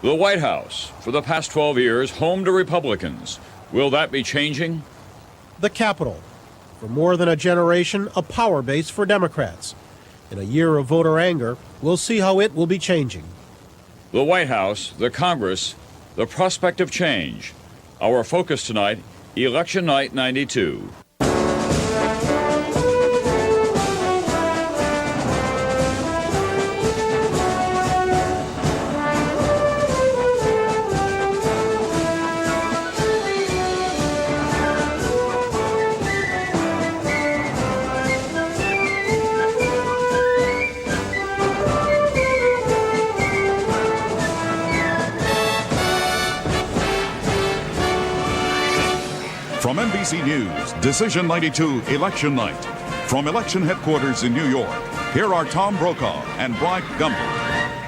The White House, for the past 12 years, home to Republicans. Will that be changing? The Capitol, for more than a generation, a power base for Democrats. In a year of voter anger, we'll see how it will be changing. The White House, the Congress, the prospect of change. Our focus tonight, Election Night 92. From NBC News, Decision 92 Election Night. From election headquarters in New York, here are Tom Brokaw and Bryant Gumbel.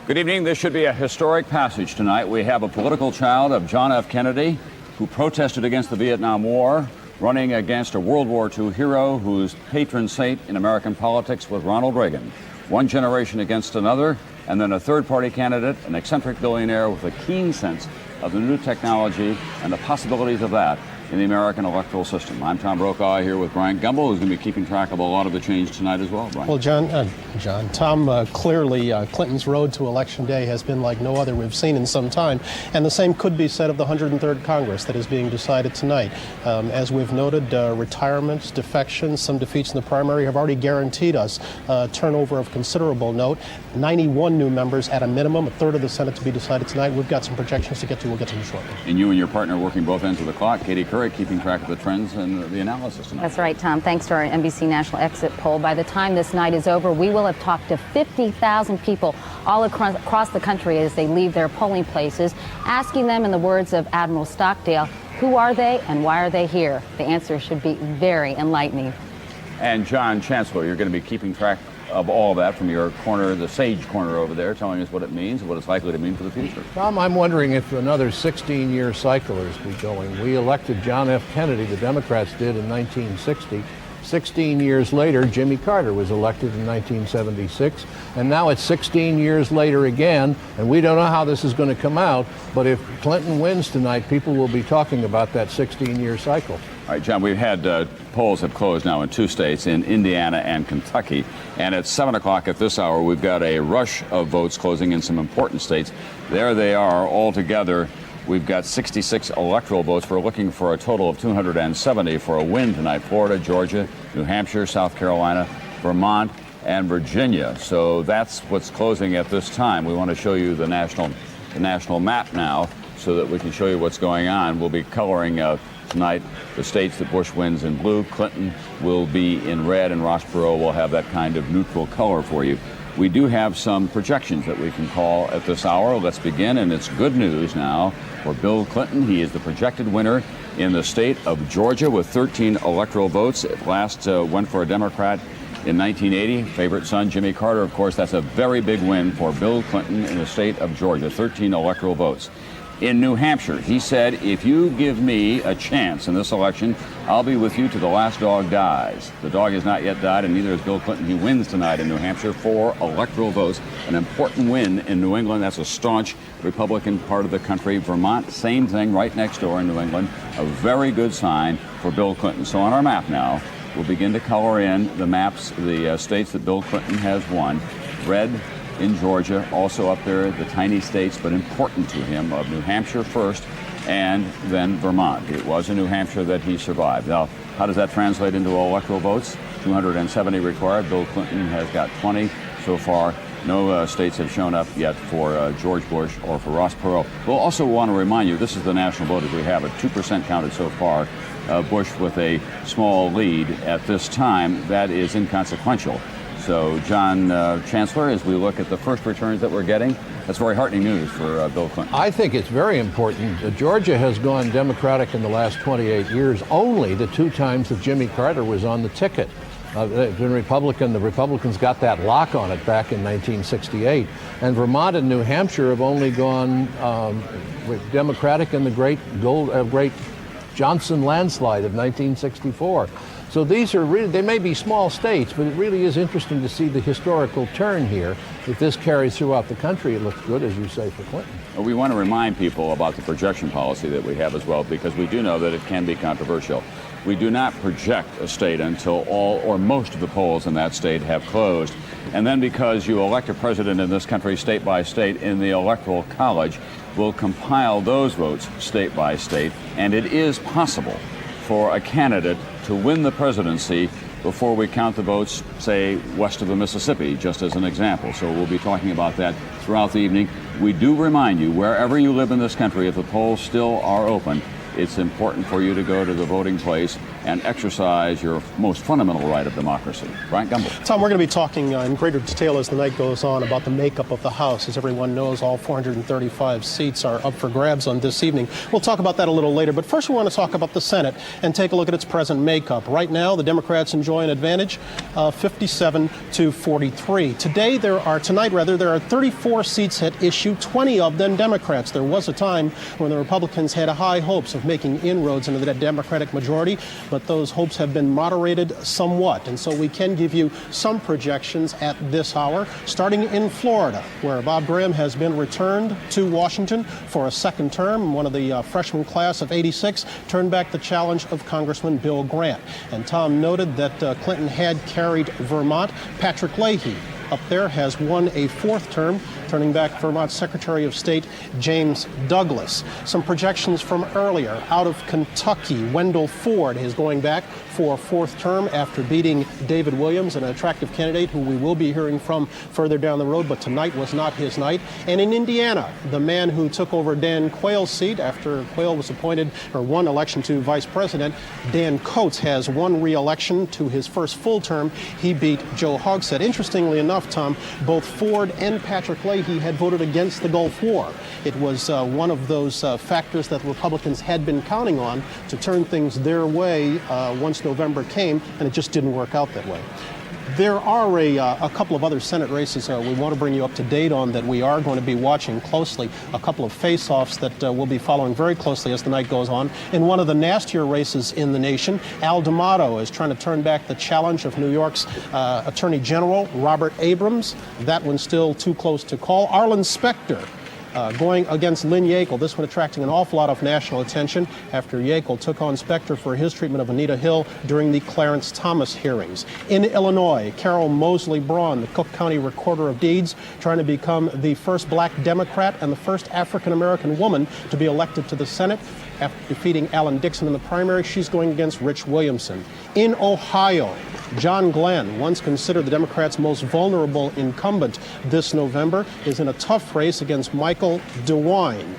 Good evening. This should be a historic passage tonight. We have a political child of John F. Kennedy, who protested against the Vietnam War, running against a World War II hero whose patron saint in American politics was Ronald Reagan. One generation against another, and then a third-party candidate, an eccentric billionaire with a keen sense of the new technology and the possibilities of that in the American electoral system. I'm Tom Brokaw here with Bryant Gumbel, who's going to be keeping track of a lot of the change tonight as well. Brian. Well, Tom, clearly Clinton's road to Election Day has been like no other we've seen in some time, and the same could be said of the 103rd Congress that is being decided tonight. As we've noted, retirements, defections, some defeats in the primary have already guaranteed us turnover of considerable note. 91 new members at a minimum, a third of the Senate to be decided tonight. We've got some projections to get to. We'll get to them shortly. And you and your partner working both ends of the clock, Katie Couric, keeping track of the trends and the analysis tonight. That's right, Tom. Thanks to our NBC National Exit Poll. By the time this night is over, we will have talked to 50,000 people all across the country as they leave their polling places, asking them, in the words of Admiral Stockdale, who are they and why are they here? The answer should be very enlightening. And John Chancellor, you're going to be keeping track of all of that from your corner, the Sage corner over there, telling us what it means and what it's likely to mean for the future. Tom, I'm wondering if another 16-year cycle is going. We elected John F. Kennedy, the Democrats did, in 1960. 16 years later, Jimmy Carter was elected in 1976, and now it's 16 years later again, and we don't know how this is going to come out, but if Clinton wins tonight, people will be talking about that 16-year cycle. All right, John, we've had polls have closed now in 2 states, in Indiana and Kentucky, and at 7 o'clock at this hour, we've got a rush of votes closing in some important states. There they are all together. We've got 66 electoral votes. We're looking for a total of 270 for a win tonight. Florida, Georgia, New Hampshire, South Carolina, Vermont, and Virginia. So that's what's closing at this time. We want to show you the national map now so that we can show you what's going on. We'll be coloring tonight the states that Bush wins in blue. Clinton will be in red, and Ross Perot will have that kind of neutral color for you. We do have some projections that we can call at this hour. Let's begin, and it's good news now for Bill Clinton. He is the projected winner in the state of Georgia with 13 electoral votes. It last went for a Democrat in 1980. Favorite son, Jimmy Carter, of course. That's a very big win for Bill Clinton in the state of Georgia, 13 electoral votes. In New Hampshire, he said, if you give me a chance in this election, I'll be with you till the last dog dies. The dog has not yet died, and neither has Bill Clinton. He wins tonight in New Hampshire, 4 electoral votes. An important win in New England. That's a staunch Republican part of the country. Vermont, same thing, right next door in New England. A very good sign for Bill Clinton. So on our map now, we'll begin to color in the maps, the states that Bill Clinton has won. Red in Georgia, also up there, the tiny states, but important to him, of New Hampshire first, and then Vermont. It was in New Hampshire that he survived. Now, how does that translate into electoral votes? 270 required. Bill Clinton has got 20 so far. No states have shown up yet for George Bush or for Ross Perot. We'll also want to remind you, this is the national vote as we have it. 2% counted so far. Bush with a small lead at this time. That is inconsequential. So, John Chancellor, as we look at the first returns that we're getting, that's very heartening news for Bill Clinton. I think it's very important. Georgia has gone Democratic in the last 28 years, only the 2 times that Jimmy Carter was on the ticket. The Republicans got that lock on it back in 1968. And Vermont and New Hampshire have only gone Democratic in the great Johnson landslide of 1964. So these are really, they may be small states, but it really is interesting to see the historical turn here. If this carries throughout the country, it looks good, as you say, for Clinton. We want to remind people about the projection policy that we have as well, because we do know that it can be controversial. We do not project a state until all or most of the polls in that state have closed. And then because you elect a president in this country state by state, in the Electoral College will compile those votes state by state, and it is possible for a candidate to win the presidency before we count the votes, say, west of the Mississippi, just as an example. So we'll be talking about that throughout the evening. We do remind you, wherever you live in this country, if the polls still are open, it's important for you to go to the voting place and exercise your most fundamental right of democracy. Brian Gumbel. Tom, we're going to be talking in greater detail as the night goes on about the makeup of the House. As everyone knows, all 435 seats are up for grabs on this evening. We'll talk about that a little later, but first we want to talk about the Senate and take a look at its present makeup. Right now, the Democrats enjoy an advantage of 57 to 43. Tonight, there are 34 seats at issue, 20 of them Democrats. There was a time when the Republicans had high hopes of making inroads into the Democratic majority, but those hopes have been moderated somewhat. And so we can give you some projections at this hour, starting in Florida, where Bob Graham has been returned to Washington for a second term. One of the freshman class of '86 turned back the challenge of Congressman Bill Grant. And Tom noted that Clinton had carried Vermont. Patrick Leahy up there has won a fourth term, turning back Vermont Secretary of State James Douglas. Some projections from earlier out of Kentucky. Wendell Ford is going back for a fourth term after beating David Williams, an attractive candidate who we will be hearing from further down the road, but tonight was not his night. And in Indiana, the man who took over Dan Quayle's seat after Quayle was appointed or won election to vice president, Dan Coates has won re-election to his first full term. He beat Joe Hogsett. Interestingly enough, Tom, both Ford and Patrick Leahy had voted against the Gulf War. It was one of those factors that Republicans had been counting on to turn things their way once November came, and it just didn't work out that way. There are a couple of other Senate races we want to bring you up to date on that we are going to be watching closely, a couple of face-offs that we'll be following very closely as the night goes on. In one of the nastier races in the nation, Al D'Amato is trying to turn back the challenge of New York's Attorney General Robert Abrams. That one's still too close to call. Arlen Specter going against Lynn Yackel, this one attracting an awful lot of national attention after Yackel took on Specter for his treatment of Anita Hill during the Clarence Thomas hearings. In Illinois, Carol Mosley Braun, the Cook County Recorder of Deeds, trying to become the first black Democrat and the first African-American woman to be elected to the Senate. After defeating Alan Dixon in the primary, she's going against Rich Williamson. In Ohio, John Glenn, once considered the Democrats' most vulnerable incumbent this November, is in a tough race against Michael DeWine.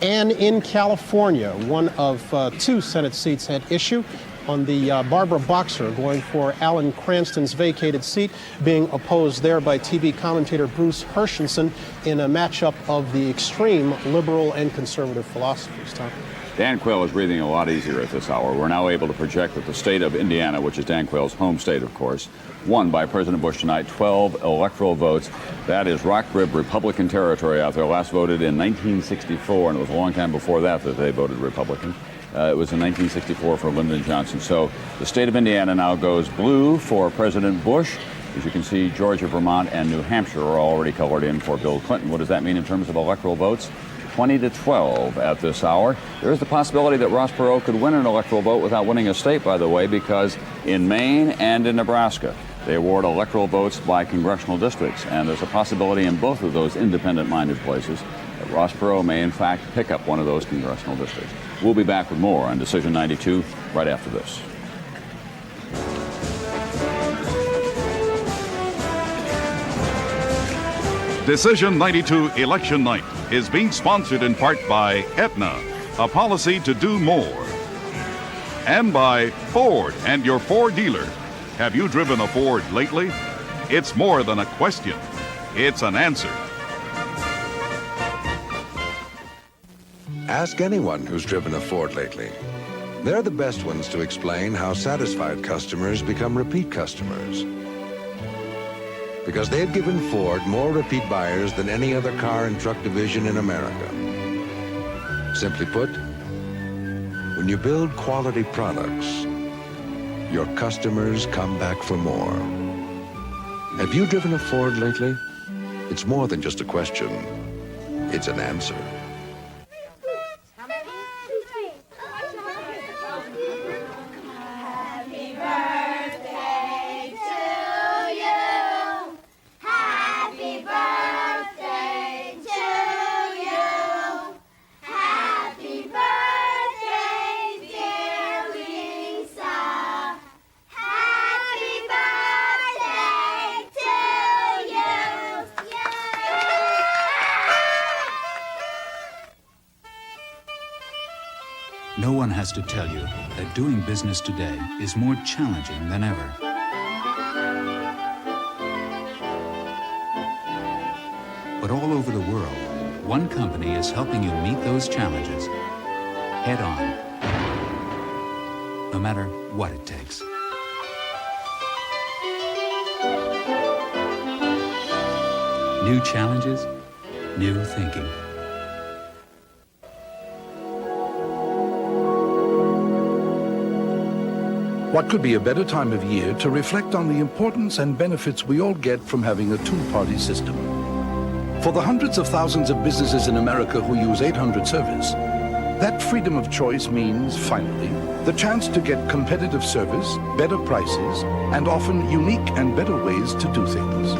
And in California, one of two Senate seats at issue, on the Barbara Boxer going for Alan Cranston's vacated seat, being opposed there by TV commentator Bruce Hershenson in a matchup of the extreme liberal and conservative philosophers. Tom? Dan Quayle is breathing a lot easier at this hour. We're now able to project that the state of Indiana, which is Dan Quayle's home state, of course, won by President Bush tonight 12 electoral votes. That is rock-ribbed Republican territory out there. Last voted in 1964, and it was a long time before that they voted Republican. It was in 1964 for Lyndon Johnson. So the state of Indiana now goes blue for President Bush. As you can see, Georgia, Vermont, and New Hampshire are already colored in for Bill Clinton. What does that mean in terms of electoral votes? 20 to 12 at this hour. There is the possibility that Ross Perot could win an electoral vote without winning a state, by the way, because in Maine and in Nebraska, they award electoral votes by congressional districts, and there's a possibility in both of those independent-minded places that Ross Perot may, in fact, pick up one of those congressional districts. We'll be back with more on Decision 92 right after this. Decision 92 Election Night is being sponsored in part by Aetna, a policy to do more. And by Ford and your Ford dealer. Have you driven a Ford lately? It's more than a question. It's an answer. Ask anyone who's driven a Ford lately. They're the best ones to explain how satisfied customers become repeat customers. Because they've given Ford more repeat buyers than any other car and truck division in America. Simply put, when you build quality products, your customers come back for more. Have you driven a Ford lately? It's more than just a question. It's an answer. Happy birthday to you. Happy birthday to you. Happy birthday, dear Lisa. Happy birthday to you. No one has to tell you that doing business today is more challenging than ever. But all over the world, one company is helping you meet those challenges head on, no matter what it takes. New challenges, new thinking. What could be a better time of year to reflect on the importance and benefits we all get from having a two-party system? For the hundreds of thousands of businesses in America who use 800 service, that freedom of choice means, finally, the chance to get competitive service, better prices, and often unique and better ways to do things.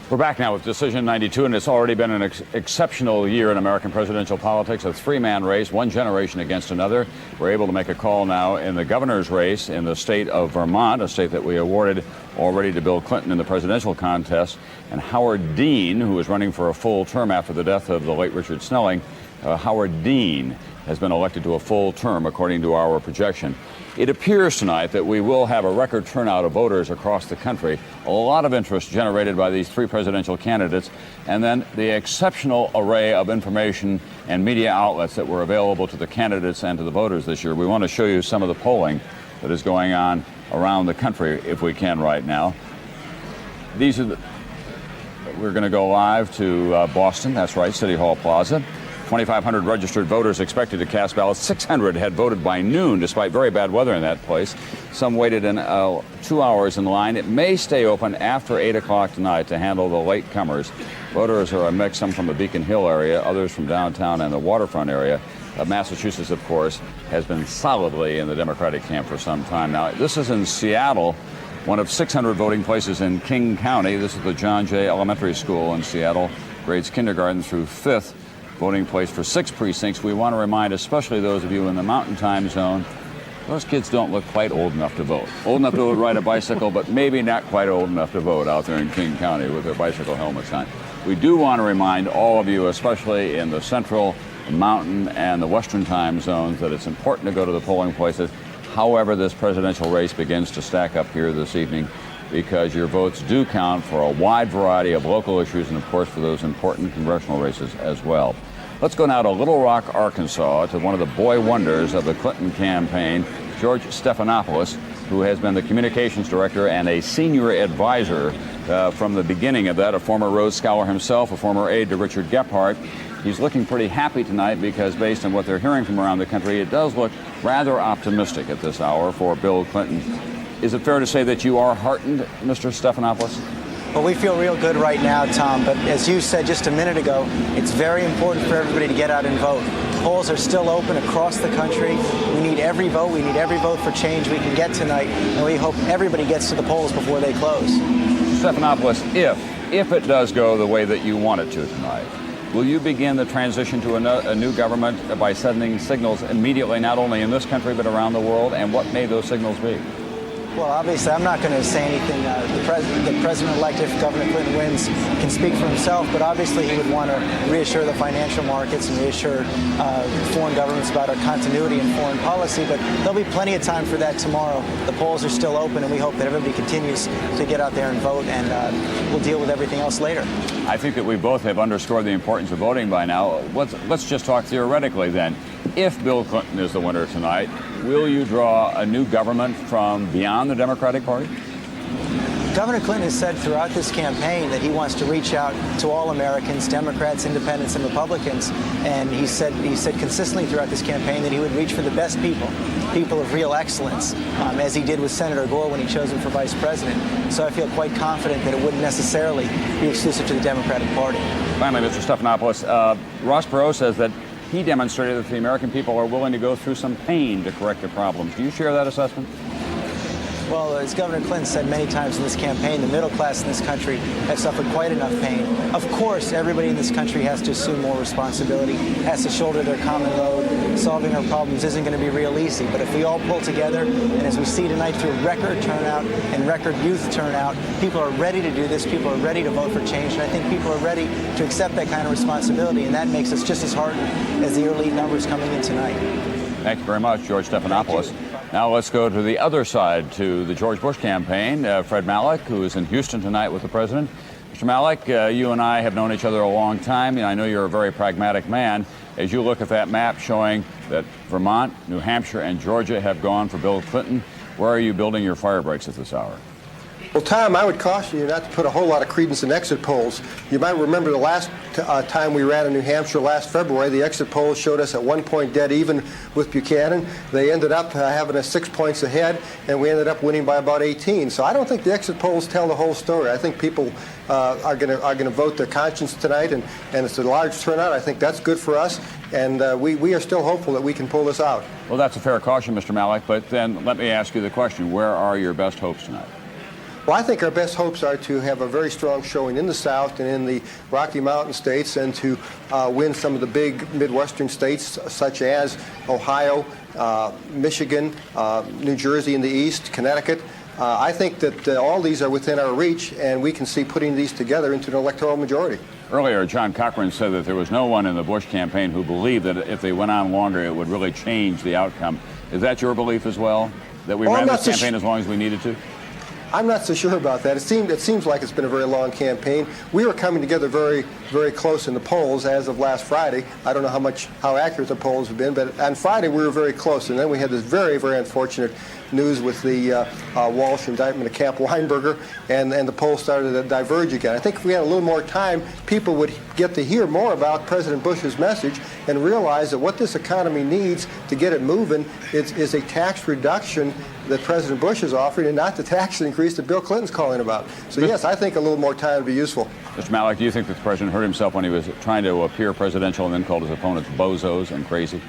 We're back now with Decision 92, and it's already been an exceptional year in American presidential politics. A three-man race, one generation against another. We're able to make a call now in the governor's race in the state of Vermont, a state that we awarded already to Bill Clinton in the presidential contest. And Howard Dean, who is running for a full term after the death of the late Richard Snelling, Howard Dean has been elected to a full term according to our projection. It appears tonight that we will have a record turnout of voters across the country, a lot of interest generated by these three presidential candidates, and then the exceptional array of information and media outlets that were available to the candidates and to the voters this year. We want to show you some of the polling that is going on around the country, if we can right now. We're going to go live to Boston, that's right, City Hall Plaza. 2,500 registered voters expected to cast ballots. 600 had voted by noon, despite very bad weather in that place. Some waited 2 hours in line. It may stay open after 8 o'clock tonight to handle the latecomers. Voters are a mix, some from the Beacon Hill area, others from downtown and the waterfront area. Massachusetts, of course, has been solidly in the Democratic camp for some time now. This is in Seattle, one of 600 voting places in King County. This is the John Jay Elementary School in Seattle, grades kindergarten through 5th. Voting place for 6 precincts. We want to remind especially those of you in the Mountain Time Zone, those kids don't look quite old enough to vote. Old enough to ride a bicycle, but maybe not quite old enough to vote out there in King County with their bicycle helmets on. We do want to remind all of you, especially in the Central, Mountain, and the Western Time Zones, that it's important to go to the polling places. However, this presidential race begins to stack up here this evening, because your votes do count for a wide variety of local issues and, of course, for those important congressional races as well. Let's go now to Little Rock, Arkansas, to one of the boy wonders of the Clinton campaign, George Stephanopoulos, who has been the communications director and a senior advisor from the beginning of that, a former Rhodes Scholar himself, a former aide to Richard Gephardt. He's looking pretty happy tonight because, based on what they're hearing from around the country, it does look rather optimistic at this hour for Bill Clinton. Is it fair to say that you are heartened, Mr. Stephanopoulos? Well, we feel real good right now, Tom, but as you said just a minute ago, it's very important for everybody to get out and vote. Polls are still open across the country. We need every vote. We need every vote for change we can get tonight, and we hope everybody gets to the polls before they close. Stephanopoulos, if it does go the way that you want it to tonight, will you begin the transition to a new government by sending signals immediately, not only in this country but around the world? And what may those signals be? Well, obviously, I'm not going to say anything. The president-elect, if Governor Clinton wins, can speak for himself, but obviously he would want to reassure the financial markets and reassure foreign governments about our continuity in foreign policy, but there'll be plenty of time for that tomorrow. The polls are still open, and we hope that everybody continues to get out there and vote, and we'll deal with everything else later. I think that we both have underscored the importance of voting by now. Let's just talk theoretically then. If Bill Clinton is the winner tonight, will you draw a new government from beyond the Democratic Party? Governor Clinton has said throughout this campaign that he wants to reach out to all Americans, Democrats, Independents, and Republicans. And he said consistently throughout this campaign that he would reach for the best people of real excellence, as he did with Senator Gore when he chose him for vice president. So I feel quite confident that it wouldn't necessarily be exclusive to the Democratic Party. Finally, Mr. Stephanopoulos, Ross Perot says that he demonstrated that the American people are willing to go through some pain to correct their problems. Do you share that assessment? Well, as Governor Clinton said many times in this campaign, the middle class in this country have suffered quite enough pain. Of course, everybody in this country has to assume more responsibility, has to shoulder their common load. Solving our problems isn't going to be real easy, but if we all pull together, and as we see tonight through record turnout and record youth turnout, people are ready to do this, people are ready to vote for change, and I think people are ready to accept that kind of responsibility, and that makes us just as heartened as the early numbers coming in tonight. Thank you very much, George Stephanopoulos. Now let's go to the other side, to the George Bush campaign. Fred Malek, who is in Houston tonight with the president. Mr. Malek, you and I have known each other a long time, and I know you're a very pragmatic man. As you look at that map showing that Vermont, New Hampshire, and Georgia have gone for Bill Clinton, where are you building your fire breaks at this hour? Well, Tom, I would caution you not to put a whole lot of credence in exit polls. You might remember the last time we ran in New Hampshire last February, the exit polls showed us at 1 point dead even with Buchanan. They ended up having us 6 points ahead, and we ended up winning by about 18. So I don't think the exit polls tell the whole story. I think people are going to vote their conscience tonight, and it's a large turnout. I think that's good for us, and we are still hopeful that we can pull this out. Well, that's a fair caution, Mr. Malek, but then let me ask you the question. Where are your best hopes tonight? Well, I think our best hopes are to have a very strong showing in the South and in the Rocky Mountain states, and to win some of the big Midwestern states such as Ohio, Michigan, New Jersey in the East, Connecticut. I think that all these are within our reach, and we can see putting these together into an electoral majority. Earlier, John Cochran said that there was no one in the Bush campaign who believed that if they went on longer, it would really change the outcome. Is that your belief as well, that we ran this campaign as long as we needed to? I'm not so sure about that. It seems like it's been a very long campaign. We were coming together very, very close in the polls as of last Friday. I don't know how accurate the polls have been, but on Friday we were very close, and then we had this very, very unfortunate news with the Walsh indictment of Camp Weinberger, and the polls started to diverge again. I think if we had a little more time, people would get to hear more about President Bush's message and realize that what this economy needs to get it moving is a tax reduction that President Bush is offering, and not the tax increase that Bill Clinton's calling about. So yes, I think a little more time would be useful. Mr. Malek, do you think that the president hurt himself when he was trying to appear presidential and then called his opponents bozos and crazy?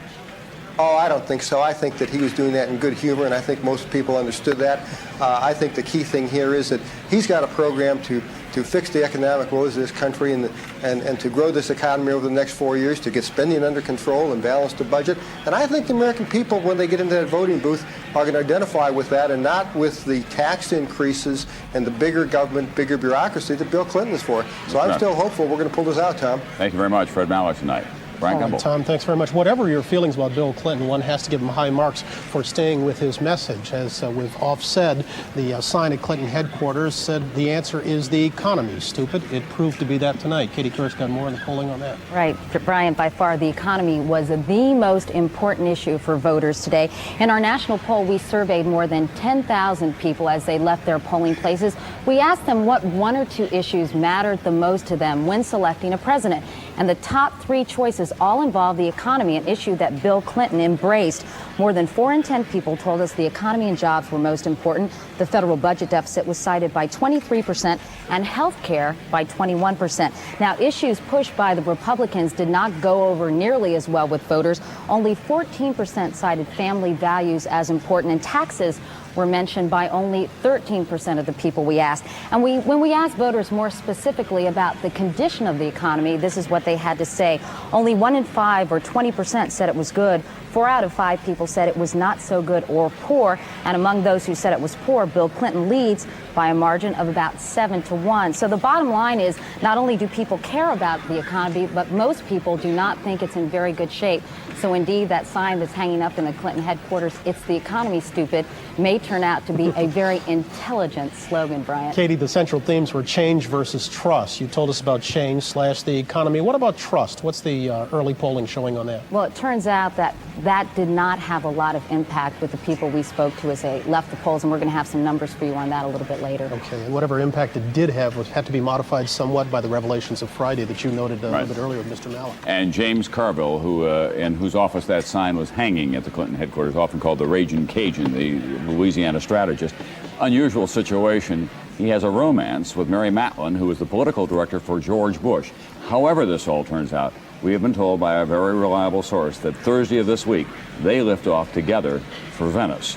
Oh, I don't think so. I think that he was doing that in good humor, and I think most people understood that. I think the key thing here is that he's got a program to fix the economic woes of this country and to grow this economy over the next 4 years, to get spending under control and balance the budget. And I think the American people, when they get into that voting booth, are going to identify with that and not with the tax increases and the bigger government, bigger bureaucracy that Bill Clinton is for. So I'm still hopeful we're going to pull this out, Tom. Thank you very much, Fred Malek, tonight. Brian Gumbel. Tom, thanks very much. Whatever your feelings about Bill Clinton, one has to give him high marks for staying with his message. As we've oft said, the sign at Clinton headquarters said the answer is the economy, stupid. It proved to be that tonight. Katie Kerr's got more on the polling on that. Right. Brian, by far, the economy was the most important issue for voters today. In our national poll, we surveyed more than 10,000 people as they left their polling places. We asked them what one or two issues mattered the most to them when selecting a president. And the top three choices all involve the economy, an issue that Bill Clinton embraced. More than 4 in 10 people told us the economy and jobs were most important. The federal budget deficit was cited by 23% and health care by 21%. Now, issues pushed by the Republicans did not go over nearly as well with voters. Only 14% cited family values as important, and taxes were mentioned by only 13% of the people we asked. And when we asked voters more specifically about the condition of the economy, this is what they had to say. Only 1 in 5, or 20%, said it was good. 4 out of 5 people said it was not so good or poor. And among those who said it was poor, Bill Clinton leads by a margin of about 7-1. So the bottom line is, not only do people care about the economy, but most people do not think it's in very good shape. So indeed, that sign that's hanging up in the Clinton headquarters, "It's the economy, stupid," may turn out to be a very intelligent slogan, Bryant. Katie, the central themes were change versus trust. You told us about change / the economy. What about trust? What's the early polling showing on that? Well, it turns out that that did not have a lot of impact with the people we spoke to as they left the polls, and we're going to have some numbers for you on that a little bit later. Okay, and whatever impact it did have had to be modified somewhat by the revelations of Friday that you noted a little bit earlier, Mr. Mallett. And James Carville, who in whose office that sign was hanging at the Clinton headquarters, often called the Raging Cajun, the Louisiana strategist. Unusual situation. He has a romance with Mary Matlin, who is the political director for George Bush. However this all turns out, we have been told by a very reliable source that Thursday of this week, they lift off together for Venice.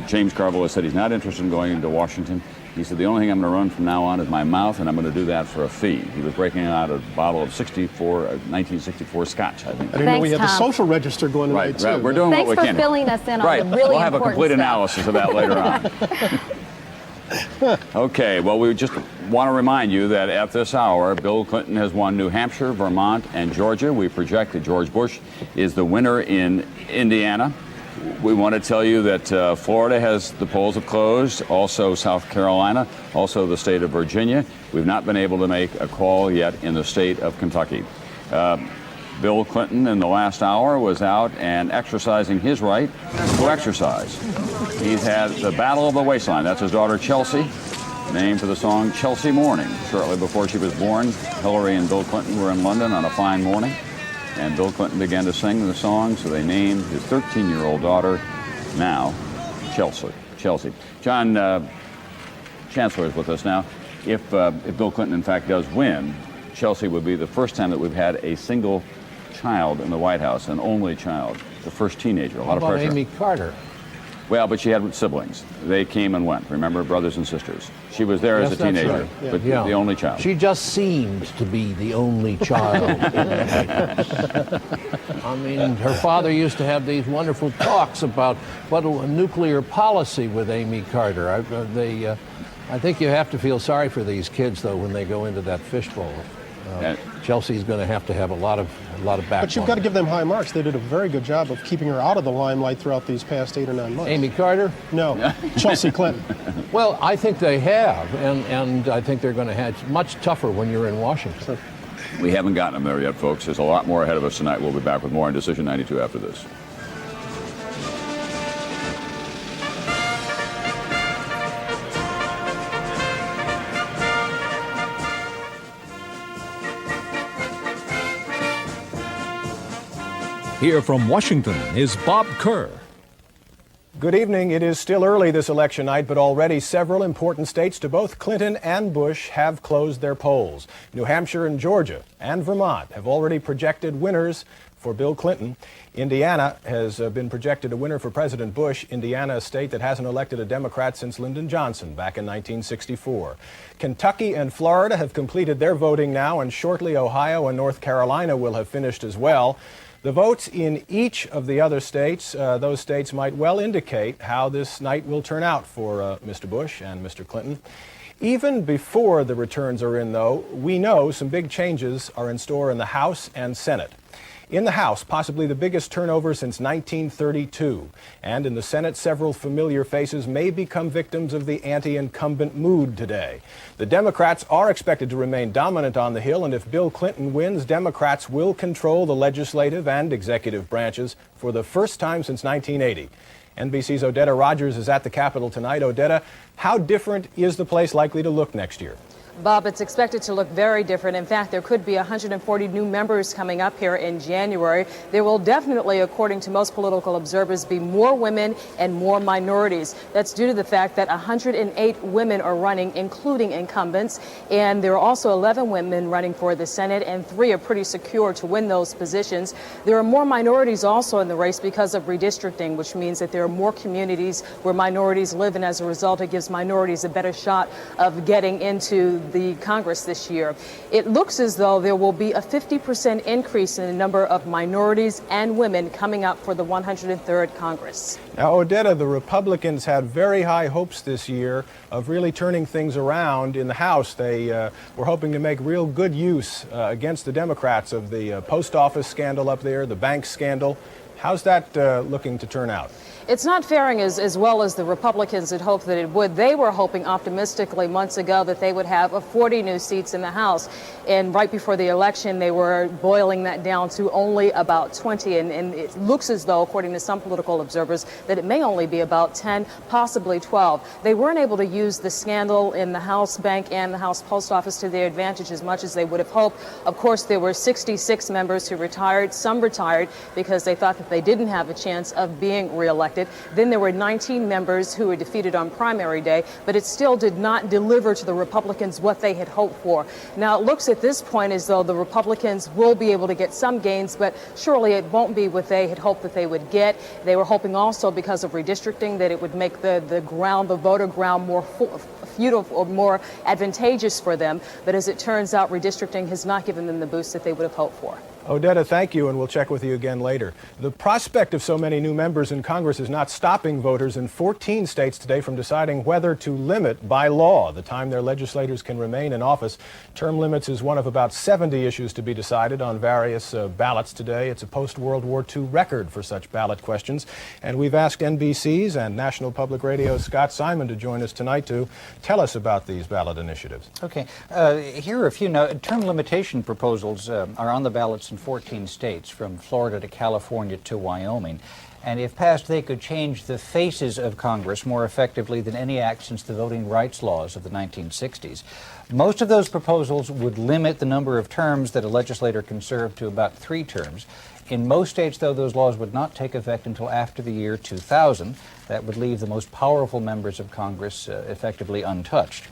James Carville has said he's not interested in going into Washington. He said, the only thing I'm going to run from now on is my mouth, and I'm going to do that for a fee. He was breaking out a bottle of 1964 scotch, I think. I didn't know we had the social register going tonight, too. Right, we're doing what we can. Thanks for filling us in on the really We'll have a important complete stuff. analysis of that later on. Okay, well, we just want to remind you that at this hour, Bill Clinton has won New Hampshire, Vermont, and Georgia. We project that George Bush is the winner in Indiana. We want to tell you that Florida the polls have closed, also South Carolina, also the state of Virginia. We've not been able to make a call yet in the state of Kentucky. Bill Clinton in the last hour was out and exercising his right to exercise. He's had the Battle of the Waistline. That's his daughter Chelsea, named for the song Chelsea Morning. Shortly before she was born, Hillary and Bill Clinton were in London on a fine morning. And Bill Clinton began to sing the song, so they named his 13-year-old daughter now Chelsea. John, Chancellor is with us now. If Bill Clinton, in fact, does win, Chelsea would be the first time that we've had a single child in the White House, an only child, the first teenager. A lot of pressure. Amy Carter? Well, but she had siblings. They came and went. Remember, brothers and sisters. She was there as a teenager, but the only child. She just seemed to be the only child in the White House. I mean, her father used to have these wonderful talks about what a nuclear policy with Amy Carter. I think you have to feel sorry for these kids, though, when they go into that fishbowl. Chelsea's going to have a lot of backbone. But you've got to give them high marks. They did a very good job of keeping her out of the limelight throughout these past 8 or 9 months. Amy Carter? No, Chelsea Clinton. Well, I think they have, and I think they're going to have much tougher when you're in Washington. We haven't gotten them there yet, folks. There's a lot more ahead of us tonight. We'll be back with more on Decision 92 after this. Here from Washington is Bob Kerr. Good evening. It is still early this election night, but already several important states to both Clinton and Bush have closed their polls. New Hampshire and Georgia and Vermont have already projected winners for Bill Clinton. Indiana has been projected a winner for President Bush. Indiana, a state that hasn't elected a Democrat since Lyndon Johnson back in 1964. Kentucky and Florida have completed their voting now, and shortly Ohio and North Carolina will have finished as well. The votes in each of the other states, those states might well indicate how this night will turn out for Mr. Bush and Mr. Clinton. Even before the returns are in, though, we know some big changes are in store in the House and Senate. In the House, possibly the biggest turnover since 1932. And in the Senate, several familiar faces may become victims of the anti-incumbent mood today. The Democrats are expected to remain dominant on the Hill, and if Bill Clinton wins, Democrats will control the legislative and executive branches for the first time since 1980. NBC's Odetta Rogers is at the Capitol tonight. Odetta, how different is the place likely to look next year? Bob, it's expected to look very different. In fact, there could be 140 new members coming up here in January. There will definitely, according to most political observers, be more women and more minorities. That's due to the fact that 108 women are running, including incumbents. And there are also 11 women running for the Senate, and 3 are pretty secure to win those positions. There are more minorities also in the race because of redistricting, which means that there are more communities where minorities live, and as a result, it gives minorities a better shot of getting into the Congress this year. It looks as though there will be a 50% increase in the number of minorities and women coming up for the 103rd Congress. Now, Odetta, the Republicans had very high hopes this year of really turning things around in the House. They were hoping to make real good use against the Democrats of the post office scandal up there, the bank scandal. How's that looking to turn out? It's not faring as well as the Republicans had hoped that it would. They were hoping optimistically months ago that they would have 40 new seats in the House. And right before the election, they were boiling that down to only about 20. And it looks as though, according to some political observers, that it may only be about 10, possibly 12. They weren't able to use the scandal in the House Bank and the House Post Office to their advantage as much as they would have hoped. Of course, there were 66 members who retired. Some retired because they thought that they didn't have a chance of being reelected. Then there were 19 members who were defeated on primary day, but it still did not deliver to the Republicans what they had hoped for. Now, it looks at this point as though the Republicans will be able to get some gains, but surely it won't be what they had hoped that they would get. They were hoping also, because of redistricting, that it would make the voter ground more feudal or more advantageous for them. But as it turns out, redistricting has not given them the boost that they would have hoped for. Odetta, thank you, and we'll check with you again later. The prospect of so many new members in Congress is not stopping voters in 14 states today from deciding whether to limit by law the time their legislators can remain in office. Term limits is one of about 70 issues to be decided on various ballots today. It's a post-World War II record for such ballot questions. And we've asked NBC's and National Public Radio's Scott Simon to join us tonight to tell us about these ballot initiatives. Okay. Here are a few term limitation proposals are on the ballots in 14 states, from Florida to California to Wyoming. And if passed, they could change the faces of Congress more effectively than any act since the voting rights laws of the 1960s. Most of those proposals would limit the number of terms that a legislator can serve to about 3 terms. In most states, though, those laws would not take effect until after the year 2000. That would leave the most powerful members of Congress effectively untouched.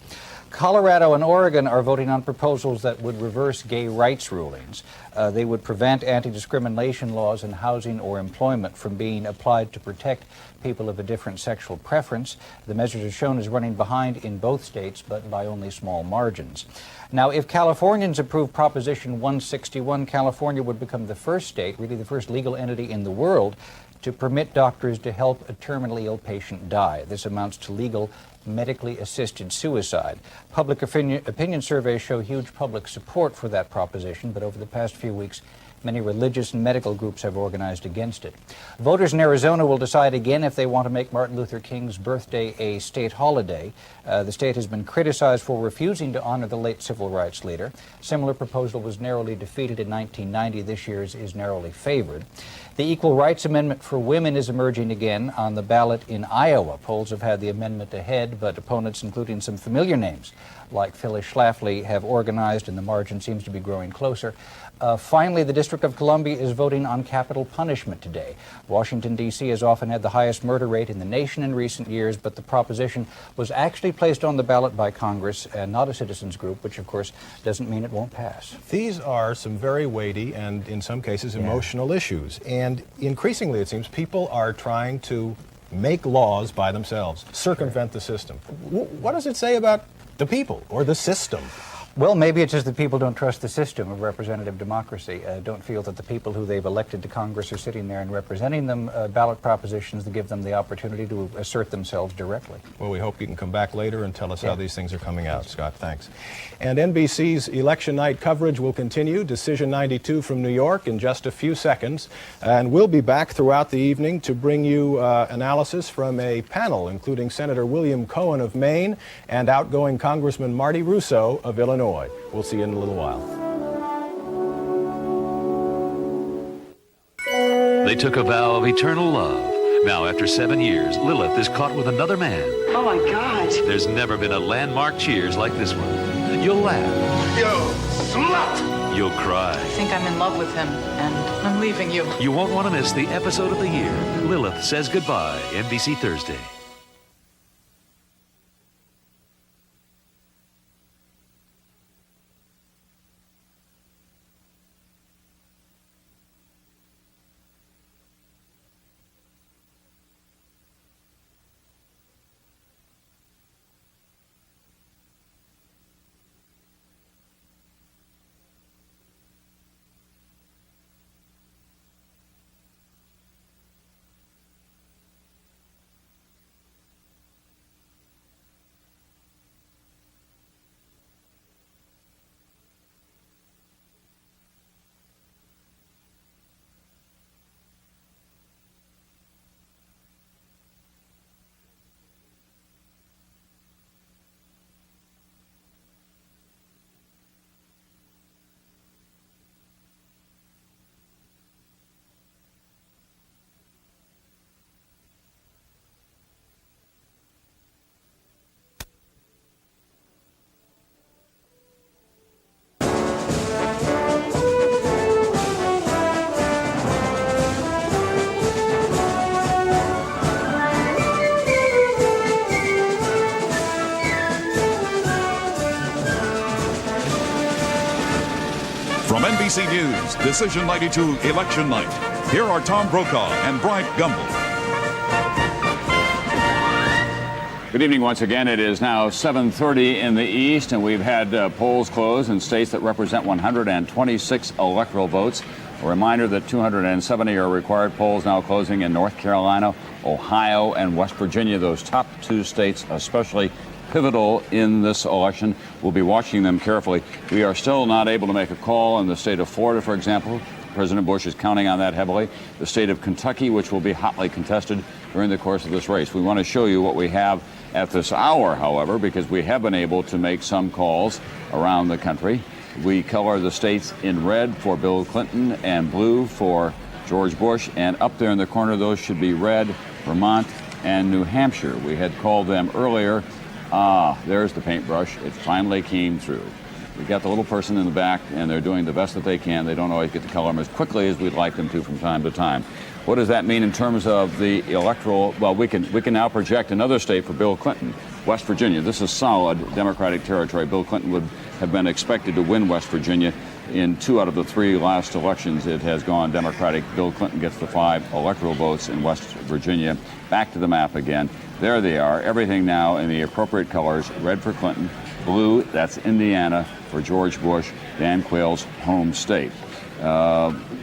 Colorado and Oregon are voting on proposals that would reverse gay rights rulings. They would prevent anti-discrimination laws in housing or employment from being applied to protect people of a different sexual preference. The measures are shown as running behind in both states, but by only small margins. Now, if Californians approve Proposition 161, California would become the first state, really the first legal entity in the world, to permit doctors to help a terminally ill patient die. This amounts to legal medically assisted suicide. Public opinion surveys show huge public support for that proposition, but over the past few weeks, many religious and medical groups have organized against it. Voters in Arizona will decide again if they want to make Martin Luther King's birthday a state holiday. The state has been criticized for refusing to honor the late civil rights leader. Similar proposal was narrowly defeated in 1990. This year's is narrowly favored. The Equal Rights Amendment for women is emerging again on the ballot in Iowa. Polls have had the amendment ahead, but opponents, including some familiar names like Phyllis Schlafly, have organized, and the margin seems to be growing closer. Finally, the District of Columbia is voting on capital punishment today. Washington, D.C. has often had the highest murder rate in the nation in recent years, but the proposition was actually placed on the ballot by Congress and not a citizens group, which, of course, doesn't mean it won't pass. These are some very weighty and, in some cases, emotional issues. And increasingly, it seems, people are trying to make laws by themselves, circumvent the system. What does it say about the people or the system? Well, maybe it's just that people don't trust the system of representative democracy, don't feel that the people who they've elected to Congress are sitting there and representing them, ballot propositions that give them the opportunity to assert themselves directly. Well, we hope you can come back later and tell us how these things are coming out. Scott, thanks. And NBC's election night coverage will continue. Decision 92 from New York in just a few seconds. And we'll be back throughout the evening to bring you analysis from a panel, including Senator William Cohen of Maine and outgoing Congressman Marty Russo of Illinois. We'll see you in a little while. They took a vow of eternal love. Now, after 7 years, Lilith is caught with another man. Oh, my God. There's never been a landmark cheers like this one. You'll laugh. You slut! You'll cry. I think I'm in love with him, and I'm leaving you. You won't want to miss the episode of the year. Lilith Says Goodbye, NBC Thursday. NBC News, Decision 92 Election Night. Here are Tom Brokaw and Bryant Gumbel. Good evening once again. It is now 7:30 in the East, and we've had polls close in states that represent 126 electoral votes. A reminder that 270 are required. Polls now closing in North Carolina, Ohio, and West Virginia. Those top two states especially pivotal in this election. We'll be watching them carefully. We are still not able to make a call in the state of Florida, for example. President Bush is counting on that heavily. The state of Kentucky, which will be hotly contested during the course of this race. We want to show you what we have at this hour, however, because we have been able to make some calls around the country. We color the states in red for Bill Clinton and blue for George Bush, and up there in the corner, those should be red, Vermont and New Hampshire. We had called them earlier. There's the paintbrush. It finally came through. We got the little person in the back, and they're doing the best that they can. They don't always get to color them as quickly as we'd like them to from time to time. What does that mean in terms of the electoral? Well, we can now project another state for Bill Clinton, West Virginia. This is solid Democratic territory. Bill Clinton would have been expected to win West Virginia. In 2 out of the 3 last elections, it has gone Democratic. Bill Clinton gets the 5 electoral votes in West Virginia. Back to the map again. There they are. Everything now in the appropriate colors. Red for Clinton. Blue, that's Indiana for George Bush, Dan Quayle's home state.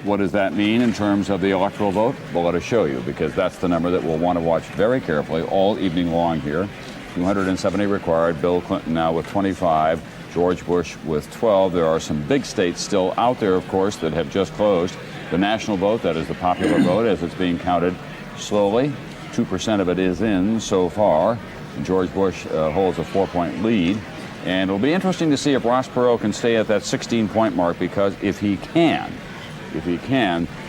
What does that mean in terms of the electoral vote? Well, let us show you, because that's the number that we'll want to watch very carefully all evening long here. 270 required. Bill Clinton now with 25. George Bush with 12. There are some big states still out there, of course, that have just closed. The national vote, that is the popular vote, as it's being counted slowly. 2% of it is in so far. And George Bush holds a 4-point lead. And it'll be interesting to see if Ross Perot can stay at that 16-point mark, because if he can,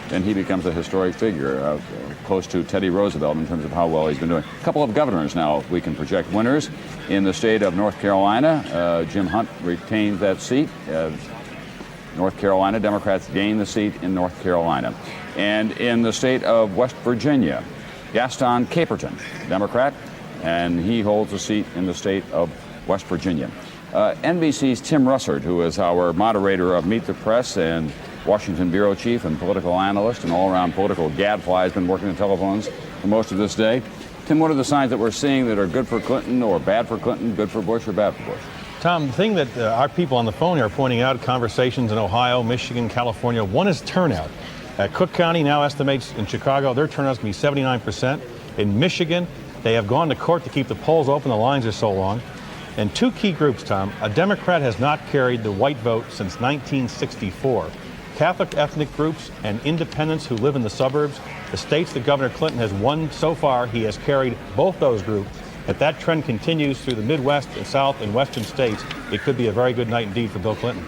then he becomes a historic figure, close to Teddy Roosevelt in terms of how well he's been doing. A couple of governors now we can project winners. In the state of North Carolina, Jim Hunt retains that seat. North Carolina, Democrats gain the seat in North Carolina. And in the state of West Virginia, Gaston Caperton, Democrat, and he holds a seat in the state of West Virginia. NBC's Tim Russert, who is our moderator of Meet the Press and Washington bureau chief and political analyst and all-around political gadfly, has been working the telephones for most of this day. Tim, what are the signs that we're seeing that are good for Clinton or bad for Clinton, good for Bush or bad for Bush? Tom, the thing that our people on the phone here are pointing out, conversations in Ohio, Michigan, California, one is turnout. Cook County now estimates in Chicago their turnout is going to be 79%. In Michigan, they have gone to court to keep the polls open. The lines are so long. And 2 key groups, Tom. A Democrat has not carried the white vote since 1964. Catholic ethnic groups and independents who live in the suburbs. The states that Governor Clinton has won so far, he has carried both those groups. If that trend continues through the Midwest and South and Western states, it could be a very good night indeed for Bill Clinton.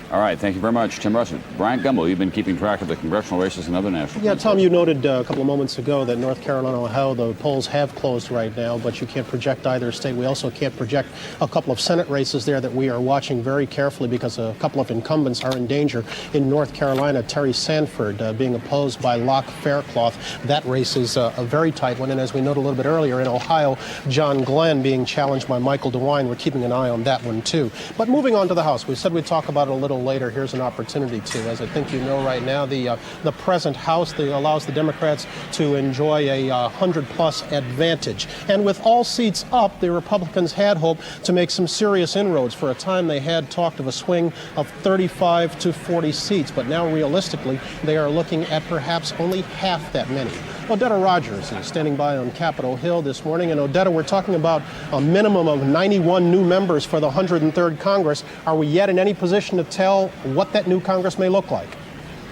All right, thank you very much, Tim Russert. Bryant Gumbel, you've been keeping track of the congressional races and other national. Yeah, Tom, you noted a couple of moments ago that North Carolina, Ohio, the polls have closed right now, but you can't project either state. We also can't project a couple of Senate races there that we are watching very carefully, because a couple of incumbents are in danger. In North Carolina, Terry Sanford being opposed by Locke Faircloth. That race is a very tight one. And as we noted a little bit earlier, in Ohio, John Glenn being challenged by Michael DeWine. We're keeping an eye on that one, too. But moving on to the House, we said we'd talk about it a little later. Here's an opportunity to. As I think you know right now, the present House allows the Democrats to enjoy a 100-plus advantage. And with all seats up, the Republicans had hoped to make some serious inroads. For a time, they had talked of a swing of 35 to 40 seats, but now realistically, they are looking at perhaps only half that many. Odetta Rogers is standing by on Capitol Hill this morning. And Odetta, we're talking about a minimum of 91 new members for the 103rd Congress. Are we yet in any position to tell what that new Congress may look like?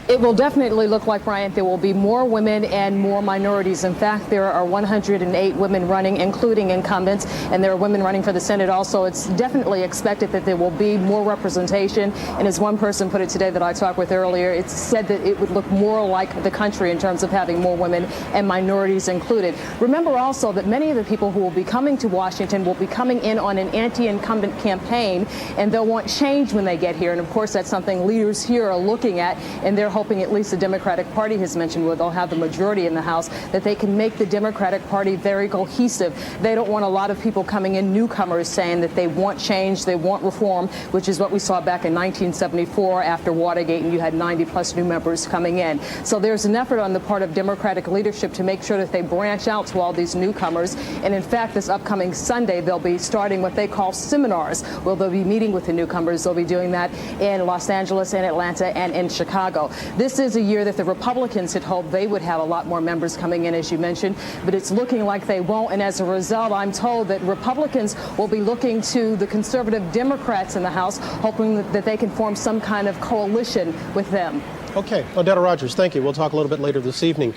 It will definitely look like, Bryant, there will be more women and more minorities. In fact, there are 108 women running, including incumbents, and there are women running for the Senate also. It's definitely expected that there will be more representation. And as one person put it today that I talked with earlier, it's said that it would look more like the country in terms of having more women and minorities included. Remember also that many of the people who will be coming to Washington will be coming in on an anti-incumbent campaign, and they'll want change when they get here. And of course, that's something leaders here are looking at, and they're hoping, at least the Democratic Party has mentioned, where they'll have the majority in the House, that they can make the Democratic Party very cohesive. They don't want a lot of people coming in, newcomers, saying that they want change, they want reform, which is what we saw back in 1974 after Watergate, and you had 90-plus new members coming in. So there's an effort on the part of Democratic leadership to make sure that they branch out to all these newcomers. And in fact, this upcoming Sunday, they'll be starting what they call seminars, where they'll be meeting with the newcomers. They'll be doing that in Los Angeles, in Atlanta, and in Chicago. This is a year that the Republicans had hoped they would have a lot more members coming in, as you mentioned, but it's looking like they won't. And as a result, I'm told that Republicans will be looking to the conservative Democrats in the House, hoping that they can form some kind of coalition with them. Okay. Odetta Rogers, thank you. We'll talk a little bit later this evening.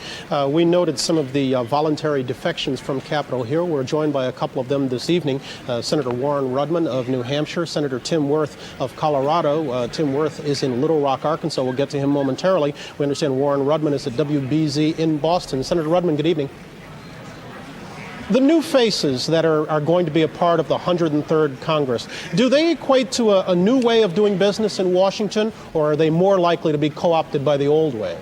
We noted some of the voluntary defections from Capitol Hill. We're joined by a couple of them this evening. Senator Warren Rudman of New Hampshire, Senator Tim Wirth of Colorado. Tim Wirth is in Little Rock, Arkansas. We'll get to him momentarily. We understand Warren Rudman is at WBZ in Boston. Senator Rudman, good evening. The new faces that are going to be a part of the 103rd Congress, do they equate to a new way of doing business in Washington, or are they more likely to be co-opted by the old way?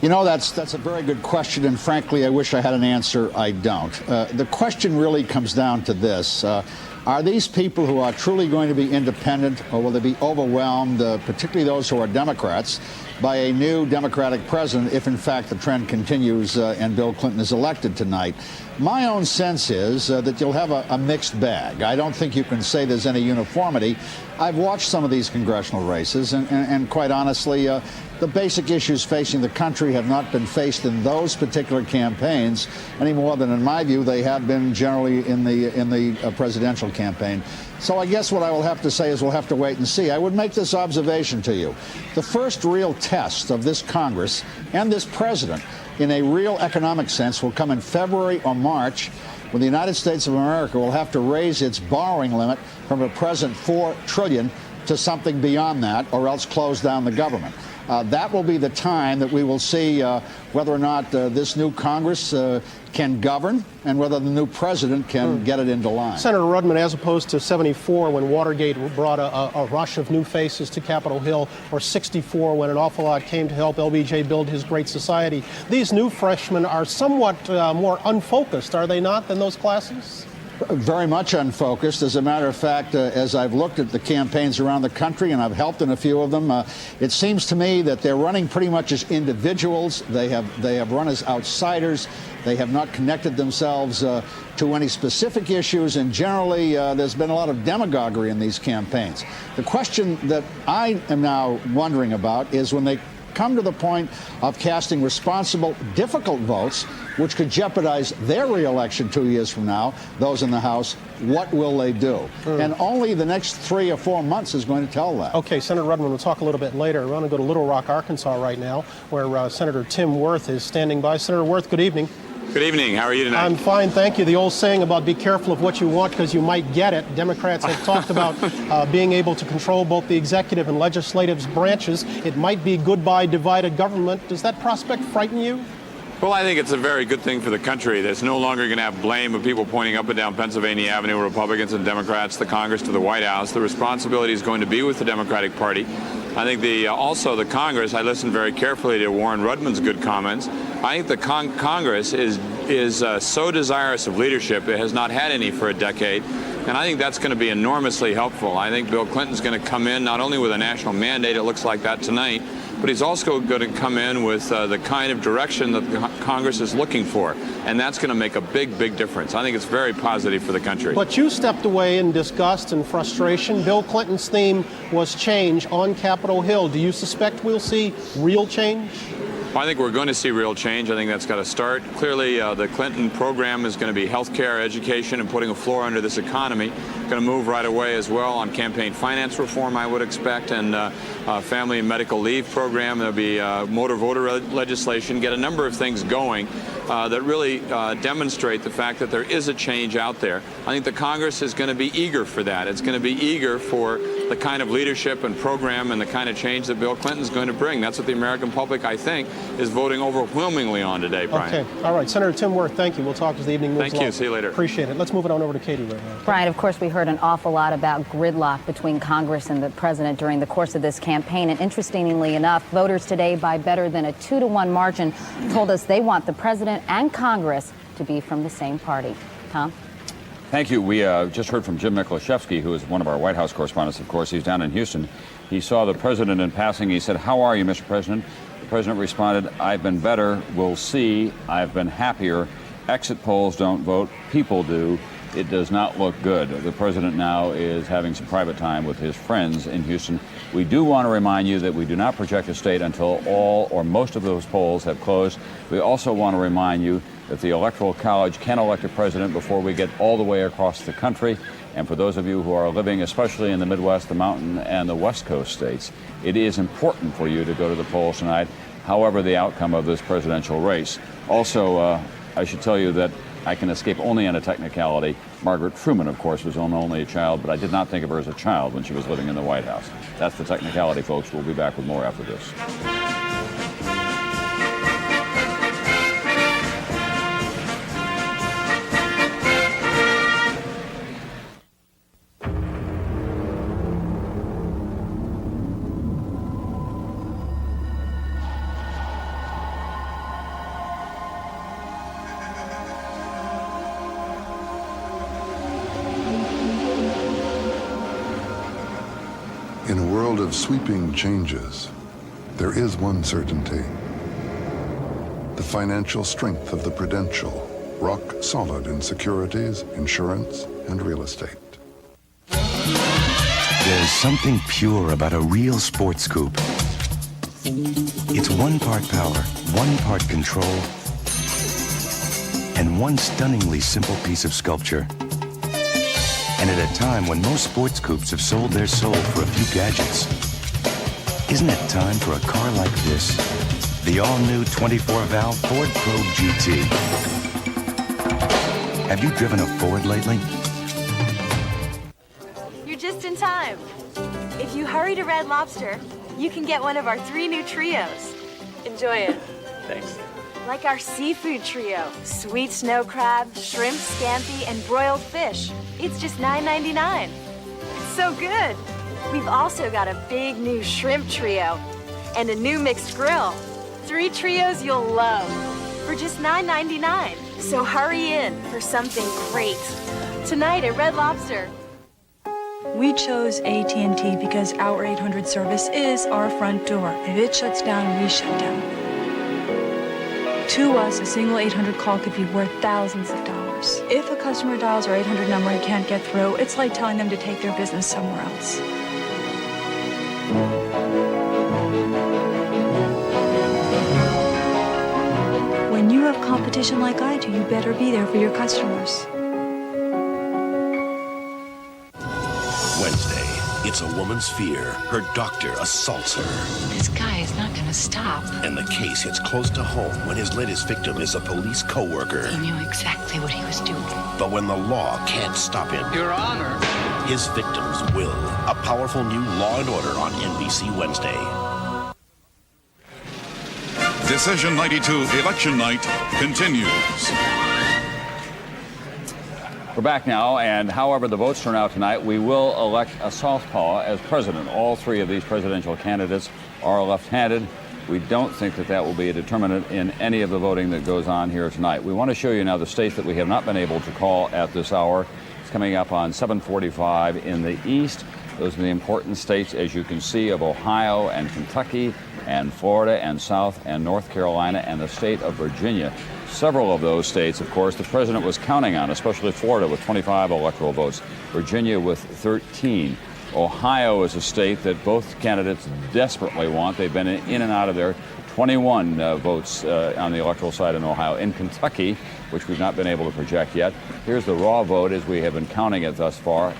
You know, that's a very good question, and frankly, I wish I had an answer. I don't. The question really comes down to this. Are these people who are truly going to be independent, or will they be overwhelmed, particularly those who are Democrats, by a new Democratic president if, in fact, the trend continues and Bill Clinton is elected tonight? My own sense is that you'll have a mixed bag. I don't think you can say there's any uniformity. I've watched some of these congressional races, and quite honestly, the basic issues facing the country have not been faced in those particular campaigns any more than, in my view, they have been generally in the presidential campaign. So I guess what I will have to say is we'll have to wait and see. I would make this observation to you. The first real test of this Congress and this president in a real economic sense will come in February or March, when the United States of America will have to raise its borrowing limit from a present $4 trillion to something beyond that, or else close down the government. That will be the time that we will see whether or not this new Congress can govern and whether the new president can get it into line. Senator Rudman, as opposed to 74 when Watergate brought a rush of new faces to Capitol Hill, or 64 when an awful lot came to help LBJ build his great society, these new freshmen are somewhat more unfocused, are they not, than those classes? Very much unfocused. As a matter of fact, as I've looked at the campaigns around the country, and I've helped in a few of them, it seems to me that they're running pretty much as individuals. They have run as outsiders. They have not connected themselves to any specific issues, and generally there's been a lot of demagoguery in these campaigns. The question that I am now wondering about is when they come to the point of casting responsible, difficult votes, which could jeopardize their reelection 2 years from now, those in the House, what will they do? And only the next 3 or 4 months is going to tell that. Okay, Senator Rudman, we'll talk a little bit later. I want to go to Little Rock, Arkansas right now, where Senator Tim Wirth is standing by. Senator Wirth, good evening. Good evening. How are you tonight? I'm fine, thank you. The old saying about be careful of what you want because you might get it. Democrats have talked about being able to control both the executive and legislative branches. It might be goodbye divided government. Does that prospect frighten you? Well, I think it's a very good thing for the country. There's no longer going to have blame of people pointing up and down Pennsylvania Avenue, Republicans and Democrats, the Congress to the White House. The responsibility is going to be with the Democratic Party. I think also the Congress, I listened very carefully to Warren Rudman's good comments. I think the Congress is so desirous of leadership. It has not had any for a decade. And I think that's going to be enormously helpful. I think Bill Clinton's going to come in not only with a national mandate, it looks like that tonight, but he's also going to come in with the kind of direction that the Congress is looking for. And that's going to make a big, big difference. I think it's very positive for the country. But you stepped away in disgust and frustration. Bill Clinton's theme was change on Capitol Hill. Do you suspect we'll see real change? Well, I think we're going to see real change. I think that's got to start. Clearly, the Clinton program is going to be health care, education, and putting a floor under this economy. Going to move right away as well on campaign finance reform, I would expect, and family and medical leave program. There'll be motor voter legislation, get a number of things going. that really demonstrate the fact that there is a change out there. I think the Congress is going to be eager for that. It's going to be eager for the kind of leadership and program and the kind of change that Bill Clinton is going to bring. That's what the American public, I think, is voting overwhelmingly on today, Brian. Okay. All right. Senator Tim Wirth, thank you. We'll talk as the evening moves Thank along. you. See you later. Appreciate it. Let's move it on over to Katie right now. Brian, of course, we heard an awful lot about gridlock between Congress and the president during the course of this campaign. And interestingly enough, voters today, by better than a 2-to-1 margin, told us they want the president and Congress to be from the same party. Tom? Thank you. We just heard from Jim Miklashevsky, who is one of our White House correspondents, of course. He's down in Houston. He saw the president in passing. He said, "How are you, Mr. President?" The president responded, "I've been better. We'll see. I've been happier. Exit polls don't vote. People do. It does not look good." The president now is having some private time with his friends in Houston. We do want to remind you that we do not project a state until all or most of those polls have closed. We also want to remind you that the Electoral College can elect a president before we get all the way across the country. And for those of you who are living, especially in the Midwest, the Mountain, and the West Coast states, it is important for you to go to the polls tonight, however the outcome of this presidential race. Also, I should tell you that I can escape only on a technicality. Margaret Truman, of course, was only a child, but I did not think of her as a child when she was living in the White House. That's the technicality, folks. We'll be back with more after this. In a world of sweeping changes, there is one certainty. The financial strength of the Prudential, rock solid in securities, insurance, and real estate. There's something pure about a real sports coupe. It's 1 part power, 1 part control, and 1 stunningly simple piece of sculpture. And at a time when most sports coupes have sold their soul for a few gadgets, isn't it time for a car like this? The all-new 24-valve Ford Probe GT. Have you driven a Ford lately? You're just in time. If you hurry to Red Lobster, you can get one of our 3 new trios. Enjoy it. Thanks. Like our seafood trio, sweet snow crab, shrimp scampi, and broiled fish. It's just $9.99. It's so good. We've also got a big new shrimp trio and a new mixed grill. 3 trios you'll love for just $9.99. So hurry in for something great. Tonight at Red Lobster. We chose AT&T because our 800 service is our front door. If it shuts down, we shut down. To us, a single 800 call could be worth thousands of dollars. If a customer dials our 800 number and can't get through, it's like telling them to take their business somewhere else. When you have competition like I do, you better be there for your customers. Wednesday, it's a woman's fear. Her doctor assaults her. This guy is not gonna stop. And the case hits close to home when his latest victim is a police co-worker. He knew exactly what he was doing. But when the law can't stop him, Your Honor, his victims will. A powerful new Law & Order on NBC Wednesday. Decision 92 Election Night continues. We're back now, and however the votes turn out tonight, we will elect a southpaw as president. All 3 of these presidential candidates are left-handed. We don't think that that will be a determinant in any of the voting that goes on here tonight. We want to show you now the states that we have not been able to call at this hour. It's coming up on 7:45 in the east. Those are the important states, as you can see, of Ohio and Kentucky and Florida and South and North Carolina and the state of Virginia. Several of those states, of course, the president was counting on, especially Florida with 25 electoral votes, Virginia with 13. Ohio is a state that both candidates desperately want. They've been in and out of there. 21 votes on the electoral side in Ohio. In Kentucky, which we've not been able to project yet, here's the raw vote as we have been counting it thus far.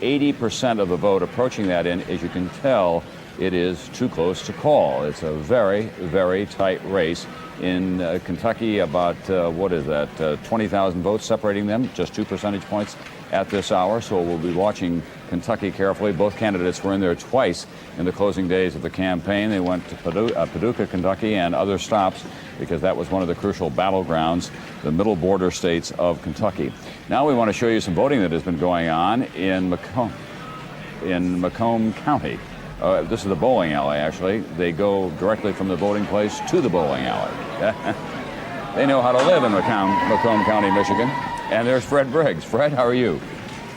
80% of the vote approaching that in, as you can tell, it is too close to call. It's a very, very tight race. In Kentucky, about, 20,000 votes separating them, just 2 percentage points at this hour. So we'll be watching Kentucky carefully. Both candidates were in there twice in the closing days of the campaign. They went to Paducah, Kentucky, and other stops because that was one of the crucial battlegrounds, the middle border states of Kentucky. Now we want to show you some voting that has been going on in Macomb County. This is the bowling alley, actually. They go directly from the voting place to the bowling alley. They know how to live in Macomb County, Michigan. And there's Fred Briggs. Fred, how are you?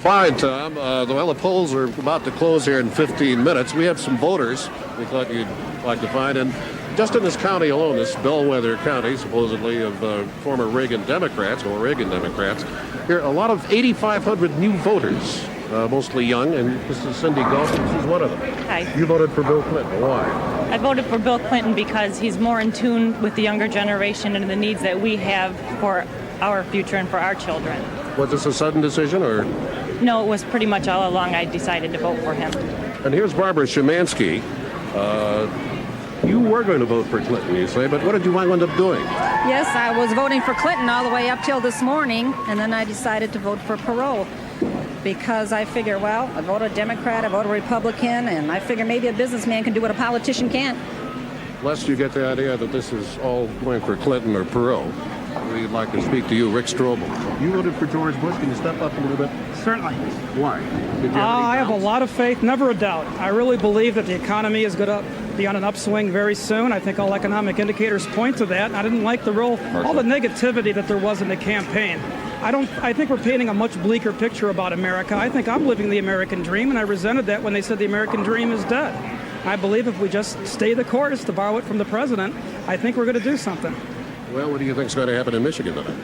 Fine, Tom. Well, the polls are about to close here in 15 minutes. We have some voters we thought you'd like to find. And just in this county alone, this bellwether county, supposedly of former Reagan Democrats, or Reagan Democrats, here are a lot of 8,500 new voters. Mostly young, and this is Cindy Galton. She's one of them. Hi. You voted for Bill Clinton. Why? I voted for Bill Clinton because he's more in tune with the younger generation and the needs that we have for our future and for our children. Was this a sudden decision, or? No, it was pretty much all along I decided to vote for him. And here's Barbara Szymanski. You were going to vote for Clinton, you say, but what did you wind up doing? Yes, I was voting for Clinton all the way up till this morning, and then I decided to vote for Perot. Because I figure, well, I vote a Democrat, I vote a Republican, and I figure maybe a businessman can do what a politician can't. Lest you get the idea that this is all going for Clinton or Perot, we'd like to speak to you, Rick Strobel. You voted for George Bush. Can you step up a little bit? Certainly. Why? Did you I have a lot of faith, never a doubt. I really believe that the economy is going to be on an upswing very soon. I think all economic indicators point to that. I didn't like all the negativity that there was in the campaign. I think we're painting a much bleaker picture about America. I think I'm living the American dream, and I resented that when they said the American dream is dead. I believe if we just stay the course, to borrow it from the president, I think we're going to do something. Well, what do you think is going to happen in Michigan tonight?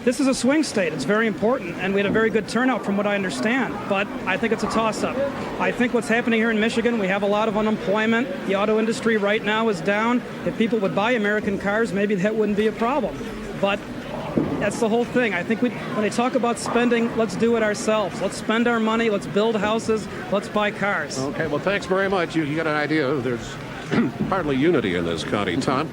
This is a swing state. It's very important, and we had a very good turnout from what I understand, but I think it's a toss-up. I think what's happening here in Michigan, we have a lot of unemployment. The auto industry right now is down. If people would buy American cars, maybe that wouldn't be a problem. But that's the whole thing. I think when they talk about spending, let's do it ourselves. Let's spend our money. Let's build houses. Let's buy cars. Okay, well, thanks very much. You got an idea. There's hardly unity in this county. Tom?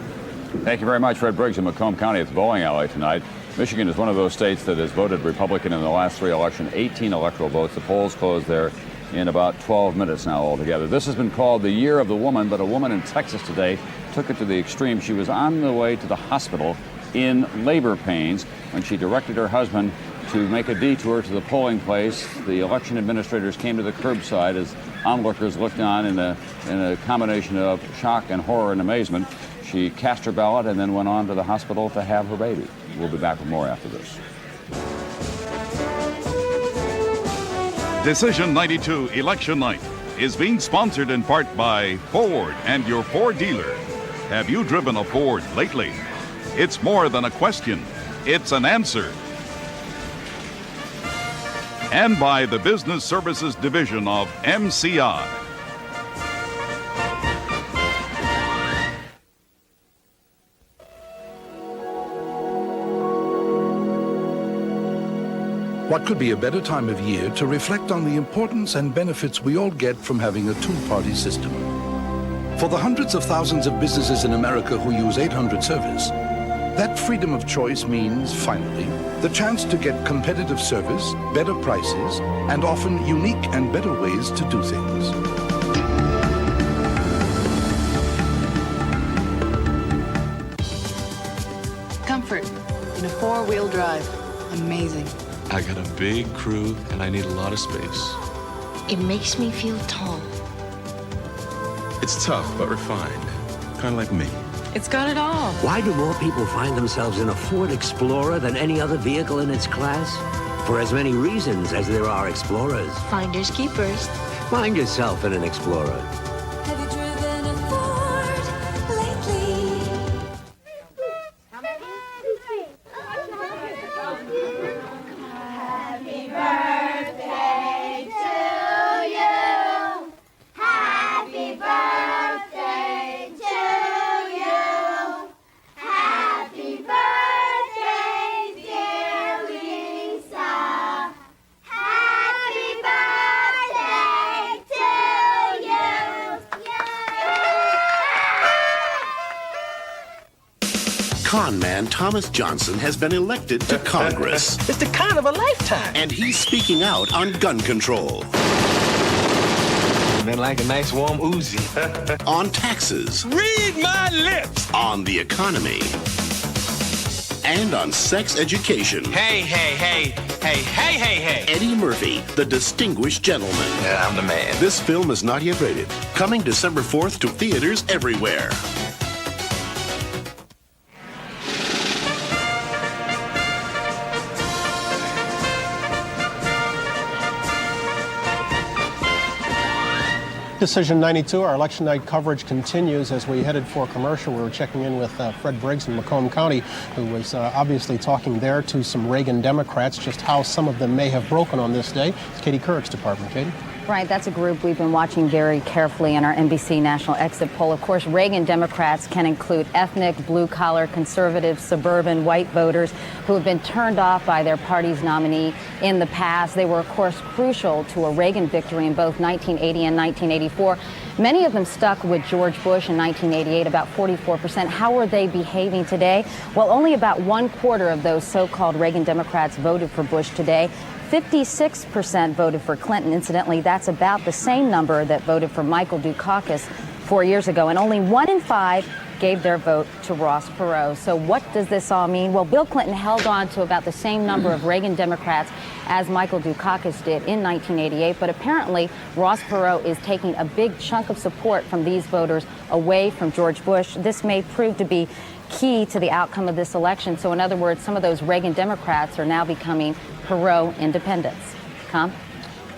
Thank you very much, Fred Briggs in Macomb County at the bowling alley tonight. Michigan is one of those states that has voted Republican in the last 3 elections, 18 electoral votes. The polls closed there in about 12 minutes now altogether. This has been called the Year of the Woman, but a woman in Texas today took it to the extreme. She was on the way to the hospital in labor pains when she directed her husband to make a detour to the polling place. The election administrators came to the curbside as onlookers looked on in a combination of shock and horror and amazement. She cast her ballot and then went on to the hospital to have her baby. We'll be back with more after this. Decision 92 Election Night is being sponsored in part by Ford and your Ford dealer. Have you driven a Ford lately? It's more than a question. It's an answer. And by the Business Services Division of MCI. What could be a better time of year to reflect on the importance and benefits we all get from having a two-party system? For the hundreds of thousands of businesses in America who use 800 service, that freedom of choice means, finally, the chance to get competitive service, better prices, and often unique and better ways to do things. Comfort in a 4-wheel drive. Amazing. I got a big crew and I need a lot of space. It makes me feel tall. It's tough but refined, kind of like me. It's got it all. Why do more people find themselves in a Ford Explorer than any other vehicle in its class? For as many reasons as there are Explorers. Finders keepers. Find yourself in an Explorer. Have you driven a Ford lately? Happy birthday to you. Happy birthday to you. Happy birthday, dear Lisa. Happy birthday to you. con man Thomas Johnson has been elected to Congress. It's the con of a lifetime. And he's speaking out on gun control. Been like a nice warm Uzi. On taxes. Read my lips. On the economy. And on sex education. Hey. Eddie Murphy, the distinguished gentleman. Yeah, I'm the man. This film is not yet rated. Coming December 4th to theaters everywhere. Decision 92, our election night coverage continues. As we headed for commercial, we were checking in with Fred Briggs in Macomb County, who was obviously talking there to some Reagan Democrats, just how some of them may have broken on this day. It's Katie Couric's department. Katie? Right, that's a group we've been watching very carefully in our NBC national exit poll. Of course, Reagan Democrats can include ethnic, blue-collar, conservative, suburban, white voters who have been turned off by their party's nominee in the past. They were, of course, crucial to a Reagan victory in both 1980 and 1984. Many of them stuck with George Bush in 1988, about 44%. How are they behaving today? Well, only about 1/4 of those so-called Reagan Democrats voted for Bush today. 56% voted for Clinton. Incidentally, that's about the same number that voted for Michael Dukakis 4 years ago. And only 1 in 5 gave their vote to Ross Perot. So what does this all mean? Well, Bill Clinton held on to about the same number of Reagan Democrats as Michael Dukakis did in 1988. But apparently, Ross Perot is taking a big chunk of support from these voters away from George Bush. This may prove to be key to the outcome of this election. So in other words, some of those Reagan Democrats are now becoming Perot independents. Tom?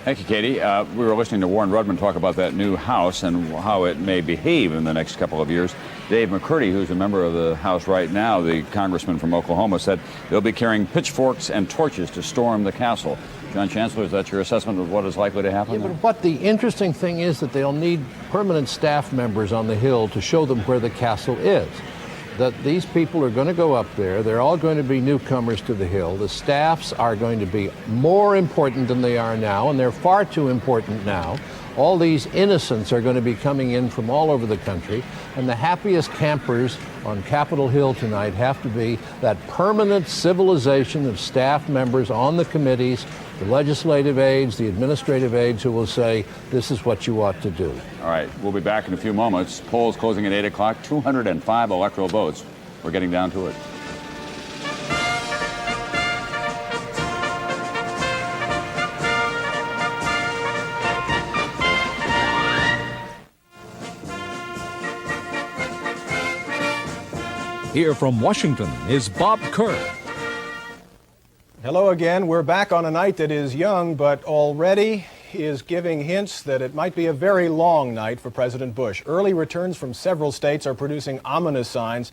Thank you, Katie. We were listening to Warren Rudman talk about that new House and how it may behave in the next couple of years. Dave McCurdy, who's a member of the House right now, the congressman from Oklahoma, said they'll be carrying pitchforks and torches to storm the castle. John Chancellor, is that your assessment of what is likely to happen? Yeah, but what the interesting thing is that they'll need permanent staff members on the Hill to show them where the castle is. That these people are going to go up there. They're all going to be newcomers to the Hill. The staffs are going to be more important than they are now, and they're far too important now. All these innocents are going to be coming in from all over the country, and the happiest campers on Capitol Hill tonight have to be that permanent civilization of staff members on the committees, the legislative aides, the administrative aides, who will say, this is what you ought to do. All right, we'll be back in a few moments. Polls closing at 8 o'clock, 205 electoral votes. We're getting down to it. Here from Washington is Bob Kerr. Hello again. We're back on a night that is young, but already is giving hints that it might be a very long night for President Bush. Early returns from several states are producing ominous signs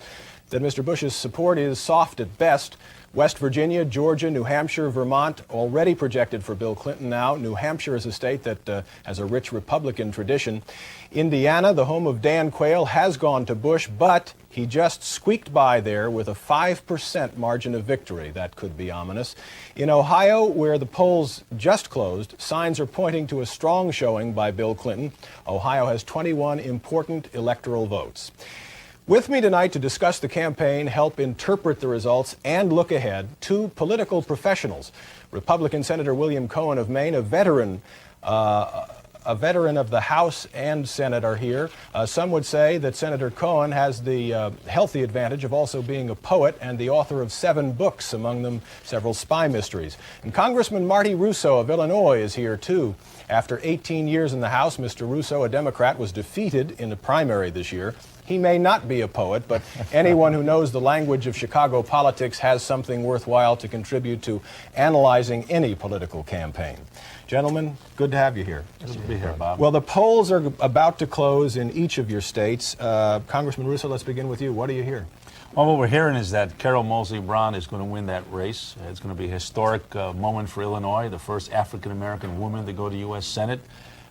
that Mr. Bush's support is soft at best. West Virginia, Georgia, New Hampshire, Vermont, already projected for Bill Clinton now. New Hampshire is a state that has a rich Republican tradition. Indiana, the home of Dan Quayle, has gone to Bush, but he just squeaked by there with a 5% margin of victory. That could be ominous. In Ohio, where the polls just closed, signs are pointing to a strong showing by Bill Clinton. Ohio has 21 important electoral votes. With me tonight to discuss the campaign, help interpret the results, and look ahead, two political professionals. Republican Senator William Cohen of Maine, a veteran of the House and Senate, are here. Some would say that Senator Cohen has the healthy advantage of also being a poet and the author of 7 books, among them several spy mysteries. And Congressman Marty Russo of Illinois is here, too. After 18 years in the House, Mr. Russo, a Democrat, was defeated in the primary this year. He may not be a poet, but anyone who knows the language of Chicago politics has something worthwhile to contribute to analyzing any political campaign. Gentlemen, good to have you here. Good to be here, Bob. Well, the polls are about to close in each of your states. Congressman Russo, let's begin with you. What do you hear? Well, what we're hearing is that Carol Moseley Brown is going to win that race. It's going to be a historic moment for Illinois, the first African-American woman to go to U.S. Senate.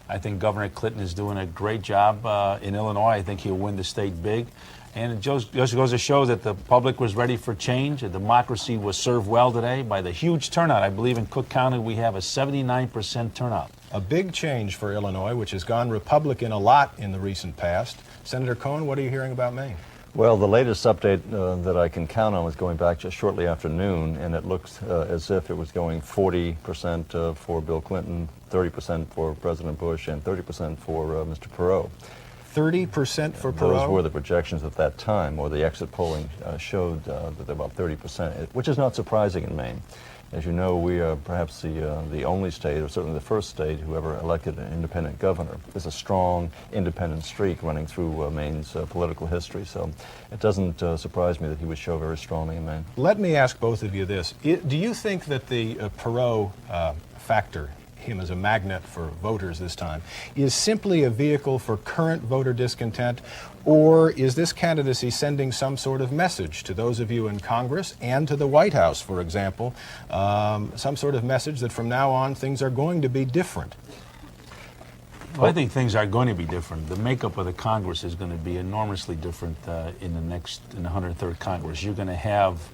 I think Governor Clinton is doing a great job in Illinois. I think he'll win the state big. And it just goes to show that the public was ready for change. That democracy was served well today by the huge turnout. I believe in Cook County we have a 79% turnout. A big change for Illinois, which has gone Republican a lot in the recent past. Senator Cohen, what are you hearing about Maine? Well, the latest update that I can count on was going back just shortly after noon, and it looks as if it was going 40% for Bill Clinton, 30% for President Bush, and 30% for Mr. Perot. 30% for Perot? Those were the projections at that time, or the exit polling showed that they're about 30%, which is not surprising in Maine. As you know, we are perhaps the only state, or certainly the first state, who ever elected an independent governor. There's a strong independent streak running through Maine's political history, so it doesn't surprise me that he would show very strongly in Maine. Let me ask both of you this. Do you think that the Perot factor, him as a magnet for voters this time, is simply a vehicle for current voter discontent, or is this candidacy sending some sort of message to those of you in Congress and to the White House, for example, some sort of message that from now on things are going to be different? Well, I think things are going to be different. The makeup of the Congress is going to be enormously different in the 103rd Congress. You're going to have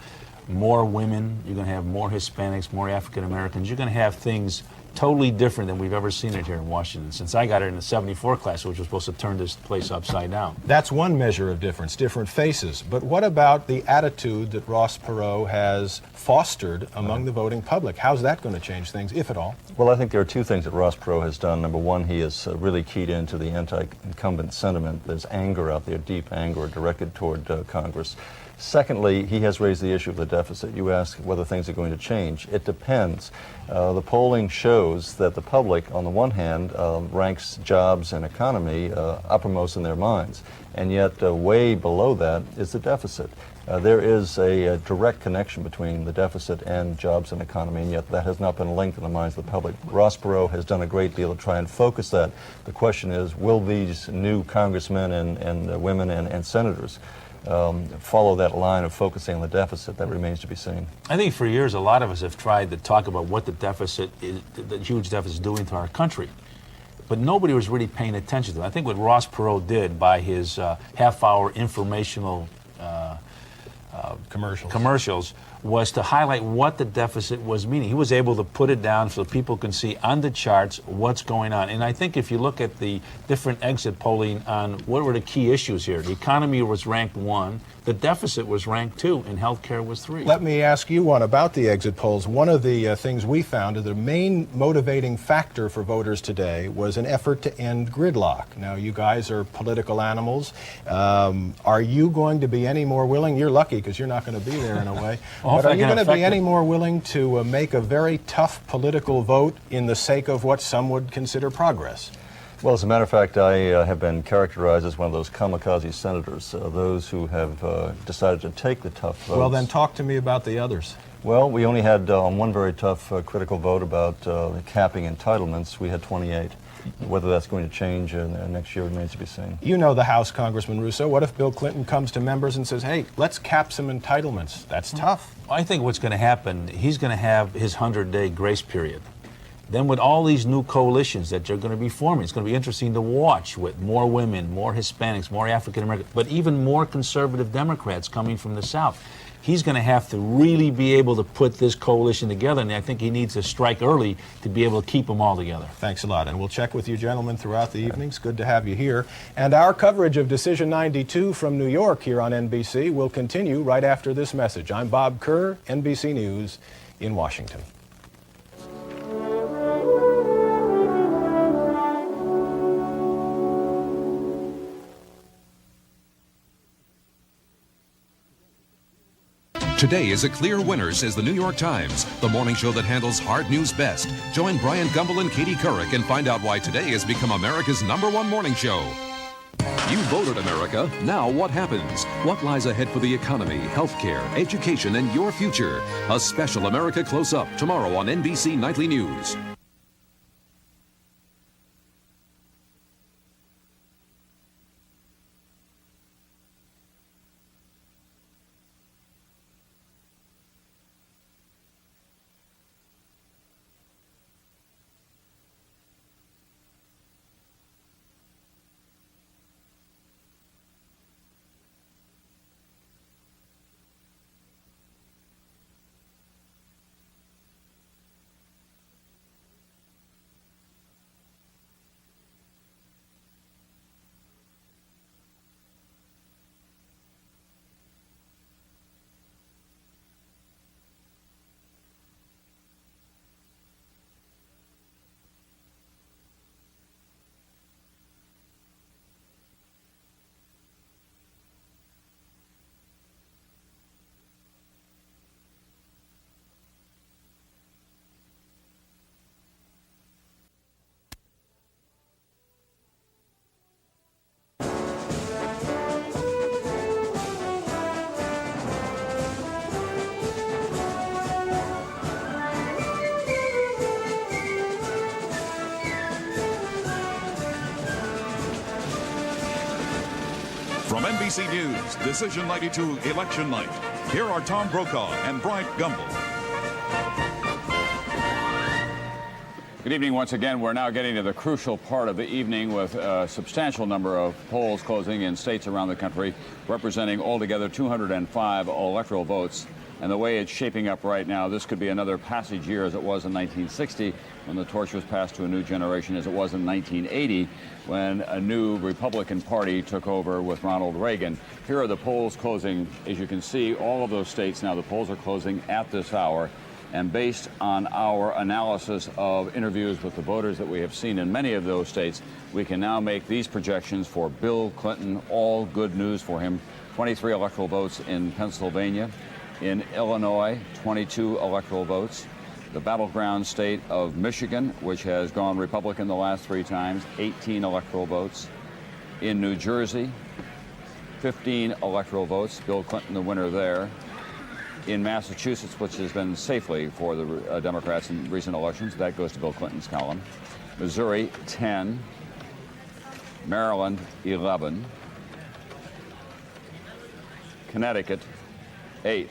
more women, you're going to have more Hispanics, more African Americans. You're going to have things totally different than we've ever seen it here in Washington since I got here in the '74 class, which was supposed to turn this place upside down. That's one measure of difference, different faces. But what about the attitude that Ross Perot has fostered among the voting public? How's that going to change things, if at all? Well, I think there are two things that Ross Perot has done. Number one, he has really keyed into the anti-incumbent sentiment. There's anger out there, deep anger directed toward Congress. Secondly, he has raised the issue of the deficit. You ask whether things are going to change. It depends. The polling shows that the public, on the one hand, ranks jobs and economy uppermost in their minds, and yet way below that is the deficit. There is a direct connection between the deficit and jobs and economy, and yet that has not been linked in the minds of the public. Ross Perot has done a great deal to try and focus that. The question is, will these new congressmen and women and senators follow that line of focusing on the deficit? That remains to be seen. I think for years a lot of us have tried to talk about what the deficit is, the huge deficit is doing to our country, but nobody was really paying attention to it. I think what Ross Perot did by his half-hour informational commercials was to highlight what the deficit was meaning. He was able to put it down so people can see on the charts what's going on. And I think if you look at the different exit polling on what were the key issues here, the economy was ranked 1, the deficit was ranked 2, and healthcare was 3. Let me ask you one about the exit polls. One of the things we found is the main motivating factor for voters today was an effort to end gridlock. Now, you guys are political animals. Are you going to be any more willing? You're lucky because you're not going to be there in a way. But are you going to be any more willing to make a very tough political vote in the sake of what some would consider progress? Well, as a matter of fact, I have been characterized as one of those kamikaze senators, those who have decided to take the tough votes. Well, then talk to me about the others. Well, we only had one very tough critical vote about capping entitlements. We had 28. Whether that's going to change next year remains to be seen. You know the House, Congressman Russo. What if Bill Clinton comes to members and says, hey, let's cap some entitlements? That's tough. I think what's going to happen, he's going to have his 100-day grace period. Then with all these new coalitions that are going to be forming, it's going to be interesting to watch with more women, more Hispanics, more African Americans, but even more conservative Democrats coming from the South. He's going to have to really be able to put this coalition together, and I think he needs to strike early to be able to keep them all together. Thanks a lot, and we'll check with you gentlemen throughout the evenings. Good to have you here. And our coverage of Decision 92 from New York here on NBC will continue right after this message. I'm Bob Kerr, NBC News in Washington. Today is a clear winner, says the New York Times, the morning show that handles hard news best. Join Brian Gumbel and Katie Couric and find out why today has become America's #1 morning show. You voted, America. Now what happens? What lies ahead for the economy, healthcare, education, and your future? A special America Close-Up tomorrow on NBC Nightly News. From NBC News, Decision 92 Election Night, here are Tom Brokaw and Bryant Gumbel. Good evening once again. We're now getting to the crucial part of the evening with a substantial number of polls closing in states around the country, representing altogether 205 electoral votes. And the way it's shaping up right now, this could be another passage year as it was in 1960 when the torch was passed to a new generation, as it was in 1980 when a new Republican Party took over with Ronald Reagan. Here are the polls closing. As you can see, all of those states now, the polls are closing at this hour. And based on our analysis of interviews with the voters that we have seen in many of those states, we can now make these projections for Bill Clinton. All good news for him. 23 electoral votes in Pennsylvania. In Illinois, 22 electoral votes. The battleground state of Michigan, which has gone Republican the last 3 times, 18 electoral votes. In New Jersey, 15 electoral votes. Bill Clinton the winner there. In Massachusetts, which has been safely for the Democrats in recent elections, that goes to Bill Clinton's column. Missouri, 10. Maryland, 11. Connecticut, 8.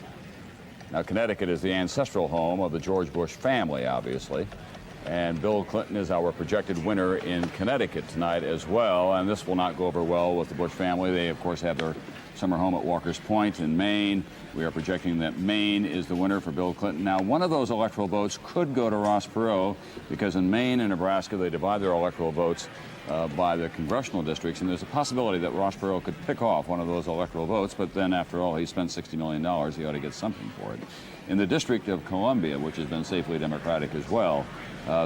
Now, Connecticut is the ancestral home of the George Bush family, obviously. And Bill Clinton is our projected winner in Connecticut tonight as well. And this will not go over well with the Bush family. They, of course, have their summer home at Walker's Point in Maine. We are projecting that Maine is the winner for Bill Clinton. Now, one of those electoral votes could go to Ross Perot because in Maine and Nebraska, they divide their electoral votes by the congressional districts, and there's a possibility that Ross Perot could pick off one of those electoral votes, but then after all, he spent $60 million. He ought to get something for it. In the District of Columbia, which has been safely Democratic as well,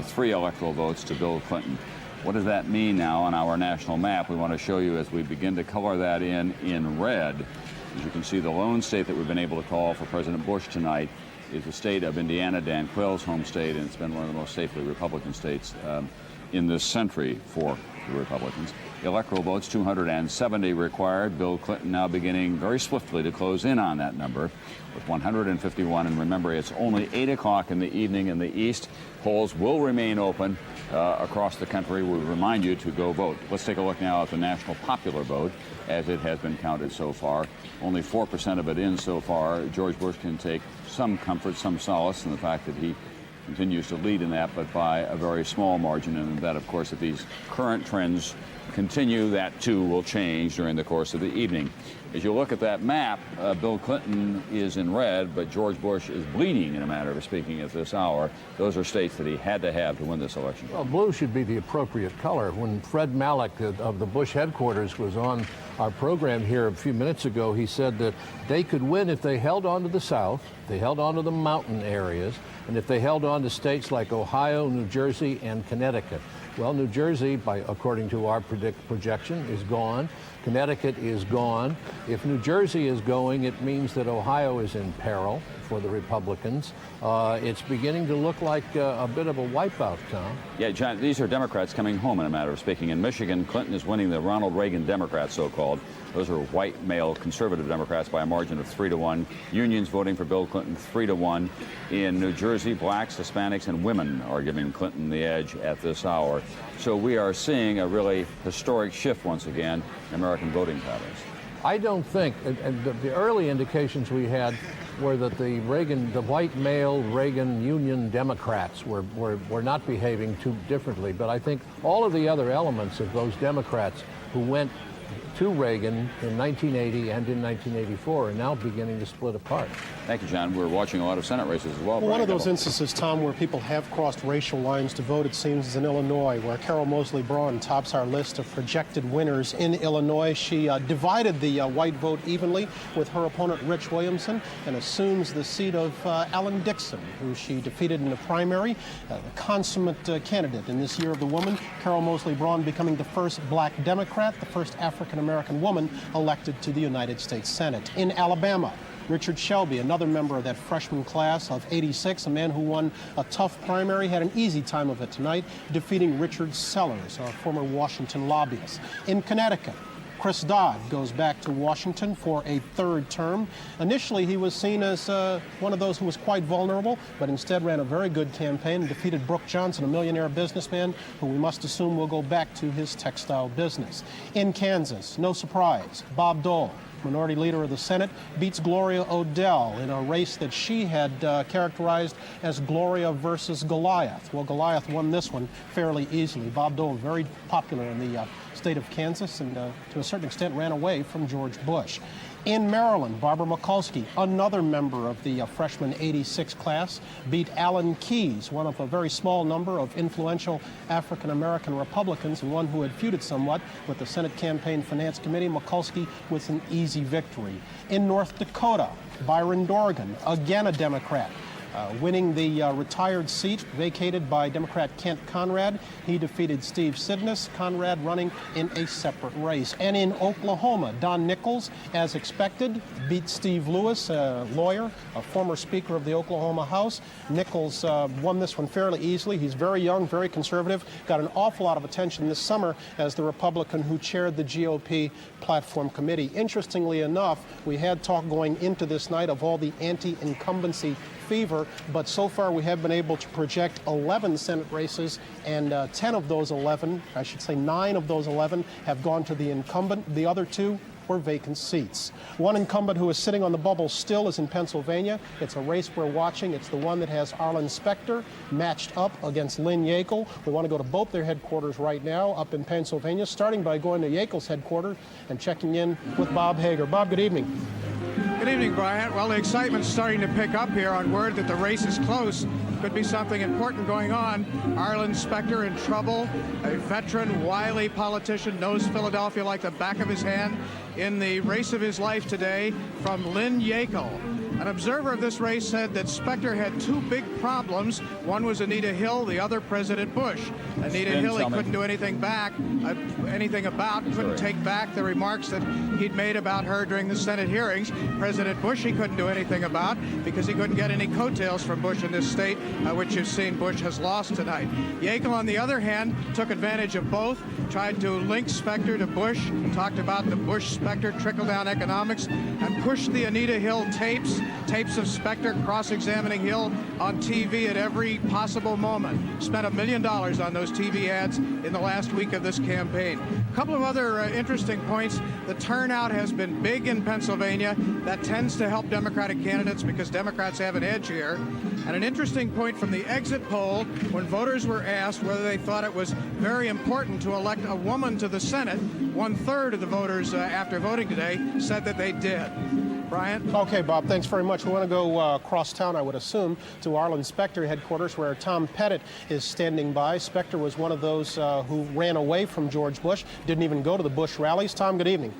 3 electoral votes to Bill Clinton. What does that mean now on our national map? We want to show you as we begin to color that in red. As you can see, the lone state that we've been able to call for President Bush tonight is the state of Indiana, Dan Quayle's home state, and it's been one of the most safely Republican states in this century for the Republicans. Electoral votes, 270 required. Bill Clinton now beginning very swiftly to close in on that number with 151. And remember, it's only 8 o'clock in the evening in the East. Polls will remain open across the country. We remind you to go vote. Let's take a look now at the national popular vote as it has been counted so far. Only 4% of it in so far. George Bush can take some comfort, some solace in the fact that he continues to lead in that, but by a very small margin. And that, of course, if these current trends continue, that too will change during the course of the evening. As you look at that map, Bill Clinton is in red, but George Bush is bleeding, in a matter of speaking, at this hour. Those are states that he had to have to win this election. Well, blue should be the appropriate color. When Fred Malek of the Bush headquarters was on our program here a few minutes ago, he said that they could win if they held on to the South, they held on to the mountain areas, and if they held on to states like Ohio, New Jersey, and Connecticut. Well, New Jersey, according to our projection, is gone. Connecticut is gone. If New Jersey is going, it means that Ohio is in peril for the Republicans. It's beginning to look like a bit of a wipeout, Tom. Yeah, John, these are Democrats coming home, in a matter of speaking. In Michigan, Clinton is winning the Ronald Reagan Democrats, so-called. Those are white, male, conservative Democrats by a margin of 3-1. Unions voting for Bill Clinton 3-1. In New Jersey, blacks, Hispanics, and women are giving Clinton the edge at this hour. So we are seeing a really historic shift once again in American voting patterns. I don't think, and the early indications we had were that the white male Reagan Union Democrats were not behaving too differently. But I think all of the other elements of those Democrats who went to Reagan in 1980 and in 1984 are now beginning to split apart. Thank you, John. We're watching a lot of Senate races as well. One of those instances, Tom, where people have crossed racial lines to vote, it seems, is in Illinois, where Carol Moseley Braun tops our list of projected winners in Illinois. She divided the white vote evenly with her opponent, Rich Williamson, and assumes the seat of Alan Dixon, who she defeated in the primary. The consummate candidate in this year of the woman, Carol Moseley Braun becoming the first black Democrat, the first African-American woman elected to the United States Senate. In Alabama, Richard Shelby, another member of that freshman class of '86, a man who won a tough primary, had an easy time of it tonight, defeating Richard Sellers, a former Washington lobbyist. In Connecticut, Chris Dodd goes back to Washington for a third term. Initially, he was seen as one of those who was quite vulnerable, but instead ran a very good campaign and defeated Brooke Johnson, a millionaire businessman who we must assume will go back to his textile business. In Kansas, no surprise, Bob Dole, Minority Leader of the Senate, beats Gloria Odell in a race that she had characterized as Gloria versus Goliath. Well, Goliath won this one fairly easily. Bob Dole, very popular in the state of Kansas, and to a certain extent ran away from George Bush. In Maryland, Barbara Mikulski, another member of the freshman '86 class, beat Alan Keyes, one of a very small number of influential African-American Republicans and one who had feuded somewhat with the Senate Campaign Finance Committee. Mikulski with an easy victory. In North Dakota, Byron Dorgan, again a Democrat, winning the retired seat vacated by Democrat Kent Conrad. He defeated Steve Sidness, Conrad running in a separate race. And in Oklahoma, Don Nichols, as expected, beat Steve Lewis, a lawyer, a former Speaker of the Oklahoma House. Nichols won this one fairly easily. He's very young, very conservative, got an awful lot of attention this summer as the Republican who chaired the GOP Platform Committee. Interestingly enough, we had talk going into this night of all the anti-incumbency fever, but so far we have been able to project 11 Senate races, and 10 of those 11, I should say 9 of those 11, have gone to the incumbent. The other 2 were vacant seats. One incumbent who is sitting on the bubble still is in Pennsylvania. It's a race we're watching. It's the one that has Arlen Specter matched up against Lynn Yackel. We want to go to both their headquarters right now up in Pennsylvania, starting by going to Yackel's headquarters and checking in with Bob Hager. Bob, good evening. Good evening, Brian. Well, the excitement's starting to pick up here on word that the race is close. Could be something important going on. Arlen Specter in trouble, a veteran, wily politician, knows Philadelphia like the back of his hand, in the race of his life today from Lynn Yackel. An observer of this race said that Specter had 2 big problems. One was Anita Hill, the other President Bush. Anita Hill, he couldn't do anything about, couldn't take back the remarks that he'd made about her during the Senate hearings. President Bush, he couldn't do anything about because he couldn't get any coattails from Bush in this state, which you've seen Bush has lost tonight. Yackel, on the other hand, took advantage of both, tried to link Specter to Bush, talked about the Bush-Specter trickle-down economics, and pushed the Anita Hill tapes of Specter cross-examining Hill on TV at every possible moment. Spent $1 million on those TV ads in the last week of this campaign. A couple of other interesting points. The turnout has been big in Pennsylvania. That tends to help Democratic candidates because Democrats have an edge here. And an interesting point from the exit poll, when voters were asked whether they thought it was very important to elect a woman to the Senate, 1/3 of the voters after voting today said that they did. Brian? Okay, Bob, thanks very much. We want to go across town, I would assume, to Arlen Specter headquarters, where Tom Pettit is standing by. Specter was one of those who ran away from George Bush, didn't even go to the Bush rallies. Tom, good evening.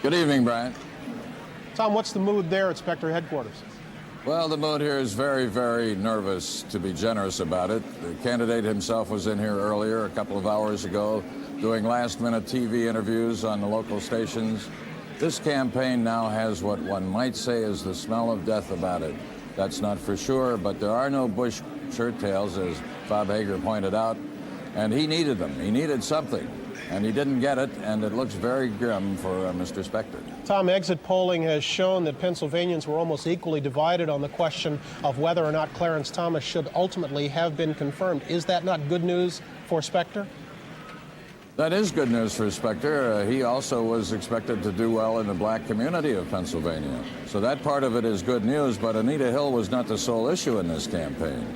Good evening, Brian. Tom, what's the mood there at Specter headquarters? Well, the mood here is very, very nervous, to be generous about it. The candidate himself was in here earlier, a couple of hours ago, doing last-minute TV interviews on the local stations. This campaign now has what one might say is the smell of death about it. That's not for sure, but there are no Bush shirt tails, as Bob Hager pointed out, and he needed them. He needed something, and he didn't get it, and it looks very grim for Mr. Specter. Tom, exit polling has shown that Pennsylvanians were almost equally divided on the question of whether or not Clarence Thomas should ultimately have been confirmed. Is that not good news for Specter? That is good news for Specter. He also was expected to do well in the black community of Pennsylvania. So that part of it is good news, but Anita Hill was not the sole issue in this campaign.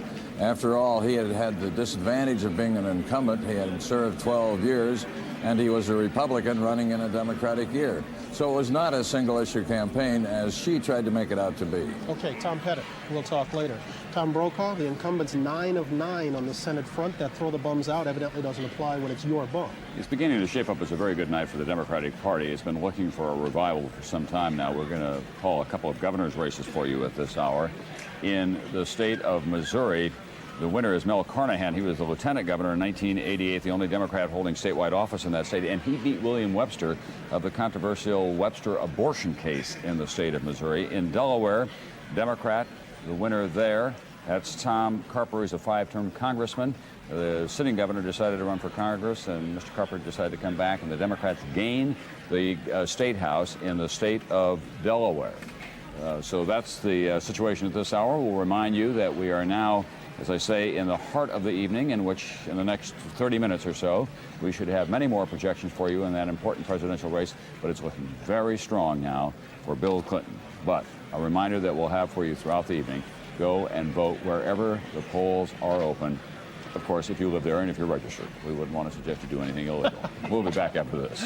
After all, he had had the disadvantage of being an incumbent. He had served 12 years, and he was a Republican running in a Democratic year. So it was not a single-issue campaign, as she tried to make it out to be. Okay, Tom Pettit, we'll talk later. Tom Brokaw, the incumbent's 9 of 9 on the Senate front. That throw the bums out evidently doesn't apply when it's your bum. It's beginning to shape up as a very good night for the Democratic Party. It's been looking for a revival for some time now. We're going to call a couple of governor's races for you at this hour. In the state of Missouri, the winner is Mel Carnahan. He was the lieutenant governor in 1988, the only Democrat holding statewide office in that state, and he beat William Webster of the controversial Webster abortion case in the state of Missouri. In Delaware, Democrat, the winner there, that's Tom Carper. He's a 5-term congressman. The sitting governor decided to run for Congress, and Mr. Carper decided to come back, and the Democrats gained the state house in the state of Delaware. So that's the situation at this hour. We'll remind you that we are now, as I say, in the heart of the evening, in which in the next 30 minutes or so, we should have many more projections for you in that important presidential race, but it's looking very strong now for Bill Clinton. But a reminder that we'll have for you throughout the evening, go and vote wherever the polls are open. Of course, if you live there and if you're registered. We wouldn't want to suggest you do anything illegal. We'll be back after this.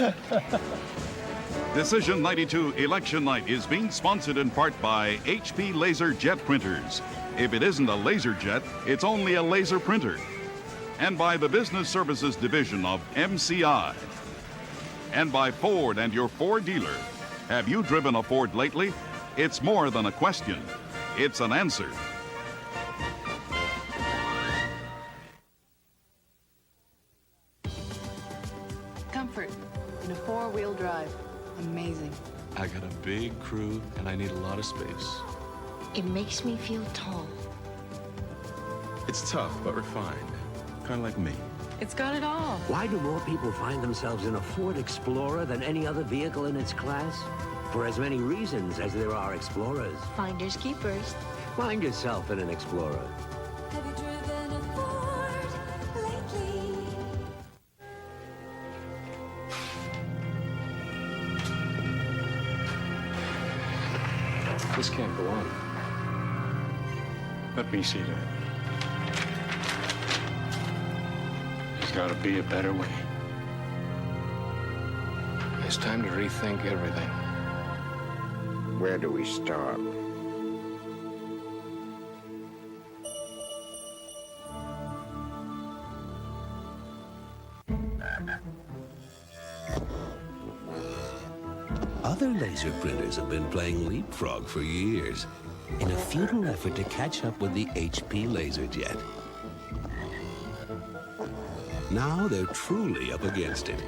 Decision 92 Election Night is being sponsored in part by HP Laser Jet Printers. If it isn't a laser jet, it's only a laser printer. And by the Business Services Division of MCI. And by Ford and your Ford dealer. Have you driven a Ford lately? It's more than a question. It's an answer. Comfort in a four-wheel drive. Amazing. I got a big crew and I need a lot of space. It makes me feel tall. It's tough but refined. Kind of like me. It's got it all. Why do more people find themselves in a Ford Explorer than any other vehicle in its class? For as many reasons as there are explorers. Finders keepers. Find yourself in an Explorer. Have you driven a Ford lately? This can't go on. Let me see that. There's got to be a better way. It's time to rethink everything. Where do we start? Other laser printers have been playing leapfrog for years in a futile effort to catch up with the HP LaserJet. Now they're truly up against it.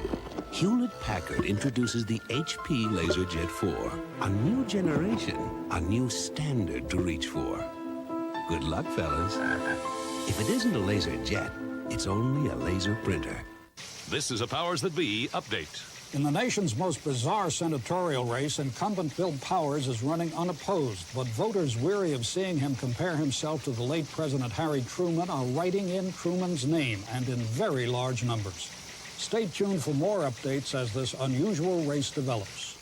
Hewlett-Packard introduces the HP LaserJet 4, a new generation, a new standard to reach for. Good luck, fellas. If it isn't a LaserJet, it's only a laser printer. This is a Powers That Be update. In the nation's most bizarre senatorial race, incumbent Bill Powers is running unopposed, but voters weary of seeing him compare himself to the late President Harry Truman are writing in Truman's name, and in very large numbers. Stay tuned for more updates as this unusual race develops.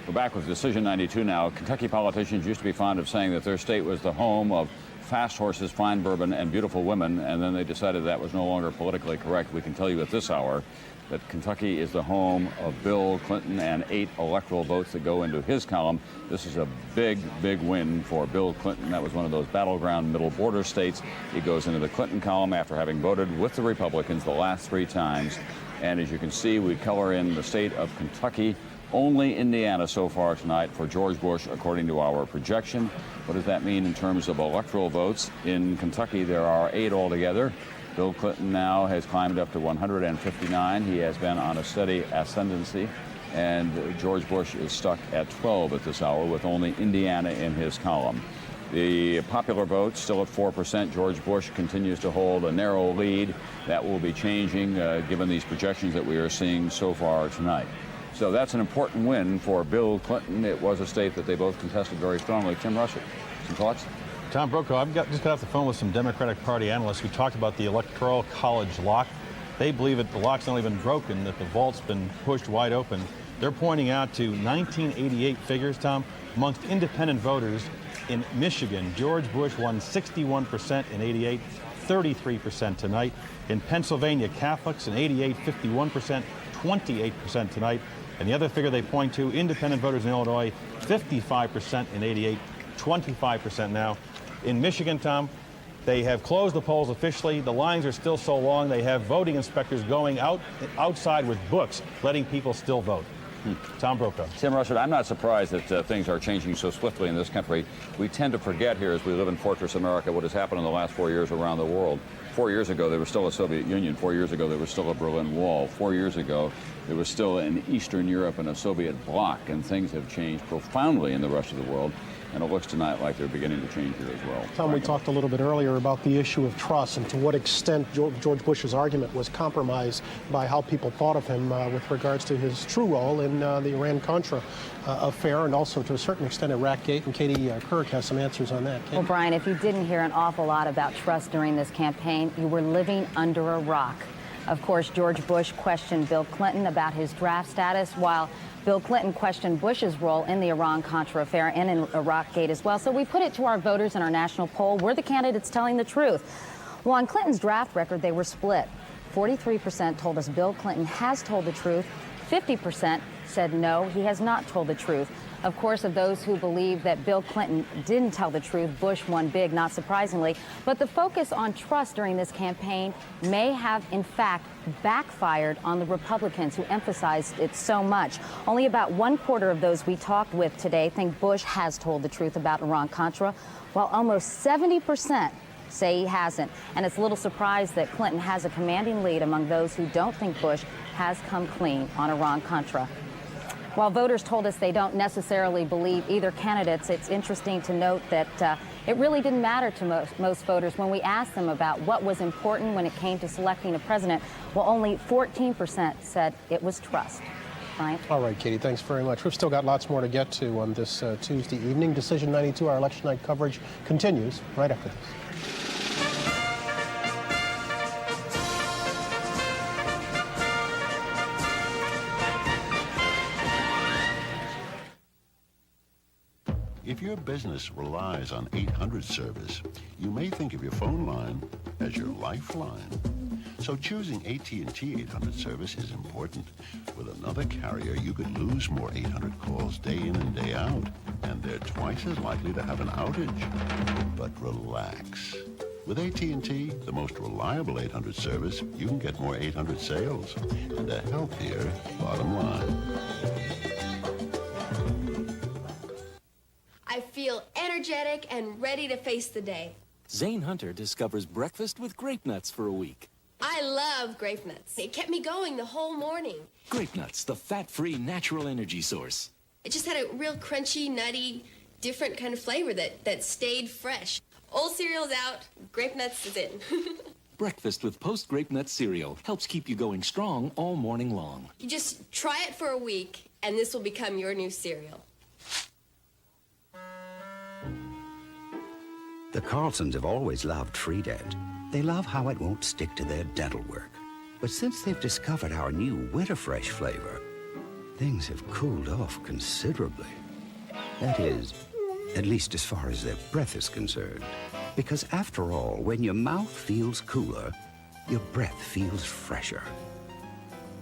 We're back with Decision 92 now. Kentucky politicians used to be fond of saying that their state was the home of fast horses, fine bourbon, and beautiful women, and then they decided that was no longer politically correct. We can tell you at this hour that Kentucky is the home of Bill Clinton and 8 electoral votes that go into his column. This is a big, big win for Bill Clinton. That was one of those battleground middle border states. He goes into the Clinton column after having voted with the Republicans the last 3 times. And as you can see, we color in the state of Kentucky. Only Indiana so far tonight for George Bush, according to our projection. What does that mean in terms of electoral votes? In Kentucky, there are 8 altogether. Bill Clinton now has climbed up to 159. He has been on a steady ascendancy. And George Bush is stuck at 12 at this hour with only Indiana in his column. The popular vote still at 4%. George Bush continues to hold a narrow lead. That will be changing given these projections that we are seeing so far tonight. So that's an important win for Bill Clinton. It was a state that they both contested very strongly. Tim Russert, some thoughts? Tom Brokaw, I've just got off the phone with some Democratic Party analysts who talked about the Electoral College lock. They believe that the lock's not only been broken, that the vault's been pushed wide open. They're pointing out to 1988 figures, Tom, amongst independent voters in Michigan. George Bush won 61% in 88, 33% tonight. In Pennsylvania, Catholics in 88, 51%, 28% tonight. And the other figure they point to, independent voters in Illinois, 55% in 88, 25% now. In Michigan, Tom, they have closed the polls officially. The lines are still so long, they have voting inspectors going outside with books, letting people still vote. Tom Brokaw. Tim Russert, I'm not surprised that things are changing so swiftly in this country. We tend to forget here as we live in Fortress America what has happened in the last 4 years around the world. 4 years ago, there was still a Soviet Union. 4 years ago, there was still a Berlin Wall. 4 years ago, there was still an Eastern Europe and a Soviet bloc, and things have changed profoundly in the rest of the world. And it looks tonight like they're beginning to change here as well. Tom, we talked a little bit earlier about the issue of trust and to what extent George Bush's argument was compromised by how people thought of him with regards to his true role in the Iran-Contra affair and also to a certain extent Iraq-Gate. And Katie Couric has some answers on that. Katie? Well, Brian, if you didn't hear an awful lot about trust during this campaign, you were living under a rock. Of course, George Bush questioned Bill Clinton about his draft status, while Bill Clinton questioned Bush's role in the Iran-Contra affair and in Iraq-Gate as well. So we put it to our voters in our national poll. Were the candidates telling the truth? Well, on Clinton's draft record, they were split. 43% told us Bill Clinton has told the truth. 50% said no, he has not told the truth. Of course, of those who believe that Bill Clinton didn't tell the truth, Bush won big, not surprisingly. But the focus on trust during this campaign may have, in fact, backfired on the Republicans who emphasized it so much. Only about 1/4 of those we talked with today think Bush has told the truth about Iran-Contra, while almost 70% say he hasn't. And it's a little surprised that Clinton has a commanding lead among those who don't think Bush has come clean on Iran-Contra. While voters told us they don't necessarily believe either candidates, it's interesting to note that it really didn't matter to most voters when we asked them about what was important when it came to selecting a president. Well, only 14% said it was trust. Brian? All right, Katie, thanks very much. We've still got lots more to get to on this Tuesday evening. Decision 92, our election night coverage continues right after this. If your business relies on 800 service, you may think of your phone line as your lifeline. So choosing AT&T 800 service is important. With another carrier, you could lose more 800 calls day in and day out, and they're twice as likely to have an outage. But relax. With AT&T, the most reliable 800 service, you can get more 800 sales and a healthier bottom line. I feel energetic and ready to face the day. Zane Hunter discovers breakfast with grape nuts for a week. I love grape nuts. It kept me going the whole morning. Grape nuts, the fat-free natural energy source. It just had a real crunchy, nutty, different kind of flavor that stayed fresh. Old cereal's out, grape nuts is in. Breakfast with post-grape nut cereal helps keep you going strong all morning long. You just try it for a week, and this will become your new cereal. The Carlsons have always loved Freedent. They love how it won't stick to their dental work. But since they've discovered our new Winter Fresh flavor, things have cooled off considerably. That is, at least as far as their breath is concerned. Because after all, when your mouth feels cooler, your breath feels fresher.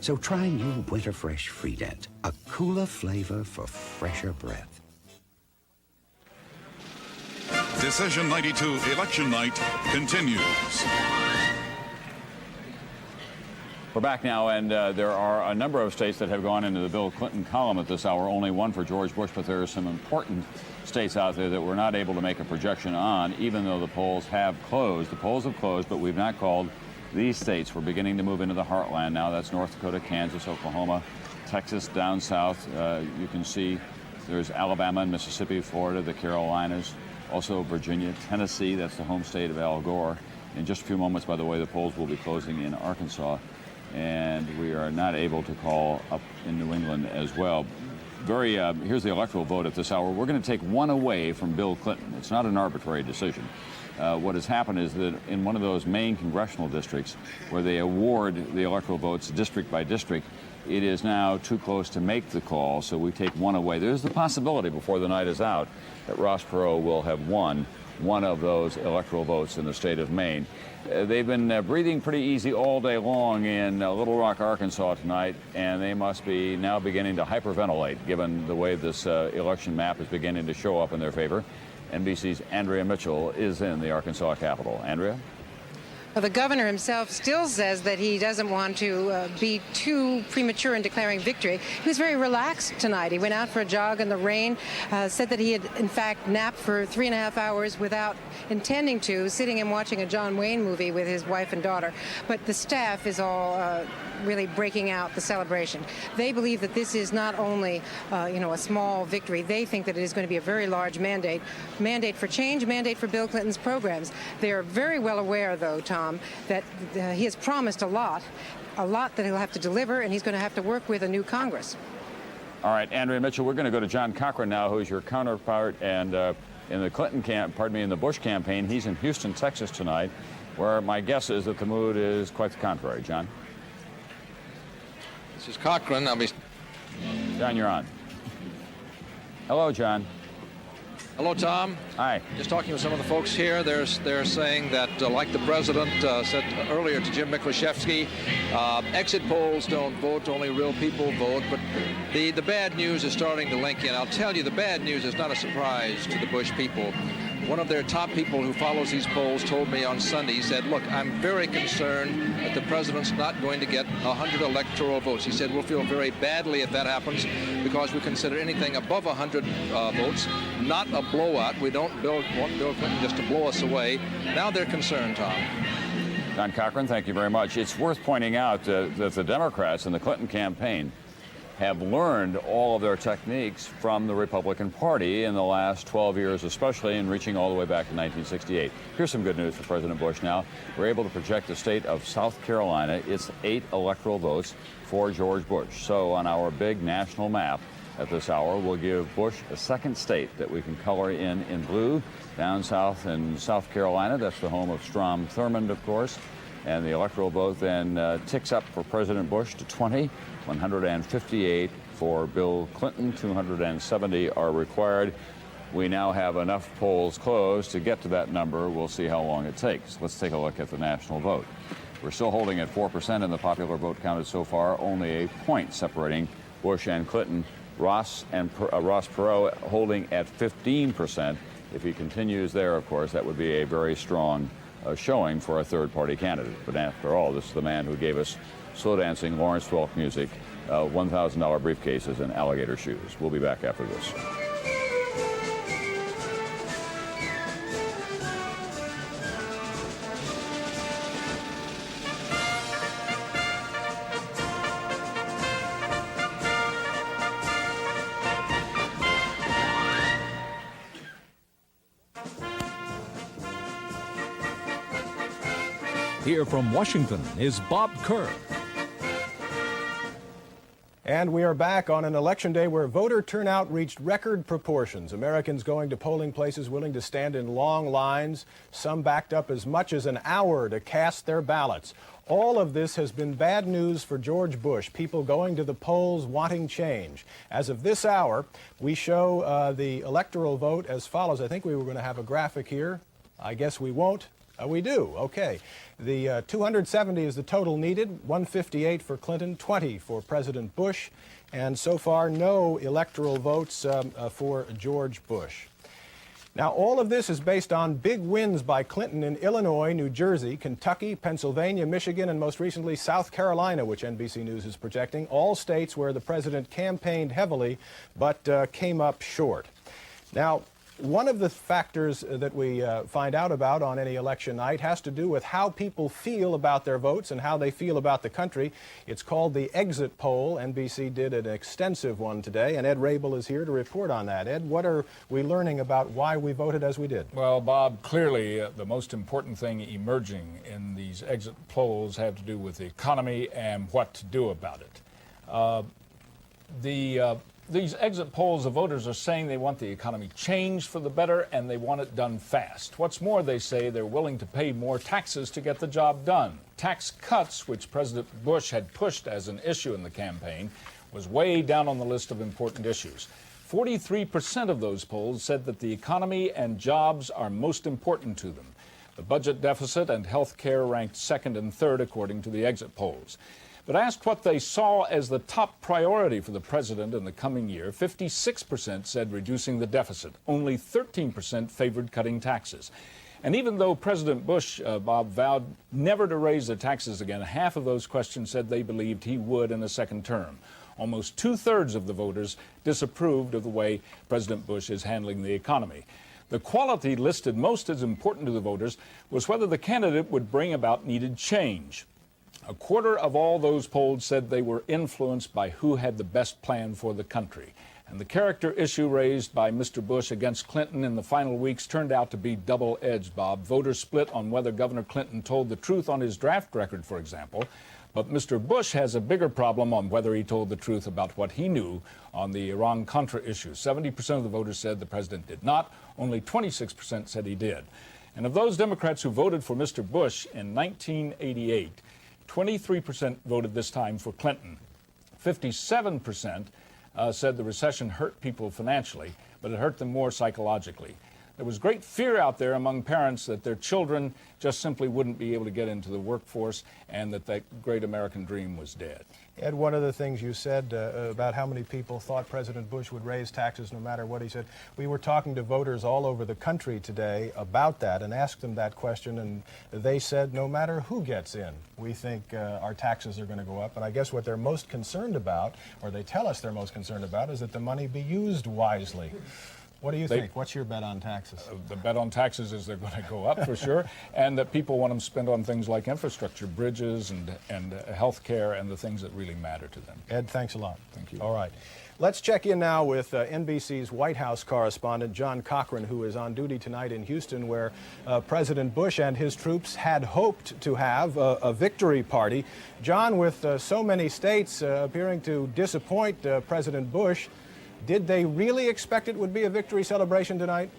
So try new Winter Fresh Freedent, a cooler flavor for fresher breath. Decision 92 election night continues. We're back now, and there are a number of states that have gone into the Bill Clinton column at this hour. Only one for George Bush, but there are some important states out there that we're not able to make a projection on, even though the polls have closed. The polls have closed, but we've not called these states. We're beginning to move into the heartland now. That's North Dakota, Kansas, Oklahoma, Texas, down south. You can see there's Alabama and Mississippi, Florida, the Carolinas, also Virginia, Tennessee. That's the home state of Al Gore. In just a few moments, by the way, the polls will be closing in Arkansas, and we are not able to call up in New England as well. Here's the electoral vote at this hour. We're going to take one away from Bill Clinton. It's not an arbitrary decision. What has happened is that in one of those main congressional districts where they award the electoral votes district by district, it is now too close to make the call, so we take one away. There's the possibility before the night is out that Ross Perot will have won one of those electoral votes in the state of Maine. They've been breathing pretty easy all day long in Little Rock, Arkansas tonight, and they must be now beginning to hyperventilate given the way this election map is beginning to show up in their favor. NBC's Andrea Mitchell is in the Arkansas Capitol. Andrea? Well, the governor himself still says that he doesn't want to be too premature in declaring victory. He was very relaxed tonight. He went out for a jog in the rain, said that he had, in fact, napped for 3.5 hours without intending to, sitting and watching a John Wayne movie with his wife and daughter. But the staff is all really breaking out the celebration. They believe that this is not only, a small victory. They think that it is going to be a very large mandate for change, mandate for Bill Clinton's programs. They are very well aware, though, Tom, that he has promised a lot that he'll have to deliver, and he's going to have to work with a new Congress. All right, Andrea Mitchell, we're going to go to John Cochran now, who's your counterpart and in the Bush campaign. He's in Houston, Texas tonight, where my guess is that the mood is quite the contrary. John? This is Cochran. John, you're on. Hello, John. Hello, Tom. Hi. Just talking with some of the folks here. They're saying that, like the president said earlier to Jim Miklashevsky, exit polls don't vote, only real people vote. But the bad news is starting to link in. I'll tell you, the bad news is not a surprise to the Bush people. One of their top people who follows these polls told me on Sunday, he said, look, I'm very concerned that the president's not going to get 100 electoral votes. He said, we'll feel very badly if that happens because we consider anything above 100 votes not a blowout. We don't want Bill Clinton just to blow us away. Now they're concerned, Tom. John Cochran, thank you very much. It's worth pointing out that the Democrats in the Clinton campaign have learned all of their techniques from the Republican Party in the last 12 years, especially in reaching all the way back to 1968. Here's some good news for President Bush now. We're able to project the state of South Carolina. It's 8 electoral votes for George Bush. So on our big national map at this hour, we'll give Bush a second state that we can color in blue. Down south in South Carolina, that's the home of Strom Thurmond, of course. And the electoral vote then ticks up for President Bush to 20. 158 for Bill Clinton, 270 are required. We now have enough polls closed to get to that number. We'll see how long it takes. Let's take a look at the national vote. We're still holding at 4% in the popular vote counted so far, only a point separating Bush and Clinton. Ross Perot holding at 15%. If he continues there, of course, that would be a very strong showing for a third-party candidate. But after all, this is the man who gave us slow dancing, Lawrence Welk music, $1,000 briefcases, and alligator shoes. We'll be back after this. Here from Washington is Bob Kerr. And we are back on an election day where voter turnout reached record proportions. Americans going to polling places willing to stand in long lines, some backed up as much as an hour to cast their ballots. All of this has been bad news for George Bush, people going to the polls wanting change. As of this hour, we show the electoral vote as follows. I think we were going to have a graphic here. I guess we won't. We do. Okay. The 270 is the total needed, 158 for Clinton, 20 for President Bush, and so far no electoral votes for George Bush. Now, all of this is based on big wins by Clinton in Illinois, New Jersey, Kentucky, Pennsylvania, Michigan, and most recently South Carolina, which NBC News is projecting, all states where the president campaigned heavily but came up short. Now, one of the factors that we find out about on any election night has to do with how people feel about their votes and how they feel about the country. It's called the exit poll. NBC did an extensive one today, and Ed Rabel is here to report on that. Ed, what are we learning about why we voted as we did? Well, Bob, clearly the most important thing emerging in these exit polls have to do with the economy and what to do about it. These exit polls, the voters are saying they want the economy changed for the better and they want it done fast. What's more, they say they're willing to pay more taxes to get the job done. Tax cuts, which President Bush had pushed as an issue in the campaign, was way down on the list of important issues. 43% of those polls said that the economy and jobs are most important to them. The budget deficit and health care ranked second and third according to the exit polls. But asked what they saw as the top priority for the president in the coming year, 56% said reducing the deficit. Only 13% favored cutting taxes. And even though President Bush, Bob, vowed never to raise the taxes again, half of those questioned said they believed he would in a second term. Almost two-thirds of the voters disapproved of the way President Bush is handling the economy. The quality listed most as important to the voters was whether the candidate would bring about needed change. A quarter of all those polled said they were influenced by who had the best plan for the country. And the character issue raised by Mr. Bush against Clinton in the final weeks turned out to be double-edged, Bob. Voters split on whether Governor Clinton told the truth on his draft record, for example. But Mr. Bush has a bigger problem on whether he told the truth about what he knew on the Iran-Contra issue. 70% of the voters said the president did not. Only 26% said he did. And of those Democrats who voted for Mr. Bush in 1988, 23% voted this time for Clinton. 57% said the recession hurt people financially, but it hurt them more psychologically. There was great fear out there among parents that their children just simply wouldn't be able to get into the workforce and that great American dream was dead. Ed, one of the things you said about how many people thought President Bush would raise taxes no matter what he said, we were talking to voters all over the country today about that and asked them that question, and they said no matter who gets in, we think our taxes are going to go up. And I guess what they're most concerned about, or they tell us they're most concerned about, is that the money be used wisely. What do you think? What's your bet on taxes? The bet on taxes is they're going to go up for sure, and that people want them spent on things like infrastructure, bridges, and health care, and the things that really matter to them. Ed, thanks a lot. Thank you. All right. Let's check in now with NBC's White House correspondent, John Cochran, who is on duty tonight in Houston, where President Bush and his troops had hoped to have a victory party. John, with so many states appearing to disappoint President Bush, did they really expect it would be a victory celebration tonight?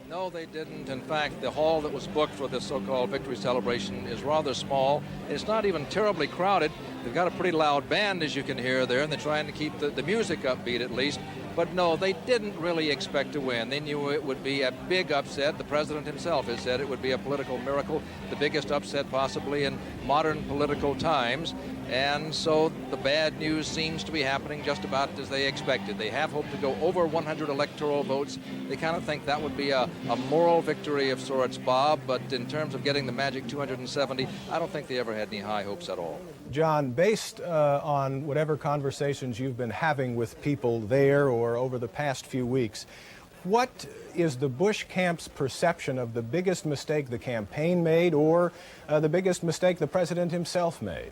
No, they didn't. In fact, the hall that was booked for this so-called victory celebration is rather small. It's not even terribly crowded. They've got a pretty loud band, as you can hear there, and they're trying to keep the music upbeat at least. But no, they didn't really expect to win. They knew it would be a big upset. The president himself has said it would be a political miracle, the biggest upset possibly in modern political times. And so the bad news seems to be happening just about as they expected. They have hoped to go over 100 electoral votes. They kind of think that would be a moral victory of sorts, Bob, but in terms of getting the magic 270, I don't think they ever had any high hopes at all. John, based on whatever conversations you've been having with people there or over the past few weeks, what is the Bush camp's perception of the biggest mistake the campaign made or the biggest mistake the president himself made?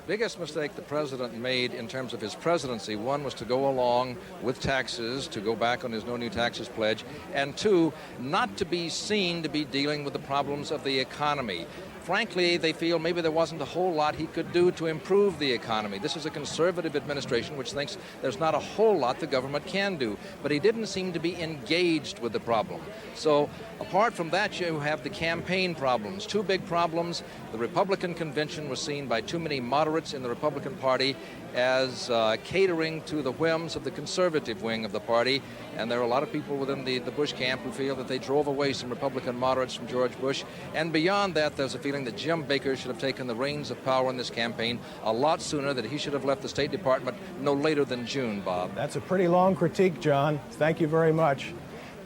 Biggest mistake the president made in terms of his presidency, one was to go along with taxes, to go back on his no new taxes pledge, and two, not to be seen to be dealing with the problems of the economy. Frankly, they feel maybe there wasn't a whole lot he could do to improve the economy. This is a conservative administration which thinks there's not a whole lot the government can do, but he didn't seem to be engaged with the problem. So apart from that, you have the campaign problems, two big problems. The Republican convention was seen by too many moderates in the Republican Party as catering to the whims of the conservative wing of the party, and there are a lot of people within the Bush camp who feel that they drove away some Republican moderates from George Bush. And beyond that, there's a feeling that Jim Baker should have taken the reins of power in this campaign a lot sooner, that he should have left the State Department no later than June, Bob. That's a pretty long critique, John. Thank you very much.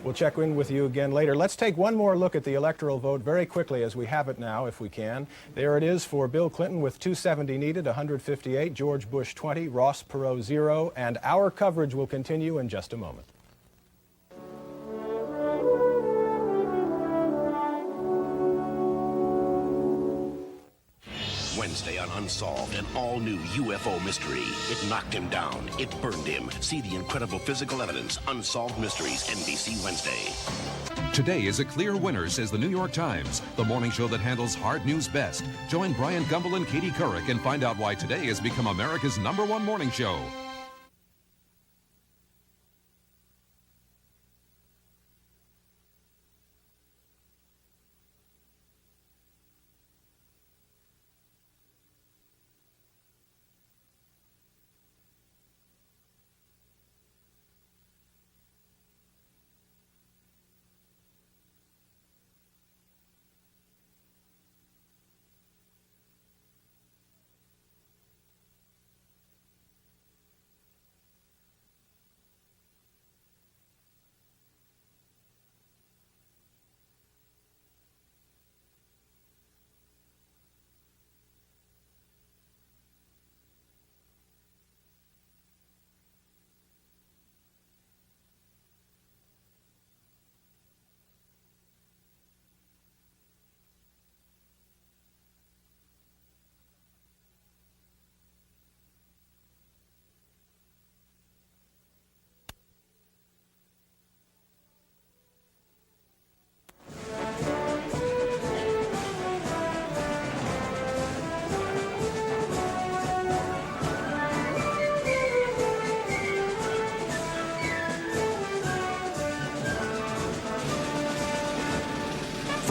We'll check in with you again later. Let's take one more look at the electoral vote very quickly as we have it now, if we can. There it is for Bill Clinton with 270 needed, 158, George Bush 20, Ross Perot 0, and our coverage will continue in just a moment. Wednesday on Unsolved, an all-new UFO mystery. It knocked him down. It burned him. See the incredible physical evidence. Unsolved Mysteries, NBC Wednesday. Today is a clear winner, says the New York Times, the morning show that handles hard news best. Join Brian Gumbel and Katie Couric and find out why today has become America's #1 morning show.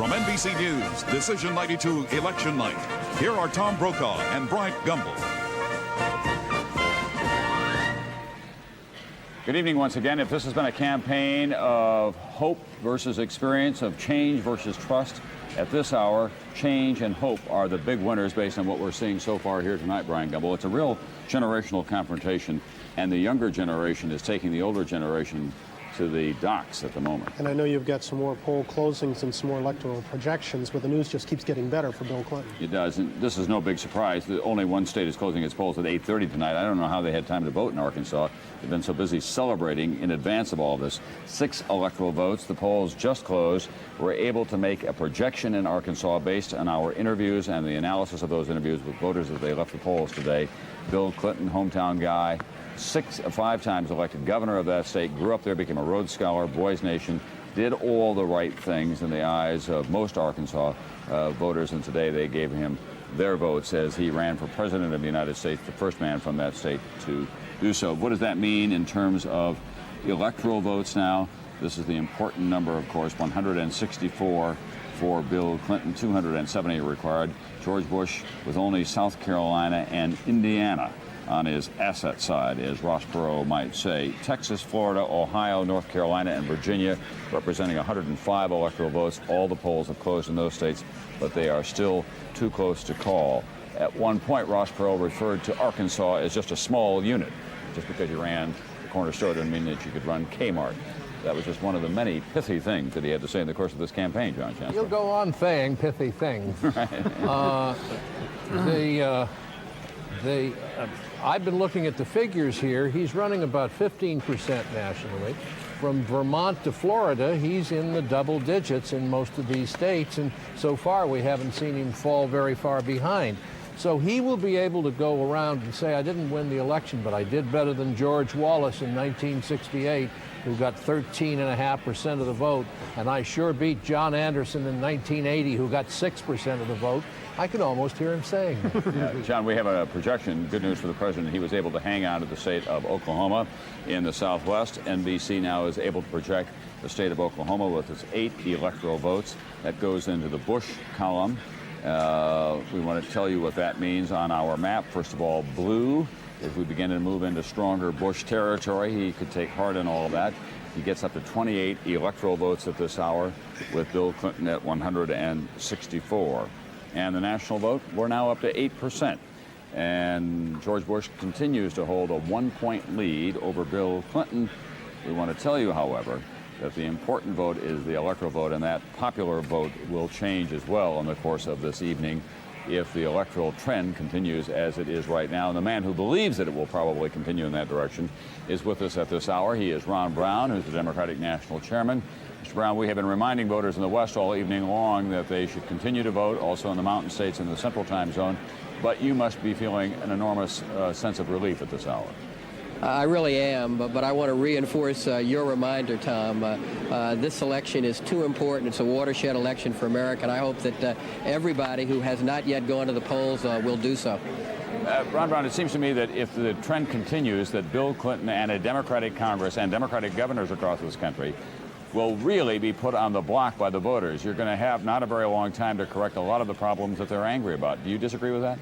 From NBC News, Decision 92 Election Night, here are Tom Brokaw and Bryant Gumbel. Good evening once again. If this has been a campaign of hope versus experience, of change versus trust, at this hour, change and hope are the big winners based on what we're seeing so far here tonight, Brian Gumbel. It's a real generational confrontation, and the younger generation is taking the older generation to the docks at the moment. And I know you've got some more poll closings and some more electoral projections, but the news just keeps getting better for Bill Clinton. It does, and this is no big surprise. Only one state is closing its polls at 8:30 tonight. I don't know how they had time to vote in Arkansas. They've been so busy celebrating in advance of all this. 6 electoral votes. The polls just closed. We're able to make a projection in Arkansas based on our interviews and the analysis of those interviews with voters as they left the polls today. Bill Clinton, hometown guy, 5 times elected governor of that state, grew up there, became a Rhodes Scholar, Boys Nation, did all the right things in the eyes of most Arkansas voters, and today they gave him their votes as he ran for president of the United States, the first man from that state to do so. What does that mean in terms of electoral votes now? This is the important number, of course, 164 for Bill Clinton, 270 required. George Bush with only South Carolina and Indiana on his asset side, as Ross Perot might say. Texas, Florida, Ohio, North Carolina, and Virginia representing 105 electoral votes. All the polls have closed in those states, but they are still too close to call. At one point, Ross Perot referred to Arkansas as just a small unit. Just because you ran the corner store didn't mean that you could run Kmart. That was just one of the many pithy things that he had to say in the course of this campaign, John Chancellor. You'll go on saying pithy things. I've been looking at the figures here. He's running about 15% nationally. From Vermont to Florida, he's in the double digits in most of these states, and so far we haven't seen him fall very far behind. So he will be able to go around and say, I didn't win the election, but I did better than George Wallace in 1968, who got 13.5% of the vote, and I sure beat John Anderson in 1980, who got 6% of the vote. I could almost hear him saying that. John, we have a projection. Good news for the president. He was able to hang on to the state of Oklahoma in the Southwest. NBC now is able to project the state of Oklahoma with its 8 electoral votes. That goes into the Bush column. We want to tell you what that means on our map. First of all, blue. If we begin to move into stronger Bush territory, he could take heart in all of that. He gets up to 28 electoral votes at this hour, with Bill Clinton at 164. And the national vote, we're now up to 8%. And George Bush continues to hold a 1-point lead over Bill Clinton. We want to tell you, however, that the important vote is the electoral vote, and that popular vote will change as well in the course of this evening if the electoral trend continues as it is right now. And the man who believes that it will probably continue in that direction is with us at this hour. He is Ron Brown, who's the Democratic National Chairman. Mr. Brown, we have been reminding voters in the West all evening long that they should continue to vote, also in the mountain states in the Central Time Zone, but you must be feeling an enormous sense of relief at this hour. I really am, but I want to reinforce your reminder, Tom. This election is too important. It's a watershed election for America, and I hope that everybody who has not yet gone to the polls will do so. Ron Brown, it seems to me that if the trend continues, that Bill Clinton and a Democratic Congress and Democratic governors across this country will really be put on the block by the voters. You're going to have not a very long time to correct a lot of the problems that they're angry about. Do you disagree with that?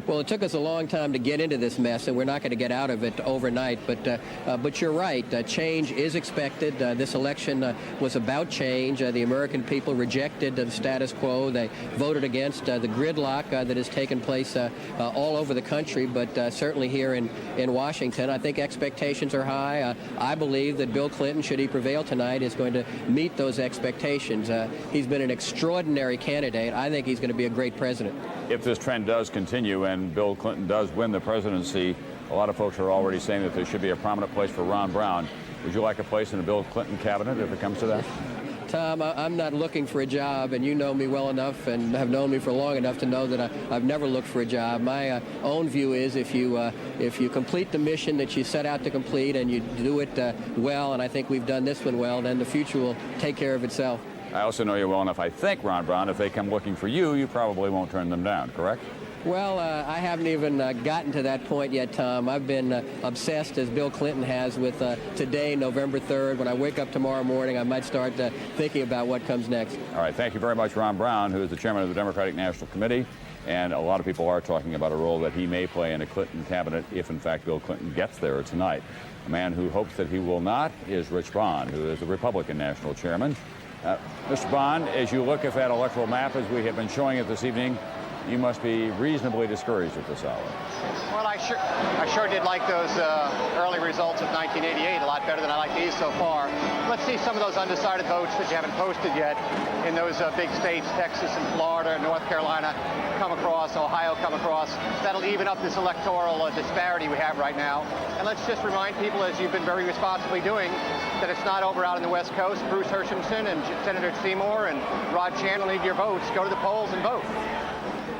Well, it took us a long time to get into this mess, and we're not going to get out of it overnight. But you're right. Change is expected. This election was about change. The American people rejected the status quo. They voted against the gridlock that has taken place all over the country, but certainly here in Washington. I think expectations are high. I believe that Bill Clinton, should he prevail tonight, is going to meet those expectations. He's been an extraordinary candidate. I think he's going to be a great president. If this trend does continue and Bill Clinton does win the presidency, a lot of folks are already saying that there should be a prominent place for Ron Brown. Would you like a place in a Bill Clinton cabinet if it comes to that? Tom, I'm not looking for a job, and you know me well enough and have known me for long enough to know that I've never looked for a job. My own view is if you complete the mission that you set out to complete and you do it well, and I think we've done this one well, then the future will take care of itself. I also know you well enough, I think, Ron Brown, if they come looking for you, you probably won't turn them down, correct? Well, I haven't even gotten to that point yet, Tom. I've been obsessed, as Bill Clinton has, with today, November 3rd. When I wake up tomorrow morning, I might start thinking about what comes next. All right, thank you very much, Ron Brown, who is the chairman of the Democratic National Committee. And a lot of people are talking about a role that he may play in a Clinton cabinet if, in fact, Bill Clinton gets there tonight. A man who hopes that he will not is Rich Bond, who is the Republican National Chairman. Mr. Bond, as you look at that electoral map as we have been showing it this evening, you must be reasonably discouraged at this hour. Well, I sure did like those early results of 1988 a lot better than I like these so far. Let's see some of those undecided votes that you haven't posted yet in those big states, Texas and Florida, North Carolina, come across, Ohio come across. That'll even up this electoral disparity we have right now. And let's just remind people, as you've been very responsibly doing, that it's not over out on the West Coast. Bruce Hershenson and Senator Seymour and Rod Chandler need your votes. Go to the polls and vote.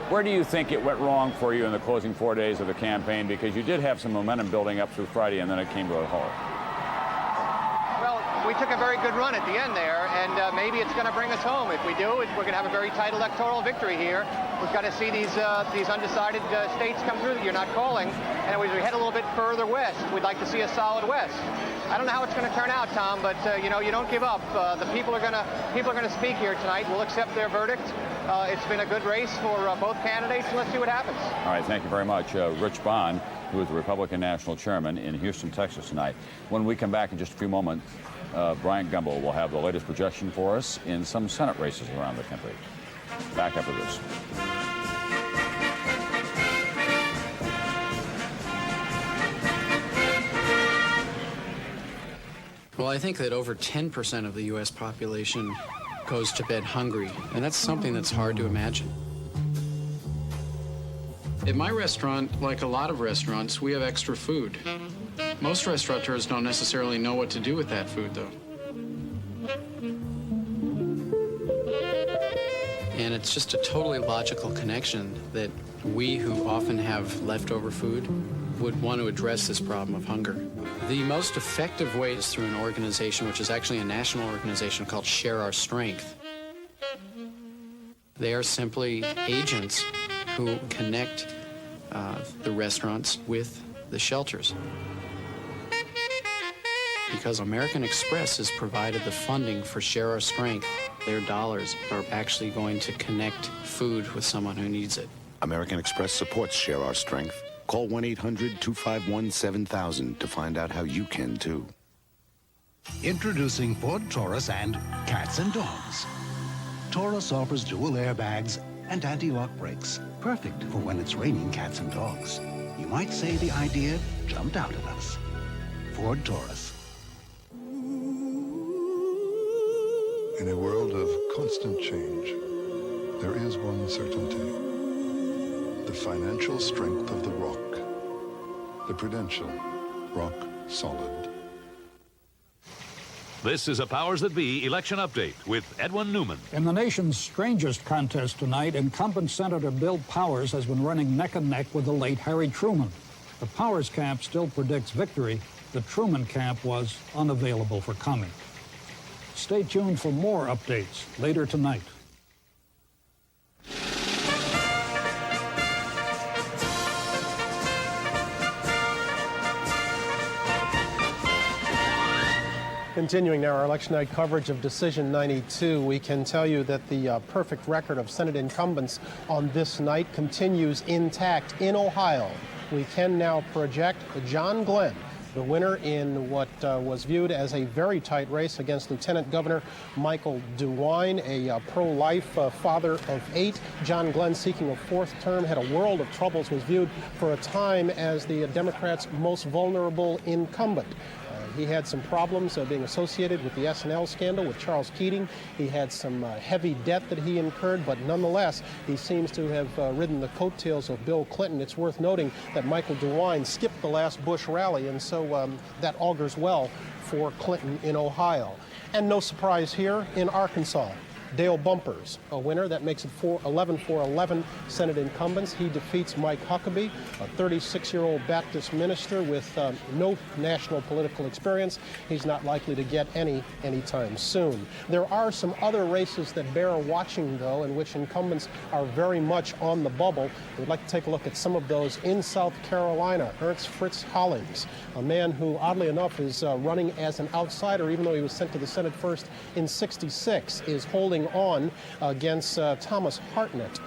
Where do you think it went wrong for you in the closing 4 days of the campaign? Because you did have some momentum building up through Friday, and then it came to a halt. Well, we took a very good run at the end there, and maybe it's going to bring us home. If we do, we're going to have a very tight electoral victory here. We've got to see these undecided states come through that you're not calling. And as we head a little bit further west, we'd like to see a solid west. I don't know how it's going to turn out, Tom, but you know, you don't give up. The people are going to speak here tonight. We'll accept their verdict. It's been a good race for both candidates, and let's see what happens. All right, thank you very much. Rich Bond, who is the Republican National Chairman in Houston, Texas tonight. When we come back in just a few moments, Bryant Gumbel will have the latest projection for us in some Senate races around the country. Back after this. Well, I think that over 10% of the U.S. population goes to bed hungry, and that's something that's hard to imagine. At my restaurant, like a lot of restaurants, we have extra food. Most restaurateurs don't necessarily know what to do with that food, though. And it's just a totally logical connection that we who often have leftover food would want to address this problem of hunger. The most effective way is through an organization, which is actually a national organization called Share Our Strength. They are simply agents who connect the restaurants with the shelters. Because American Express has provided the funding for Share Our Strength, their dollars are actually going to connect food with someone who needs it. American Express supports Share Our Strength. Call 1-800-251-7000 to find out how you can, too. Introducing Ford Taurus and Cats and Dogs. Taurus offers dual airbags and anti-lock brakes, perfect for when it's raining cats and dogs. You might say the idea jumped out at us. Ford Taurus. In a world of constant change, there is one certainty. The financial strength of the rock. The Prudential Rock Solid. This is a Powers That Be election update with Edwin Newman. In the nation's strangest contest tonight, incumbent Senator Bill Powers has been running neck and neck with the late Harry Truman. The Powers camp still predicts victory. The Truman camp was unavailable for comment. Stay tuned for more updates later tonight. Continuing now our election night coverage of Decision 92, we can tell you that the perfect record of Senate incumbents on this night continues intact in Ohio. We can now project John Glenn, the winner in what was viewed as a very tight race against Lieutenant Governor Michael DeWine, a pro-life father of 8. John Glenn, seeking a 4th term, had a world of troubles, was viewed for a time as the Democrats' most vulnerable incumbent. He had some problems being associated with the SNL scandal with Charles Keating. He had some heavy debt that he incurred, but nonetheless, he seems to have ridden the coattails of Bill Clinton. It's worth noting that Michael DeWine skipped the last Bush rally, and so that augurs well for Clinton in Ohio. And no surprise here in Arkansas. Dale Bumpers, a winner. That makes it 11 for 11 Senate incumbents. He defeats Mike Huckabee, a 36-year-old Baptist minister with no national political experience. He's not likely to get any anytime soon. There are some other races that bear watching, though, in which incumbents are very much on the bubble. We'd like to take a look at some of those in South Carolina. Ernst Fritz Hollings, a man who, oddly enough, is running as an outsider, even though he was sent to the Senate first in '66, is holding on against Thomas Hartnett,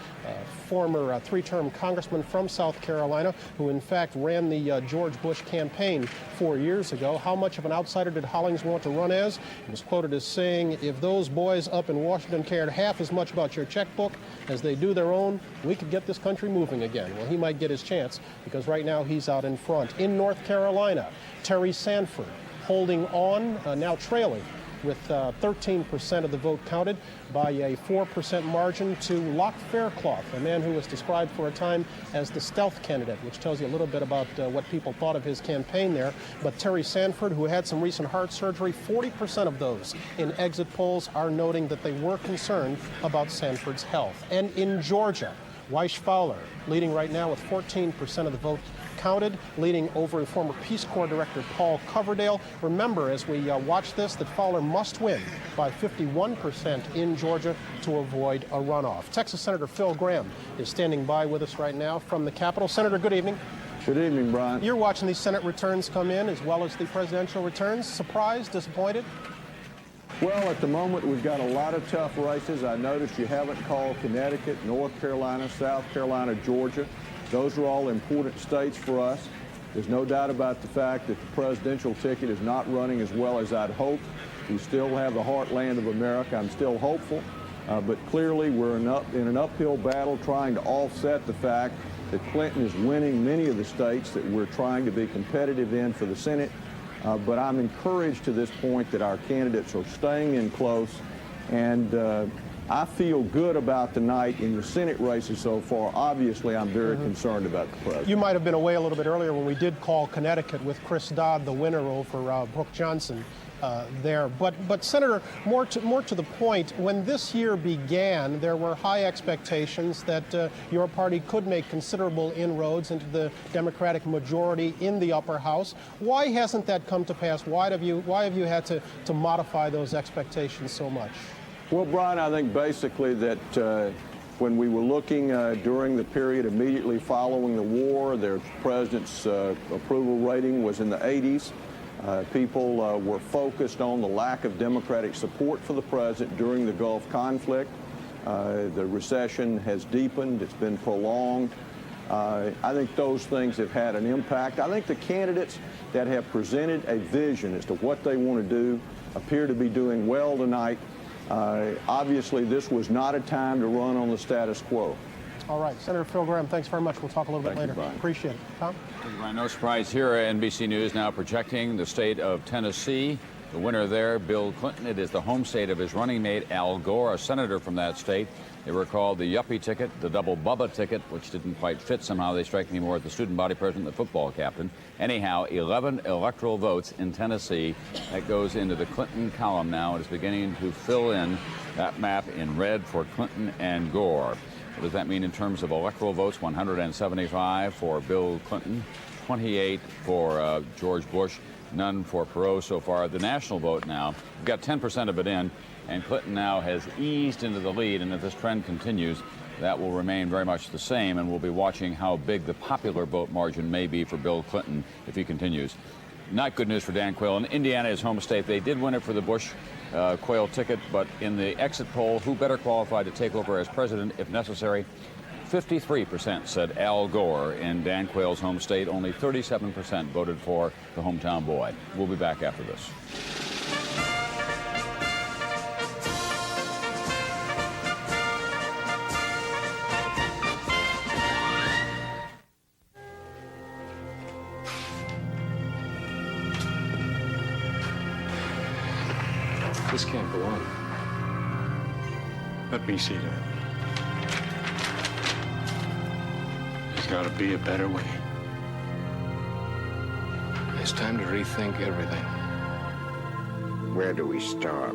former three-term congressman from South Carolina, who in fact ran the George Bush campaign 4 years ago. How much of an outsider did Hollings want to run as? He was quoted as saying, "If those boys up in Washington cared half as much about your checkbook as they do their own, we could get this country moving again." Well, he might get his chance, because right now he's out in front. In North Carolina, Terry Sanford holding on, now trailing with 13% of the vote counted by a 4% margin to Locke Faircloth, a man who was described for a time as the stealth candidate, which tells you a little bit about what people thought of his campaign there. But Terry Sanford, who had some recent heart surgery, 40% of those in exit polls are noting that they were concerned about Sanford's health. And in Georgia, Weish Fowler leading right now with 14% of the vote counted, leading over former Peace Corps Director Paul Coverdale. Remember, as we watch this, that Fowler must win by 51% in Georgia to avoid a runoff. Texas Senator Phil Gramm is standing by with us right now from the Capitol. Senator, good evening. Good evening, Brian. You're watching these Senate returns come in as well as the presidential returns. Surprised, disappointed? Well, at the moment, we've got a lot of tough races. I noticed you haven't called Connecticut, North Carolina, South Carolina, Georgia. Those are all important states for us. There's no doubt about the fact that the presidential ticket is not running as well as I'd hoped. We still have the heartland of America. I'm still hopeful, but clearly we're in an uphill battle trying to offset the fact that Clinton is winning many of the states that we're trying to be competitive in for the Senate. But I'm encouraged to this point that our candidates are staying in close, and I feel good about the night in the Senate races so far. Obviously, I'm very concerned about the president. You might have been away a little bit earlier when we did call Connecticut with Chris Dodd, the winner over Brooke Johnson there. But Senator, more to the point, when this year began, there were high expectations that your party could make considerable inroads into the Democratic majority in the upper house. Why hasn't that come to pass? Why have you had to modify those expectations so much? Well, Brian, I think basically that when we were looking during the period immediately following the war, their president's approval rating was in the 80s. People were focused on the lack of Democratic support for the president during the Gulf conflict. The recession has deepened. It's been prolonged. I think those things have had an impact. I think the candidates that have presented a vision as to what they want to do appear to be doing well tonight. Obviously, this was not a time to run on the status quo. All right. Senator Phil Gramm, thanks very much. We'll talk a little bit later. Brian. Appreciate it. Tom? No surprise here. NBC News now projecting the state of Tennessee. The winner there, Bill Clinton. It is the home state of his running mate, Al Gore, a senator from that state. They were called the Yuppie ticket, the double Bubba ticket, which didn't quite fit somehow. They strike me more as the student body president, the football captain. Anyhow, 11 electoral votes in Tennessee. That goes into the Clinton column now. It is beginning to fill in that map in red for Clinton and Gore. What does that mean in terms of electoral votes? 175 for Bill Clinton, 28 for George Bush, none for Perot so far. The national vote now, we've got 10% of it in, and Clinton now has eased into the lead, and if this trend continues, that will remain very much the same, and we'll be watching how big the popular vote margin may be for Bill Clinton if he continues. Not good news for Dan Quayle. In Indiana, his home state, they did win it for the Bush Quayle ticket, but in the exit poll, who better qualified to take over as president if necessary? 53% said Al Gore in Dan Quayle's home state. Only 37% voted for the hometown boy. We'll be back after this. This can't go on. Let me see that. There's got to be a better way. It's time to rethink everything. Where do we start?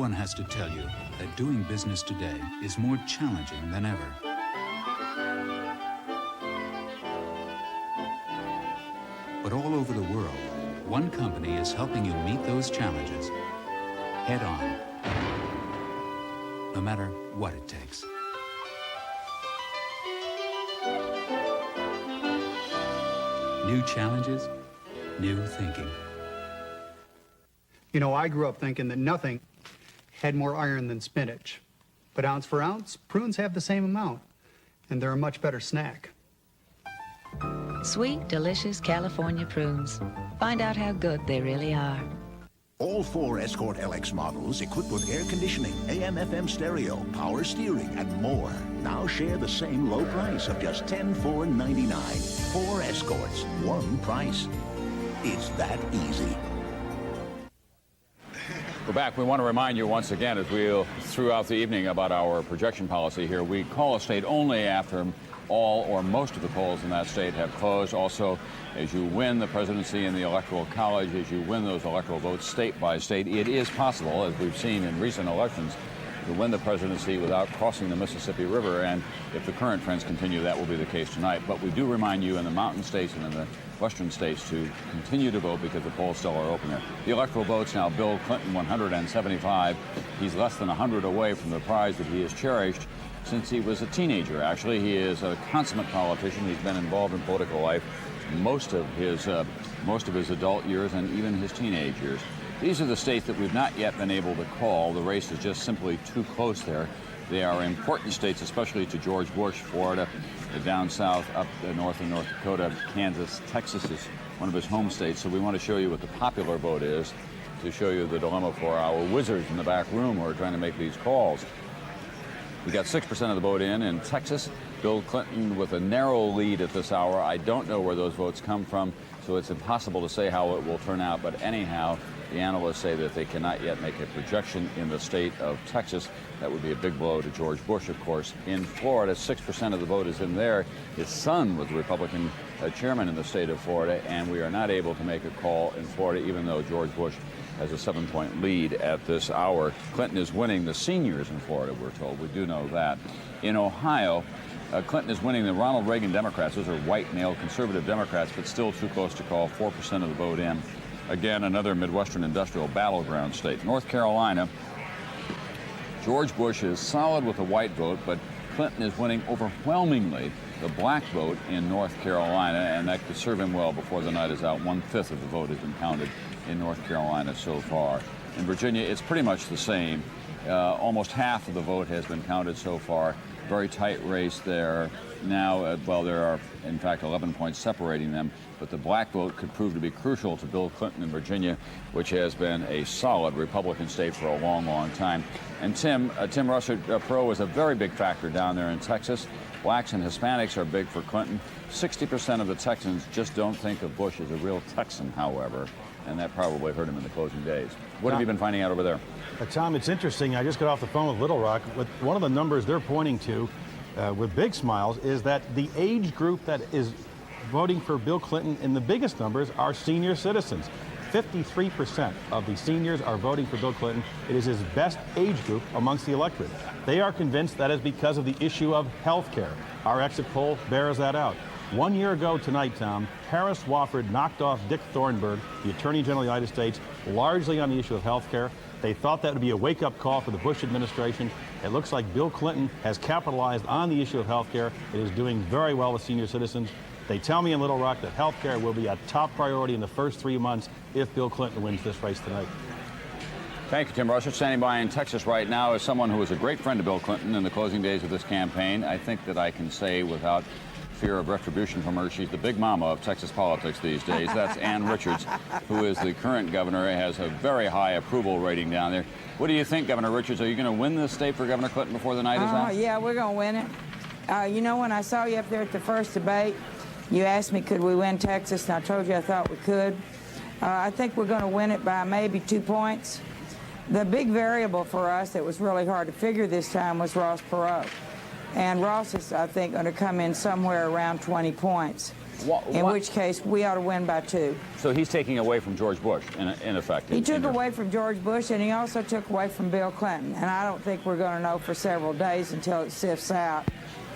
one has to tell you that doing business today is more challenging than ever. But all over the world, one company is helping you meet those challenges head on, no matter what it takes. New challenges, new thinking. You know, I grew up thinking that nothing had more iron than spinach. But ounce for ounce, prunes have the same amount, and they're a much better snack. Sweet, delicious California prunes. Find out how good they really are. All 4 Escort LX models equipped with air conditioning, AM/FM stereo, power steering, and more now share the same low price of just $10,499. 4 Escorts, one price. It's that easy. We're back. We want to remind you once again, as we throughout the evening, about our projection policy here. We call a state only after all or most of the polls in that state have closed. Also, as you win the presidency in the Electoral College, as you win those electoral votes state by state, it is possible, as we've seen in recent elections, to win the presidency without crossing the Mississippi River. And if the current trends continue, that will be the case tonight. But we do remind you in the mountain states and in the western states to continue to vote because the polls still are open there. The electoral votes now, Bill Clinton 175. He's less than 100 away from the prize that he has cherished since he was a teenager. Actually, he is a consummate politician. He's been involved in political life most of his adult years and even his teenage years. These are the states that we've not yet been able to call. The race is just simply too close there. They are important states, especially to George Bush. Florida, down south, up north in North Dakota, Kansas, Texas is one of his home states. So we want to show you what the popular vote is, to show you the dilemma for our wizards in the back room who are trying to make these calls. We got 6% of the vote in Texas. Bill Clinton with a narrow lead at this hour. I don't know where those votes come from, so it's impossible to say how it will turn out. But anyhow, the analysts say that they cannot yet make a projection in the state of Texas. That would be a big blow to George Bush, of course. In Florida, 6% of the vote is in there. His son was the Republican chairman in the state of Florida, and we are not able to make a call in Florida, even though George Bush has a 7-point lead at this hour. Clinton is winning the seniors in Florida, we're told. We do know that. In Ohio, Clinton is winning the Ronald Reagan Democrats. Those are white male conservative Democrats, but still too close to call. 4% of the vote in. Again, another Midwestern industrial battleground state. North Carolina, George Bush is solid with the white vote, but Clinton is winning overwhelmingly the black vote in North Carolina, and that could serve him well before the night is out. 1/5 of the vote has been counted in North Carolina so far. In Virginia, it's pretty much the same. Almost half of the vote has been counted so far. Very tight race there. Now, well, there are, in fact, 11 points separating them, but the black vote could prove to be crucial to Bill Clinton in Virginia, which has been a solid Republican state for a long, long time. And Tim Russert Pro is a very big factor down there in Texas. Blacks and Hispanics are big for Clinton. 60% of the Texans just don't think of Bush as a real Texan, however, and that probably hurt him in the closing days. What have you been finding out over there? Tom, it's interesting. I just got off the phone with Little Rock. One of the numbers they're pointing to with big smiles is that the age group that is voting for Bill Clinton in the biggest numbers are senior citizens. 53% of the seniors are voting for Bill Clinton. It is his best age group amongst the electorate. They are convinced that is because of the issue of health care. Our exit poll bears that out. 1 year ago tonight, Tom, Harris Wofford knocked off Dick Thornburgh, the Attorney General of the United States, largely on the issue of health care. They thought that would be a wake-up call for the Bush administration. It looks like Bill Clinton has capitalized on the issue of health care. It is doing very well with senior citizens. They tell me in Little Rock that health care will be a top priority in the first 3 months if Bill Clinton wins this race tonight. Thank you, Tim Russert. Standing by in Texas right now is someone who was a great friend to Bill Clinton in the closing days of this campaign. I think that I can say without fear of retribution from her, she's the big mama of Texas politics these days. That's Ann Richards, who is the current governor, has a very high approval rating down there. What do you think, Governor Richards? Are you going to win this state for Governor Clinton before the night is out? Yeah, we're going to win it. You know, when I saw you up there at the first debate, you asked me, could we win Texas, and I told you I thought we could. I think we're going to win it by maybe 2 points. The big variable for us that was really hard to figure this time was Ross Perot. And Ross is, I think, going to come in somewhere around 20 points. in which case we ought to win by 2. So he's taking away from George Bush, in effect. He took away from George Bush, and he also took away from Bill Clinton. And I don't think we're going to know for several days until it sifts out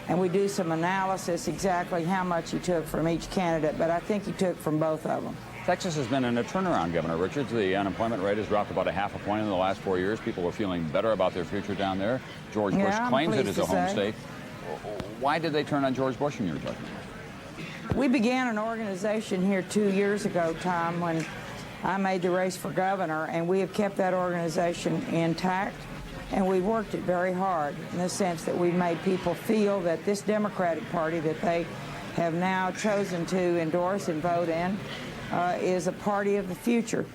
and we do some analysis exactly how much he took from each candidate, but I think he took from both of them. Texas has been in a turnaround, Governor Richards. The unemployment rate has dropped about 0.5 point in the last 4 years. People are feeling better about their future down there. George Bush claims it as a home state. Why did they turn on George Bush in your judgment? We began an organization here 2 years ago, Tom, when I made the race for governor, and we have kept that organization intact, and we've worked it very hard in the sense that we've made people feel that this Democratic Party that they have now chosen to endorse and vote in is a party of the future.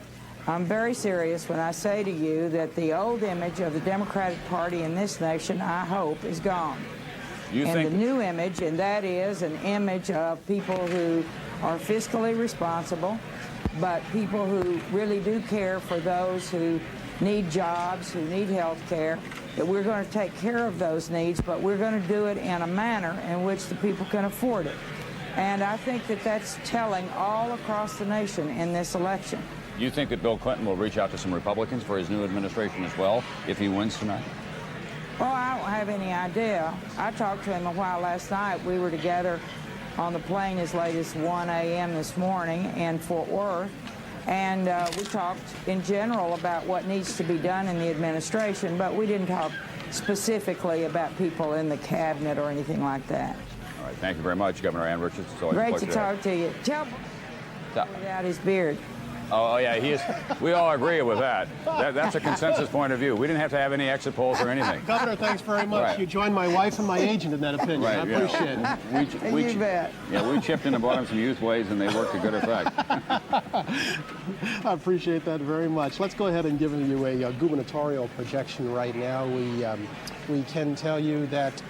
I'm very serious when I say to you that the old image of the Democratic Party in this nation, I hope, is gone. The new image, and that is an image of people who are fiscally responsible, but people who really do care for those who need jobs, who need health care, that we're going to take care of those needs, but we're going to do it in a manner in which the people can afford it. And I think that that's telling all across the nation in this election. Do you think that Bill Clinton will reach out to some Republicans for his new administration as well if he wins tonight? Well, I don't have any idea. I talked to him a while last night. We were together on the plane as late as 1 a.m. this morning in Fort Worth. And we talked in general about what needs to be done in the administration, but we didn't talk specifically about people in the cabinet or anything like that. All right, thank you very much, Governor Ann Richards. It's always Great a pleasure to talk to you. Tell me without his beard. Oh, yeah, he is. We all agree with that. That's a consensus point of view. We didn't have to have any exit polls or anything. Governor, thanks very much. Right. You joined my wife and my agent in that opinion. Right, I appreciate it. You bet. Yeah, we chipped in and brought him some youth ways, and they worked to good effect. I appreciate that very much. Let's go ahead and give you a gubernatorial projection right now. We can tell you that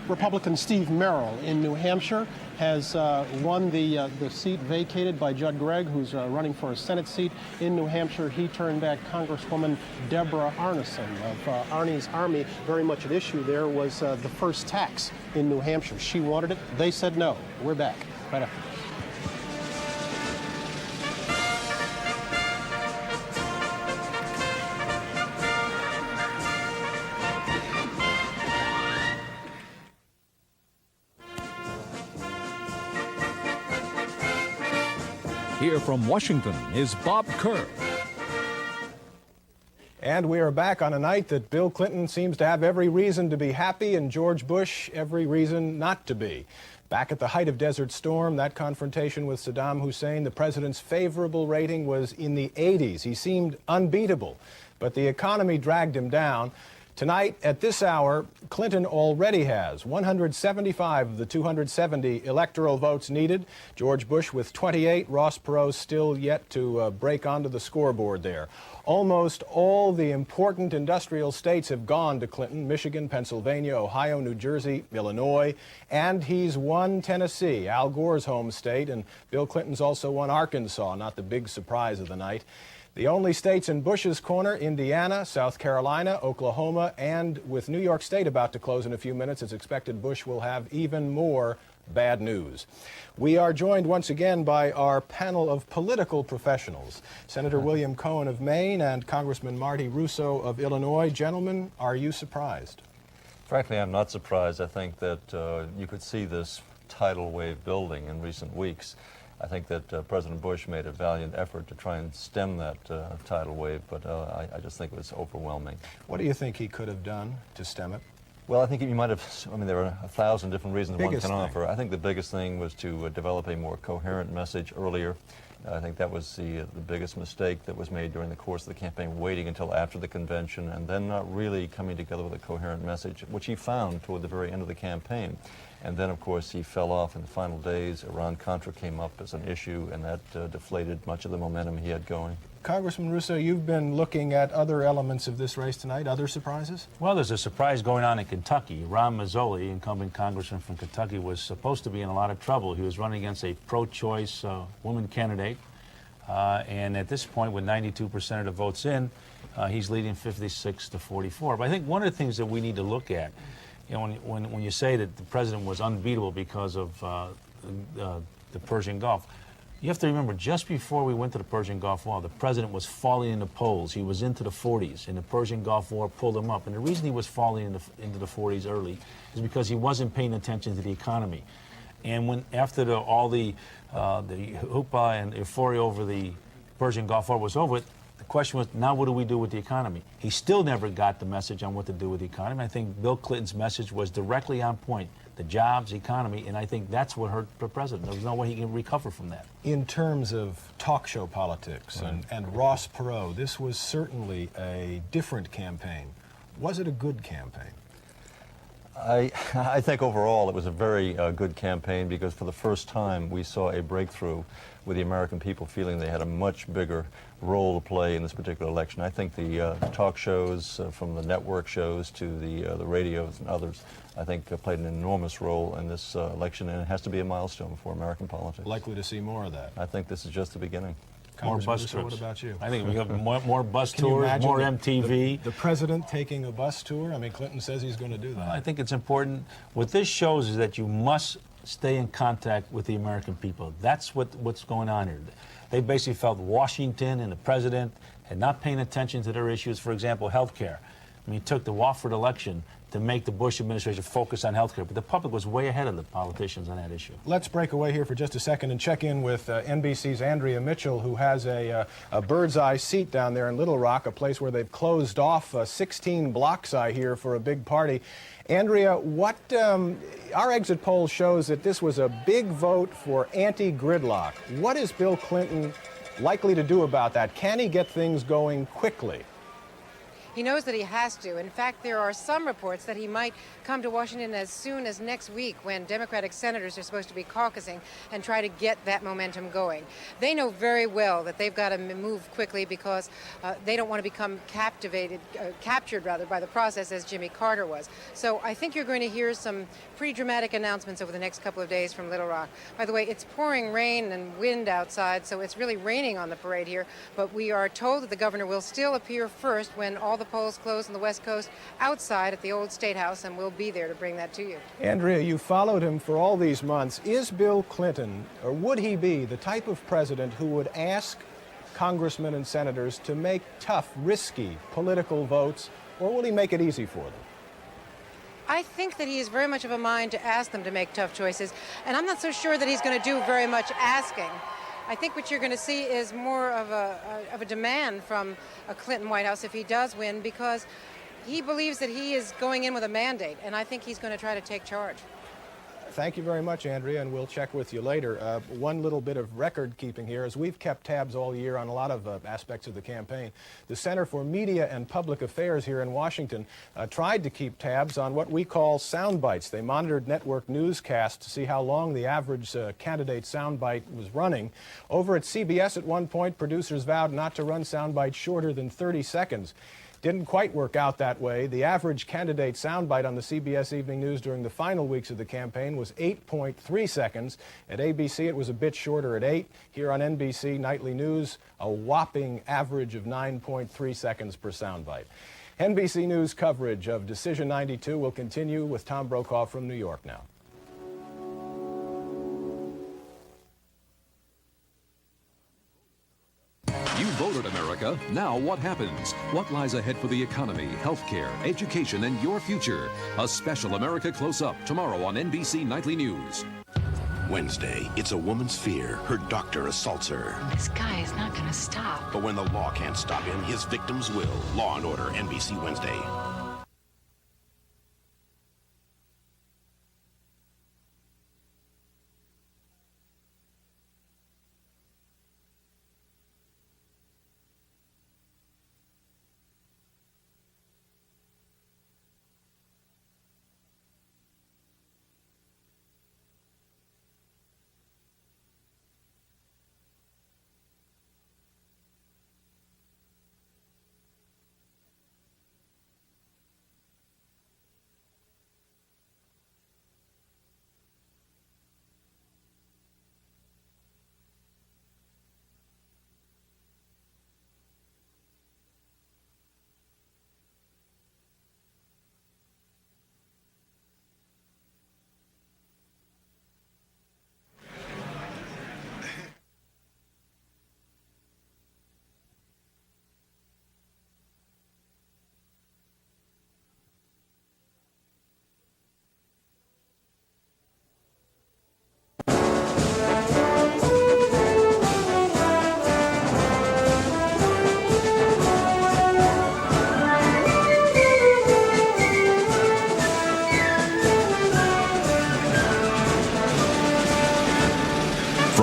Republican Steve Merrill in New Hampshire has won the seat vacated by Judd Gregg, who's running for a Senate seat in New Hampshire. He turned back Congresswoman Deborah Arneson of Arnie's Army. Very much at issue there was the first tax in New Hampshire. She wanted it. They said no. We're back right after this. Here from Washington is Bob Kerr. And we are back on a night that Bill Clinton seems to have every reason to be happy and George Bush every reason not to be. Back at the height of Desert Storm, that confrontation with Saddam Hussein, the president's favorable rating was in the 80s. He seemed unbeatable, but the economy dragged him down. Tonight, at this hour, Clinton already has 175 of the 270 electoral votes needed. George Bush with 28. Ross Perot still yet to break onto the scoreboard there. Almost all the important industrial states have gone to Clinton: Michigan, Pennsylvania, Ohio, New Jersey, Illinois, and he's won Tennessee, Al Gore's home state, and Bill Clinton's also won Arkansas, not the big surprise of the night. The only states in Bush's corner: Indiana, South Carolina, Oklahoma, and with New York State about to close in a few minutes, it's expected Bush will have even more bad news. We are joined once again by our panel of political professionals: Senator William Cohen of Maine and Congressman Marty Russo of Illinois. Gentlemen, are you surprised? Frankly, I'm not surprised. I think that you could see this tidal wave building in recent weeks. I think that President Bush made a valiant effort to try and stem that tidal wave, but I just think it was overwhelming. What do you think he could have done to stem it? Well, I think he might have, I mean, there are 1,000 different reasons one can offer. I think the biggest thing was to develop a more coherent message earlier. I think that was the biggest mistake that was made during the course of the campaign, waiting until after the convention and then not really coming together with a coherent message, which he found toward the very end of the campaign. And then, of course, he fell off in the final days. Iran-Contra came up as an issue, and that deflated much of the momentum he had going. Congressman Russo, you've been looking at other elements of this race tonight. Other surprises? Well, there's a surprise going on in Kentucky. Ron Mazzoli, incumbent congressman from Kentucky, was supposed to be in a lot of trouble. He was running against a pro-choice woman candidate. And at this point, with 92% of the votes in, he's leading 56 to 44. But I think one of the things that we need to look at You know, when you say that the president was unbeatable because of the Persian Gulf, you have to remember, just before we went to the Persian Gulf War, the president was falling in the polls. He was into the 40s, and the Persian Gulf War pulled him up. And the reason he was falling into the 40s early is because he wasn't paying attention to the economy. And after all the hoopla and euphoria over the Persian Gulf War was over, the question was, now what do we do with the economy? He still never got the message on what to do with the economy. I think Bill Clinton's message was directly on point. The jobs, economy, and I think that's what hurt the president. There was no way he can recover from that. In terms of talk show politics and Ross Perot, this was certainly a different campaign. Was it a good campaign? I think overall it was a very good campaign, because for the first time we saw a breakthrough with the American people feeling they had a much bigger role to play in this particular election. I think the talk shows, from the network shows to the radios and others, I think played an enormous role in this election, and it has to be a milestone for American politics. Likely to see more of that. I think this is just the beginning. More bus trips. What about you? I think we have more bus tours, more MTV. The president taking a bus tour? I mean, Clinton says he's going to do that. I think it's important. What this shows is that you must stay in contact with the American people. That's what's going on here. They basically felt Washington and the president had not paying attention to their issues. For example, health care. I mean, he took the Wofford election to make the Bush administration focus on health care, but the public was way ahead of the politicians on that issue. Let's break away here for just a second and check in with NBC's Andrea Mitchell, who has a bird's eye seat down there in Little Rock, a place where they've closed off 16 blocks here for a big party. Andrea, our exit poll shows that this was a big vote for anti-gridlock. What is Bill Clinton likely to do about that? Can he get things going quickly? He knows that he has to. In fact, there are some reports that he might come to Washington as soon as next week, when Democratic senators are supposed to be caucusing, and try to get that momentum going. They know very well that they've got to move quickly, because they don't want to become captured by the process, as Jimmy Carter was. So I think you're going to hear some pretty dramatic announcements over the next couple of days from Little Rock. By the way, it's pouring rain and wind outside, so it's really raining on the parade here, but we are told that the governor will still appear first when all the polls close on the West Coast, outside at the old State House, and we'll be there to bring that to you. Andrea, you followed him for all these months. Is Bill Clinton, or would he be, the type of president who would ask congressmen and senators to make tough, risky political votes, or will he make it easy for them? I think that he is very much of a mind to ask them to make tough choices, and I'm not so sure that he's going to do very much asking. I think what you're going to see is more of a demand from a Clinton White House if he does win, because he believes that he is going in with a mandate, and I think he's going to try to take charge. Thank you very much, Andrea, and we'll check with you later. One little bit of record keeping here, as we've kept tabs all year on a lot of aspects of the campaign. The Center for Media and Public Affairs here in Washington tried to keep tabs on what we call sound bites. They monitored network newscasts to see how long the average candidate sound bite was running. Over at CBS at one point, producers vowed not to run sound bites shorter than 30 seconds. Didn't quite work out that way. The average candidate soundbite on the CBS Evening News during the final weeks of the campaign was 8.3 seconds. At ABC, it was a bit shorter at 8. Here on NBC Nightly News, a whopping average of 9.3 seconds per soundbite. NBC News coverage of Decision 92 will continue with Tom Brokaw from New York now. You voted, America. Now what happens? What lies ahead for the economy, healthcare, education, and your future? A special America Close-Up tomorrow on NBC Nightly News. Wednesday, it's a woman's fear. Her doctor assaults her. This guy is not going to stop. But when the law can't stop him, his victims will. Law and Order, NBC Wednesday.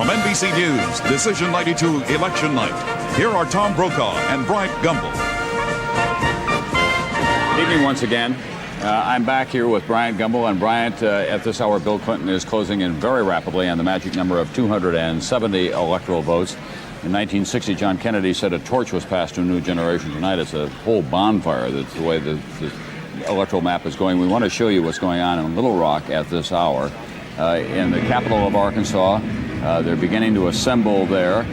From NBC News, Decision 92 Election Night, here are Tom Brokaw and Bryant Gumbel. Good evening once again. I'm back here with Bryant Gumbel, and Bryant, at this hour, Bill Clinton is closing in very rapidly on the magic number of 270 electoral votes. In 1960, John Kennedy said a torch was passed to a new generation. Tonight, it's a whole bonfire. That's the way the electoral map is going. We want to show you what's going on in Little Rock at this hour. In the capital of Arkansas, they're beginning to assemble there.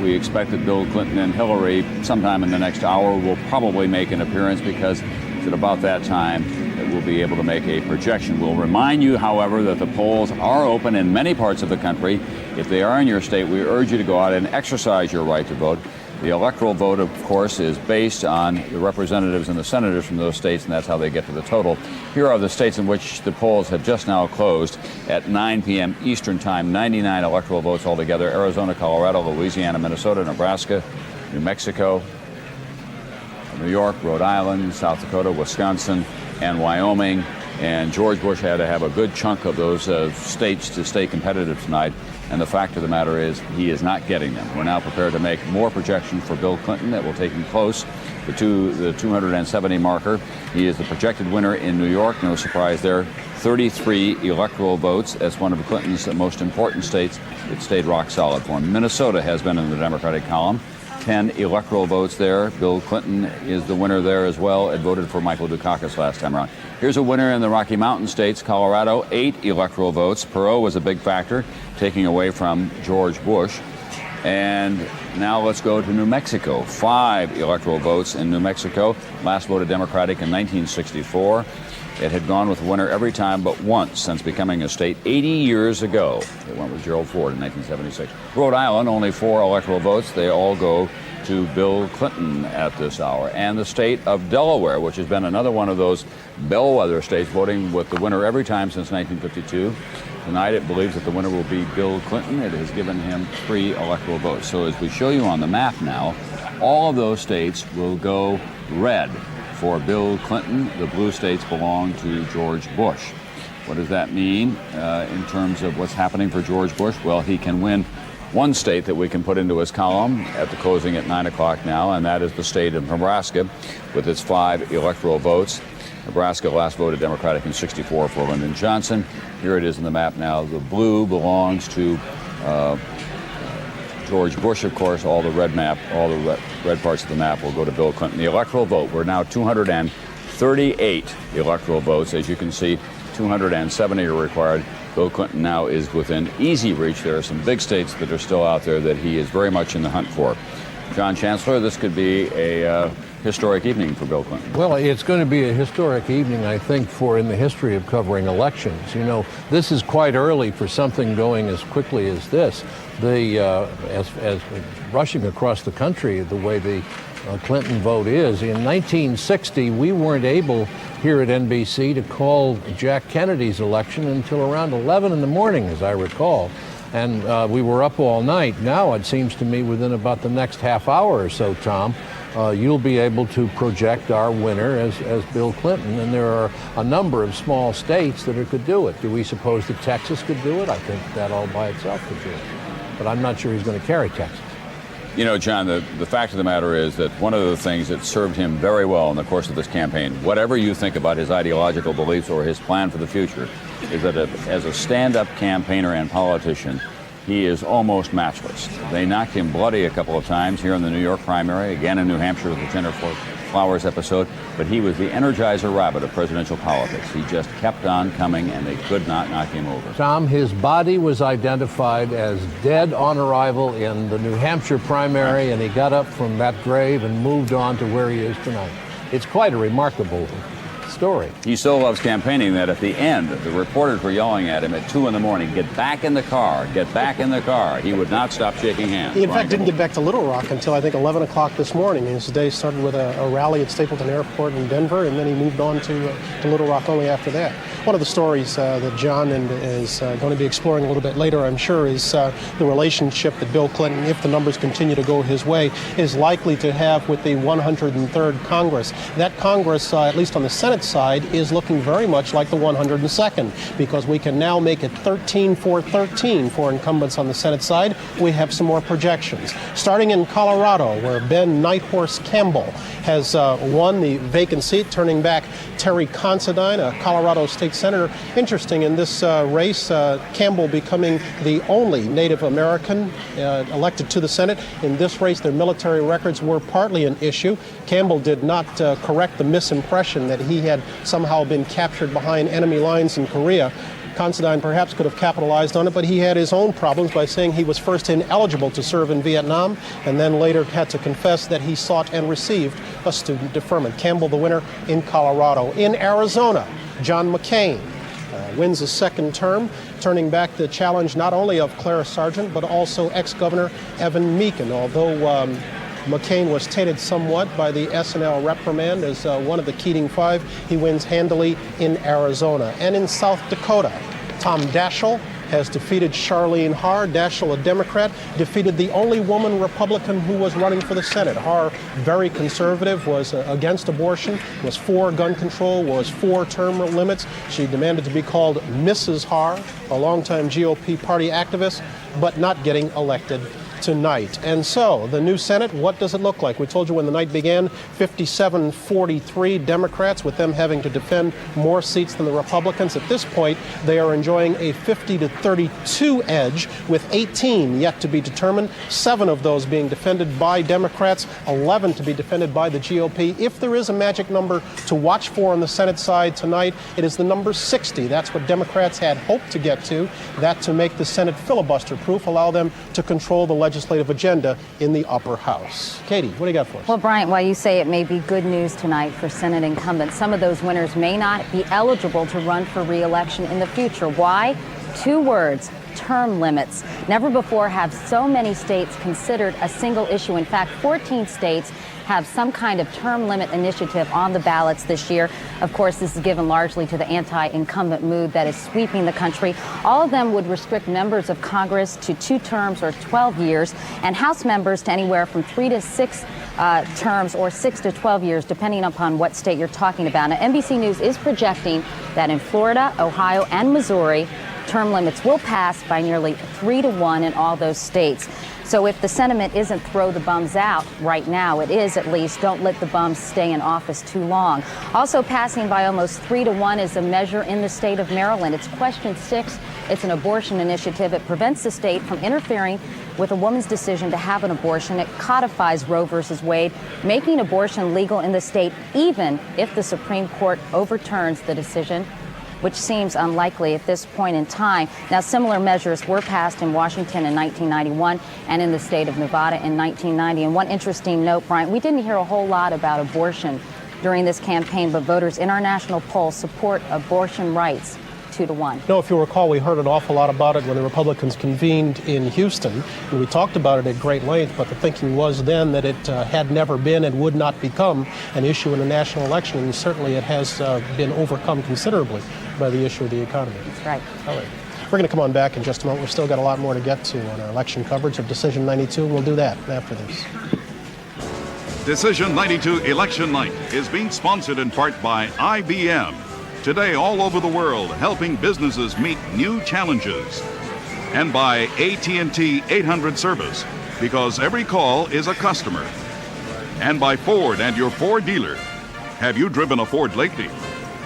We expect that Bill Clinton and Hillary sometime in the next hour will probably make an appearance, because at about that time that we'll be able to make a projection. We'll remind you, however, that the polls are open in many parts of the country. If they are in your state, we urge you to go out and exercise your right to vote. The electoral vote, of course, is based on the representatives and the senators from those states, and that's how they get to the total. Here are the states in which the polls have just now closed at 9 p.m. Eastern Time. 99 electoral votes altogether. Arizona, Colorado, Louisiana, Minnesota, Nebraska, New Mexico, New York, Rhode Island, South Dakota, Wisconsin, and Wyoming. And George Bush had to have a good chunk of those states to stay competitive tonight. And the fact of the matter is, he is not getting them. We're now prepared to make more projections for Bill Clinton that will take him close to the 270 marker. He is the projected winner in New York. No surprise there. 33 electoral votes. That's one of Clinton's most important states. It stayed rock solid for him. Minnesota has been in the Democratic column. 10 electoral votes there. Bill Clinton is the winner there as well. It voted for Michael Dukakis last time around. Here's a winner in the Rocky Mountain states. Colorado, 8 electoral votes. Perot was a big factor, taking away from George Bush. And now let's go to New Mexico. 5 electoral votes in New Mexico. Last voted Democratic in 1964. It had gone with the winner every time but once since becoming a state 80 years ago. It went with Gerald Ford in 1976. Rhode Island, only 4 electoral votes. They all go to Bill Clinton at this hour. And the state of Delaware, which has been another one of those bellwether states, voting with the winner every time since 1952. Tonight it believes that the winner will be Bill Clinton. It has given him 3 electoral votes. So as we show you on the map now, all of those states will go red for Bill Clinton. The blue states belong to George Bush. What does that mean in terms of what's happening for George Bush? Well, he can win one state that we can put into his column at the closing at 9 o'clock now, and that is the state of Nebraska with its 5 electoral votes. Nebraska last voted Democratic in 64 for Lyndon Johnson. Here it is in the map now. The blue belongs to George Bush, of course. All the red parts of the map will go to Bill Clinton. The electoral vote, we're now 238 electoral votes. As you can see, 270 are required. Bill Clinton now is within easy reach. There are some big states that are still out there that he is very much in the hunt for. John Chancellor, this could be a historic evening for Bill Clinton. Well, it's going to be a historic evening, I think, in the history of covering elections. You know, this is quite early for something going as quickly as this. As rushing across the country, the way the Clinton vote is. In 1960, we weren't able here at NBC to call Jack Kennedy's election until around 11 in the morning, as I recall. And we were up all night. Now, it seems to me, within about the next half hour or so, Tom, you'll be able to project our winner as Bill Clinton. And there are a number of small states that could do it. Do we suppose that Texas could do it? I think that all by itself could do it. But I'm not sure he's going to carry Texas. You know, John, the fact of the matter is that one of the things that served him very well in the course of this campaign, whatever you think about his ideological beliefs or his plan for the future, is that as a stand-up campaigner and politician, he is almost matchless. They knocked him bloody a couple of times here in the New York primary, again in New Hampshire with the Jennifer Flowers episode, but he was the Energizer Rabbit of presidential politics. He just kept on coming, and they could not knock him over. Tom, his body was identified as dead on arrival in the New Hampshire primary, and he got up from that grave and moved on to where he is tonight. It's quite a remarkable story. He so loves campaigning that at the end, the reporters were yelling at him at 2 in the morning, "Get back in the car, get back in the car." He would not stop shaking hands. He, in fact, didn't get back to Little Rock until, I think, 11 o'clock this morning. His day started with a rally at Stapleton Airport in Denver, and then he moved on to Little Rock only after that. One of the stories that John is going to be exploring a little bit later, I'm sure, is the relationship that Bill Clinton, if the numbers continue to go his way, is likely to have with the 103rd Congress. That Congress, at least on the Senate side, is looking very much like the 102nd, because we can now make it 13 for 13 for incumbents on the Senate side. We have some more projections. Starting in Colorado, where Ben Nighthorse Campbell has won the vacant seat, turning back Terry Considine, a Colorado state senator. Interesting, in this race, Campbell becoming the only Native American elected to the Senate. In this race, their military records were partly an issue. Campbell did not correct the misimpression that he had somehow been captured behind enemy lines in Korea. Considine perhaps could have capitalized on it, but he had his own problems by saying he was first ineligible to serve in Vietnam and then later had to confess that he sought and received a student deferment. Campbell the winner in Colorado. In Arizona, John McCain wins a second term, turning back the challenge not only of Clara Sargent, but also ex-Governor Evan Meekin. Although McCain was tainted somewhat by the SNL reprimand as one of the Keating Five, he wins handily in Arizona. And in South Dakota, Tom Daschle has defeated Charlene Harr. Daschle, a Democrat, defeated the only woman Republican who was running for the Senate. Harr, very conservative, was against abortion, was for gun control, was for term limits. She demanded to be called Mrs. Harr, a longtime GOP party activist, but not getting elected tonight. And so, the new Senate, what does it look like? We told you when the night began, 57-43 Democrats, with them having to defend more seats than the Republicans. At this point, they are enjoying a 50-32 edge, with 18 yet to be determined, 7 of those being defended by Democrats, 11 to be defended by the GOP. If there is a magic number to watch for on the Senate side tonight, it is the number 60. That's what Democrats had hoped to get to, that to make the Senate filibuster-proof, allow them to control the legislative agenda in the upper house. Katie, what do you got for us? Well, Bryant, while you say it may be good news tonight for Senate incumbents, some of those winners may not be eligible to run for re-election in the future. Why? 2 words: term limits. Never before have so many states considered a single issue. In fact, 14 states have some kind of term limit initiative on the ballots this year. Of course, this is given largely to the anti-incumbent mood that is sweeping the country. All of them would restrict members of Congress to 2 terms or 12 years, and House members to anywhere from 3 to 6 terms or 6 to 12 years, depending upon what state you're talking about. Now, NBC News is projecting that in Florida, Ohio, and Missouri, term limits will pass by nearly 3-1 in all those states. So if the sentiment isn't throw the bums out right now, it is at least don't let the bums stay in office too long. Also passing by almost 3-1 is a measure in the state of Maryland. It's question 6. It's an abortion initiative. It prevents the state from interfering with a woman's decision to have an abortion. It codifies Roe versus Wade, making abortion legal in the state, even if the Supreme Court overturns the decision, which seems unlikely at this point in time. Now, similar measures were passed in Washington in 1991 and in the state of Nevada in 1990. And one interesting note, Bryant, we didn't hear a whole lot about abortion during this campaign, but voters in our national poll support abortion rights 2-1. No, if you'll recall, we heard an awful lot about it when the Republicans convened in Houston, and we talked about it at great length, but the thinking was then that it had never been and would not become an issue in a national election, and certainly it has been overcome considerably by the issue of the economy. That's right. All right. We're going to come on back in just a moment. We've still got a lot more to get to on our election coverage of Decision 92. We'll do that after this. Decision 92 Election Night is being sponsored in part by IBM. Today, all over the world, helping businesses meet new challenges. And by AT&T 800 service, because every call is a customer. And by Ford and your Ford dealer. Have you driven a Ford lately?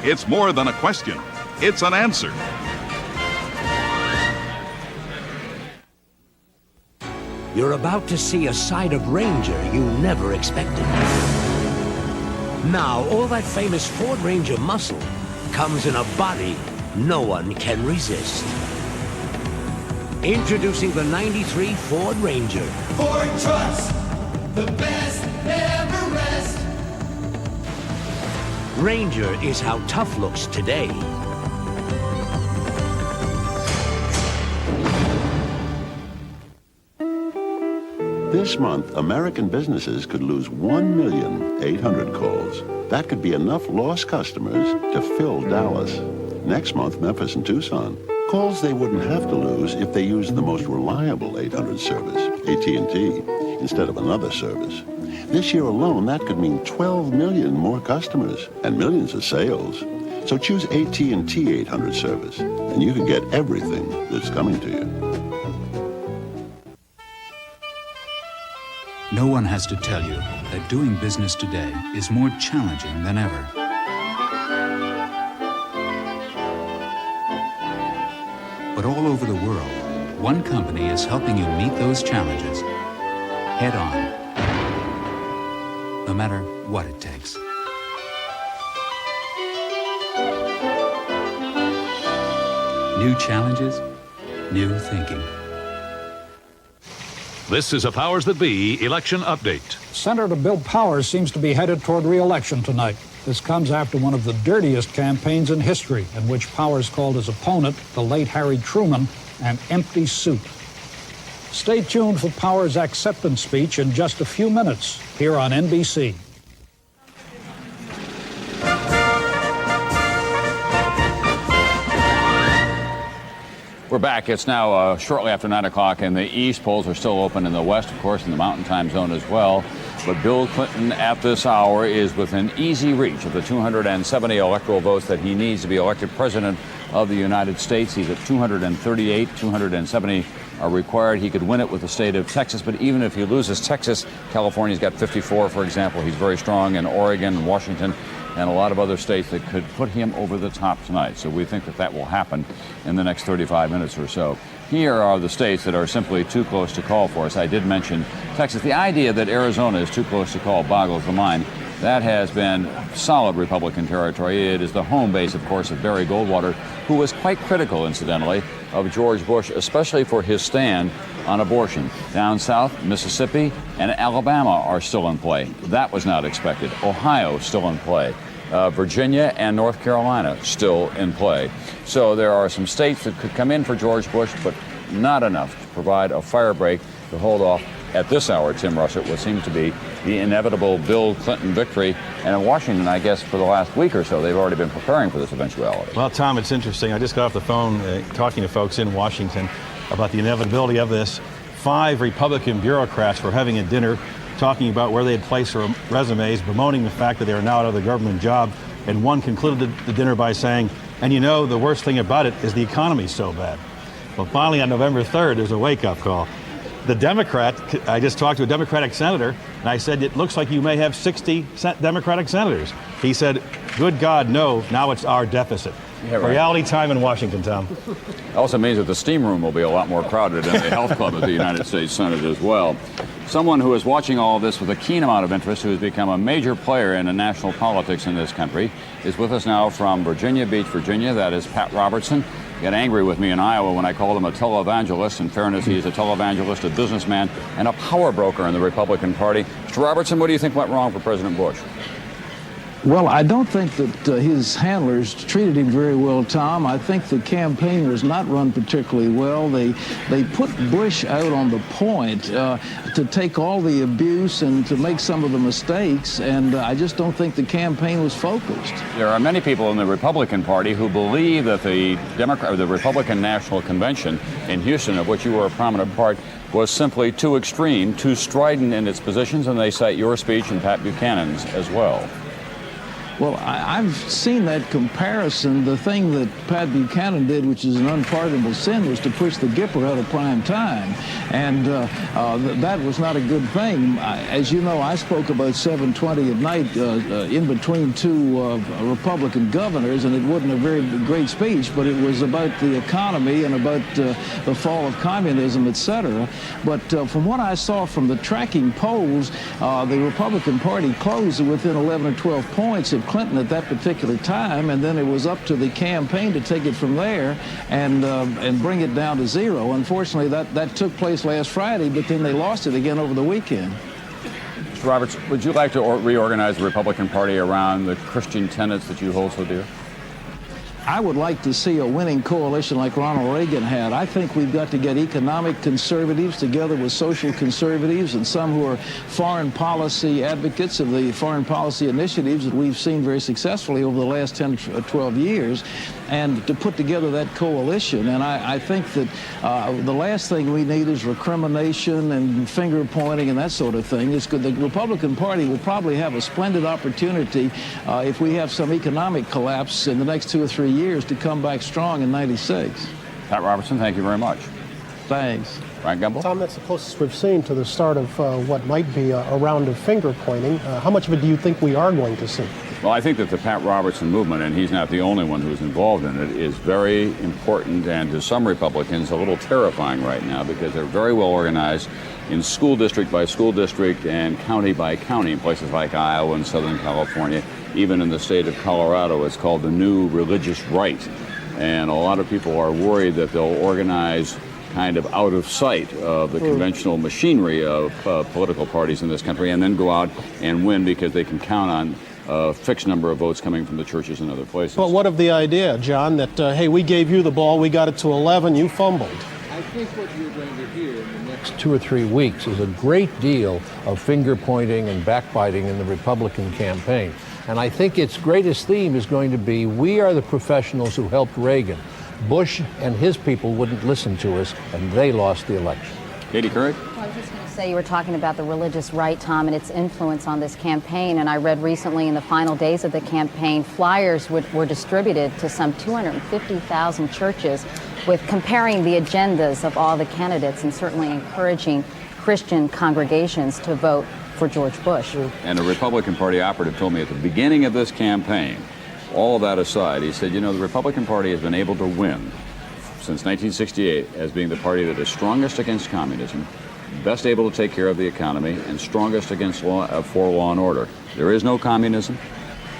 It's more than a question. It's an answer. You're about to see a side of Ranger you never expected. Now, all that famous Ford Ranger muscle comes in a body no one can resist. Introducing the 93 Ford Ranger. Ford trucks, the best, never rest. Ranger is how tough looks today. This month, American businesses could lose 1,800,000 calls. That could be enough lost customers to fill Dallas. Next month, Memphis and Tucson. Calls they wouldn't have to lose if they used the most reliable 800 service, AT&T, instead of another service. This year alone, that could mean 12 million more customers and millions of sales. So choose AT&T 800 service, and you can get everything that's coming to you. No one has to tell you that doing business today is more challenging than ever. But all over the world, one company is helping you meet those challenges head on, no matter what it takes. New challenges, new thinking. This is a Powers That Be election update. Senator Bill Powers seems to be headed toward re-election tonight. This comes after one of the dirtiest campaigns in history, in which Powers called his opponent, the late Harry Truman, an empty suit. Stay tuned for Powers' acceptance speech in just a few minutes here on NBC. We're back. It's now shortly after 9 o'clock in the East. Polls are still open in the West, of course, in the Mountain Time Zone as well. But Bill Clinton at this hour is within easy reach of the 270 electoral votes that he needs to be elected president of the United States. He's at 238, 270 are required. He could win it with the state of Texas, but even if he loses Texas, California's got 54, for example. He's very strong in Oregon and Washington and a lot of other states that could put him over the top tonight. So we think that that will happen in the next 35 minutes or so. Here are the states that are simply too close to call for us. I did mention Texas. The idea that Arizona is too close to call boggles the mind. That has been solid Republican territory. It is the home base, of course, of Barry Goldwater, who was quite critical, incidentally, of George Bush, especially for his stand on abortion. Down south, Mississippi and Alabama are still in play. That was not expected. Ohio still in play. Virginia and North Carolina still in play. So there are some states that could come in for George Bush, but not enough to provide a firebreak to hold off at this hour, Tim Russert, what seems to be the inevitable Bill Clinton victory. And in Washington, I guess, for the last week or so, they've already been preparing for this eventuality. Well, Tom, it's interesting. I just got off the phone talking to folks in Washington about the inevitability of this. 5 Republican bureaucrats were having a dinner talking about where they had placed their resumes, bemoaning the fact that they are now out of the government job. And one concluded the dinner by saying, and you know, the worst thing about it is the economy's so bad. Well, finally, on November 3rd, there's a wake-up call. The Democrat, I just talked to a Democratic senator, and I said, it looks like you may have 60 Democratic senators. He said, good God, no, now it's our deficit. Yeah, right. Reality time in Washington, Tom. It also means that the steam room will be a lot more crowded in the health club of the United States Senate as well. Someone who is watching all of this with a keen amount of interest, who has become a major player in the national politics in this country, is with us now from Virginia Beach, Virginia. That is Pat Robertson. He got angry with me in Iowa when I called him a televangelist. In fairness, he is a televangelist, a businessman, and a power broker in the Republican Party. Mr. Robertson, what do you think went wrong for President Bush? Well, I don't think that his handlers treated him very well, Tom. I think the campaign was not run particularly well. They put Bush out on the point to take all the abuse and to make some of the mistakes, and I just don't think the campaign was focused. There are many people in the Republican Party who believe that the Republican National Convention in Houston, of which you were a prominent part, was simply too extreme, too strident in its positions, and they cite your speech and Pat Buchanan's as well. Well, I've seen that comparison. The thing that Pat Buchanan did, which is an unpardonable sin, was to push the Gipper out of prime time. And that was not a good thing. As you know, I spoke about 7:20 at night in between two Republican governors, and it wasn't a very great speech, but it was about the economy and about the fall of communism, etc. But from what I saw from the tracking polls, the Republican Party closed within 11 or 12 points of Clinton at that particular time, and then it was up to the campaign to take it from there and bring it down to zero. Unfortunately, that took place last Friday, but then they lost it again over the weekend. Mr. Roberts, would you like to reorganize the Republican Party around the Christian tenets that you hold so dear? I would like to see a winning coalition like Ronald Reagan had. I think we've got to get economic conservatives together with social conservatives and some who are foreign policy advocates of the foreign policy initiatives that we've seen very successfully over the last 10 or 12 years, and to put together that coalition. And I think that the last thing we need is recrimination and finger pointing and that sort of thing. It's good. The Republican Party will probably have a splendid opportunity if we have some economic collapse in the next 2 or 3 years to come back strong in '96. Pat Robertson, thank you very much. Thanks. Frank Gumble? Tom, that's the closest we've seen to the start of what might be a round of finger pointing. How much of it do you think we are going to see? Well, I think that the Pat Robertson movement, and he's not the only one who's involved in it, is very important and to some Republicans a little terrifying right now because they're very well organized in school district by school district and county by county in places like Iowa and Southern California. Even in the state of Colorado, it's called the New Religious Right. And a lot of people are worried that they'll organize kind of out of sight of the conventional machinery of political parties in this country and then go out and win because they can count on a fixed number of votes coming from the churches and other places. But what of the idea, John, that, hey, we gave you the ball, we got it to 11, you fumbled? I think what you're going to hear in the next 2 or 3 weeks is a great deal of finger pointing and backbiting in the Republican campaign. And I think its greatest theme is going to be, we are the professionals who helped Reagan. Bush and his people wouldn't listen to us, and they lost the election. Katie Couric? Well, I was just going to say, you were talking about the religious right, Tom, and its influence on this campaign. And I read recently in the final days of the campaign, flyers were distributed to some 250,000 churches with comparing the agendas of all the candidates and certainly encouraging Christian congregations to vote for George Bush. And a Republican Party operative told me at the beginning of this campaign, all of that aside, he said, you know, the Republican Party has been able to win since 1968 as being the party that is strongest against communism, best able to take care of the economy, and strongest against for law and order. There is no communism,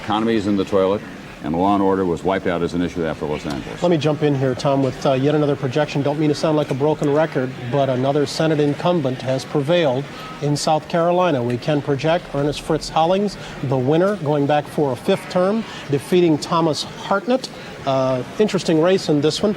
economy is in the toilet, and law and order was wiped out as an issue after Los Angeles. Let me jump in here, Tom, with yet another projection. Don't mean to sound like a broken record, but another Senate incumbent has prevailed in South Carolina. We can project Ernest Fritz Hollings, the winner, going back for a 5th term, defeating Thomas Hartnett. Interesting race in this one.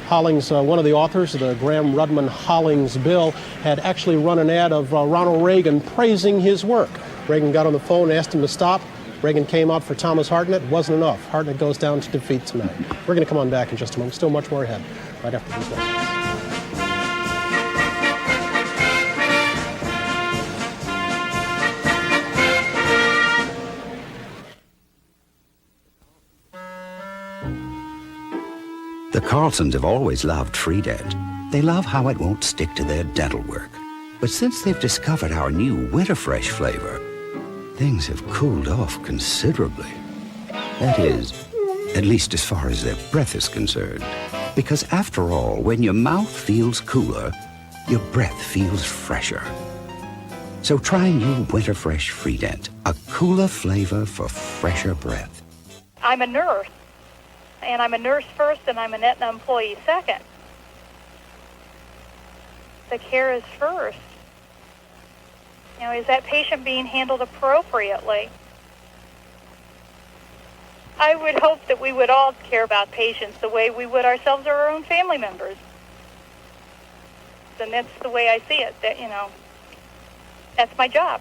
Hollings, one of the authors of the Graham-Rudman-Hollings bill, had actually run an ad of Ronald Reagan praising his work. Reagan got on the phone, asked him to stop. Reagan came out for Thomas Hartnett. Wasn't enough. Hartnett goes down to defeat tonight. We're going to come on back in just a moment. Still much more ahead right after these messages. The Carlsons have always loved Freedent. They love how it won't stick to their dental work. But since they've discovered our new Winter Fresh flavor, things have cooled off considerably. That is, at least as far as their breath is concerned. Because after all, when your mouth feels cooler, your breath feels fresher. So try new Winter Fresh Freedent, a cooler flavor for fresher breath. I'm a nurse, and I'm a nurse first, and I'm an Aetna employee second. The care is first. You know, is that patient being handled appropriately? I would hope that we would all care about patients the way we would ourselves or our own family members. And that's the way I see it. That, you know, that's my job.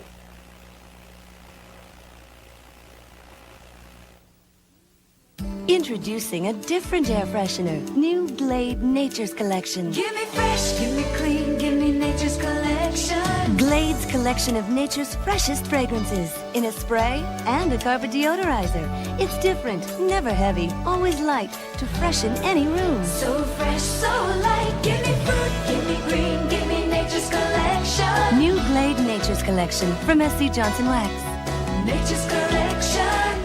Introducing a different air freshener. New Glade Nature's Collection. Give me fresh, give me clean, give me Nature's Collection. Glade's collection of nature's freshest fragrances in a spray and a carpet deodorizer. It's different, never heavy, always light to freshen any room. So fresh, so light. Give me fruit, give me green, give me Nature's Collection. New Glade Nature's Collection from SC Johnson Wax. Nature's Collection.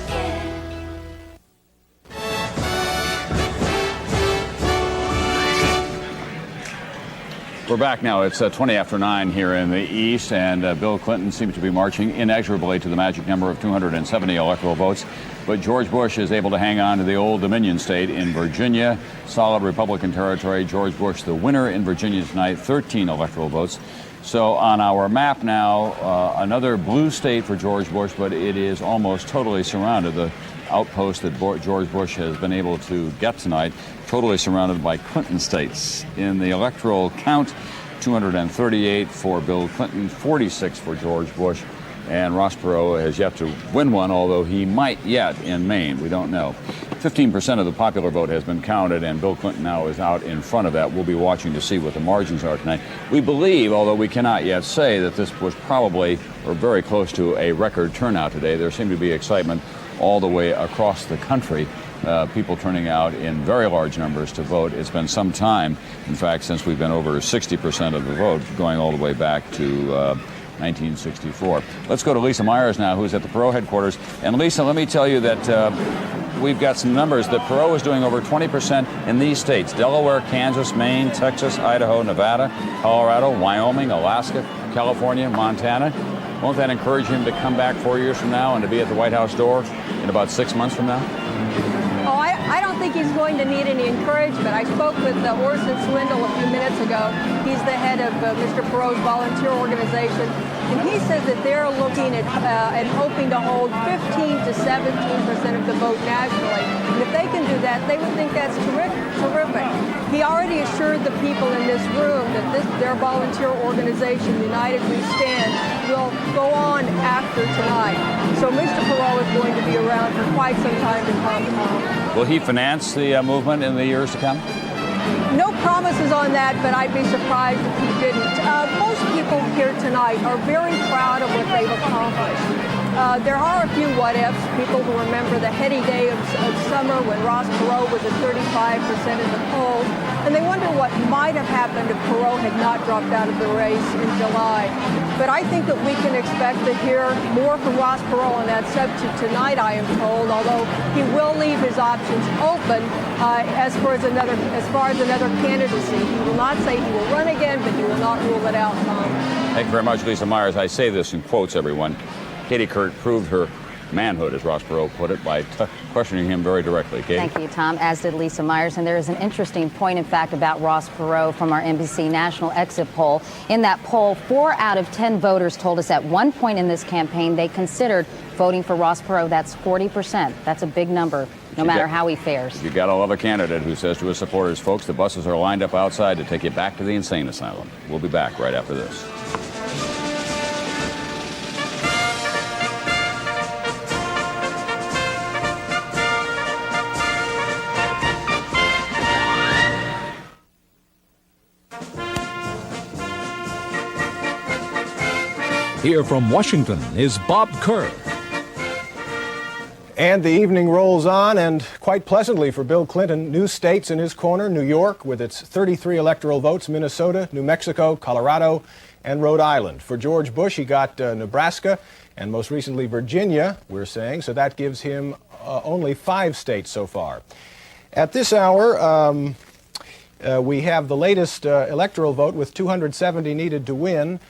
We're back now. It's 20 after 9 here in the East, and Bill Clinton seems to be marching inexorably to the magic number of 270 electoral votes. But George Bush is able to hang on to the Old Dominion state in Virginia, solid Republican territory. George Bush, the winner in Virginia tonight, 13 electoral votes. So on our map now, another blue state for George Bush, but it is almost totally surrounded. The outpost that George Bush has been able to get tonight, totally surrounded by Clinton states. In the electoral count, 238 for Bill Clinton, 46 for George Bush, and Ross Perot has yet to win one, although he might yet in Maine. We don't know. 15% of the popular vote has been counted, and Bill Clinton now is out in front of that. We'll be watching to see what the margins are tonight. We believe, although we cannot yet say, that this was probably or very close to a record turnout today. There seemed to be excitement all the way across the country. People turning out in very large numbers to vote. It's been some time, in fact, since we've been over 60% of the vote, going all the way back to 1964. Let's go to Lisa Myers now, who's at the Perot headquarters. And Lisa, let me tell you that we've got some numbers that Perot is doing over 20% in these states: Delaware, Kansas, Maine, Texas, Idaho, Nevada, Colorado, Wyoming, Alaska, California, Montana. Won't that encourage him to come back 4 years from now and to be at the White House door in about 6 months from now? Oh, I don't think he's going to need any encouragement. I spoke with Orson Swindle a few minutes ago. He's the head of Mr. Perot's volunteer organization, and he says that they're looking at and hoping to hold 15 to 17% of the vote nationally. And if they can do that, they would think that's terrific. He already assured the people in this room that their volunteer organization, United We Stand, will go on after tonight. So Mr. Perot is going to be around for quite some time to come. Will he finance the movement in the years to come? No promises on that, but I'd be surprised if he didn't. Most people here tonight are very proud of what they've accomplished. There are a few what-ifs, people who remember the heady day of summer when Ross Perot was at 35% in the polls, and they wonder what might have happened if Perot had not dropped out of the race in July. But I think that we can expect to hear more from Ross Perot on that subject tonight, I am told, although he will leave his options open as far as another candidacy. He will not say he will run again, but he will not rule it out, Tom. Thank you very much, Lisa Myers. I say this in quotes, everyone. Katie Kirk proved her manhood, as Ross Perot put it, by questioning him very directly. Katie? Thank you, Tom, as did Lisa Myers. And there is an interesting point, in fact, about Ross Perot from our NBC National Exit Poll. In that poll, 4 out of 10 voters told us at one point in this campaign they considered voting for Ross Perot. That's 40%. That's a big number, no matter how he fares. You gotta love a candidate who says to his supporters, folks, the buses are lined up outside to take you back to the insane asylum. We'll be back right after this. Here from Washington is Bob Kerr. And the evening rolls on, and quite pleasantly for Bill Clinton. New states in his corner: New York with its 33 electoral votes, Minnesota, New Mexico, Colorado, and Rhode Island. For George Bush, he got Nebraska and most recently Virginia, we're saying, so that gives him only 5 states so far. At this hour, we have the latest electoral vote with 270 needed to win.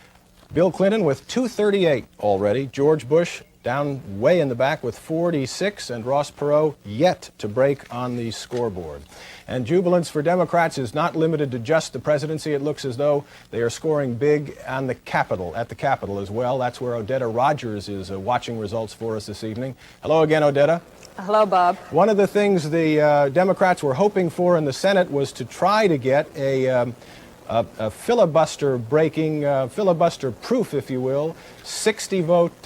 Bill Clinton with 238 already. George Bush down way in the back with 46, and Ross Perot yet to break on the scoreboard. And jubilance for Democrats is not limited to just the presidency. It looks as though they are scoring big on the Capitol, at the Capitol as well. That's where Odetta Rogers is watching results for us this evening. Hello again, Odetta. Hello, Bob. One of the things the Democrats were hoping for in the Senate was to try to get a filibuster-breaking, filibuster-proof, if you will, 60-vote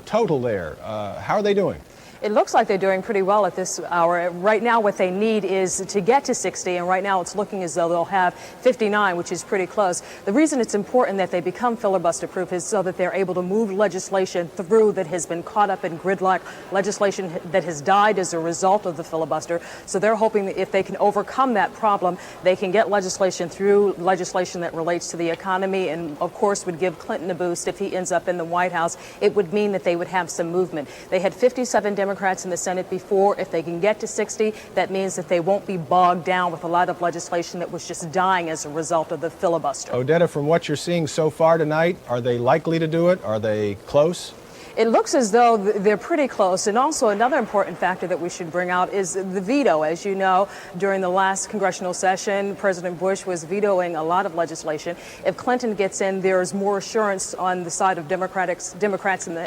total there. How are they doing? It looks like they're doing pretty well at this hour. Right now, what they need is to get to 60, and right now it's looking as though they'll have 59, which is pretty close. The reason it's important that they become filibuster-proof is so that they're able to move legislation through that has been caught up in gridlock, legislation that has died as a result of the filibuster. So they're hoping that if they can overcome that problem, they can get legislation through, legislation that relates to the economy, and of course would give Clinton a boost if he ends up in the White House. It would mean that they would have some movement. They had 57 Democrats in the Senate before. If they can get to 60, that means that they won't be bogged down with a lot of legislation that was just dying as a result of the filibuster. Odetta, from what you're seeing so far tonight, are they likely to do it? Are they close? It looks as though they're pretty close. And also another important factor that we should bring out is the veto. As you know, during the last congressional session, President Bush was vetoing a lot of legislation. If Clinton gets in, there's more assurance on the side of Democrats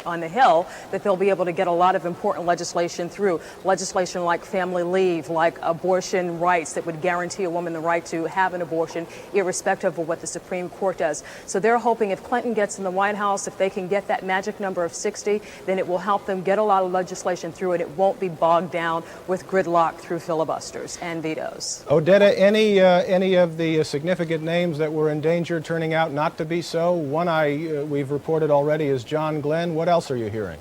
on the Hill that they'll be able to get a lot of important legislation through. Legislation like family leave, like abortion rights that would guarantee a woman the right to have an abortion, irrespective of what the Supreme Court does. So they're hoping if Clinton gets in the White House, if they can get that magic number of 60, then it will help them get a lot of legislation through, and it won't be bogged down with gridlock through filibusters and vetoes. Odetta, any of the significant names that were in danger turning out not to be so? One we've reported already is John Glenn. What else are you hearing?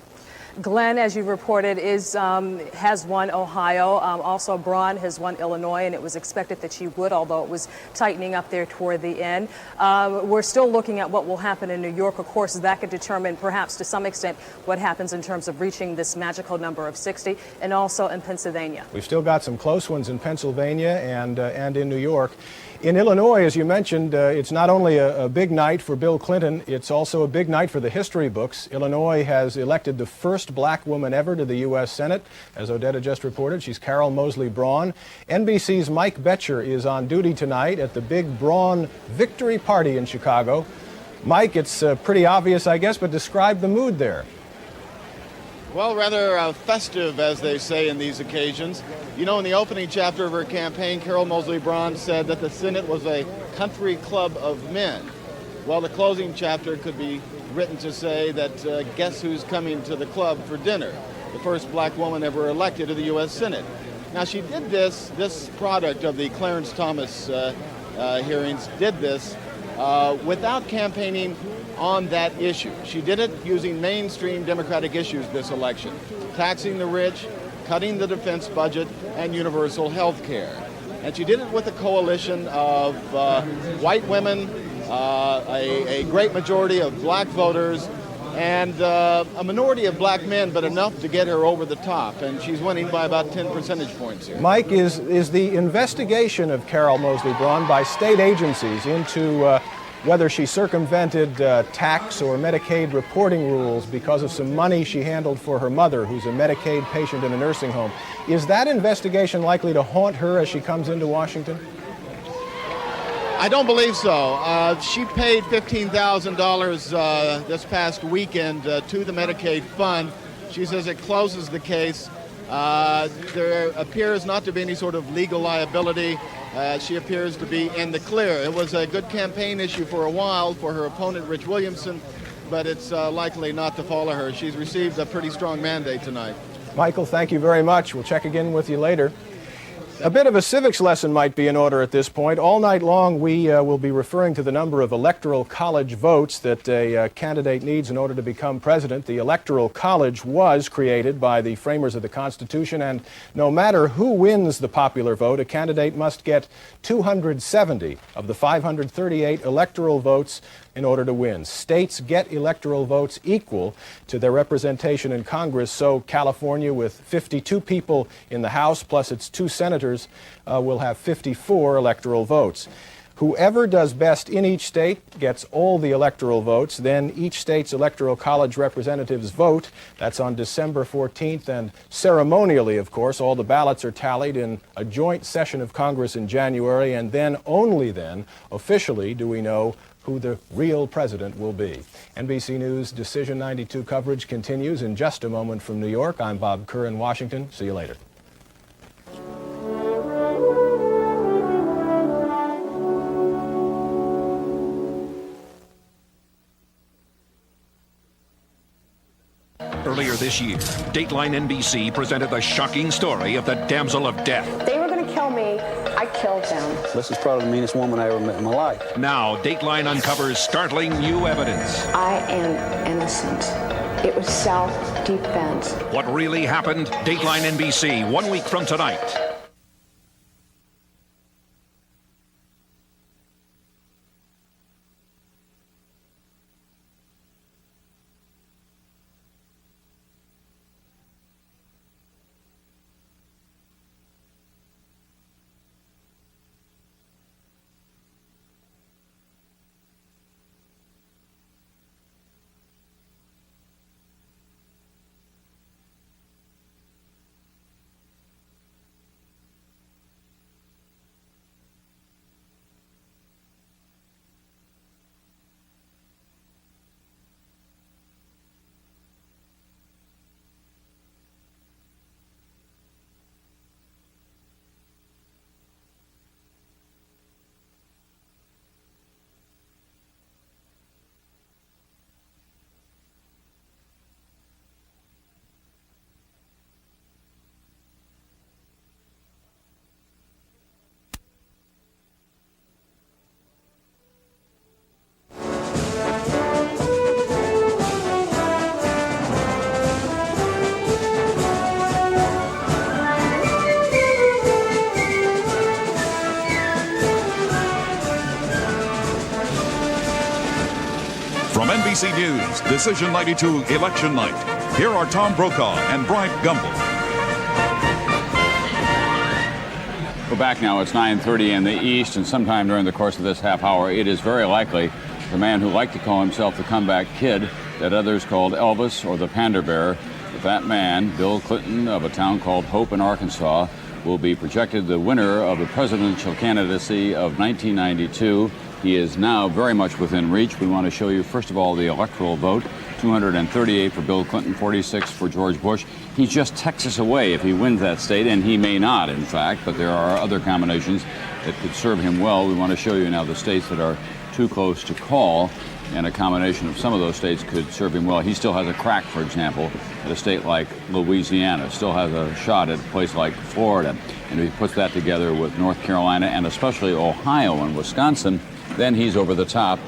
Glenn, as you reported, has won Ohio. Also, Braun has won Illinois, and it was expected that she would, although it was tightening up there toward the end. We're still looking at what will happen in New York. Of course, that could determine, perhaps to some extent, what happens in terms of reaching this magical number of 60, and also in Pennsylvania. We've still got some close ones in Pennsylvania and in New York. In Illinois, as you mentioned, it's not only a big night for Bill Clinton, it's also a big night for the history books. Illinois has elected the first black woman ever to the U.S. Senate. As Odetta just reported, she's Carol Moseley Braun. NBC's Mike Betcher is on duty tonight at the big Braun victory party in Chicago. Mike, it's pretty obvious, I guess, but describe the mood there. Well, rather festive, as they say in these occasions. You know, in the opening chapter of her campaign, Carol Moseley Braun said that the Senate was a country club of men. Well, the closing chapter could be written to say that guess who's coming to the club for dinner? The first black woman ever elected to the U.S. Senate. Now, she did this product of the Clarence Thomas hearings, did this without campaigning on that issue. She did it using mainstream Democratic issues this election, taxing the rich, cutting the defense budget, and universal health care. And she did it with a coalition of white women, a great majority of black voters, and a minority of black men, but enough to get her over the top. And she's winning by about 10 percentage points here. Mike, is the investigation of Carol Moseley Braun by state agencies into whether she circumvented tax or Medicaid reporting rules because of some money she handled for her mother, who's a Medicaid patient in a nursing home, is that investigation likely to haunt her as she comes into Washington? I don't believe so. She paid $15,000 this past weekend to the Medicaid fund. She says it closes the case. There appears not to be any sort of legal liability. She appears to be in the clear. It was a good campaign issue for a while for her opponent, Rich Williamson, but it's likely not to follow her. She's received a pretty strong mandate tonight. Michael, thank you very much. We'll check again with you later. A bit of a civics lesson might be in order at this point. All night long, we will be referring to the number of electoral college votes that a candidate needs in order to become president. The Electoral College was created by the framers of the Constitution, and no matter who wins the popular vote, a candidate must get 270 of the 538 electoral votes in order to win. States get electoral votes equal to their representation in Congress, so California, with 52 people in the House plus its 2 senators, will have 54 electoral votes. Whoever does best in each state gets all the electoral votes. Then each state's electoral college representatives vote. That's on December 14th, and ceremonially, of course, all the ballots are tallied in a joint session of Congress in January, and then, only then, officially do we know who the real president will be. NBC News Decision 92 coverage continues in just a moment from New York. I'm Bob Kerr in Washington. See you later. Earlier this year, Dateline NBC presented the shocking story of the damsel of death. They were going to kill me. I killed them. This is probably the meanest woman I ever met in my life. Now, Dateline uncovers startling new evidence. I am innocent. It was self-defense. What really happened? Dateline NBC, 1 week from tonight. From NBC News, Decision 92 Election Night, here are Tom Brokaw and Bryant Gumbel. We're back now. It's 9:30 in the East, and sometime during the course of this half hour, it is very likely the man who liked to call himself the comeback kid that others called Elvis or the Panda Bear, that man, Bill Clinton of a town called Hope in Arkansas, will be projected the winner of the presidential candidacy of 1992. He is now very much within reach. We want to show you, first of all, the electoral vote. 238 for Bill Clinton, 46 for George Bush. He's just Texas away if he wins that state, and he may not, in fact, but there are other combinations that could serve him well. We want to show you now the states that are too close to call, and a combination of some of those states could serve him well. He still has a crack, for example, at a state like Louisiana, still has a shot at a place like Florida. And if he puts that together with North Carolina and especially Ohio and Wisconsin, then he's over the top.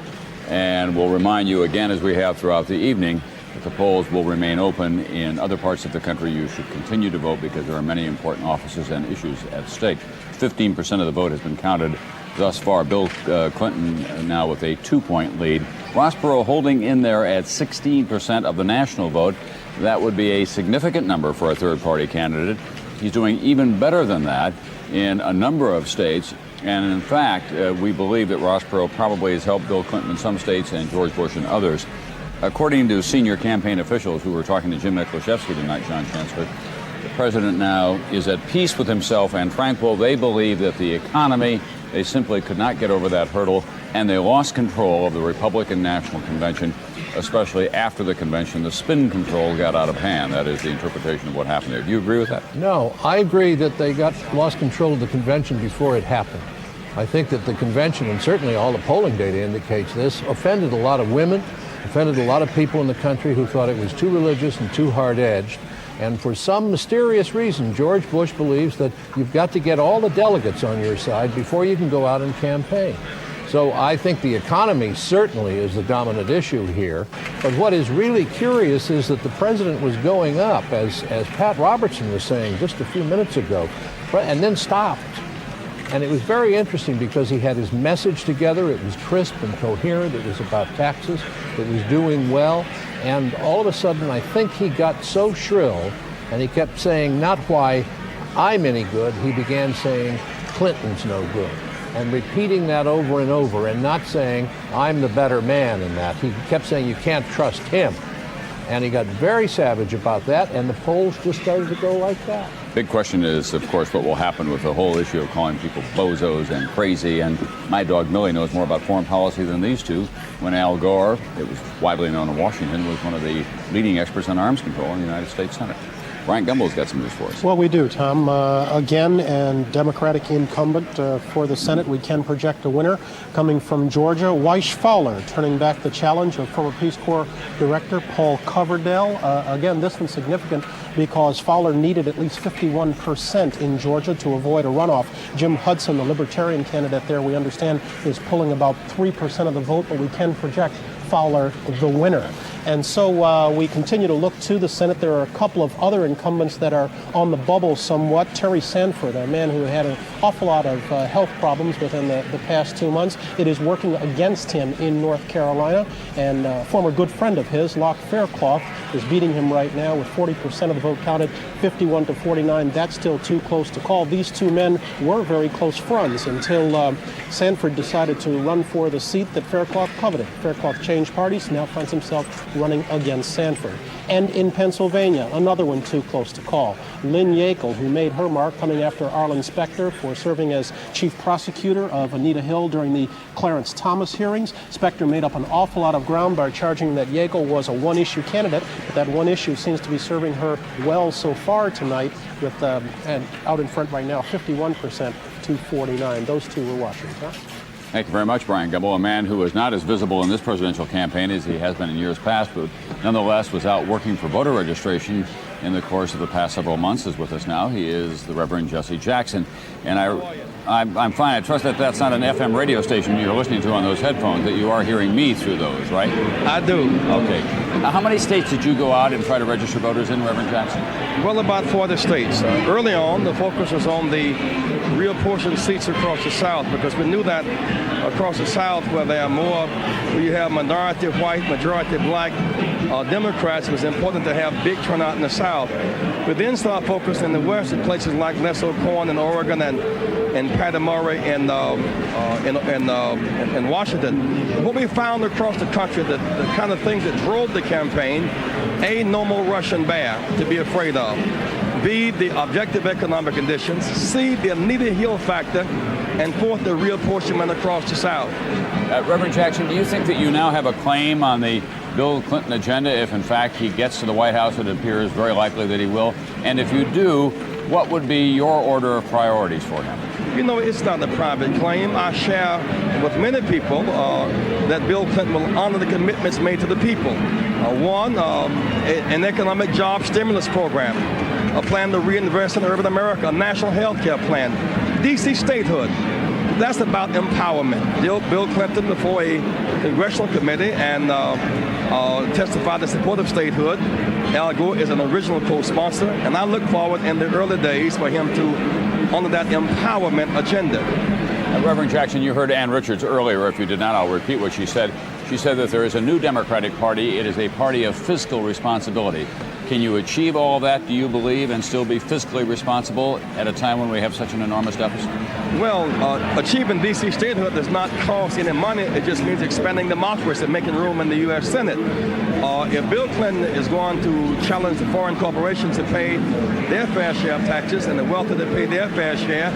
And we'll remind you again, as we have throughout the evening, that the polls will remain open in other parts of the country. You should continue to vote because there are many important offices and issues at stake. 15% of the vote has been counted thus far. Bill Clinton now with a 2-point lead. Ross Perot holding in there at 16% of the national vote. That would be a significant number for a third-party candidate. He's doing even better than that in a number of states. And in fact, we believe that Ross Perot probably has helped Bill Clinton in some states and George Bush in others. According to senior campaign officials who were talking to Jim Miklaszewski tonight, John Chancellor, the president now is at peace with himself and tranquil. They believe that the economy, they simply could not get over that hurdle, and they lost control of the Republican National Convention, especially after the convention. The spin control got out of hand. That is the interpretation of what happened there. Do you agree with that? No, I agree that they lost control of the convention before it happened. I think that the convention, and certainly all the polling data indicates this, offended a lot of women, offended a lot of people in the country who thought it was too religious and too hard-edged. And for some mysterious reason, George Bush believes that you've got to get all the delegates on your side before you can go out and campaign. So I think the economy certainly is the dominant issue here. But what is really curious is that the president was going up, as Pat Robertson was saying just a few minutes ago, and then stopped. And it was very interesting because he had his message together. It was crisp and coherent. It was about taxes. It was doing well. And all of a sudden, I think he got so shrill, and he kept saying not why I'm any good. He began saying Clinton's no good, and repeating that over and over, and not saying I'm the better man in that. He kept saying you can't trust him. And he got very savage about that, and the polls just started to go like that. Big question is, of course, what will happen with the whole issue of calling people bozos and crazy. And my dog Millie knows more about foreign policy than these two. When Al Gore, it was widely known in Washington, was one of the leading experts on arms control in the United States Senate. Bryant Gumbel's got some news for us. Well, we do, Tom. Again, and Democratic incumbent for the Senate, we can project a winner coming from Georgia. Weish Fowler turning back the challenge of former Peace Corps Director Paul Coverdell. Again, this one's significant because Fowler needed at least 51% in Georgia to avoid a runoff. Jim Hudson, the Libertarian candidate there, we understand, is pulling about 3% of the vote, but we can project Fowler the winner. And so we continue to look to the Senate. There are a couple of other incumbents that are on the bubble somewhat. Terry Sanford, a man who had an awful lot of health problems within the past 2 months. It is working against him in North Carolina. And a former good friend of his, Locke Faircloth, is beating him right now with 40% of the vote counted, 51 to 49. That's still too close to call. These two men were very close friends until Sanford decided to run for the seat that Faircloth coveted. Faircloth changed parties, now finds himself running against Sanford. And in Pennsylvania, another one too close to call. Lynn Yackel, who made her mark coming after Arlen Specter for serving as chief prosecutor of Anita Hill during the Clarence Thomas hearings. Specter made up an awful lot of ground by charging that Yackel was a one-issue candidate, but that one issue seems to be serving her well so far tonight with, and out in front right now, 51% to 49. Those two were watching, huh? Thank you very much, Bryant Gumbel, a man who is not as visible in this presidential campaign as he has been in years past, but nonetheless was out working for voter registration in the course of the past several months, is with us now. He is the Reverend Jesse Jackson. And I'm fine. I trust that that's not an FM radio station you're listening to on those headphones, that you are hearing me through those, right? I do. Okay. Now, how many states did you go out and try to register voters in, Reverend Jackson? Well, about 40 states. Early on, the focus was on the reapportion seats across the South, because we knew that across the South, where there are more, where you have minority white, majority black Democrats, it was important to have big turnout in the South. We then start focusing in the West at places like Les O'Corn in Oregon and Patty Murray in Washington. What we found across the country, the kind of things that drove the campaign: A, no more Russian bear to be afraid of; B, the objective economic conditions; C, the Anita Hill factor; and fourth, the reapportionment across the South. Reverend Jackson, do you think that you now have a claim on the Bill Clinton agenda if, in fact, he gets to the White House? It appears very likely that he will. And if you do, what would be your order of priorities for him? You know, it's not a private claim. I share with many people that Bill Clinton will honor the commitments made to the people. One, an economic job stimulus program, a plan to reinvest in urban America, a national health care plan, D.C. statehood. That's about empowerment. Bill Clinton, before a congressional committee, and testified in support of statehood. Al Gore is an original co-sponsor, and I look forward in the early days for him to honor that empowerment agenda. Reverend Jackson, you heard Ann Richards earlier. If you did not, I'll repeat what she said. She said that there is a new Democratic Party. It is a party of fiscal responsibility. Can you achieve all that, do you believe, and still be fiscally responsible at a time when we have such an enormous deficit? Well, achieving D.C. statehood does not cost any money. It just means expanding democracy and making room in the U.S. Senate. If Bill Clinton is going to challenge the foreign corporations to pay their fair share of taxes and the wealthy to pay their fair share,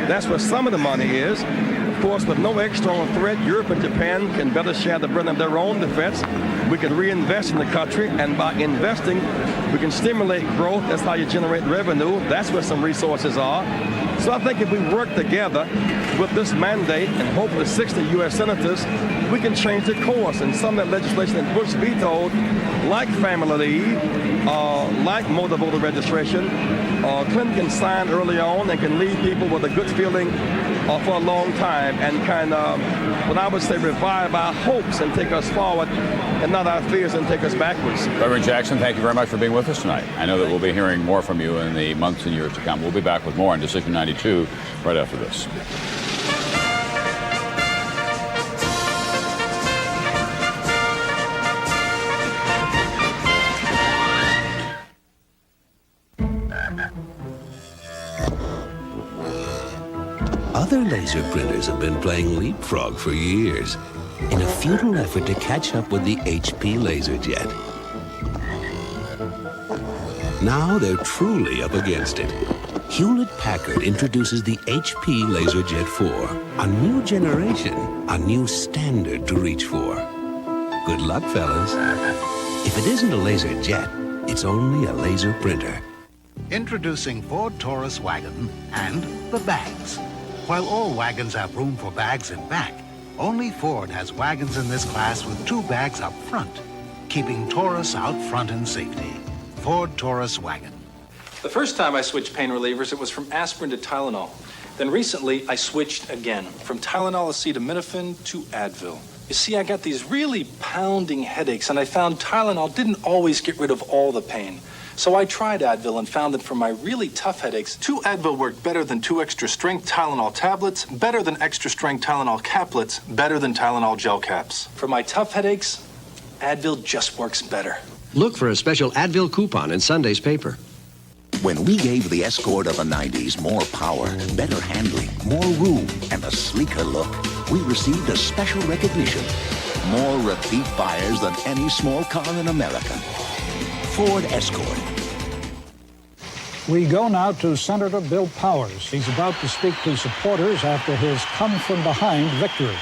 that's where some of the money is. Of course, with no external threat, Europe and Japan can better share the burden of their own defense. We can reinvest in the country, and by investing, we can stimulate growth. That's how you generate revenue. That's where some resources are. So I think if we work together with this mandate and hopefully 60 U.S. senators, we can change the course. And some of that legislation that Bush vetoed, like family leave, like motor voter registration, Clinton can sign early on and can leave people with a good feeling for a long time, and kind of, what I would say, revive our hopes and take us forward, and not our fears and take us backwards. Reverend Jackson, thank you very much for being with us tonight. I know that we'll be hearing more from you in the months and years to come. We'll be back with more on Decision 92 right after this. Other laser printers have been playing leapfrog for years in a futile effort to catch up with the HP LaserJet. Now they're truly up against it. Hewlett-Packard introduces the HP LaserJet 4, a new generation, a new standard to reach for. Good luck, fellas. If it isn't a LaserJet, it's only a laser printer. Introducing Ford Taurus Wagon and the bags. While all wagons have room for bags in back, only Ford has wagons in this class with 2 bags up front, keeping Taurus out front in safety. Ford Taurus Wagon. The first time I switched pain relievers, it was from aspirin to Tylenol. Then recently, I switched again, from Tylenol acetaminophen to Advil. You see, I got these really pounding headaches, and I found Tylenol didn't always get rid of all the pain. So I tried Advil and found that for my really tough headaches, 2 Advil worked better than 2 extra-strength Tylenol tablets, better than extra-strength Tylenol caplets, better than Tylenol gel caps. For my tough headaches, Advil just works better. Look for a special Advil coupon in Sunday's paper. When we gave the Escort of the 90s more power, better handling, more room, and a sleeker look, we received a special recognition. More repeat buyers than any small car in America. Ford Escort. We go now to Senator Bill Powers. He's about to speak to supporters after his come-from-behind victory.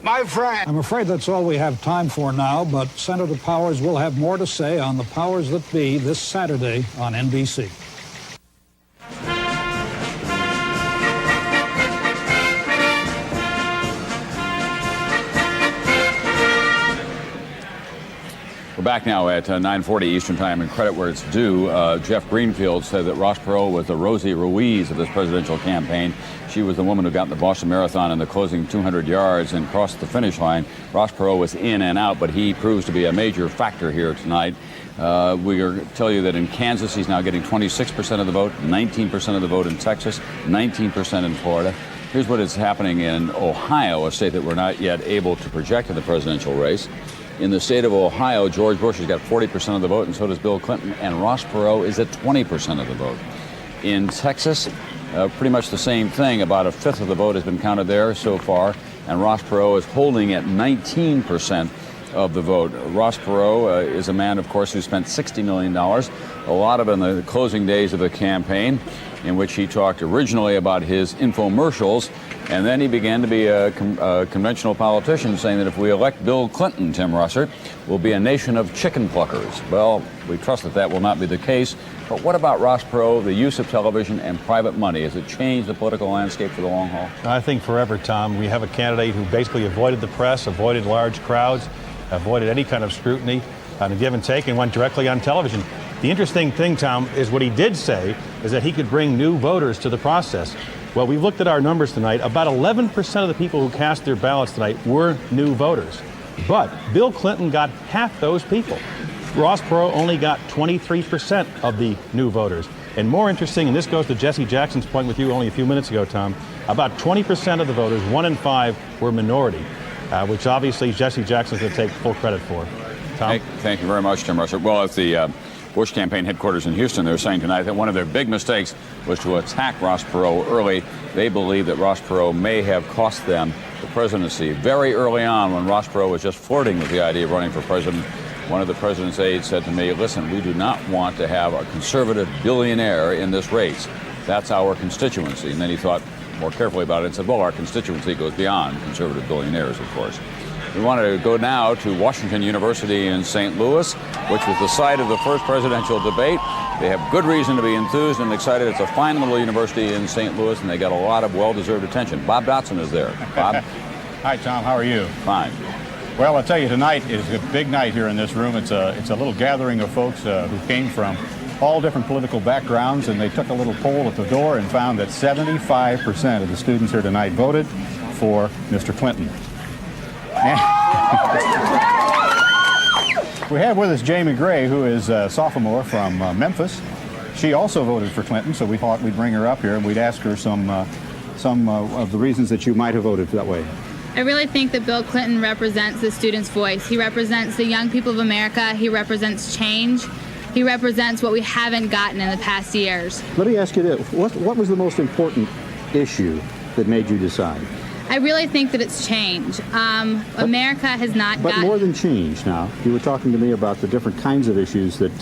My friend. I'm afraid that's all we have time for now, but Senator Powers will have more to say on the powers that be this Saturday on NBC. We're back now at 9:40 Eastern Time, and credit where it's due. Jeff Greenfield said that Ross Perot was the Rosie Ruiz of this presidential campaign. She was the woman who got in the Boston Marathon in the closing 200 yards and crossed the finish line. Ross Perot was in and out, but he proves to be a major factor here tonight. We are tell you that in Kansas, he's now getting 26% of the vote, 19% of the vote in Texas, 19% in Florida. Here's what is happening in Ohio, a state that we're not yet able to project in the presidential race. In the state of Ohio, George Bush has got 40% of the vote, and so does Bill Clinton, and Ross Perot is at 20% of the vote. In Texas, pretty much the same thing. About a fifth of the vote has been counted there so far, and Ross Perot is holding at 19% of the vote. Ross Perot is a man, of course, who spent $60 million, a lot of it in the closing days of the campaign, in which he talked originally about his infomercials, and then he began to be a conventional politician, saying that if we elect Bill Clinton, Tim Russert, we'll be a nation of chicken pluckers. Well, we trust that that will not be the case. But what about Ross Perot, the use of television and private money? Has it changed the political landscape for the long haul? I think forever, Tom. We have a candidate who basically avoided the press, avoided large crowds, avoided any kind of scrutiny on a give and take, and went directly on television. The interesting thing, Tom, is what he did say is that he could bring new voters to the process. Well, we've looked at our numbers tonight. About 11% of the people who cast their ballots tonight were new voters. But Bill Clinton got half those people. Ross Perot only got 23% of the new voters. And more interesting, and this goes to Jesse Jackson's point with you only a few minutes ago, Tom, about 20% of the voters, 1 in 5, were minority, which obviously Jesse Jackson's going to take full credit for. Tom? Thank you very much, Tim Russert. Well, at the Bush campaign headquarters in Houston, they're saying tonight that one of their big mistakes was to attack Ross Perot early. They believe that Ross Perot may have cost them the presidency. Very early on, when Ross Perot was just flirting with the idea of running for president, one of the president's aides said to me, listen, we do not want to have a conservative billionaire in this race. That's our constituency. And then he thought more carefully about it and said, well, our constituency goes beyond conservative billionaires, of course. We want to go now to Washington University in St. Louis, which was the site of the first presidential debate. They have good reason to be enthused and excited. It's a fine little university in St. Louis, and they got a lot of well-deserved attention. Bob Dotson is there. Bob? Hi, Tom. How are you? Fine. Well, I'll tell you, tonight is a big night here in this room. It's a little gathering of folks who came from all different political backgrounds, and they took a little poll at the door and found that 75% of the students here tonight voted for Mr. Clinton. We have with us Jamie Gray, who is a sophomore from Memphis. She also voted for Clinton, so we thought we'd bring her up here and we'd ask her some of the reasons that you might have voted that way. I really think that Bill Clinton represents the student's voice. He represents the young people of America. He represents change. He represents what we haven't gotten in the past years. Let me ask you this. What was the most important issue that made you decide? I really think that it's change. America has not But more than change now. You were talking to me about the different kinds of issues that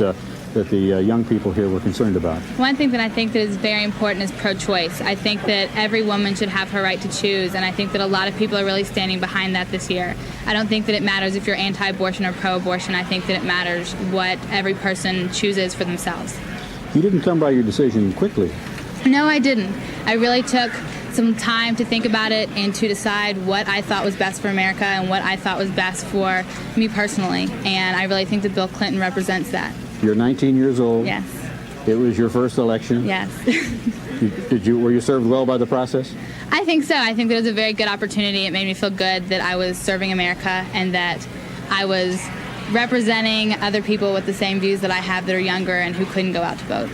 the young people here were concerned about. One thing that I think that is very important is pro-choice. I think that every woman should have her right to choose, and I think that a lot of people are really standing behind that this year. I don't think that it matters if you're anti-abortion or pro-abortion. I think that it matters what every person chooses for themselves. You didn't come by your decision quickly. No, I didn't. I really took some time to think about it and to decide what I thought was best for America and what I thought was best for me personally. And I really think that Bill Clinton represents that. You're 19 years old. Yes. It was your first election. Yes. Were you served well by the process? I think so. I think that it was a very good opportunity. It made me feel good that I was serving America and that I was representing other people with the same views that I have that are younger and who couldn't go out to vote.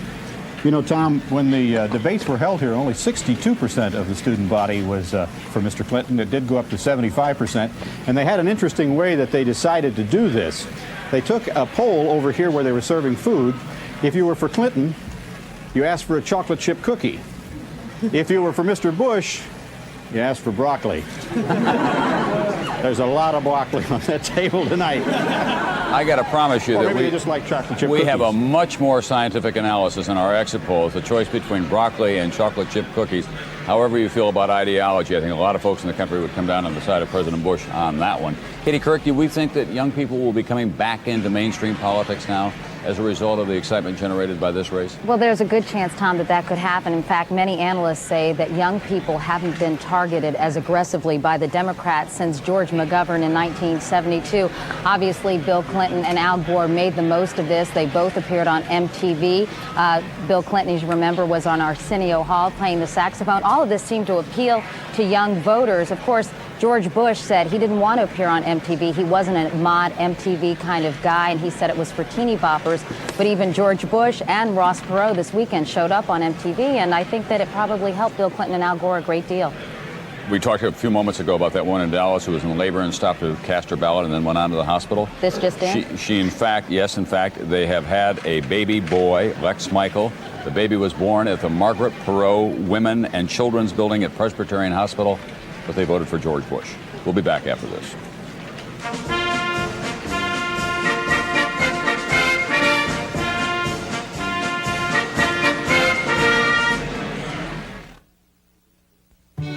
You know, Tom, when the debates were held here, only 62% of the student body was for Mr. Clinton. It did go up to 75%. And they had an interesting way that they decided to do this. They took a poll over here where they were serving food. If you were for Clinton, you asked for a chocolate chip cookie. If you were for Mr. Bush, you asked for broccoli. There's a lot of broccoli on that table tonight. I got to promise you that maybe they just like chocolate chip cookies. have a much more scientific analysis in our exit polls. The choice between broccoli and chocolate chip cookies. However you feel about ideology, I think a lot of folks in the country would come down on the side of President Bush on that one. Katie Kirk, do we think that young people will be coming back into mainstream politics now as a result of the excitement generated by this race? Well, there's a good chance, Tom, that that could happen. In fact, many analysts say that young people haven't been targeted as aggressively by the Democrats since George McGovern in 1972. Obviously, Bill Clinton and Al Gore made the most of this. They both appeared on MTV. Bill Clinton, as you remember, was on Arsenio Hall playing the saxophone. All of this seemed to appeal to young voters. Of course, George Bush said he didn't want to appear on MTV. He wasn't a mod MTV kind of guy, and he said it was for teeny boppers. But even George Bush and Ross Perot this weekend showed up on MTV, and I think that it probably helped Bill Clinton and Al Gore a great deal. We talked a few moments ago about that one in Dallas who was in labor and stopped to cast her ballot and then went on to the hospital. This just in? She in fact, yes, in fact, they have had a baby boy, Lex Michael. The baby was born at the Margaret Perot Women and Children's Building at Presbyterian Hospital, but they voted for George Bush. We'll be back after this.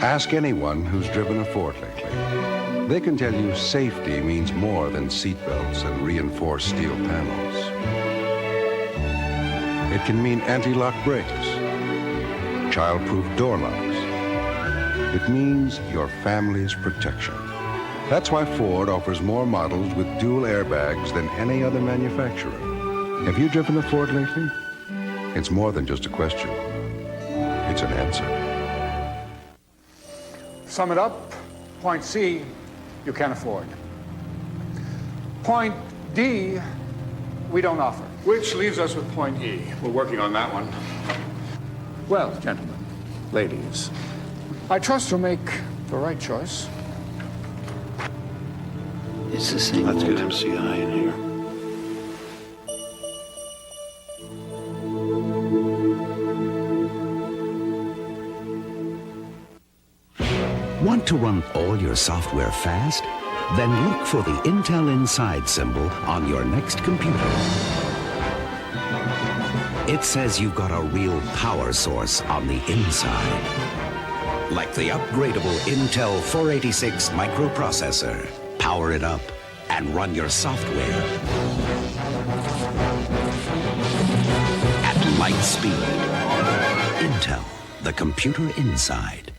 Ask anyone who's driven a Ford lately. They can tell you safety means more than seatbelts and reinforced steel panels. It can mean anti-lock brakes, child-proof door locks. It means your family's protection. That's why Ford offers more models with dual airbags than any other manufacturer. Have you driven a Ford lately? It's more than just a question. It's an answer. Sum it up, point C, you can't afford. Point D, we don't offer. Which leaves us with point E. We're working on that one. Well, gentlemen, ladies, I trust you'll make the right choice. It's the same. Let's get MCI in here. Want to run all your software fast? Then look for the Intel Inside symbol on your next computer. It says you've got a real power source on the inside. Like the upgradable Intel 486 microprocessor. Power it up and run your software at light speed. Intel, the computer inside.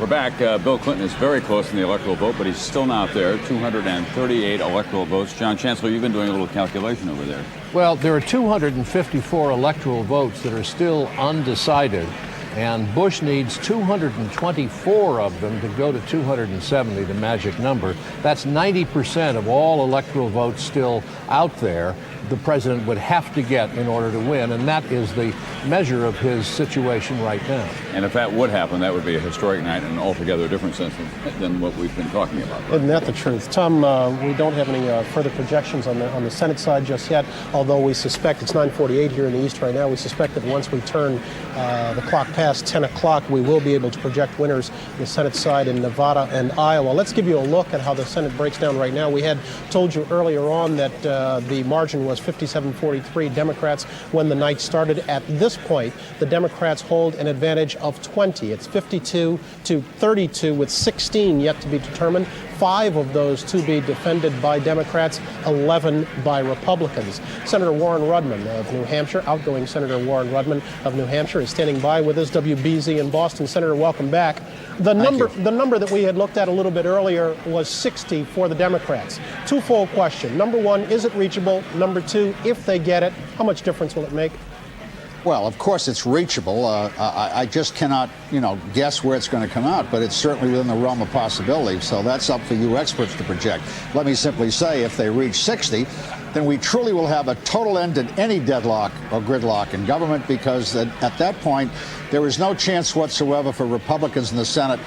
We're back. Bill Clinton is very close in the electoral vote, but he's still not there. 238 electoral votes. John Chancellor, you've been doing a little calculation over there. Well, there are 254 electoral votes that are still undecided, and Bush needs 224 of them to go to 270, the magic number. That's 90% of all electoral votes still out there the president would have to get in order to win, and that is the measure of his situation right now. And if that would happen, that would be a historic night in an altogether different sense than what we've been talking about. Isn't that the truth? Tom, we don't have any further projections on the Senate side just yet, although we suspect, it's 9:48 here in the East right now, we suspect that once we turn the clock past 10 o'clock, we will be able to project winners on the Senate side in Nevada and Iowa. Let's give you a look at how the Senate breaks down right now. We had told you earlier on that the margin was 57-43 Democrats when the night started. At this point, the Democrats hold an advantage of 20. It's 52-32 with 16 yet to be determined. 5 of those to be defended by Democrats, 11 by Republicans. Senator Warren Rudman of New Hampshire, outgoing Senator Warren Rudman of New Hampshire, is standing by with us. WBZ in Boston. Senator, welcome back. The number that we had looked at a little bit earlier was 60 for the Democrats. Twofold question. Number one, is it reachable? Number two, if they get it, how much difference will it make? Well, of course it's reachable. I just cannot, guess where it's going to come out, but it's certainly within the realm of possibility. So that's up for you experts to project. Let me simply say, if they reach 60, then we truly will have a total end to any deadlock or gridlock in government, because at that point, there is no chance whatsoever for Republicans in the Senate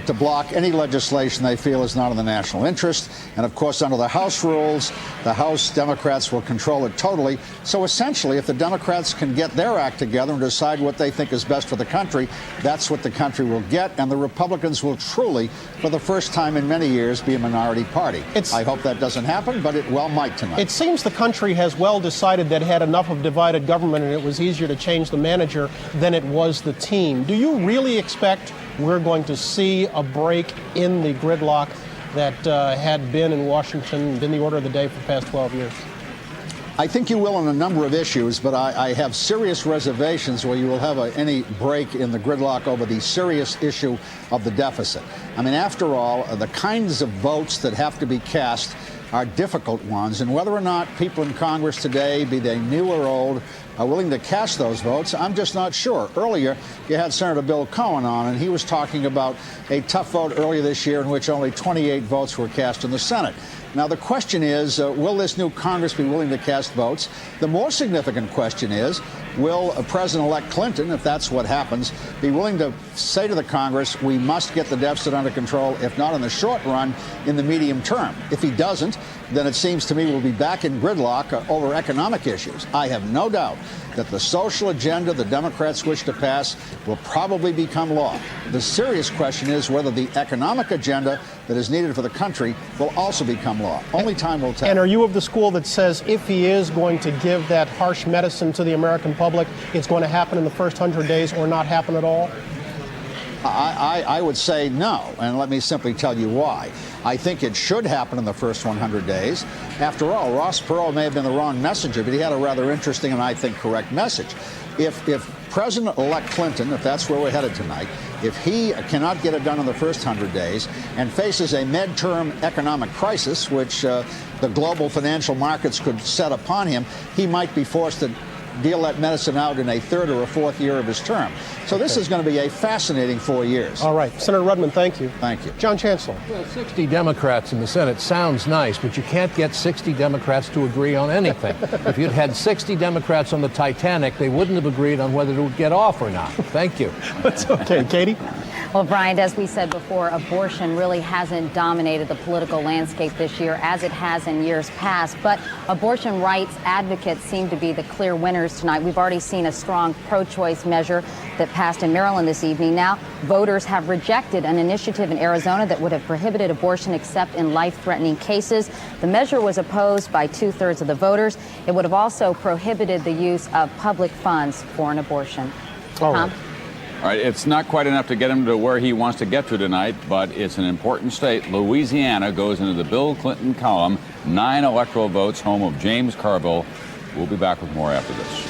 to block any legislation they feel is not in the national interest. And of course, under the House rules, the House Democrats will control it totally. So essentially, if the Democrats can get their act together and decide what they think is best for the country, that's what the country will get. And the Republicans will truly, for the first time in many years, be a minority party. I hope that doesn't happen, but it well might tonight. seems the country has well decided that it had enough of divided government and it was easier to change the manager than it was the team. Do you really expect we're going to see a break in the gridlock that had been in Washington, been the order of the day for the past 12 years? I think you will on a number of issues, but I have serious reservations where you will have any break in the gridlock over the serious issue of the deficit. I mean, after all, the kinds of votes that have to be cast are difficult ones, and whether or not people in Congress today, be they new or old, are willing to cast those votes, I'm just not sure. Earlier, you had Senator Bill Cohen on, and he was talking about a tough vote earlier this year in which only 28 votes were cast in the Senate. Now, the question is, will this new Congress be willing to cast votes? The more significant question is, will President-elect Clinton, if that's what happens, be willing to say to the Congress, we must get the deficit under control, if not in the short run, in the medium term? If he doesn't, then it seems to me we'll be back in gridlock over economic issues. I have no doubt that the social agenda the Democrats wish to pass will probably become law. The serious question is whether the economic agenda that is needed for the country will also become law. Only time will tell. And are you of the school that says if he is going to give that harsh medicine to the American public, it's going to happen in the first 100 days or not happen at all? I would say no, and let me simply tell you why. I think it should happen in the first 100 days. After all, Ross Perot may have been the wrong messenger, but he had a rather interesting and I think correct message. If President-elect Clinton, if that's where we're headed tonight, if he cannot get it done in the first 100 days and faces a midterm economic crisis, which the global financial markets could set upon him, he might be forced to deal that medicine out in a third or a fourth year of his term. So this is going to be a fascinating 4 years. All right. Senator Rudman, thank you. Thank you. John Chancellor. Well, 60 Democrats in the Senate sounds nice, but you can't get 60 Democrats to agree on anything. If you'd had 60 Democrats on the Titanic, they wouldn't have agreed on whether to get off or not. Thank you. That's okay. Katie? Well, Brian, as we said before, abortion really hasn't dominated the political landscape this year as it has in years past. But abortion rights advocates seem to be the clear winners tonight. We've already seen a strong pro-choice measure that passed in Maryland this evening. Now, voters have rejected an initiative in Arizona that would have prohibited abortion except in life-threatening cases. The measure was opposed by 2/3 of the voters. It would have also prohibited the use of public funds for an abortion. Tom? All right, it's not quite enough to get him to where he wants to get to tonight, but it's an important state. Louisiana goes into the Bill Clinton column, 9 electoral votes, home of James Carville. We'll be back with more after this.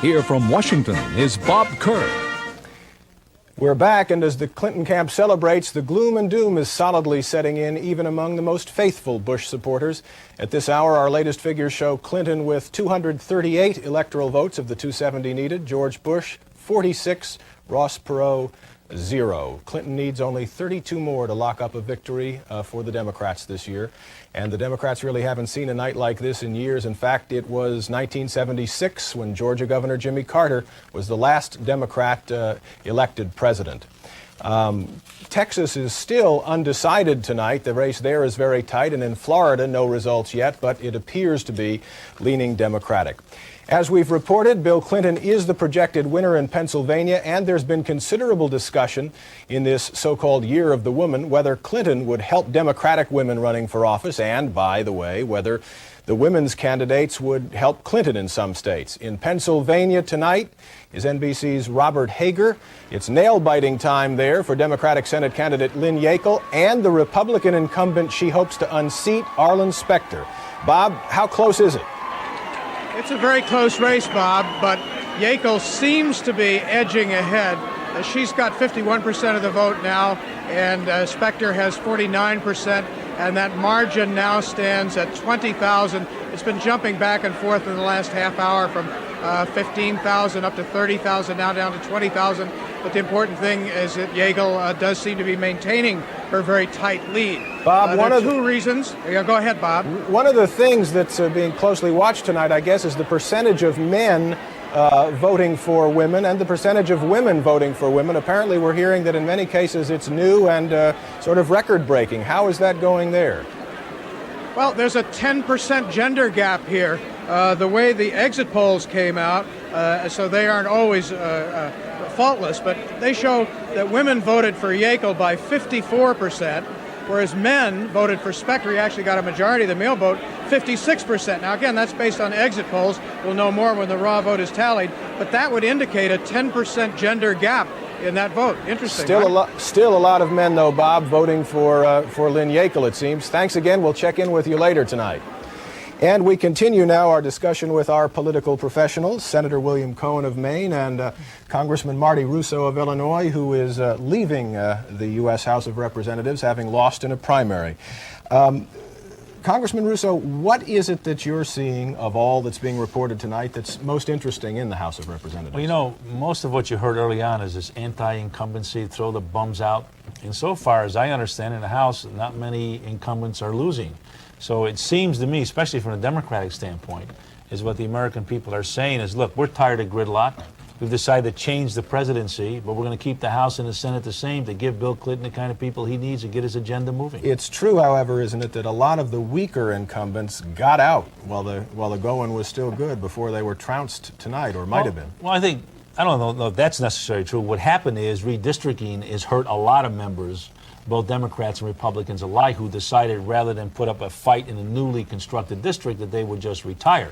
Here from Washington is Bob Kerr. We're back, and as the Clinton camp celebrates, the gloom and doom is solidly setting in even among the most faithful Bush supporters. At this hour, our latest figures show Clinton with 238 electoral votes of the 270 needed, George Bush 46, Ross Perot 0. Clinton needs only 32 more to lock up a victory for the Democrats this year. And the Democrats really haven't seen a night like this in years. In fact, it was 1976 when Georgia Governor Jimmy Carter was the last Democrat elected president. Texas is still undecided tonight. The race there is very tight. And in Florida, no results yet, but it appears to be leaning Democratic. As we've reported, Bill Clinton is the projected winner in Pennsylvania, and there's been considerable discussion in this so-called Year of the Woman whether Clinton would help Democratic women running for office, and, by the way, whether the women's candidates would help Clinton in some states. In Pennsylvania tonight is NBC's Robert Hager. It's nail-biting time there for Democratic Senate candidate Lynn Yackel and the Republican incumbent she hopes to unseat, Arlen Specter. Bob, how close is it? It's a very close race, Bob, but Yackel seems to be edging ahead. She's got 51% of the vote now, and Specter has 49%, and that margin now stands at 20,000. It's been jumping back and forth in the last half hour from 15,000 up to 30,000, now down to 20,000. But the important thing is that Yackel does seem to be maintaining her very tight lead. Bob, one of two reasons. Yeah, go ahead, Bob. One of the things that's being closely watched tonight, I guess, is the percentage of men voting for women and the percentage of women voting for women. Apparently, we're hearing that in many cases it's new and sort of record-breaking. How is that going there? Well, there's a 10% gender gap here. The way the exit polls came out, so they aren't always faultless, but they show that women voted for Yackel by 54%, whereas men voted for Specter. He actually got a majority of the male vote, 56%. Now, again, that's based on exit polls. We'll know more when the raw vote is tallied, but that would indicate a 10% gender gap in that vote. Interesting. Still a lot of men, though, Bob, voting for Lynn Yackel, it seems. Thanks again. We'll check in with you later tonight. And we continue now our discussion with our political professionals, Senator William Cohen of Maine and Congressman Marty Russo of Illinois, who is leaving the U.S. House of Representatives, having lost in a primary. Congressman Russo, what is it that you're seeing of all that's being reported tonight that's most interesting in the House of Representatives? Well, you know, most of what you heard early on is this anti-incumbency, throw the bums out. And so far as I understand, in the House, not many incumbents are losing. So it seems to me, especially from a Democratic standpoint, is what the American people are saying is, look, we're tired of gridlock. We've decided to change the presidency, but we're going to keep the House and the Senate the same to give Bill Clinton the kind of people he needs to get his agenda moving. It's true, however, isn't it, that a lot of the weaker incumbents got out while the going was still good before they were trounced tonight, or might have been. Well, I don't know if that's necessarily true. What happened is redistricting has hurt a lot of members, both Democrats and Republicans alike, who decided rather than put up a fight in a newly constructed district that they would just retire.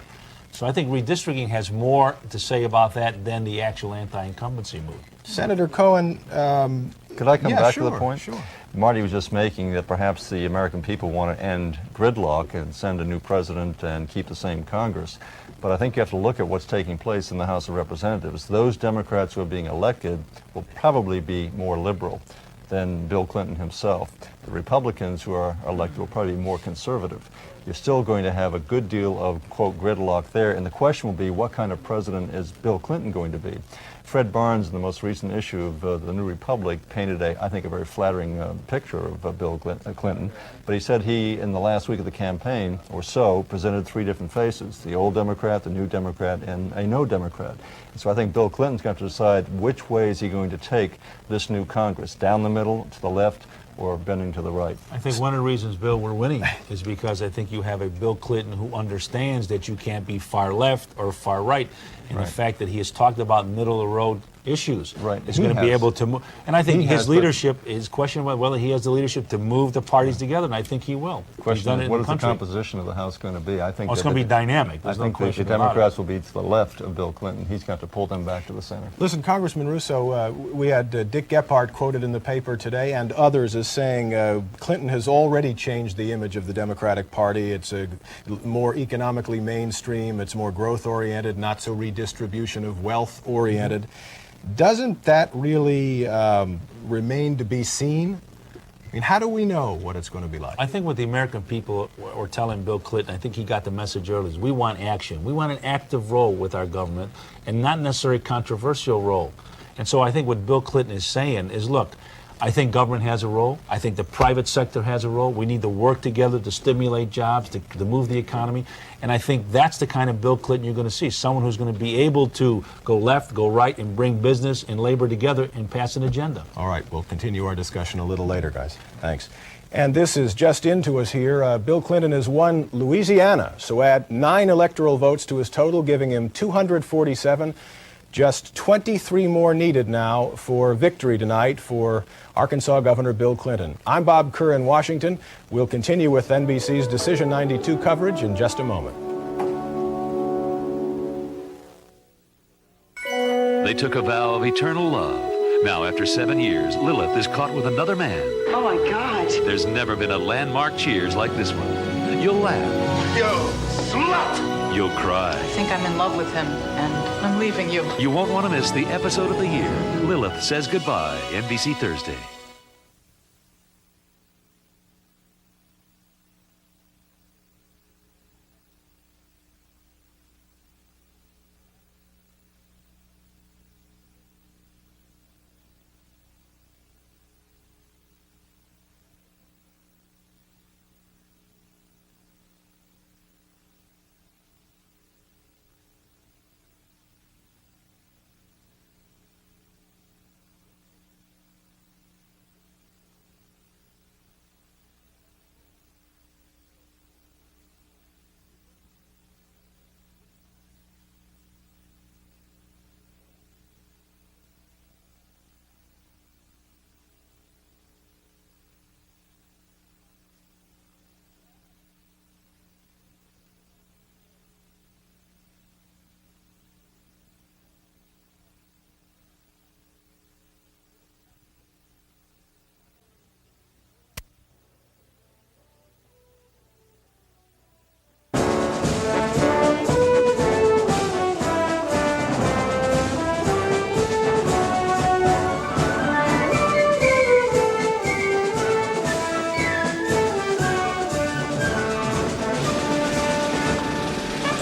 So I think redistricting has more to say about that than the actual anti-incumbency move. Senator Cohen, could I come back sure, to the point? Sure. Marty was just making that perhaps the American people want to end gridlock and send a new president and keep the same Congress. But I think you have to look at what's taking place in the House of Representatives. Those Democrats who are being elected will probably be more liberal than Bill Clinton himself. The Republicans who are elected will probably be more conservative. You're still going to have a good deal of, quote, gridlock there, and the question will be, what kind of president is Bill Clinton going to be? Fred Barnes, in the most recent issue of the New Republic, painted I think, a very flattering picture of Bill Clinton. But he said he, in the last week of the campaign or so, presented three different faces: the old Democrat, the new Democrat, and a no Democrat. And so I think Bill Clinton's got to decide which way is he going to take this new Congress, down the middle, to the left, or bending to the right. I think one of the reasons, Bill, we're winning is because I think you have a Bill Clinton who understands that you can't be far left or far right. And the fact that he has talked about middle-of-the-road issues is going to be able to move. And I think his leadership is questionable whether he has the leadership to move the parties together, and I think he will. The question is, what is the composition of the House going to be? I think it's going to be dynamic. I think the Democrats will be to the left of Bill Clinton. He's got to pull them back to the center. Listen, Congressman Russo, we had Dick Gephardt quoted in the paper today and others as saying Clinton has already changed the image of the Democratic Party. It's a more economically mainstream, it's more growth-oriented, not so redistribution of wealth-oriented. Doesn't that really remain to be seen? I mean, how do we know what it's going to be like? I think what the American people were telling Bill Clinton, I think he got the message early, is we want action. We want an active role with our government and not necessarily a controversial role. And so I think what Bill Clinton is saying is, look, I think government has a role. I think the private sector has a role. We need to work together to stimulate jobs, to move the economy. And I think that's the kind of Bill Clinton you're going to see, someone who's going to be able to go left, go right, and bring business and labor together and pass an agenda. All right, we'll continue our discussion a little later, guys. Thanks. And this is just into us here. Bill Clinton has won Louisiana, so add 9 electoral votes to his total, giving him 247. Just 23 more needed now for victory tonight for Arkansas Governor Bill Clinton. I'm Bob Kerr in Washington. We'll continue with NBC's Decision 92 coverage in just a moment. They took a vow of eternal love. Now, after 7 years, Lilith is caught with another man. Oh, my God. There's never been a landmark cheers like this one. You'll laugh. Yo, slut! You'll cry. I think I'm in love with him, and I'm leaving you. You won't want to miss the episode of the year. Lilith Says Goodbye, NBC Thursday.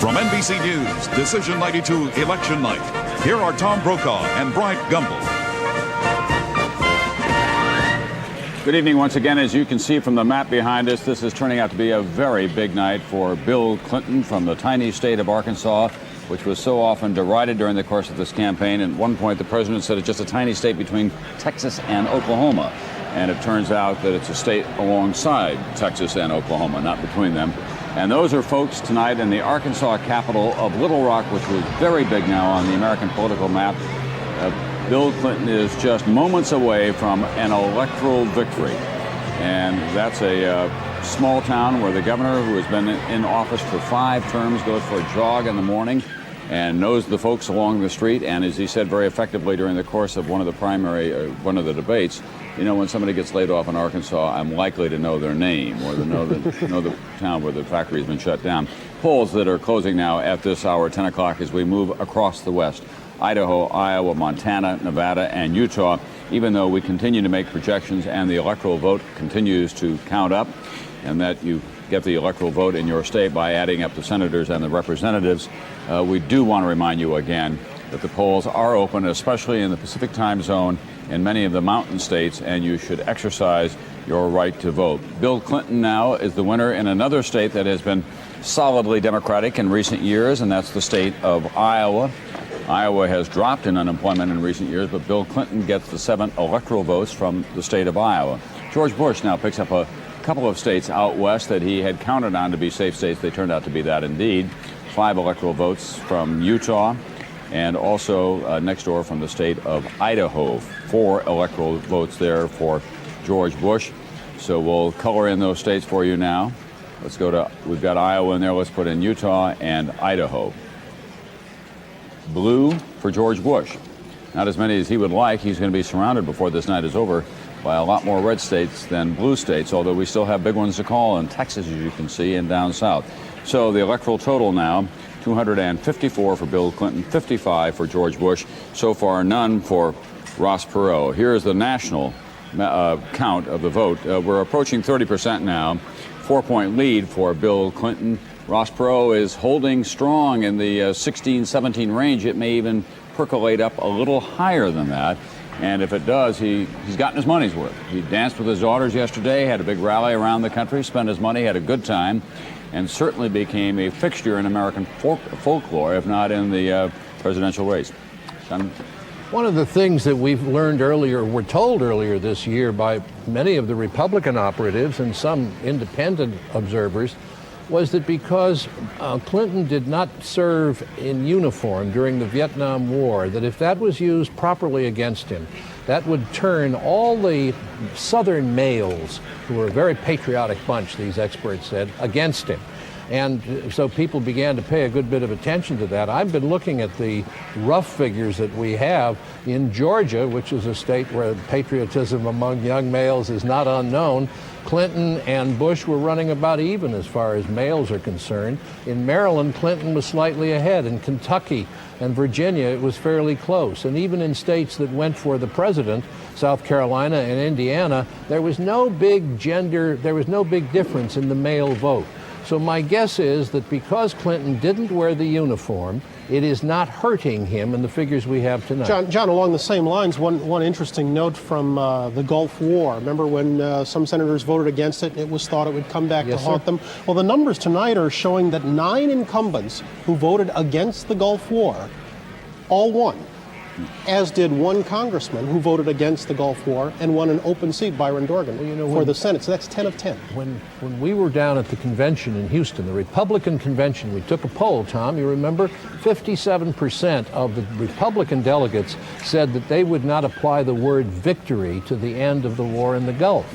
From NBC News, Decision 92 Election Night, here are Tom Brokaw and Bryant Gumbel. Good evening once again. As you can see from the map behind us, this is turning out to be a very big night for Bill Clinton from the tiny state of Arkansas, which was so often derided during the course of this campaign. At one point, the president said it's just a tiny state between Texas and Oklahoma. And it turns out that it's a state alongside Texas and Oklahoma, not between them. And those are folks tonight in the Arkansas capital of Little Rock, which was very big now on the American political map. Bill Clinton is just moments away from an electoral victory. And that's a small town where the governor, who has been in office for 5 terms, goes for a jog in the morning and knows the folks along the street. And as he said very effectively during the course of one of the debates, you know, when somebody gets laid off in Arkansas, I'm likely to know their name or to know the town where the factory has been shut down. Polls that are closing now at this hour, 10 o'clock, as we move across the West. Idaho, Iowa, Montana, Nevada, and Utah, even though we continue to make projections and the electoral vote continues to count up, and that you get the electoral vote in your state by adding up the senators and the representatives, we do want to remind you again that the polls are open, especially in the Pacific time zone in many of the mountain states, and you should exercise your right to vote. Bill Clinton now is the winner in another state that has been solidly Democratic in recent years, and that's the state of Iowa. Iowa has dropped in unemployment in recent years, but Bill Clinton gets the 7 electoral votes from the state of Iowa. George Bush now picks up a couple of states out west that he had counted on to be safe states. They turned out to be that indeed. 5 electoral votes from Utah, and also next door from the state of Idaho. 4 electoral votes there for George Bush. So we'll color in those states for you now. We've got Iowa in there. Let's put in Utah and Idaho. Blue for George Bush. Not as many as he would like. He's going to be surrounded before this night is over by a lot more red states than blue states, although we still have big ones to call in Texas, as you can see, and down south. So the electoral total now, 254 for Bill Clinton, 55 for George Bush. So far, none for Ross Perot. Here is the national count of the vote. We're approaching 30% now. 4-point lead for Bill Clinton. Ross Perot is holding strong in the 16-17 range. It may even percolate up a little higher than that. And if it does, he's gotten his money's worth. He danced with his daughters yesterday, had a big rally around the country, spent his money, had a good time, and certainly became a fixture in American folklore, if not in the presidential race. One of the things that we've learned earlier, were told earlier this year by many of the Republican operatives and some independent observers, was that because Clinton did not serve in uniform during the Vietnam War, that if that was used properly against him, that would turn all the Southern males, who were a very patriotic bunch, these experts said, against him. And so people began to pay a good bit of attention to that. I've been looking at the rough figures that we have in Georgia, which is a state where patriotism among young males is not unknown. Clinton and Bush were running about even as far as males are concerned. In Maryland, Clinton was slightly ahead. In Kentucky and Virginia, it was fairly close. And even in states that went for the president, South Carolina and Indiana, there was no big difference in the male vote. So my guess is that because Clinton didn't wear the uniform, it is not hurting him in the figures we have tonight. John, along the same lines, one interesting note from the Gulf War. Remember when some senators voted against it and it was thought it would come back to haunt them? Well, the numbers tonight are showing that 9 incumbents who voted against the Gulf War all won, as did 1 congressman who voted against the Gulf War and won an open seat, Byron Dorgan, for the Senate. So that's 10 of 10. When we were down at the convention in Houston, the Republican convention, we took a poll, Tom, you remember? 57% of the Republican delegates said that they would not apply the word victory to the end of the war in the Gulf.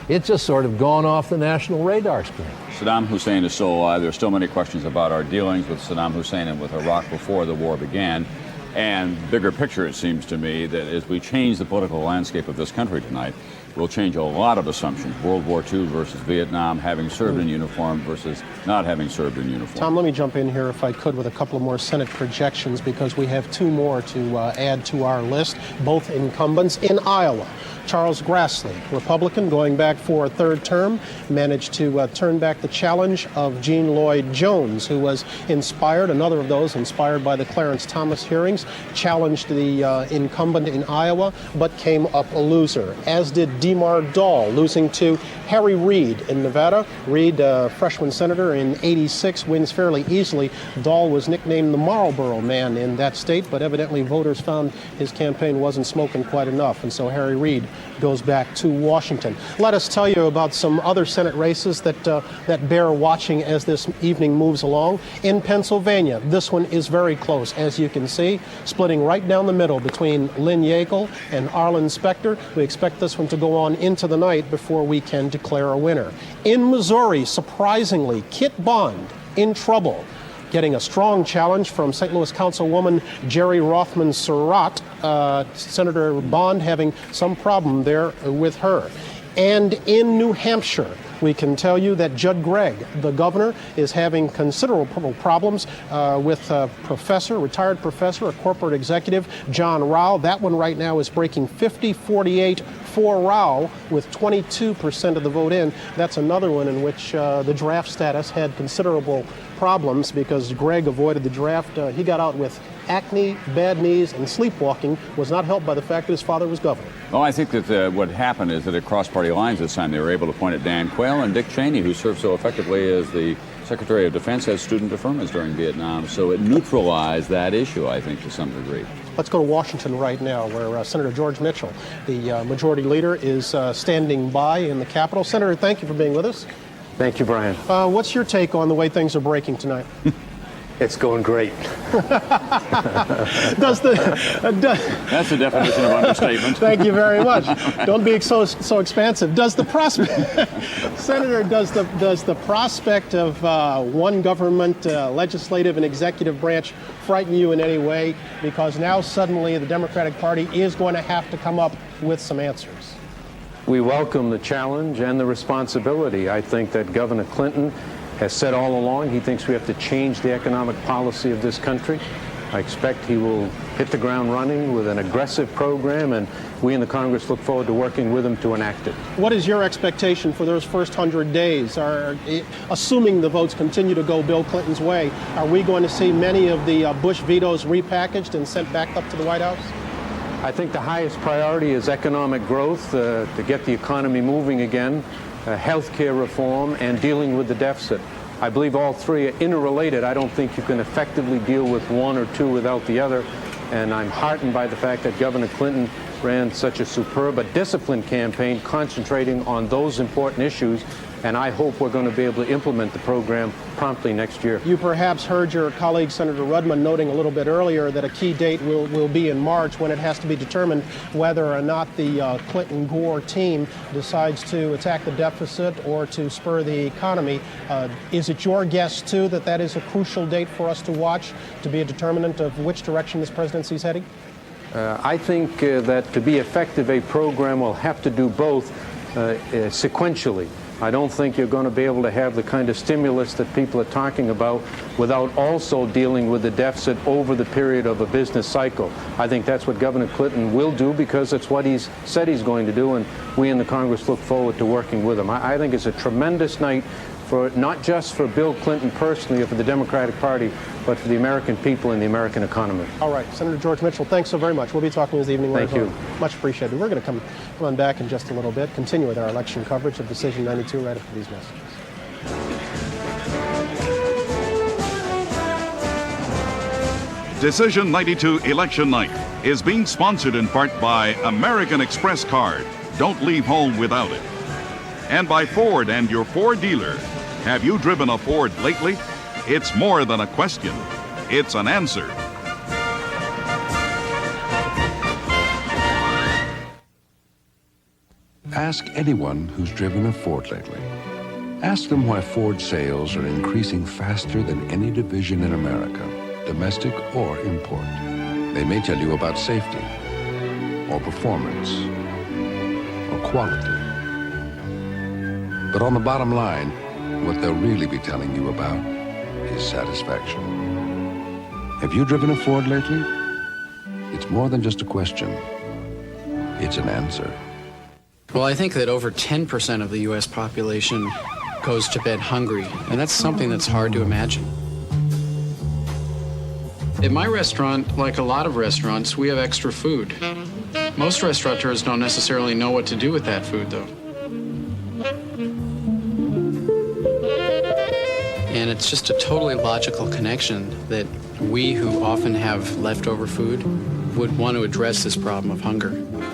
It's just sort of gone off the national radar screen. Saddam Hussein is still alive. There's still many questions about our dealings with Saddam Hussein and with Iraq before the war began. And bigger picture, it seems to me, that as we change the political landscape of this country tonight, will change a lot of assumptions. World War II versus Vietnam, having served in uniform versus not having served in uniform. Tom, let me jump in here, if I could, with a couple of more Senate projections, because we have two more to add to our list, both incumbents in Iowa. Charles Grassley, Republican, going back for a third term, managed to turn back the challenge of Jean Lloyd Jones, who was inspired, another of those inspired by the Clarence Thomas hearings, challenged the incumbent in Iowa, but came up a loser, as did Demar Dahl, losing to Harry Reid in Nevada. Reid, freshman senator in '86, wins fairly easily. Dahl was nicknamed the Marlboro Man in that state, but evidently voters found his campaign wasn't smoking quite enough, and so Harry Reid goes back to Washington. Let us tell you about some other Senate races that bear watching as this evening moves along. In Pennsylvania, this one is very close, as you can see, splitting right down the middle between Lynn Yackel and Arlen Specter. We expect this one to go on into the night before we can declare a winner. In Missouri, surprisingly, Kit Bond in trouble, getting a strong challenge from St. Louis Councilwoman Jerry Rothman Surratt. Senator Bond having some problem there with her. And in New Hampshire, we can tell you that Judd Gregg, the governor, is having considerable problems with a retired professor, a corporate executive, John Rao. That one right now is breaking 50-48 for Rao with 22% of the vote in. That's another one in which the draft status had considerable problems because Gregg avoided the draft. He got out with acne, bad knees, and sleepwalking, was not helped by the fact that his father was governor. Well, I think that what happened is that it crossed party lines this time. They were able to point at Dan Quayle and Dick Cheney, who served so effectively as the Secretary of Defense as student deferments during Vietnam. So it neutralized that issue, I think, to some degree. Let's go to Washington right now, where Senator George Mitchell, the majority leader, is standing by in the Capitol. Senator, thank you for being with us. Thank you, Brian. What's your take on the way things are breaking tonight? It's going great. That's the definition of understatement. Thank you very much. Don't be so expansive. Does the prospect, Senator, does the prospect of one government, legislative and executive branch, frighten you in any way? Because now suddenly the Democratic Party is going to have to come up with some answers. We welcome the challenge and the responsibility. I think that Governor Clinton has said all along he thinks we have to change the economic policy of this country. I expect he will hit the ground running with an aggressive program, and we in the Congress look forward to working with him to enact it. What is your expectation for those first 100 days? Assuming the votes continue to go Bill Clinton's way, are we going to see many of the Bush vetoes repackaged and sent back up to the White House? I think the highest priority is economic growth, to get the economy moving again, health care reform, and dealing with the deficit. I believe all three are interrelated. I don't think you can effectively deal with one or two without the other, and I'm heartened by the fact that Governor Clinton ran such a superb but disciplined campaign concentrating on those important issues, and I hope we're going to be able to implement the program promptly next year. You perhaps heard your colleague Senator Rudman noting a little bit earlier that a key date will be in March, when it has to be determined whether or not the Clinton-Gore team decides to attack the deficit or to spur the economy. Is it your guess, too, that that is a crucial date for us to watch to be a determinant of which direction this presidency is heading? I think that to be effective, a program will have to do both sequentially. I don't think you're going to be able to have the kind of stimulus that people are talking about without also dealing with the deficit over the period of a business cycle. I think that's what Governor Clinton will do because it's what he's said he's going to do, and we in the Congress look forward to working with him. I think it's a tremendous night for not just for Bill Clinton personally or for the Democratic Party, but for the American people and the American economy. All right, Senator George Mitchell, thanks so very much. We'll be talking this evening. Thank you. Much appreciated. We're going to come on back in just a little bit, continue with our election coverage of Decision 92 right after these messages. Decision 92 Election Night is being sponsored in part by American Express Card. Don't leave home without it. And by Ford and your Ford dealer. Have you driven a Ford lately? It's more than a question. It's an answer. Ask anyone who's driven a Ford lately. Ask them why Ford sales are increasing faster than any division in America, domestic or import. They may tell you about safety, or performance, or quality. But on the bottom line, what they'll really be telling you about is satisfaction. Have you driven a Ford lately? It's more than just a question. It's an answer. Well, I think that over 10% of the U.S. population goes to bed hungry, and that's something that's hard to imagine. At my restaurant, like a lot of restaurants, we have extra food. Most restaurateurs don't necessarily know what to do with that food, though. And it's just a totally logical connection that we who often have leftover food would want to address this problem of hunger.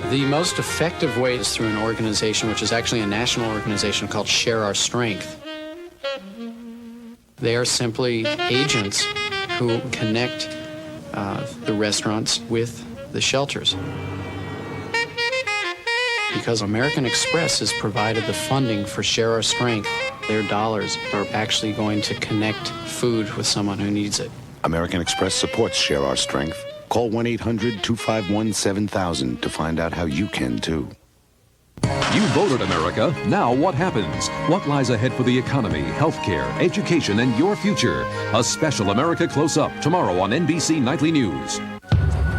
The most effective way is through an organization, which is actually a national organization called Share Our Strength. They are simply agents who connect the restaurants with the shelters. Because American Express has provided the funding for Share Our Strength, their dollars are actually going to connect food with someone who needs it. American Express supports Share Our Strength. Call 1-800-251-7000 to find out how you can too. You voted America. Now what happens? What lies ahead for the economy, healthcare, education, and your future? A special America Close-Up tomorrow on NBC Nightly News.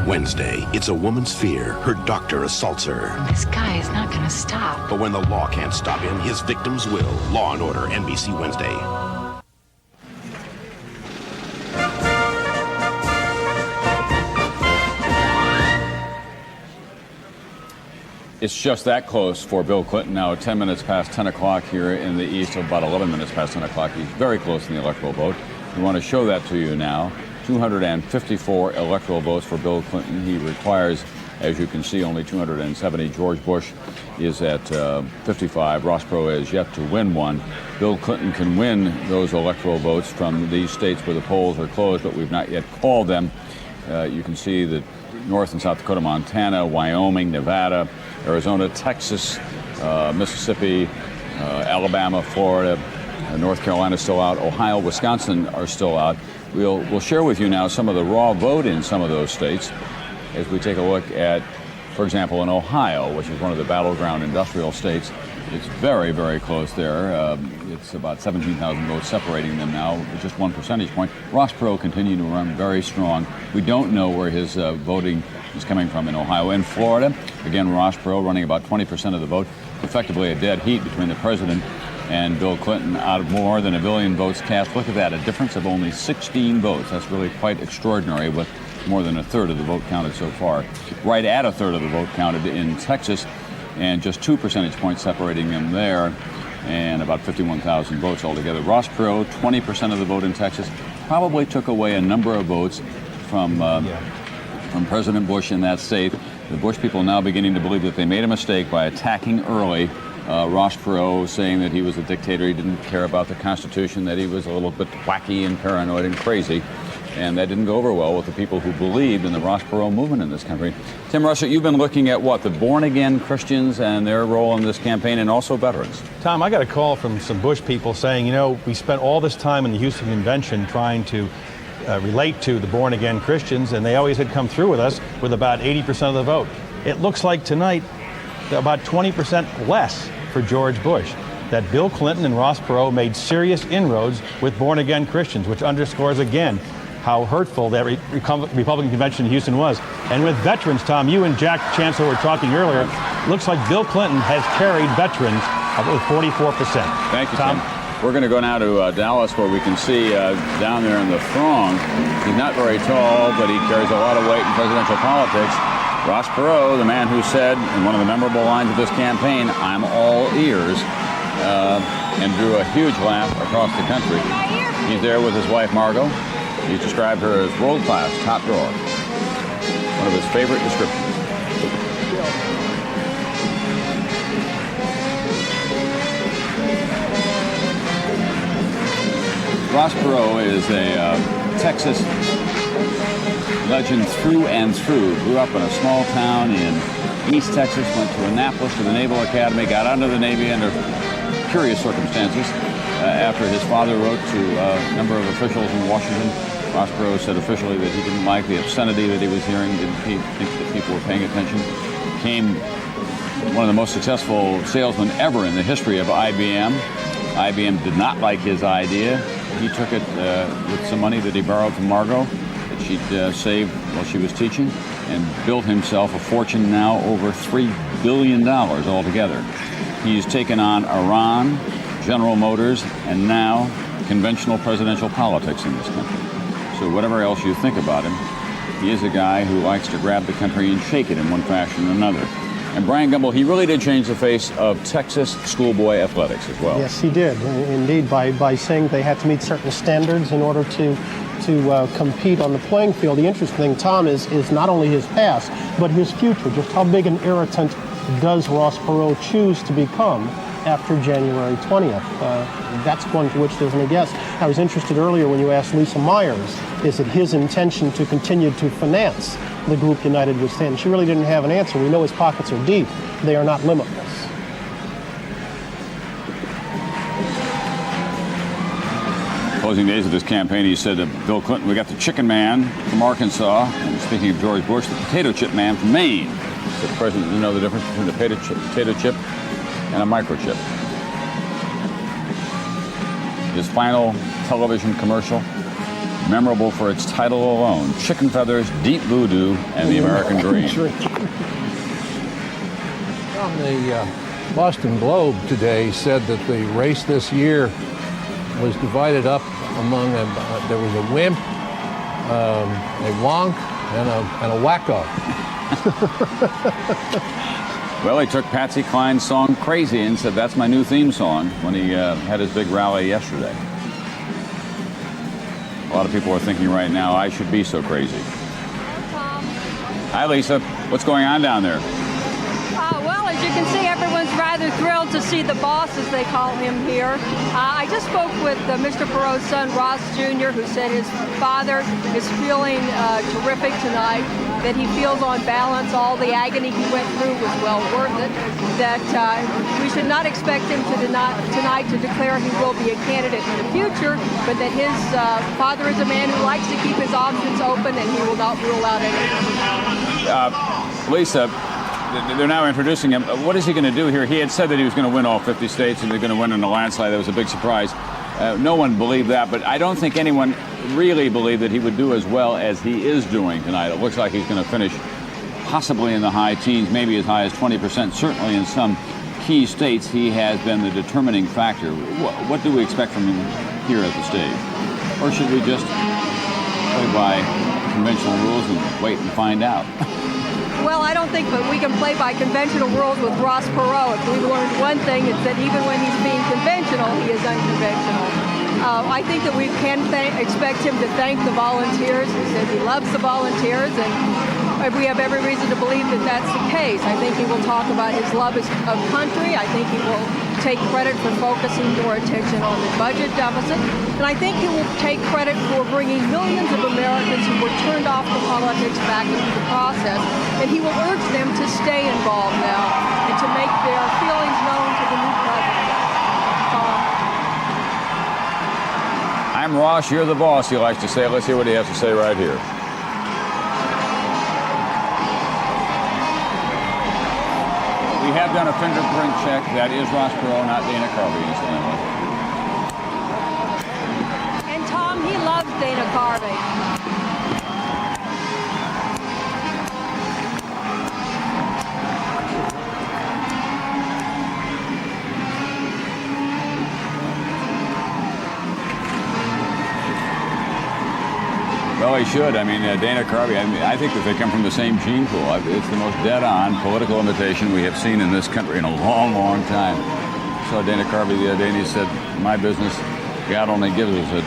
Wednesday, it's a woman's fear. Her doctor assaults her. This guy is not going to stop. But when the law can't stop him, his victims will. Law and Order, NBC Wednesday. It's just that close for Bill Clinton now, 10 minutes past 10 o'clock here in the East, about 11 minutes past 10 o'clock. He's very close in the electoral vote. We want to show that to you now. 254 electoral votes for Bill Clinton. He requires, as you can see, only 270. George Bush is at 55. Ross Perot is yet to win one. Bill Clinton can win those electoral votes from these states where the polls are closed, but we've not yet called them. You can see that North and South Dakota, Montana, Wyoming, Nevada, Arizona, Texas, Mississippi, Alabama, Florida, North Carolina is still out. Ohio, Wisconsin are still out. We'll share with you now some of the raw vote in some of those states as we take a look at, for example, in Ohio, which is one of the battleground industrial states. It's very, very close there. It's about 17,000 votes separating them now with just 1 percentage point. Ross Perot continuing to run very strong. We don't know where his voting is coming from in Ohio. In Florida, again, Ross Perot running about 20% of the vote, effectively a dead heat between the president and Bill Clinton out of more than 1 billion votes cast. Look at that, a difference of only 16 votes. That's really quite extraordinary, with more than a third of the vote counted so far. Right at a third of the vote counted in Texas, and just 2 percentage points separating them there, and about 51,000 votes altogether. Ross Perot, 20% of the vote in Texas, probably took away a number of votes from President Bush in that state. The Bush people now beginning to believe that they made a mistake by attacking early Ross Perot, saying that he was a dictator, he didn't care about the Constitution, that he was a little bit wacky and paranoid and crazy. And that didn't go over well with the people who believed in the Ross Perot movement in this country. Tim Russert, you've been looking at what? The born-again Christians and their role in this campaign, and also veterans. Tom, I got a call from some Bush people saying, you know, we spent all this time in the Houston Convention trying to relate to the born-again Christians, and they always had come through with us with about 80% of the vote. It looks like tonight, about 20% less for George Bush. That Bill Clinton and Ross Perot made serious inroads with born-again Christians, which underscores again how hurtful that Republican convention in Houston was. And with veterans, Tom, you and Jack Chancellor were talking earlier, looks like Bill Clinton has carried veterans with 44%. Thank you, Tom. We're going to go now to Dallas, where we can see down there in the throng, he's not very tall, but he carries a lot of weight in presidential politics. Ross Perot, the man who said in one of the memorable lines of this campaign, "I'm all ears," and drew a huge laugh across the country. He's there with his wife, Margot. He's described her as world-class, top drawer. One of his favorite descriptions. Ross Perot is a Texas legend through and through. Grew up in a small town in East Texas, went to Annapolis to the Naval Academy, got under the Navy under curious circumstances after his father wrote to a number of officials in Washington. Ross Perot said officially that he didn't like the obscenity that he was hearing, didn't think that people were paying attention. Came one of the most successful salesmen ever in the history of IBM. IBM did not like his idea. He took it with some money that he borrowed from Margot that she'd saved while she was teaching, and built himself a fortune now over $3 billion altogether. He's taken on Iran, General Motors, and now conventional presidential politics in this country. So whatever else you think about him, he is a guy who likes to grab the country and shake it in one fashion or another. And Brian Gumbel, he really did change the face of Texas schoolboy athletics as well. Yes, he did, indeed, by saying they had to meet certain standards in order to compete on the playing field. The interesting thing, Tom, is not only his past, but his future. Just how big an irritant does Ross Perot choose to become after January 20th? That's one to which there's any guess. I was interested earlier when you asked Lisa Myers, is it his intention to continue to finance the group United Would Stand? She really didn't have an answer. We know his pockets are deep. They are not limitless. Closing days of this campaign, he said to Bill Clinton, we got the chicken man from Arkansas, and speaking of George Bush, the potato chip man from Maine. So the president didn't know the difference between a potato chip and a microchip. His final television commercial, memorable for its title alone, Chicken Feathers, Deep Voodoo, and the American Dream. Well, the Boston Globe today said that the race this year was divided up among there was a wimp, a wonk, and a wacko. Well, he took Patsy Cline's song Crazy and said, that's my new theme song, when he had his big rally yesterday. A lot of people are thinking right now, I should be so crazy. Hi, Lisa. What's going on down there? Well, as you can see, everyone's rather thrilled to see the boss, as they call him here. I just spoke with Mr. Perot's son, Ross Jr., who said his father is feeling terrific tonight, that he feels on balance all the agony he went through was well worth it, that we should not expect him tonight to declare he will be a candidate in the future, but that his father is a man who likes to keep his options open and he will not rule out anything. Lisa, they're now introducing him. What is he going to do here? He had said that he was going to win all 50 states and they're going to win in a landslide. That was a big surprise. No one believed that, but I don't think anyone really believed that he would do as well as he is doing tonight. It looks like he's going to finish possibly in the high teens, maybe as high as 20%. Certainly in some key states, he has been the determining factor. What do we expect from him here at the stage? Or should we just play by conventional rules and wait and find out? Well, I don't think that we can play by conventional rules with Ross Perot. If we've learned one thing, it's that even when he's being conventional, he is unconventional. I think that we can expect him to thank the volunteers. He says he loves the volunteers, and we have every reason to believe that that's the case. I think he will talk about his love of country. I think he will take credit for focusing more attention on the budget deficit. And I think he will take credit for bringing millions of Americans who were turned off from politics back into the process. And he will urge them to stay involved now and to make their feelings known to the new president. I'm Ross, you're the boss, he likes to say. Let's hear what he has to say right here. We have done a fingerprint check. That is Ross Perot, not Dana Carvey, incidentally. And Tom, he loves Dana Carvey. Well, he should. I mean, Dana Carvey, I think that they come from the same gene pool. It's the most dead-on political imitation we have seen in this country in a long, long time. I saw Dana Carvey the other day, and he said, my business, God only gives us a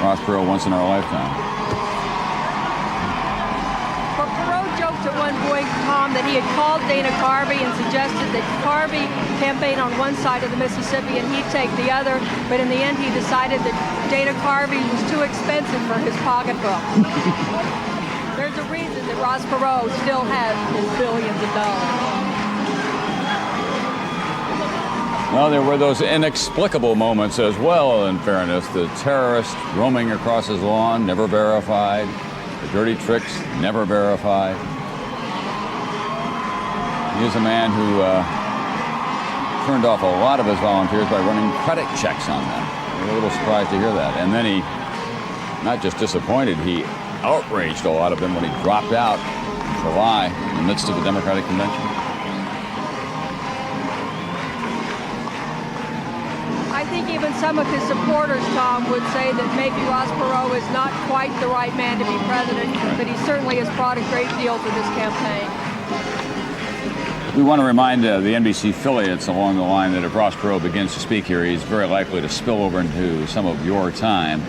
Ross Perot once in our lifetime. But Perot joked at one point, Tom, that he had called Dana Carvey and suggested that Carvey campaign on one side of the Mississippi and he'd take the other, but in the end he decided that Dana Carvey was too expensive for his pocketbook. There's a reason that Ross Perot still has his billions of dollars. Well, there were those inexplicable moments as well, in fairness. The terrorist roaming across his lawn, never verified. The dirty tricks, never verified. He is a man who turned off a lot of his volunteers by running credit checks on them. I'm a little surprised to hear that. And then he, not just disappointed, he outraged a lot of them when he dropped out in July in the midst of the Democratic convention. I think even some of his supporters, Tom, would say that maybe Ross Perot is not quite the right man to be president, but he certainly has brought a great deal to this campaign. We want to remind the NBC affiliates along the line that if Ross Perot begins to speak here, he's very likely to spill over into some of your time.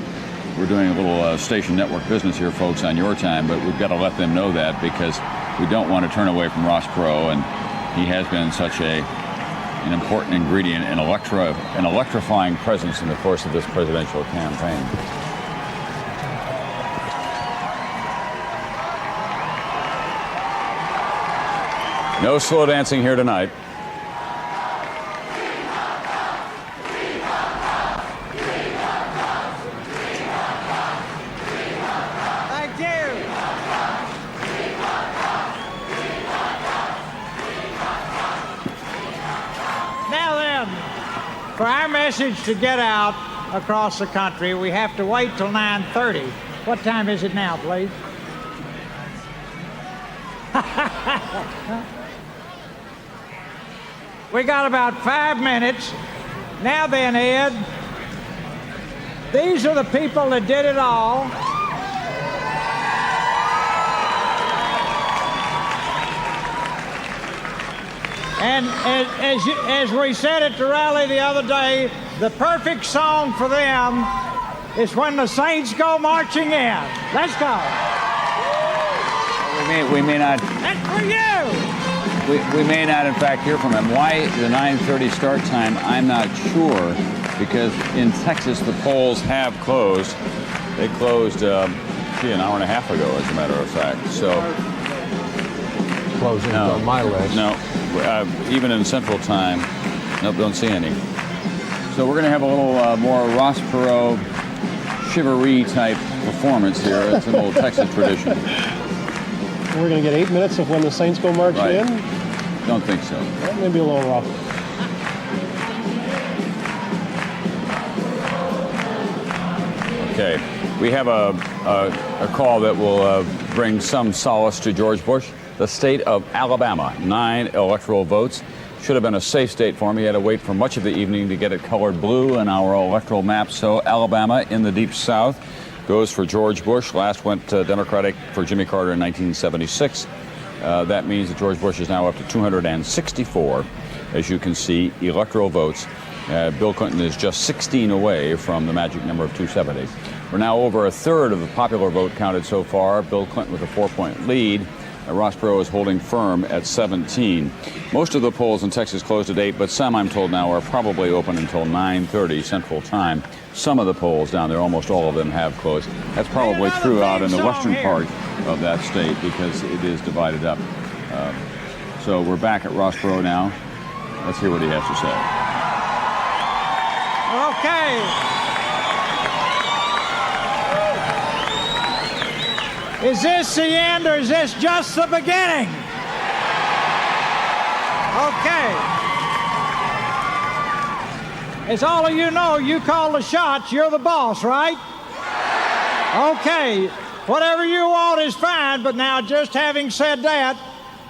We're doing a little station network business here, folks, on your time, but we've got to let them know that because we don't want to turn away from Ross Perot, and he has been such an important ingredient in an electrifying presence in the course of this presidential campaign. No slow dancing here tonight. Thank you. Now then, for our message to get out across the country, we have to wait till 9:30. What time is it now, please? We got about 5 minutes. Now then, Ed, these are the people that did it all. And as we said at the rally the other day, the perfect song for them is When the Saints Go Marching In. Let's go. We may not. That's for you. We may not, in fact, hear from him. Why the 9:30 start time, I'm not sure, because in Texas the polls have closed. They closed, an hour and a half ago, as a matter of fact. So closing on my list. No, even in Central Time, nope, don't see any. So we're going to have a little more Ross Perot chivalry type performance here. It's an old Texas tradition. We're going to get 8 minutes of When the Saints Go Marching In? Don't think so. That may be a little rough. Okay, we have a call that will bring some solace to George Bush. The state of Alabama, 9 electoral votes. Should have been a safe state for him. He had to wait for much of the evening to get it colored blue in our electoral map. So Alabama in the deep south goes for George Bush. Last went Democratic for Jimmy Carter in 1976. That means that George Bush is now up to 264, as you can see, electoral votes. Bill Clinton is just 16 away from the magic number of 270. We're now over a third of the popular vote counted so far. Bill Clinton with a 4-point lead. Ross Perot is holding firm at 17. Most of the polls in Texas closed at 8, but some, I'm told now, are probably open until 9:30 Central Time. Some of the polls down there, almost all of them, have closed. That's probably true out in the western part of that state because it is divided up. So we're back at Ross Perot now. Let's hear what he has to say. Okay. Is this the end or is this just the beginning? Okay. As all of you know, you call the shots, you're the boss, right? Okay. Whatever you want is fine, but now just having said that,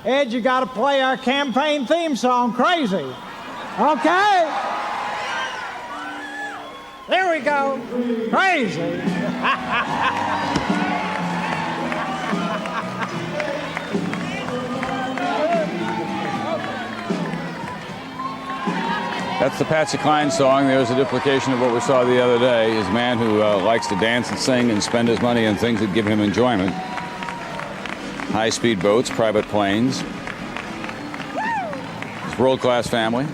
Ed, you got to play our campaign theme song, Crazy. Okay? There we go. Crazy. That's the Patsy Cline song. There's a duplication of what we saw the other day. He's a man who likes to dance and sing and spend his money on things that give him enjoyment. High-speed boats, private planes. His world-class family.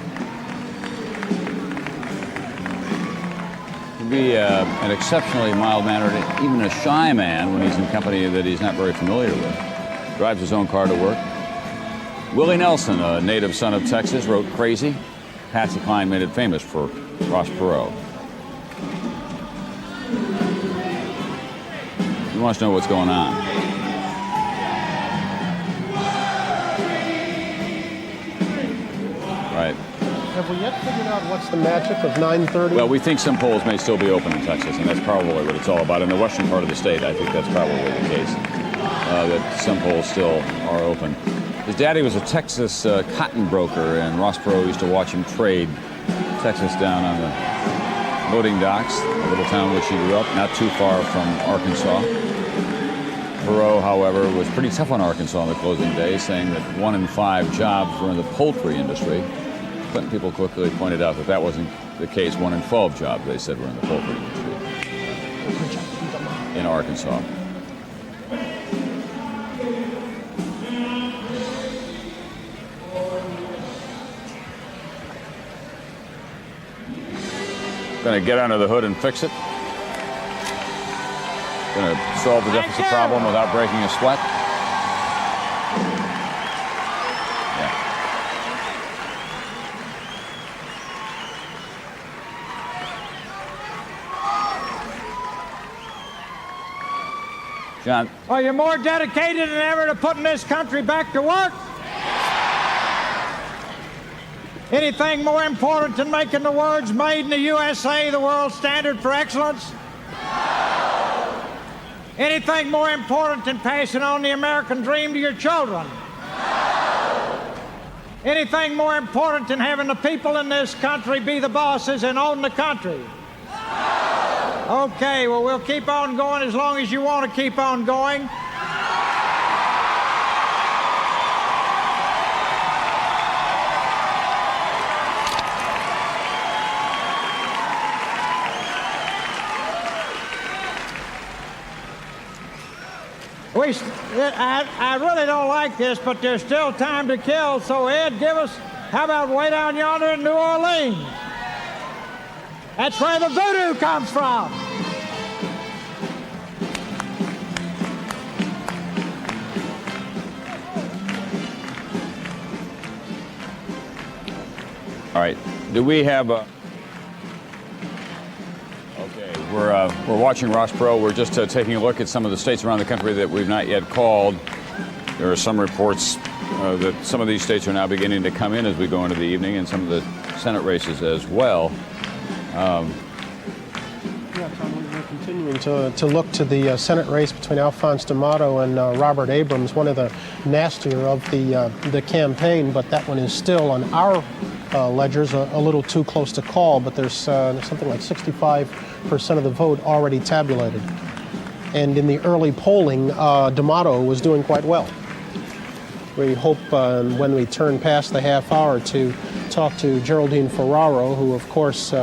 Can be an exceptionally mild-mannered, even a shy man when he's in company that he's not very familiar with. Drives his own car to work. Willie Nelson, a native son of Texas, wrote Crazy. Patsy Cline made it famous for Ross Perot. He wants to know what's going on. Right. Have we yet figured out what's the magic of 9:30? Well, we think some polls may still be open in Texas, and that's probably what it's all about. In the western part of the state, I think that's probably the case, that some polls still are open. His daddy was a Texas cotton broker, and Ross Perot used to watch him trade Texas down on the loading docks, a little town which he grew up, not too far from Arkansas. Perot, however, was pretty tough on Arkansas on the closing day, saying that 1 in 5 jobs were in the poultry industry. Clinton people quickly pointed out that that wasn't the case. 1 in 12 jobs, they said, were in the poultry industry in Arkansas. Going to get under the hood and fix it. Going to solve the deficit problem without breaking a sweat. Yeah. John. Are you more dedicated than ever to putting this country back to work? Anything more important than making the words "Made in the USA" the world standard for excellence? No. Anything more important than passing on the American dream to your children? No. Anything more important than having the people in this country be the bosses and own the country? No. Okay, well, we'll keep on going as long as you want to keep on going. I really don't like this, but there's still time to kill. So, Ed, how about way down yonder in New Orleans? That's where the voodoo comes from. All right. Do we have a... We're watching Ross Perot. We're just taking a look at some of the states around the country that we've not yet called. There are some reports that some of these states are now beginning to come in as we go into the evening, and some of the Senate races as well. Tom, we're continuing to look to the Senate race between Alphonse D'Amato and Robert Abrams, one of the nastier of the campaign, but that one is still on our ledgers a little too close to call, but there's something like 65% of the vote already tabulated. And in the early polling, D'Amato was doing quite well. We hope when we turn past the half hour to talk to Geraldine Ferraro, who of course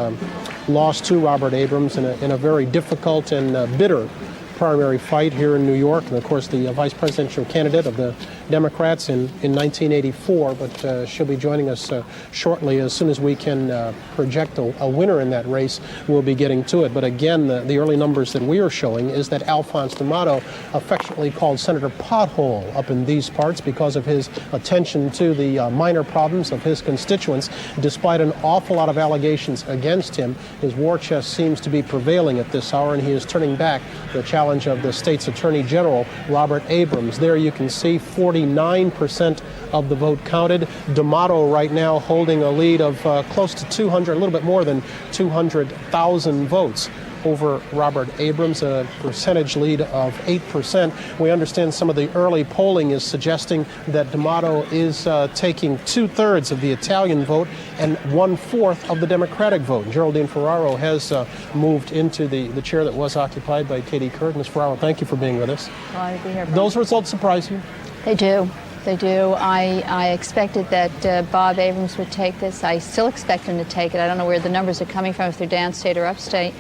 lost to Robert Abrams in a very difficult and bitter primary fight here in New York, and of course the vice presidential candidate of the Democrats in 1984, but she'll be joining us shortly. As soon as we can project a winner in that race, we'll be getting to it. But again, the early numbers that we are showing is that Alphonse D'Amato, affectionately called Senator Pothole up in these parts because of his attention to the minor problems of his constituents, despite an awful lot of allegations against him, his war chest seems to be prevailing at this hour, and he is turning back the challenge of the state's Attorney General, Robert Abrams. There you can see 49% of the vote counted. D'Amato right now holding a lead of close to 200, a little bit more than 200,000 votes over Robert Abrams, a percentage lead of 8%. We understand some of the early polling is suggesting that D'Amato is taking 2/3 of the Italian vote and 1/4 of the Democratic vote. Geraldine Ferraro has moved into the chair that was occupied by Katie Kirk. Ms. Ferraro, thank you for being with us. Glad to be here. Those results surprise you? They do. They do. I expected that Bob Abrams would take this. I still expect him to take it. I don't know where the numbers are coming from, if they're downstate or upstate.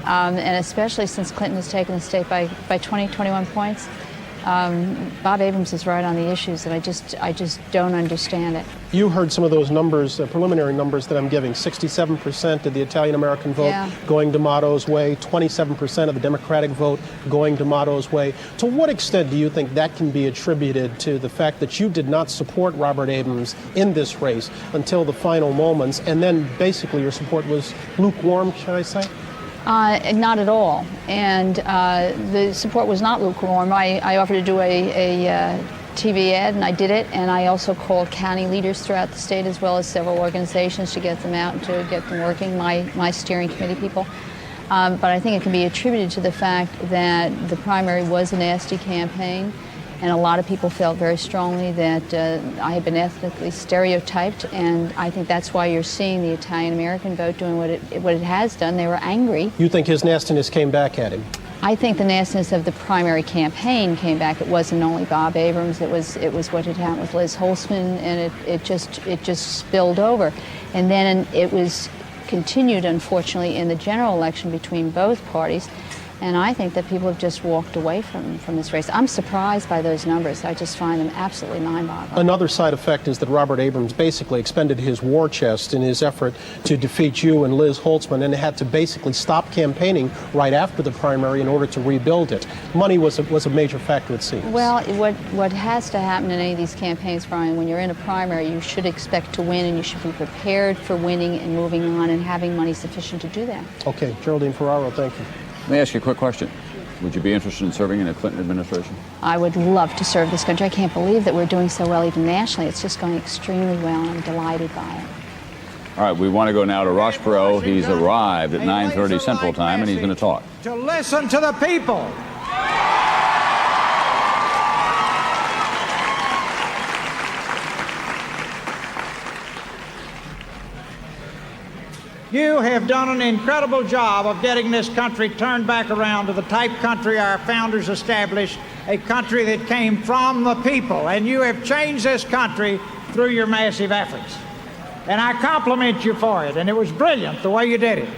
And especially since Clinton has taken the state by 20, 21 points. Bob Abrams is right on the issues, and I just don't understand it. You heard some of those numbers, preliminary numbers that I'm giving. 67% of the Italian-American vote going D'Amato's way, 27% of the Democratic vote going D'Amato's way. To what extent do you think that can be attributed to the fact that you did not support Robert Abrams in this race until the final moments, and then basically your support was lukewarm, should I say? Not at all. And the support was not lukewarm. I offered to do a TV ad, and I did it, and I also called county leaders throughout the state as well as several organizations to get them out and to get them working, my steering committee people. But I think it can be attributed to the fact that the primary was a nasty campaign, and a lot of people felt very strongly that I had been ethnically stereotyped, and I think that's why you're seeing the Italian-American vote doing what it has done. They were angry. You think his nastiness came back at him? I think the nastiness of the primary campaign came back. It wasn't only Bob Abrams. It was what had happened with Liz Holtzman, and it just spilled over. And then it was continued, unfortunately, in the general election between both parties. And I think that people have just walked away from this race. I'm surprised by those numbers. I just find them absolutely mind-boggling. Another side effect is that Robert Abrams basically expended his war chest in his effort to defeat you and Liz Holtzman, and had to basically stop campaigning right after the primary in order to rebuild it. Money was a major factor, it seems. Well, what has to happen in any of these campaigns, Brian, when you're in a primary, you should expect to win, and you should be prepared for winning and moving on and having money sufficient to do that. Okay, Geraldine Ferraro, thank you. Let me ask you a quick question. Would you be interested in serving in a Clinton administration? I would love to serve this country. I can't believe that we're doing so well even nationally. It's just going extremely well, and I'm delighted by it. All right, we want to go now to Ross Perot. He's arrived at 9:30 Central Time, and he's going to talk. To listen to the people. You have done an incredible job of getting this country turned back around to the type country our founders established, a country that came from the people. And you have changed this country through your massive efforts. And I compliment you for it. And it was brilliant the way you did it.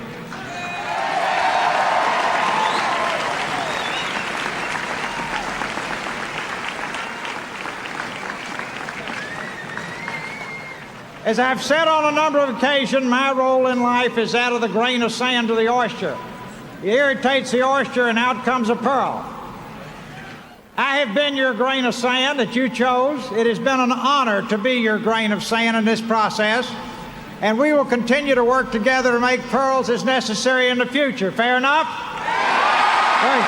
As I've said on a number of occasions, my role in life is that of the grain of sand to the oyster. It irritates the oyster, and out comes a pearl. I have been your grain of sand that you chose. It has been an honor to be your grain of sand in this process, and we will continue to work together to make pearls as necessary in the future. Fair enough? Great.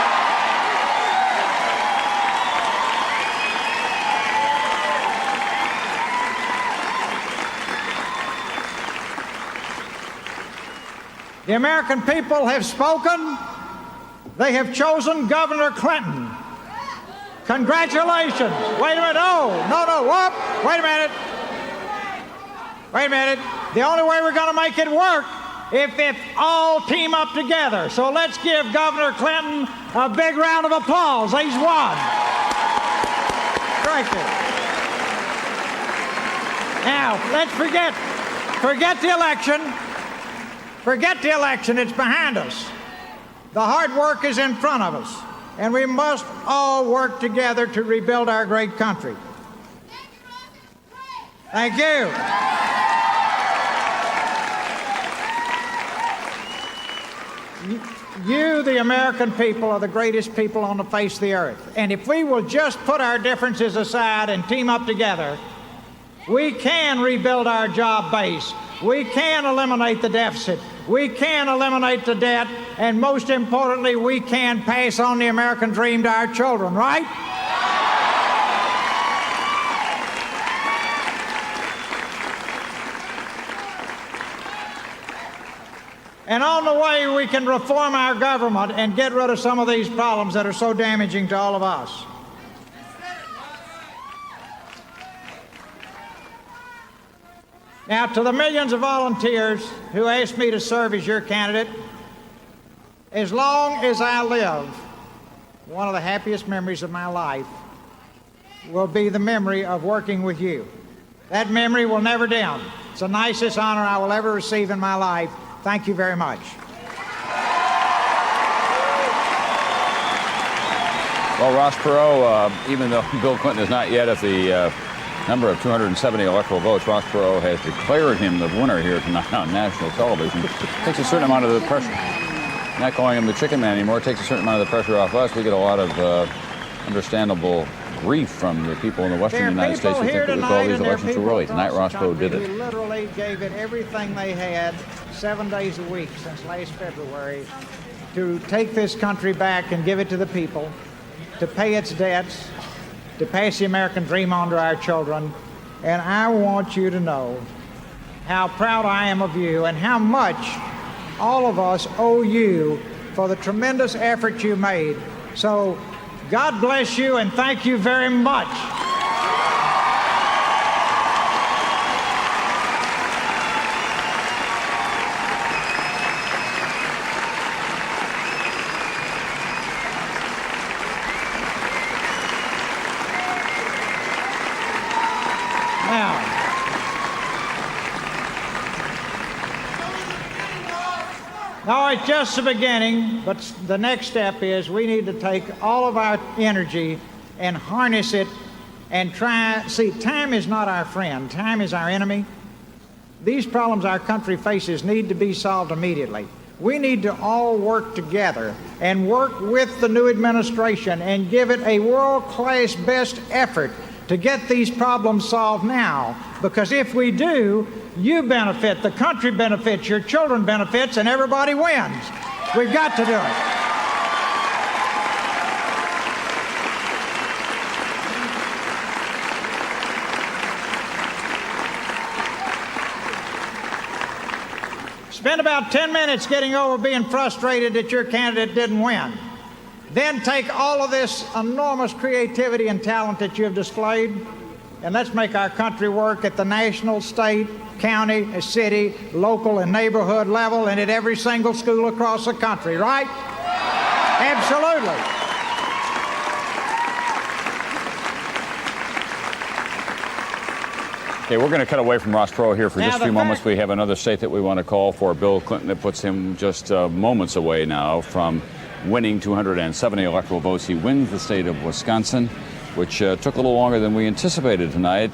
The American people have spoken. They have chosen Governor Clinton. Congratulations. Wait a minute. No. Whoop. Wait a minute. Wait a minute. The only way we're going to make it work if all team up together. So let's give Governor Clinton a big round of applause. He's won. Thank you. Now, let's forget the election. Forget the election, it's behind us. The hard work is in front of us, and we must all work together to rebuild our great country. Thank you. You, the American people, are the greatest people on the face of the earth. And if we will just put our differences aside and team up together, we can rebuild our job base. We can eliminate the deficit. We can eliminate the debt. And most importantly, we can pass on the American dream to our children, right? And on the way, we can reform our government and get rid of some of these problems that are so damaging to all of us. Now, to the millions of volunteers who asked me to serve as your candidate, as long as I live, one of the happiest memories of my life will be the memory of working with you. That memory will never dim. It's the nicest honor I will ever receive in my life. Thank you very much. Well, Ross Perot, even though Bill Clinton is not yet at the number of 270 electoral votes, Ross Perot has declared him the winner here tonight on national television. Takes a certain amount of the pressure. Not calling him the chicken man anymore. Takes a certain amount of the pressure off us. We get a lot of understandable grief from the people in the western United States who think that we call these elections too early. Tonight, Ross Perot did it. Who literally gave it everything they had 7 days a week since last February to take this country back and give it to the people, to pay its debts, to pass the American dream on to our children. And I want you to know how proud I am of you and how much all of us owe you for the tremendous effort you made. So God bless you and thank you very much. No, it's just the beginning, but the next step is we need to take all of our energy and harness it and try. See, time is not our friend. Time is our enemy. These problems our country faces need to be solved immediately. We need to all work together and work with the new administration and give it a world-class best effort to get these problems solved now. Because if we do, you benefit, the country benefits, your children benefits, and everybody wins. We've got to do it. Spend about 10 minutes getting over being frustrated that your candidate didn't win. Then take all of this enormous creativity and talent that you have displayed, and let's make our country work at the national, state, county, city, local, and neighborhood level, and at every single school across the country, right? Absolutely. Okay, we're going to cut away from Ross Perot here for just a few moments. We have another state that we want to call for. Bill Clinton, that puts him just moments away now from winning 270 electoral votes. He wins the state of Wisconsin, which took a little longer than we anticipated tonight.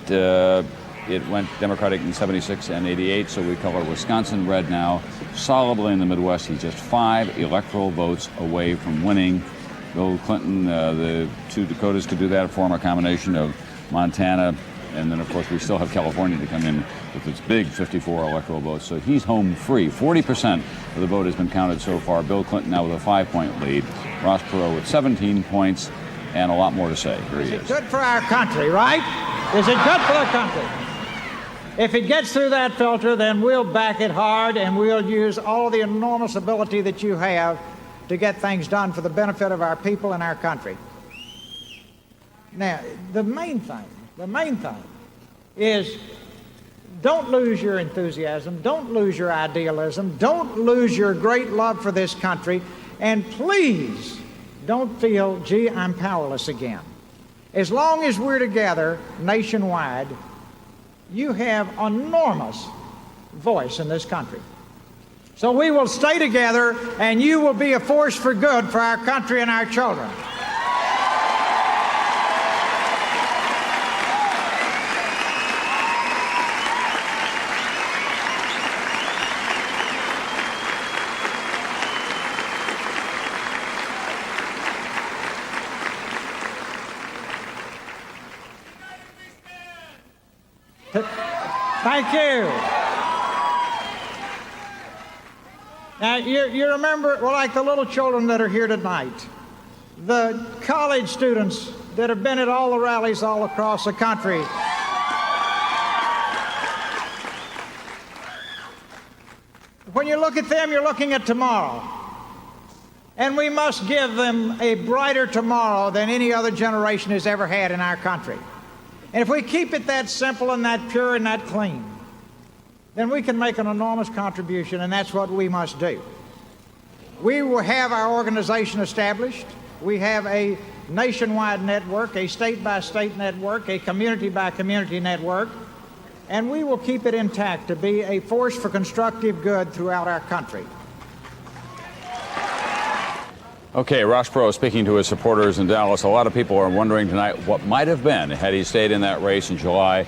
It went Democratic in 76 and 88, so we color Wisconsin red now, solidly in the Midwest. He's just 5 electoral votes away from winning. Bill Clinton, the 2 Dakotas could do that, form a combination of Montana, and then, of course, we still have California to come in with its big 54 electoral votes. So he's home free. 40% of the vote has been counted so far. Bill Clinton now with a 5-point lead. Ross Perot with 17 points and a lot more to say. Here he is. Is it good for our country, right? Is it good for the country? If it gets through that filter, then we'll back it hard and we'll use all the enormous ability that you have to get things done for the benefit of our people and our country. Now, the main thing is don't lose your enthusiasm, don't lose your idealism, don't lose your great love for this country, and please don't feel, gee, I'm powerless again. As long as we're together nationwide, you have enormous voice in this country. So we will stay together, and you will be a force for good for our country and our children. Thank you. Now, you remember, well, like the little children that are here tonight, the college students that have been at all the rallies all across the country. When you look at them, you're looking at tomorrow. And we must give them a brighter tomorrow than any other generation has ever had in our country. And if we keep it that simple and that pure and that clean, then we can make an enormous contribution, and that's what we must do. We will have our organization established. We have a nationwide network, a state-by-state network, a community-by-community network, and we will keep it intact to be a force for constructive good throughout our country. Okay, Ross Perot speaking to his supporters in Dallas. A lot of people are wondering tonight what might have been had he stayed in that race in July.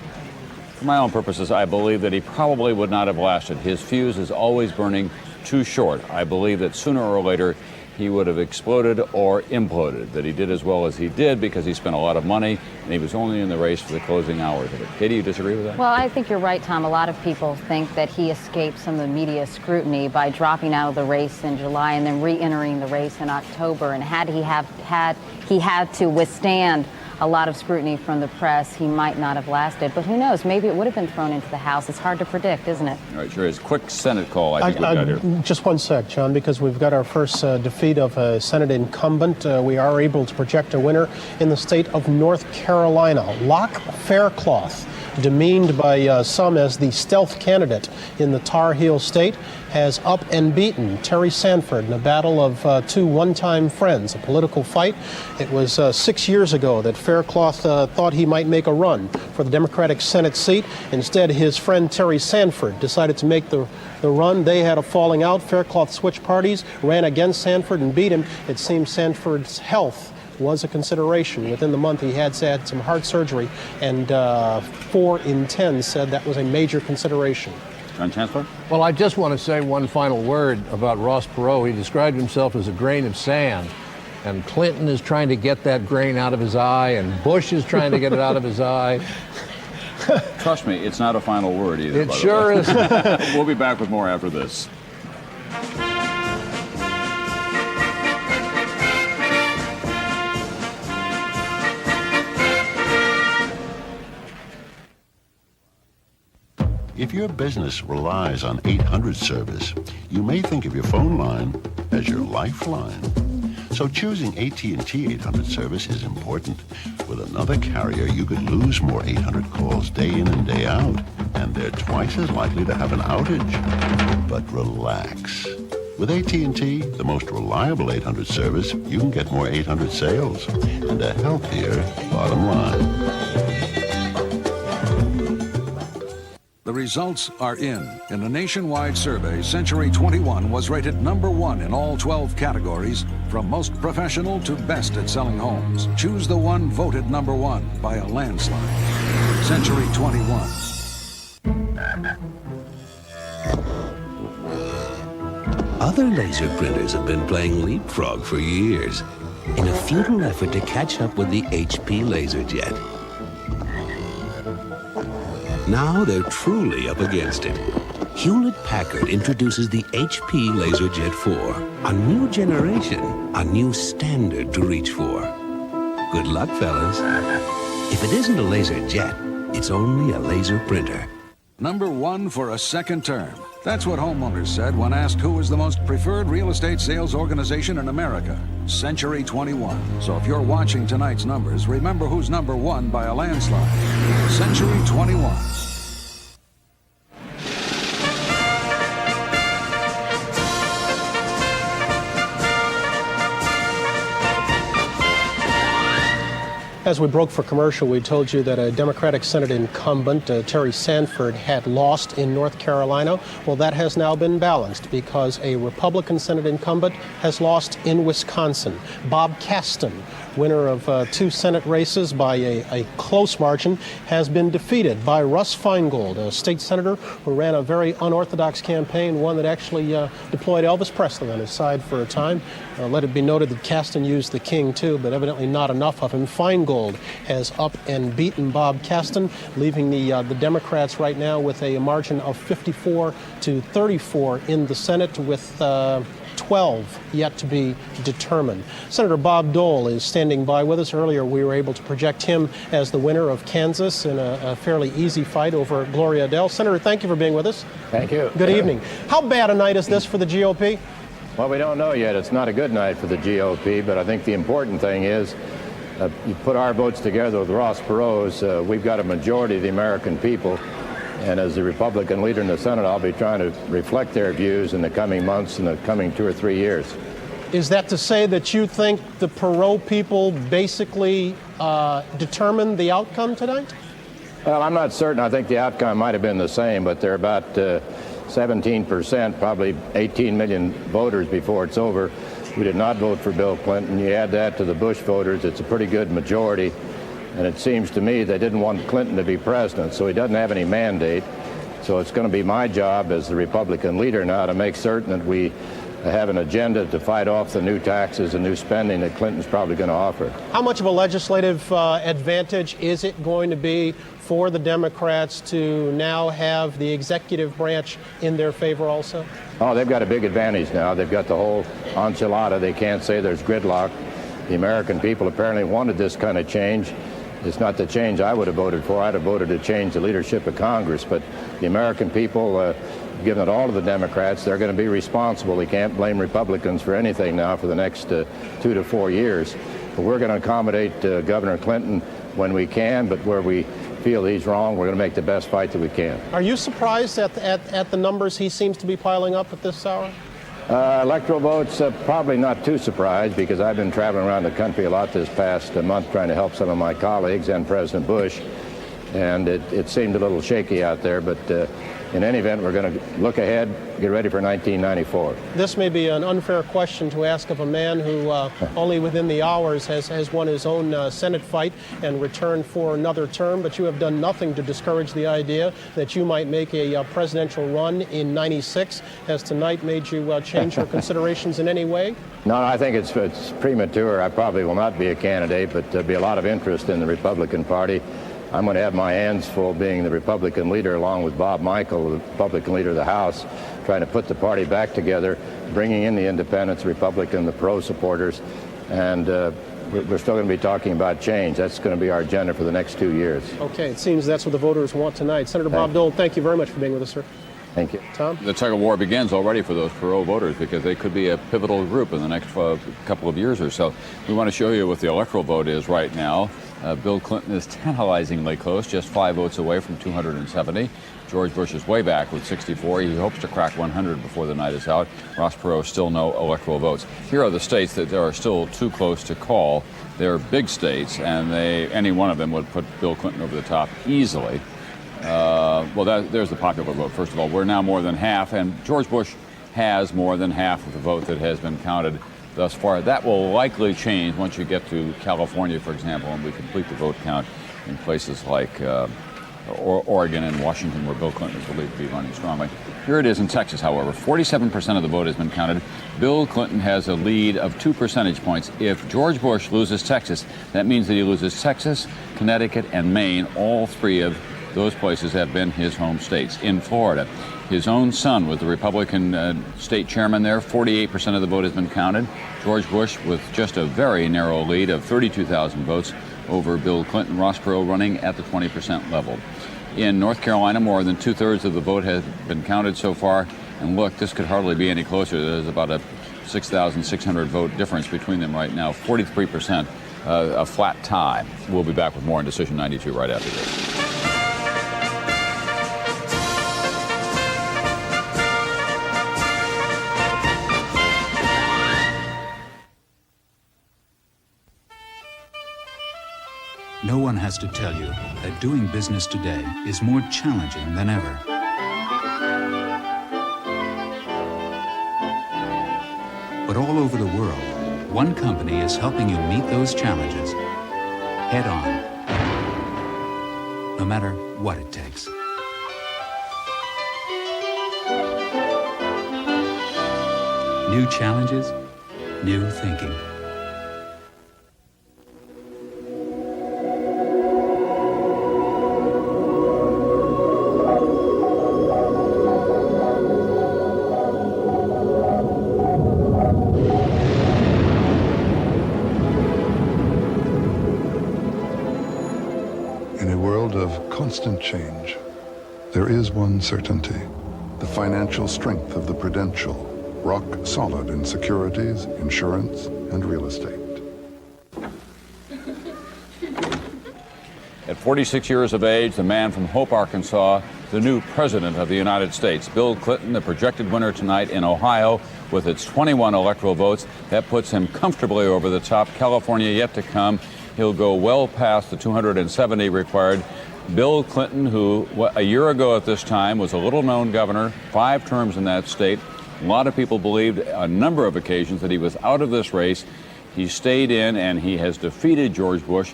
For my own purposes, I believe that he probably would not have lasted. His fuse is always burning too short. I believe that sooner or later he would have exploded or imploded. That he did as well as he did because he spent a lot of money and he was only in the race for the closing hours of it. Katie, you disagree with that? Well, I think you're right, Tom. A lot of people think that he escaped some of the media scrutiny by dropping out of the race in July and then re-entering the race in October. And had he had to withstand a lot of scrutiny from the press, he might not have lasted. But who knows? Maybe it would have been thrown into the House. It's hard to predict, isn't it? All right, sure is. Quick Senate call, I think we've got here. Just one sec, John, because we've got our first defeat of a Senate incumbent. We are able to project a winner in the state of North Carolina. Locke Faircloth, demeaned by some as the stealth candidate in the Tar Heel state, has up and beaten Terry Sanford in a battle of two one-time friends, a political fight. It was 6 years ago that Faircloth thought he might make a run for the Democratic Senate seat. Instead, his friend Terry Sanford decided to make the run. They had a falling out. Faircloth switched parties, ran against Sanford and beat him. It seems Sanford's health was a consideration. Within the month, he had some heart surgery, and 4 in 10 said that was a major consideration. John Chancellor? Well, I just want to say one final word about Ross Perot. He described himself as a grain of sand, and Clinton is trying to get that grain out of his eye, and Bush is trying to get it out of his eye. Trust me, it's not a final word either. It sure is. We'll be back with more after this. If your business relies on 800 service, you may think of your phone line as your lifeline. So choosing AT&T 800 service is important. With another carrier, you could lose more 800 calls day in and day out, and they're twice as likely to have an outage. But relax. With AT&T, the most reliable 800 service, you can get more 800 sales and a healthier bottom line. The results are in. In a nationwide survey, Century 21 was rated #1 in all 12 categories, from most professional to best at selling homes. Choose the one voted #1 by a landslide. Century 21. Other laser printers have been playing leapfrog for years in a futile effort to catch up with the HP LaserJet. Now they're truly up against it. Hewlett-Packard introduces the HP LaserJet 4, a new generation, a new standard to reach for. Good luck, fellas. If it isn't a LaserJet, it's only a laser printer. #1 for a second term. That's what homeowners said when asked who was the most preferred real estate sales organization in America. Century 21. So if you're watching tonight's numbers, remember who's #1 by a landslide. Century 21. As we broke for commercial, we told you that a Democratic Senate incumbent, Terry Sanford, had lost in North Carolina. Well, that has now been balanced because a Republican Senate incumbent has lost in Wisconsin. Bob Caston, winner of 2 Senate races by a close margin, has been defeated by Russ Feingold, a state senator who ran a very unorthodox campaign, one that actually deployed Elvis Presley on his side for a time. Let it be noted that Caston used the king too, but evidently not enough of him. Feingold has up and beaten Bob Caston, leaving the Democrats right now with a margin of 54 to 34 in the Senate, with 12 yet to be determined. Senator Bob Dole is standing by with us. Earlier, we were able to project him as the winner of Kansas in a fairly easy fight over Gloria Adele. Senator, thank you for being with us. Thank you. Good evening. How bad a night is this for the GOP? Well, we don't know yet. It's not a good night for the GOP, but I think the important thing is you put our votes together with Ross Perot's, we've got a majority of the American people. And as the Republican leader in the Senate, I'll be trying to reflect their views in the coming months, in the coming 2 or 3 years. Is that to say that you think the Perot people basically determined the outcome tonight? Well, I'm not certain. I think the outcome might have been the same, but they're about 17%, probably 18 million voters before it's over, who did not vote for Bill Clinton. You add that to the Bush voters, it's a pretty good majority. And it seems to me they didn't want Clinton to be president, so he doesn't have any mandate. So it's going to be my job as the Republican leader now to make certain that we have an agenda to fight off the new taxes and new spending that Clinton's probably going to offer. How much of a legislative advantage is it going to be for the Democrats to now have the executive branch in their favor also? Oh, they've got a big advantage now. They've got the whole enchilada. They can't say there's gridlock. The American people apparently wanted this kind of change. It's not the change I would have voted for. I'd have voted to change the leadership of Congress, but the American people, given it all to the Democrats, they're going to be responsible. They can't blame Republicans for anything now for the next 2 to 4 years. But we're going to accommodate Governor Clinton when we can, but where we feel he's wrong, we're going to make the best fight that we can. Are you surprised at the numbers he seems to be piling up at this hour? Electoral votes, probably not too surprised, because I've been traveling around the country a lot this past month trying to help some of my colleagues and President Bush, and it seemed a little shaky out there, but in any event, we're going to look ahead, get ready for 1994. This may be an unfair question to ask of a man who only within the hours has won his own Senate fight and returned for another term, but you have done nothing to discourage the idea that you might make a presidential run in '96. Has tonight made you change your considerations in any way? No, I think it's premature. I probably will not be a candidate, but there'll be a lot of interest in the Republican Party. I'm going to have my hands full being the Republican leader, along with Bob Michael, the Republican leader of the House, trying to put the party back together, bringing in the independents, Republican, the pro supporters, and we're still going to be talking about change. That's going to be our agenda for the next 2 years. Okay, it seems that's what the voters want tonight. Senator Bob Dole, thank you very much for being with us, sir. Thank you. Tom? The tug of war begins already for those Perot voters, because they could be a pivotal group in the next couple of years or so. We want to show you what the electoral vote is right now. Bill Clinton is tantalizingly close, just 5 votes away from 270. George Bush is way back with 64. He hopes to crack 100 before the night is out. Ross Perot, still no electoral votes. Here are the states that are still too close to call. They're big states, and any one of them would put Bill Clinton over the top easily. There's the popular vote. First of all, we're now more than half, and George Bush has more than half of the vote that has been counted thus far. That will likely change once you get to California, for example, and we complete the vote count in places like Oregon and Washington, where Bill Clinton is believed to be running strongly. Here it is in Texas, however. 47% of the vote has been counted. Bill Clinton has a lead of 2 percentage points. If George Bush loses Texas, that means that he loses Texas, Connecticut, and Maine. All 3 of those places have been his home states. In Florida, his own son was the Republican state chairman there. 48% of the vote has been counted. George Bush with just a very narrow lead of 32,000 votes over Bill Clinton. Ross Perot running at the 20% level. In North Carolina, more than 2/3 of the vote has been counted so far. And look, this could hardly be any closer. There's about a 6,600 vote difference between them right now. 43%, a flat tie. We'll be back with more on Decision 92 right after this. No one has to tell you that doing business today is more challenging than ever. But all over the world, one company is helping you meet those challenges head on, no matter what it takes. New challenges, new thinking. Constant change. There is one certainty: the financial strength of the Prudential, rock solid in securities, insurance, and real estate. At 46 years of age, the man from Hope, Arkansas, the new president of the United States. Bill Clinton, the projected winner tonight in Ohio with its 21 electoral votes. That puts him comfortably over the top. California yet to come. He'll go well past the 270 required. Bill Clinton, who a year ago at this time was a little-known governor, 5 terms in that state. A lot of people believed a number of occasions that he was out of this race. He stayed in, and he has defeated George Bush.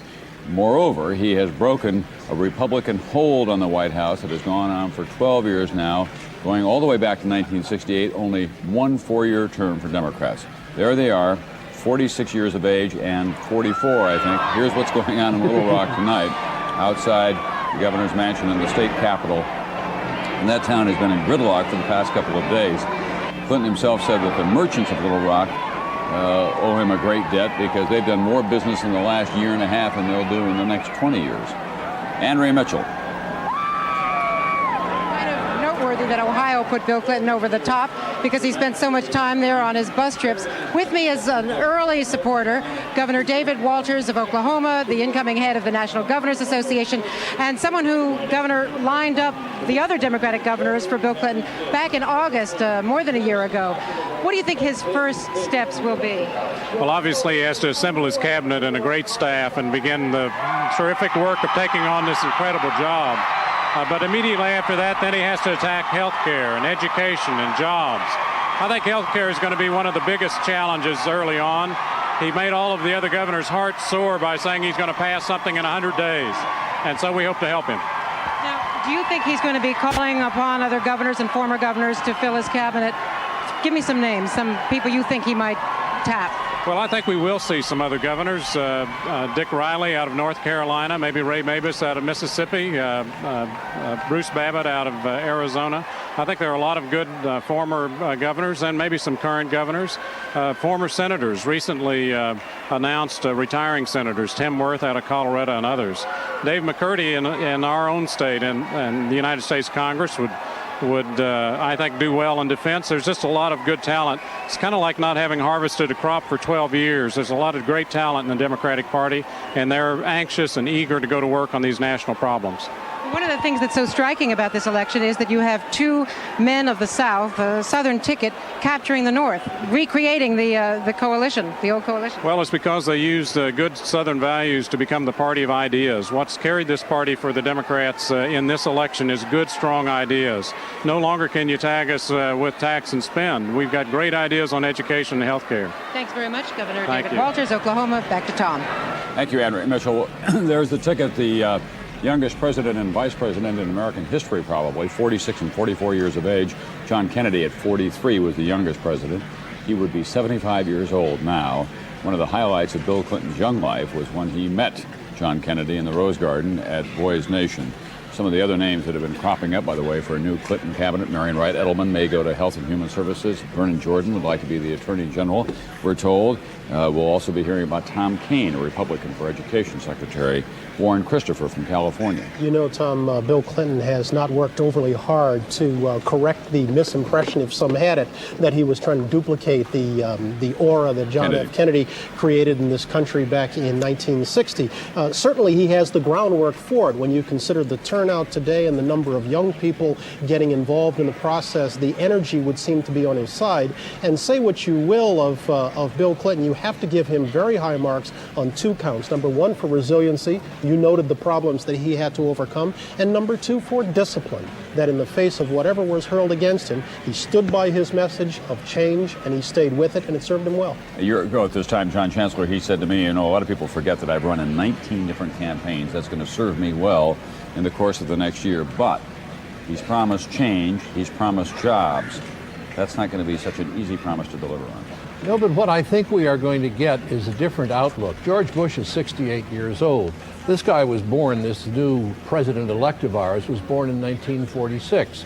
Moreover, he has broken a Republican hold on the White House that has gone on for 12 years now, going all the way back to 1968, only 1 4-year term for Democrats. There they are, 46 years of age and 44, I think. Here's what's going on in Little Rock tonight, outside the governor's mansion in the state capitol. And that town has been in gridlock for the past couple of days. Clinton himself said that the merchants of Little Rock owe him a great debt because they've done more business in the last year and a half than they'll do in the next 20 years. Andrea Mitchell. Noteworthy that Ohio put Bill Clinton over the top because he spent so much time there on his bus trips. With me is an early supporter, Governor David Walters of Oklahoma, the incoming head of the National Governors Association, and someone who, Governor, lined up the other Democratic governors for Bill Clinton back in August, more than a year ago. What do you think his first steps will be? Well, obviously he has to assemble his cabinet and a great staff and begin the terrific work of taking on this incredible job. But immediately after that, then he has to attack health care and education and jobs. I think health care is going to be one of the biggest challenges early on. He made all of the other governors' hearts sore by saying he's going to pass something in 100 days. And so we hope to help him. Now, do you think he's going to be calling upon other governors and former governors to fill his cabinet? Give me some names, some people you think he might tap. Well, I think we will see some other governors. Dick Riley out of North Carolina, maybe Ray Mabus out of Mississippi, Bruce Babbitt out of Arizona. I think there are a lot of good former governors and maybe some current governors. Former senators recently announced retiring senators, Tim Wirth out of Colorado and others. Dave McCurdy in our own state and the United States Congress would I think, do well in defense. There's just a lot of good talent. It's kind of like not having harvested a crop for 12 years. There's a lot of great talent in the Democratic Party, and they're anxious and eager to go to work on these national problems. One of the things that's so striking about this election is that you have two men of the South, the Southern ticket, capturing the North, recreating the coalition, the old coalition. Well, it's because they used good Southern values to become the party of ideas. What's carried this party for the Democrats in this election is good, strong ideas. No longer can you tag us with tax and spend. We've got great ideas on education and health care. Thanks very much, Governor Thank David you. Walters, Oklahoma. Back to Tom. Thank you, Andrea Mitchell. There's the ticket, the youngest president and vice president in American history, probably, 46 and 44 years of age. John Kennedy at 43 was the youngest president. He would be 75 years old now. One of the highlights of Bill Clinton's young life was when he met John Kennedy in the Rose Garden at Boys Nation. Some of the other names that have been cropping up, by the way, for a new Clinton cabinet: Marian Wright Edelman may go to Health and Human Services. Vernon Jordan would like to be the Attorney General, we're told. We'll also be hearing about Tom Kean, a Republican, for Education Secretary. Warren Christopher from California. You know, Tom, Bill Clinton has not worked overly hard to correct the misimpression, if some had it, that he was trying to duplicate the aura that John F. Kennedy created in this country back in 1960. Certainly he has the groundwork for it. When you consider the turnout today and the number of young people getting involved in the process, the energy would seem to be on his side. And say what you will of Bill Clinton, you have to give him very high marks on two counts. Number one, for resiliency. You noted the problems that he had to overcome. And number two, for discipline, that in the face of whatever was hurled against him, he stood by his message of change and he stayed with it, and it served him well. A year ago at this time, John Chancellor, he said to me, you know, a lot of people forget that I've run in 19 different campaigns. That's going to serve me well in the course of the next year. But he's promised change. He's promised jobs. That's not going to be such an easy promise to deliver on. No, but what I think we are going to get is a different outlook. George Bush is 68 years old. This guy was born, this new president-elect of ours, was born in 1946.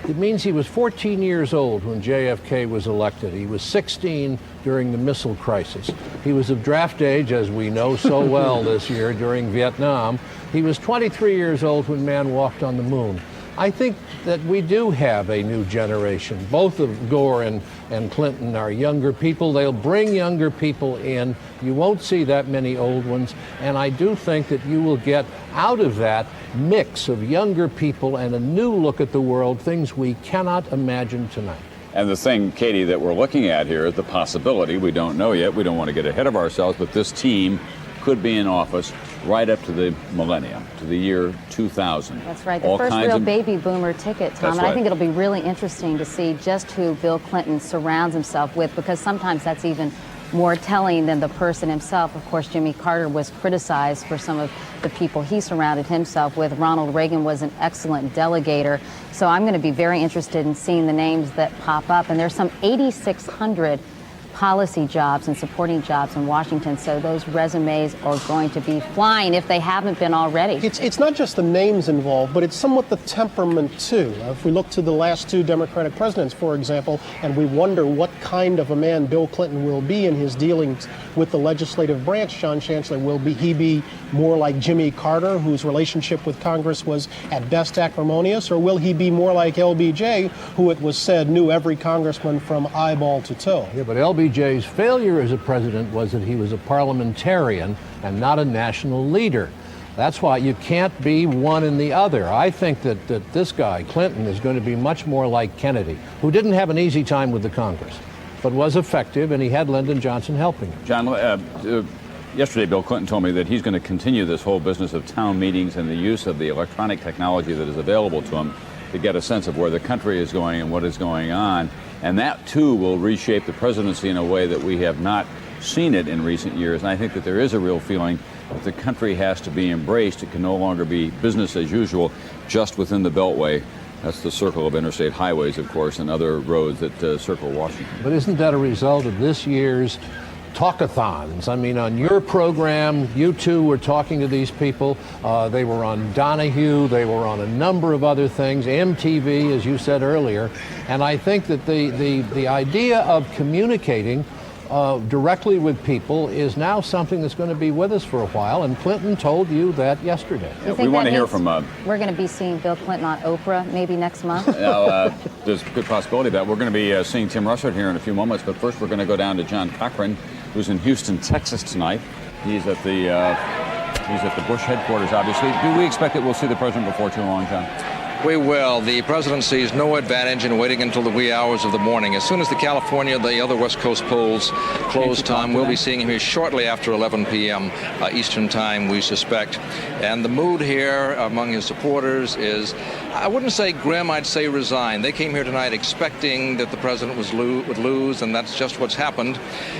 It means he was 14 years old when JFK was elected. He was 16 during the missile crisis. He was of draft age, as we know so well this year, during Vietnam. He was 23 years old when man walked on the moon. I think that we do have a new generation. Both of Gore and Clinton are younger people. They'll bring younger people in. You won't see that many old ones. And I do think that you will get out of that mix of younger people and a new look at the world, things we cannot imagine tonight. And the thing, Katie, that we're looking at here is the possibility. We don't know yet. We don't want to get ahead of ourselves, but this team could be in office right up to the millennium, to the year 2000. That's right, the first real baby boomer ticket, Tom. And I think it'll be really interesting to see just who Bill Clinton surrounds himself with, because sometimes that's even more telling than the person himself. Of course, Jimmy Carter was criticized for some of the people he surrounded himself with. Ronald Reagan was an excellent delegator. So I'm going to be very interested in seeing the names that pop up. And there's some 8,600 policy jobs and supporting jobs in Washington. So those resumes are going to be flying if they haven't been already. It's not just the names involved, but it's somewhat the temperament too. If we look to the last two Democratic presidents, for example, and we wonder what kind of a man Bill Clinton will be in his dealings with the legislative branch, John Chancellor, will he be more like Jimmy Carter, whose relationship with Congress was at best acrimonious, or will he be more like LBJ, who it was said knew every congressman from eyeball to toe? Yeah, but LBJ's failure as a president was that he was a parliamentarian and not a national leader. That's why you can't be one and the other. I think that this guy, Clinton, is going to be much more like Kennedy, who didn't have an easy time with the Congress, but was effective, and he had Lyndon Johnson helping him. John, yesterday Bill Clinton told me that he's going to continue this whole business of town meetings and the use of the electronic technology that is available to him to get a sense of where the country is going and what is going on. And that, too, will reshape the presidency in a way that we have not seen it in recent years. And I think that there is a real feeling that the country has to be embraced. It can no longer be business as usual just within the Beltway. That's the circle of interstate highways, of course, and other roads that circle Washington. But isn't that a result of this year's talkathons? I mean, on your program, you two were talking to these people. They were on Donahue. They were on a number of other things, MTV, as you said earlier. And I think that the idea of communicating directly with people is now something that's going to be with us for a while, and Clinton told you that yesterday. Yeah, we want to hear from... we're going to be seeing Bill Clinton on Oprah maybe next month? There's a good possibility of that. We're going to be seeing Tim Russert here in a few moments, but first we're going to go down to John Cochran, who's in Houston, Texas tonight. He's at the Bush headquarters, obviously. Do we expect that we'll see the president before too long, John? We will. The president sees no advantage in waiting until the wee hours of the morning. As soon as the California, the other West Coast polls close time, we'll be seeing him here shortly after 11 p.m. Eastern time, we suspect. And the mood here among his supporters is, I wouldn't say grim, I'd say resigned. They came here tonight expecting that the president would lose, and that's just what's happened.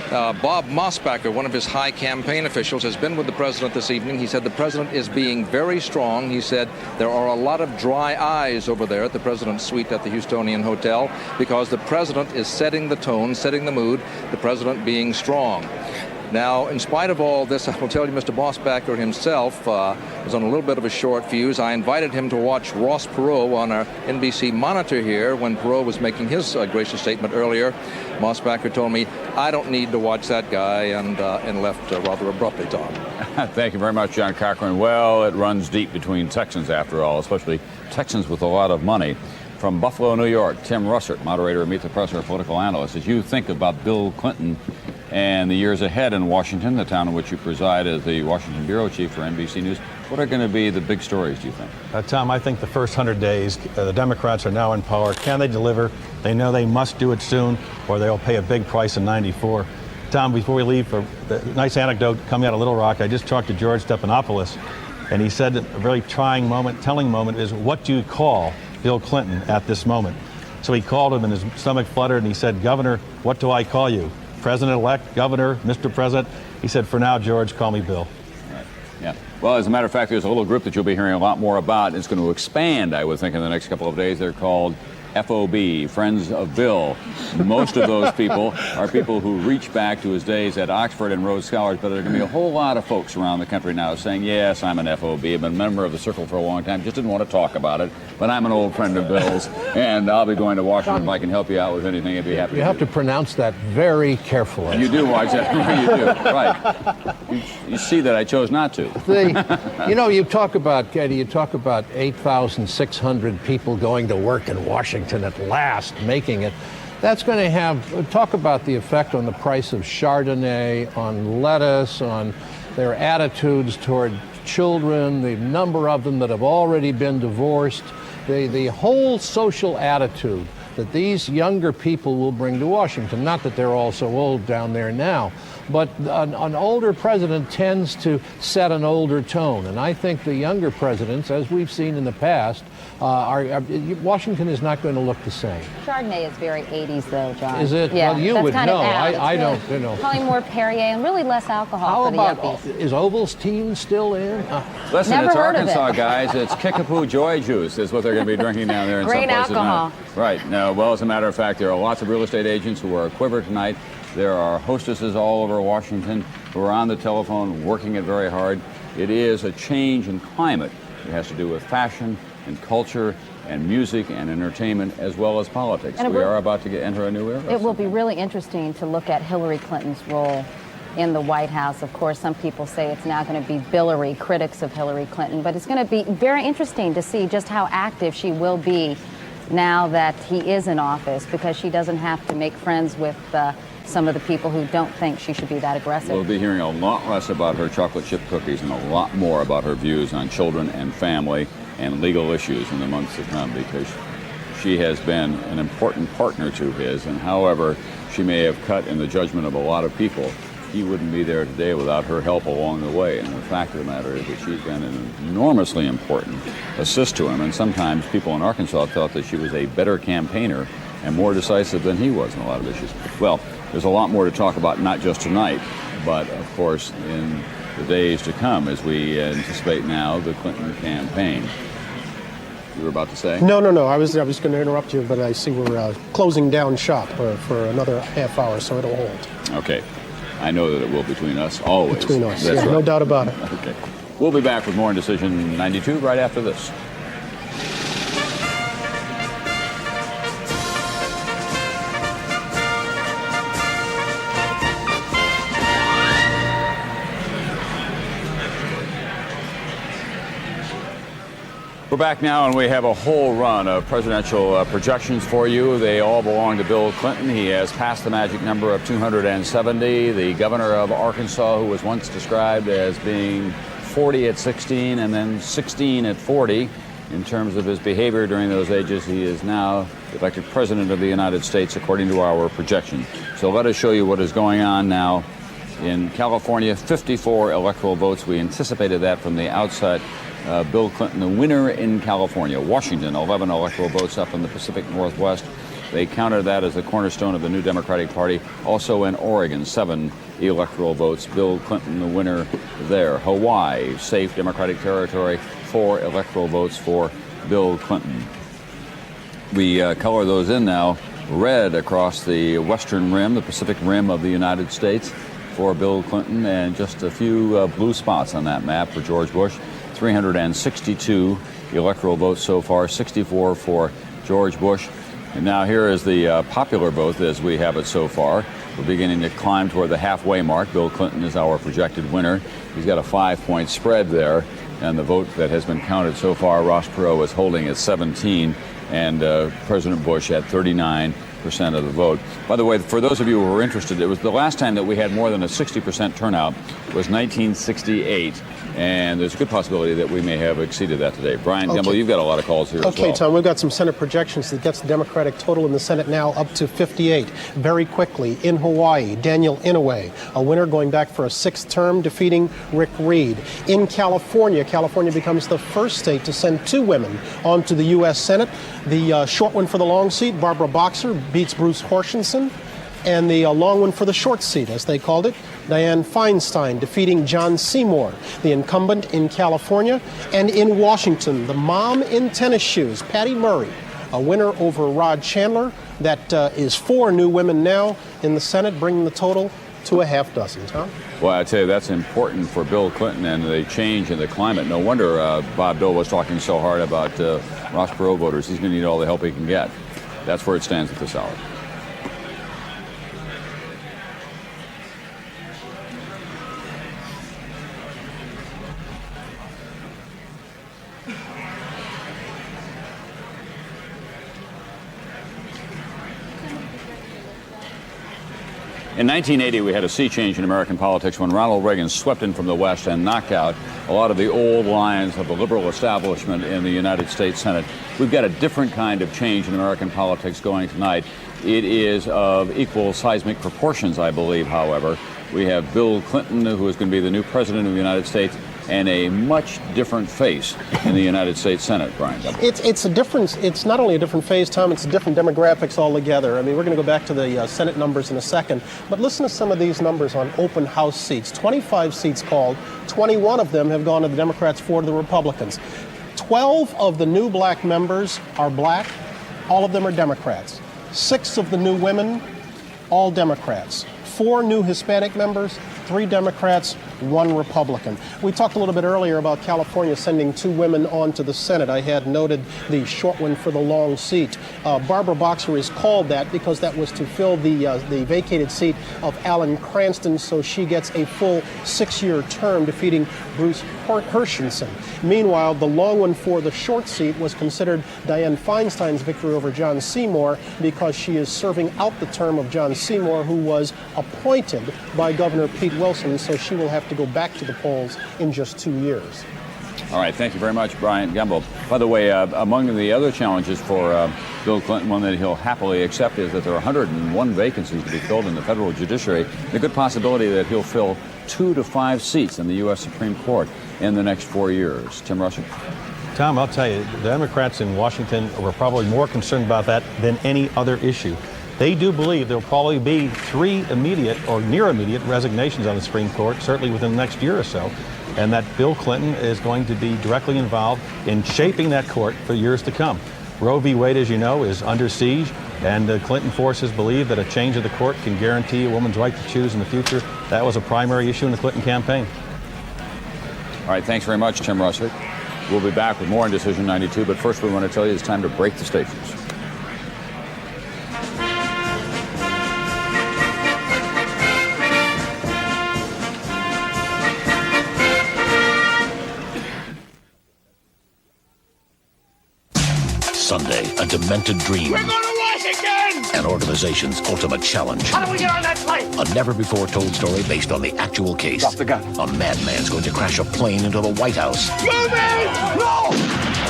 Bob Mosbacher, one of his high campaign officials, has been with the president this evening. He said the president is being very strong. He said there are a lot of dry eyes over there at the president's suite at the Houstonian Hotel because the president is setting the tone, setting the mood, the president being strong. Now, in spite of all this, I will tell you, Mr. Mosbacher himself was on a little bit of a short fuse. I invited him to watch Ross Perot on our NBC monitor here when Perot was making his gracious statement earlier. Mosbacher told me, I don't need to watch that guy, and left rather abruptly, Tom. Thank you very much, John Cochran. Well, it runs deep between Texans, after all, especially Texans with a lot of money. From Buffalo, New York, Tim Russert, moderator of Meet the Press, our political analyst. As you think about Bill Clinton and the years ahead in Washington, the town in which you preside as the Washington bureau chief for NBC News, what are going to be the big stories, do you think? Tom, I think the first 100 days, the Democrats are now in power. Can they deliver? They know they must do it soon, or they'll pay a big price in '94. Tom, before we leave, for the nice anecdote coming out of Little Rock, I just talked to George Stephanopoulos, and he said a very trying moment, telling moment is, what do you call Bill Clinton at this moment? So he called him, and his stomach fluttered, and he said, Governor, what do I call you? President-elect, Governor, Mr. President? He said, for now, George, call me Bill. Right. Yeah. Well, as a matter of fact, there's a little group that you'll be hearing a lot more about. It's going to expand, I would think, in the next couple of days. They're called FOB, Friends of Bill. Most of those people are people who reach back to his days at Oxford and Rhodes Scholars, but there are going to be a whole lot of folks around the country now saying, yes, I'm an FOB. I've been a member of the Circle for a long time, just didn't want to talk about it, but I'm an old friend of Bill's, and I'll be going to Washington if I can help you out with anything. I'd be happy to. You have to pronounce that very carefully. You do, watch that. You do, right. You see that I chose not to. You talk about, Katie, you talk about 8,600 people going to work in Washington at last, making it. That's going to have, talk about the effect on the price of Chardonnay, on lettuce, on their attitudes toward children, the number of them that have already been divorced, the whole social attitude that these younger people will bring to Washington. Not that they're all so old down there now, but an older president tends to set an older tone. And I think the younger presidents, as we've seen in the past, Washington is not going to look the same. Chardonnay is very 80s, though, John. Is it? Yeah, well, you would know. I don't, Probably more Perrier and really less alcohol. How for the about, yuppies. is Ovaltine still in? Listen, Never it's heard of Arkansas, it. guys. It's Kickapoo Joy Juice is what they're going to be drinking down there in Grain some places alcohol. tonight. Right. No, well, as a matter of fact, there are lots of real estate agents who are aquiver tonight. There are hostesses all over Washington who are on the telephone working it very hard. It is a change in climate. It has to do with fashion and culture and music and entertainment as well as politics. We are about to enter a new era. It will be really interesting to look at Hillary Clinton's role in the White House. Of course, some people say it's now going to be Billary, critics of Hillary Clinton, but it's going to be very interesting to see just how active she will be now that he is in office, because she doesn't have to make friends with some of the people who don't think she should be that aggressive. We'll be hearing a lot less about her chocolate chip cookies and a lot more about her views on children and family and legal issues in the months to come, because she has been an important partner to his, and however she may have cut in the judgment of a lot of people, he wouldn't be there today without her help along the way. And the fact of the matter is that she's been an enormously important assist to him, and sometimes people in Arkansas thought that she was a better campaigner and more decisive than he was in a lot of issues. Well, there's a lot more to talk about, not just tonight, but of course in the days to come as we anticipate now the Clinton campaign. You were about to say? No. I was going to interrupt you, but I see we're closing down shop for another half hour, so it'll hold. Okay. I know that it will between us, always. Between us, That's right. No doubt about it. Okay. We'll be back with more Indecision 92 right after this. We're back now, and we have a whole run of presidential projections for you. They all belong to Bill Clinton. He has passed the magic number of 270. The governor of Arkansas, who was once described as being 40 at 16 and then 16 at 40 in terms of his behavior during those ages, he is now elected president of the United States according to our projection. So let us show you what is going on now. In California, 54 electoral votes. We anticipated that from the outset. Bill Clinton, the winner in California. Washington, 11 electoral votes up in the Pacific Northwest. They counted that as the cornerstone of the new Democratic Party. Also in Oregon, 7 electoral votes. Bill Clinton, the winner there. Hawaii, safe Democratic territory, 4 electoral votes for Bill Clinton. We color those in now. Red across the western rim, the Pacific rim of the United States for Bill Clinton, and just a few blue spots on that map for George Bush. 362 electoral votes so far, 64 for George Bush. And now here is the popular vote as we have it so far. We're beginning to climb toward the halfway mark. Bill Clinton is our projected winner. He's got a 5-point spread there. And the vote that has been counted so far, Ross Perot is holding at 17, and President Bush at 39% of the vote. By the way, for those of you who are interested, it was the last time that we had more than a 60% turnout was 1968. And there's a good possibility that we may have exceeded that today. Brian Gimble, you've got a lot of calls here as well. Okay, Tom, we've got some Senate projections that gets the Democratic total in the Senate now up to 58. Very quickly, in Hawaii, Daniel Inouye, a winner going back for a 6th term, defeating Rick Reed. In California, California becomes the first state to send 2 women onto the U.S. Senate. The short one for the long seat, Barbara Boxer, beats Bruce Horshenson. And the long one for the short seat, as they called it, Dianne Feinstein defeating John Seymour, the incumbent in California. And in Washington, the mom in tennis shoes, Patty Murray, a winner over Rod Chandler. That is 4 new women now in the Senate, bringing the total to a half dozen. Tom? Well, I tell you, that's important for Bill Clinton and the change in the climate. No wonder Bob Dole was talking so hard about Ross Perot voters. He's going to need all the help he can get. That's where it stands at this hour. In 1980, we had a sea change in American politics when Ronald Reagan swept in from the West and knocked out a lot of the old lines of the liberal establishment in the United States Senate. We've got a different kind of change in American politics going tonight. It is of equal seismic proportions, I believe, however. We have Bill Clinton, who is going to be the new president of the United States, and a much different face in the United States Senate, Brian. It's a difference. It's not only a different phase, Tom, it's different demographics altogether. I mean, we're going to go back to the Senate numbers in a second, but listen to some of these numbers on open House seats. 25 seats called, 21 of them have gone to the Democrats, 4 to the Republicans. 12 of the new black members are black, all of them are Democrats. 6 of the new women, all Democrats. 4 new Hispanic members, 3 Democrats, 1 Republican. We talked a little bit earlier about California sending 2 women on to the Senate. I had noted the short one for the long seat. Barbara Boxer is called that because that was to fill the vacated seat of Alan Cranston, so she gets a full 6-year term, defeating Bruce Hershenson. Meanwhile, the long one for the short seat was considered Dianne Feinstein's victory over John Seymour because she is serving out the term of John Seymour, who was appointed by Governor Pete Wilson, so she will have to go back to the polls in just 2 years. All right, thank you very much, Brian Gembel. By the way, among the other challenges for Bill Clinton, one that he'll happily accept is that there are 101 vacancies to be filled in the federal judiciary. The good possibility that he'll fill 2 to 5 seats in the U.S. Supreme Court in the next 4 years. Tim Russert. Tom, I'll tell you, the Democrats in Washington were probably more concerned about that than any other issue. They do believe there'll probably be 3 immediate or near immediate resignations on the Supreme Court, certainly within the next year or so, and that Bill Clinton is going to be directly involved in shaping that court for years to come. Roe v. Wade, as you know, is under siege, and the Clinton forces believe that a change of the court can guarantee a woman's right to choose in the future. That was a primary issue in the Clinton campaign. All right, thanks very much, Tim Russert. We'll be back with more on Decision 92, but first we want to tell you it's time to break the stations. Sunday, a demented dream. We're going to Washington! An organization's ultimate challenge. How do we get on that plane? A never-before-told story based on the actual case. Drop the gun. A madman's going to crash a plane into the White House. Move it! No!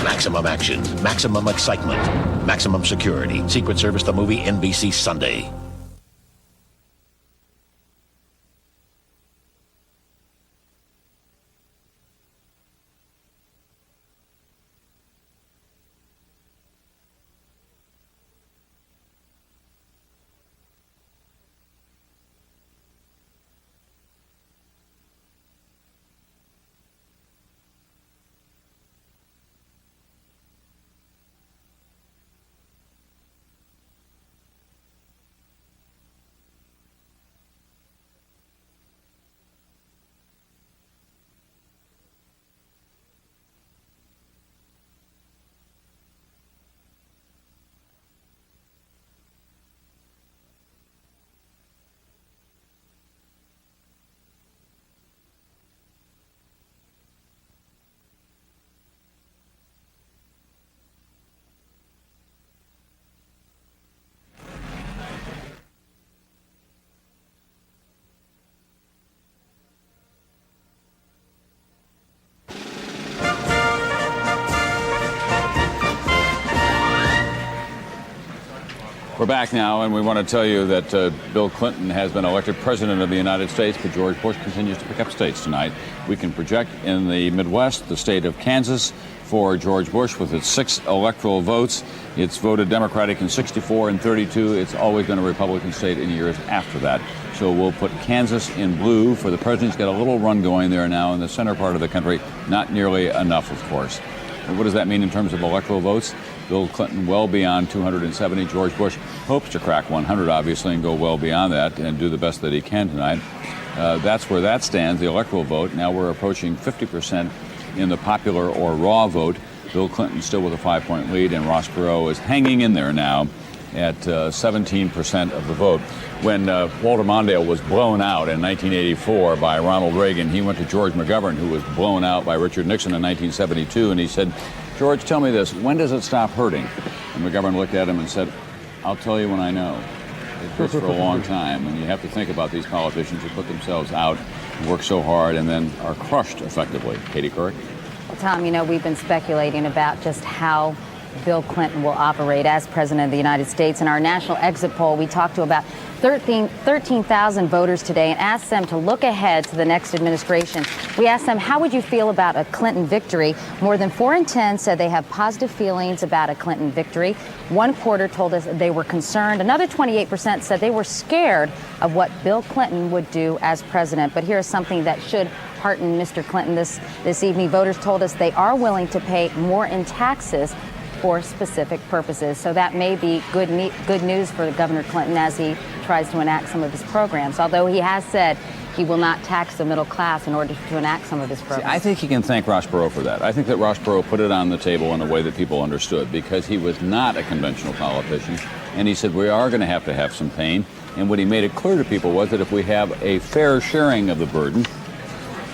Maximum action, maximum excitement, maximum security. Secret Service the movie, NBC Sunday. We're back now, and we want to tell you that Bill Clinton has been elected president of the United States, but George Bush continues to pick up states tonight. We can project in the Midwest, the state of Kansas, for George Bush with its 6 electoral votes. It's voted Democratic in 64 and 32. It's always been a Republican state in years after that. So we'll put Kansas in blue for the president's got a little run going there now in the center part of the country. Not nearly enough, of course. And what does that mean in terms of electoral votes? Bill Clinton well beyond 270. George Bush hopes to crack 100, obviously, and go well beyond that and do the best that he can tonight. That's where that stands, the electoral vote. Now we're approaching 50% in the popular or raw vote. Bill Clinton still with a 5-point lead, and Ross Perot is hanging in there now at 17% of the vote. When Walter Mondale was blown out in 1984 by Ronald Reagan, he went to George McGovern, who was blown out by Richard Nixon in 1972, and he said, "George, tell me this, when does it stop hurting?" And McGovern looked at him and said, "I'll tell you when I know." It hurts for a long time, and you have to think about these politicians who put themselves out, work so hard, and then are crushed effectively. Katie Couric? Well, Tom, you know, we've been speculating about just how Bill Clinton will operate as president of the United States. In our national exit poll, we talked to about 13,000 voters today and asked them to look ahead to the next administration. We asked them, how would you feel about a Clinton victory? More than 4 in 10 said they have positive feelings about a Clinton victory. 1/4 told us they were concerned. Another 28% said they were scared of what Bill Clinton would do as president. But here's something that should hearten Mr. Clinton this evening. Voters told us they are willing to pay more in taxes for specific purposes. So that may be good news for Governor Clinton as he tries to enact some of his programs, although he has said he will not tax the middle class in order to enact some of his programs. See, I think he can thank Ross Perot for that. I think that Ross Perot put it on the table in a way that people understood, because he was not a conventional politician, and he said we are going to have some pain. And what he made it clear to people was that if we have a fair sharing of the burden,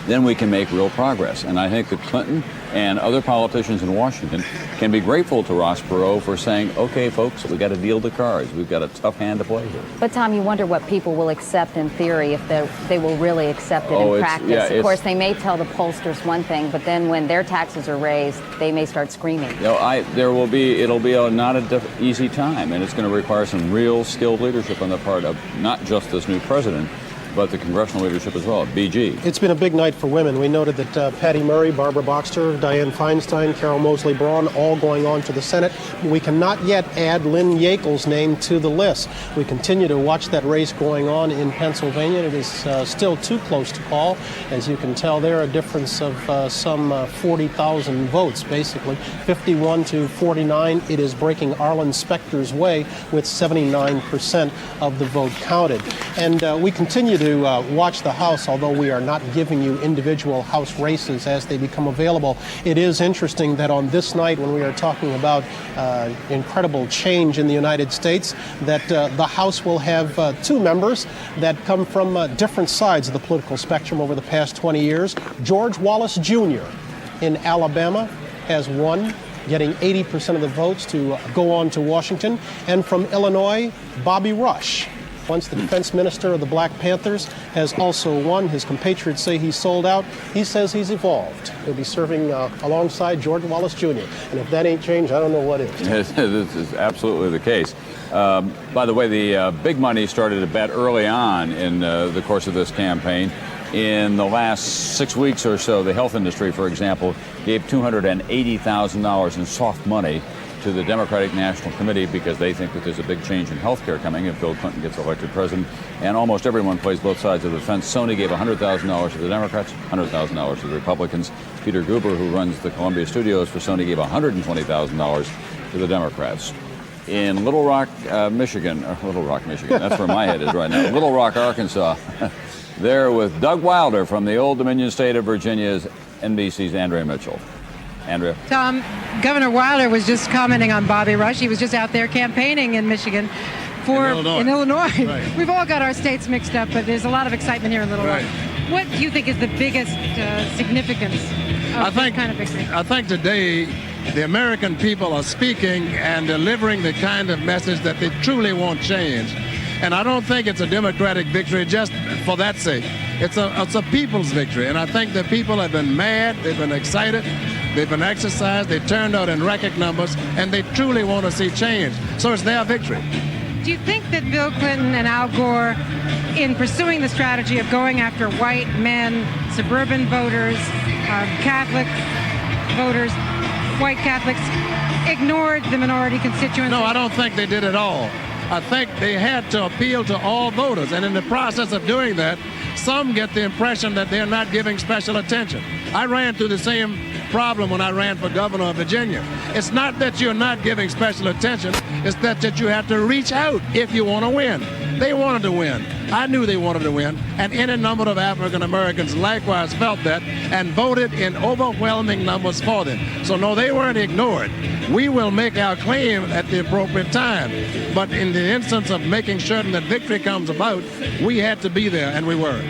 then we can make real progress. And I think that Clinton and other politicians in Washington can be grateful to Ross Perot for saying, okay, folks, we got to deal the cards. We've got a tough hand to play here. But, Tom, you wonder what people will accept in theory if they will really accept it in practice. Yeah, of course, they may tell the pollsters one thing, but then when their taxes are raised, they may start screaming. You know, it'll be not an easy time, and it's going to require some real skilled leadership on the part of not just this new president, but the congressional leadership as well. BG. It's been a big night for women. We noted that Patty Murray, Barbara Boxer, Dianne Feinstein, Carol Moseley Braun, all going on to the Senate. We cannot yet add Lynn Yackel's name to the list. We continue to watch that race going on in Pennsylvania. It is still too close to call. As you can tell there, a difference of some 40,000 votes, basically. 51 to 49. It is breaking Arlen Specter's way with 79% of the vote counted. And we continue to watch the House, although we are not giving you individual House races as they become available. It is interesting that on this night, when we are talking about incredible change in the United States, that the House will have two members that come from different sides of the political spectrum over the past 20 years. George Wallace Jr. in Alabama has won, getting 80% of the votes to go on to Washington. And from Illinois, Bobby Rush, once the defense minister of the Black Panthers, has also won. His compatriots say he's sold out. He says he's evolved. He'll be serving alongside George Wallace Jr. And if that ain't changed, I don't know what is. This is absolutely the case. By the way, the big money started to bet early on in the course of this campaign. In the last 6 weeks or so, the health industry, for example, gave $280,000 in soft money to the Democratic National Committee because they think that there's a big change in health care coming if Bill Clinton gets elected president. And almost everyone plays both sides of the fence. Sony gave $100,000 to the Democrats, $100,000 to the Republicans. Peter Guber, who runs the Columbia Studios for Sony, gave $120,000 to the Democrats. In Little Rock, Michigan, that's where my head is right now. Little Rock, Arkansas, there with Doug Wilder from the Old Dominion state of Virginia's NBC's Andrea Mitchell. Andrea. Tom, Governor Wilder was just commenting on Bobby Rush. He was just out there campaigning in Michigan in Illinois. Right. We've all got our states mixed up, but there's a lot of excitement here in Little Rock. What do you think is the biggest significance of this kind of victory? I think today the American people are speaking and delivering the kind of message that they truly want change. And I don't think it's a Democratic victory just for that sake. It's a people's victory. And I think the people have been mad, they've been excited, they've been exercised, they turned out in record numbers, and they truly want to see change. So it's their victory. Do you think that Bill Clinton and Al Gore, in pursuing the strategy of going after white men, suburban voters, Catholic voters, white Catholics, ignored the minority constituency? No, I don't think they did at all. I think they had to appeal to all voters, and in the process of doing that, some get the impression that they're not giving special attention. I ran through the same problem when I ran for governor of Virginia. It's not that you're not giving special attention, it's that you have to reach out if you want to win. They wanted to win. I knew they wanted to win, and any number of African Americans likewise felt that and voted in overwhelming numbers for them. So no, they weren't ignored. We will make our claim at the appropriate time, but in the instance of making certain that victory comes about, we had to be there, and we were.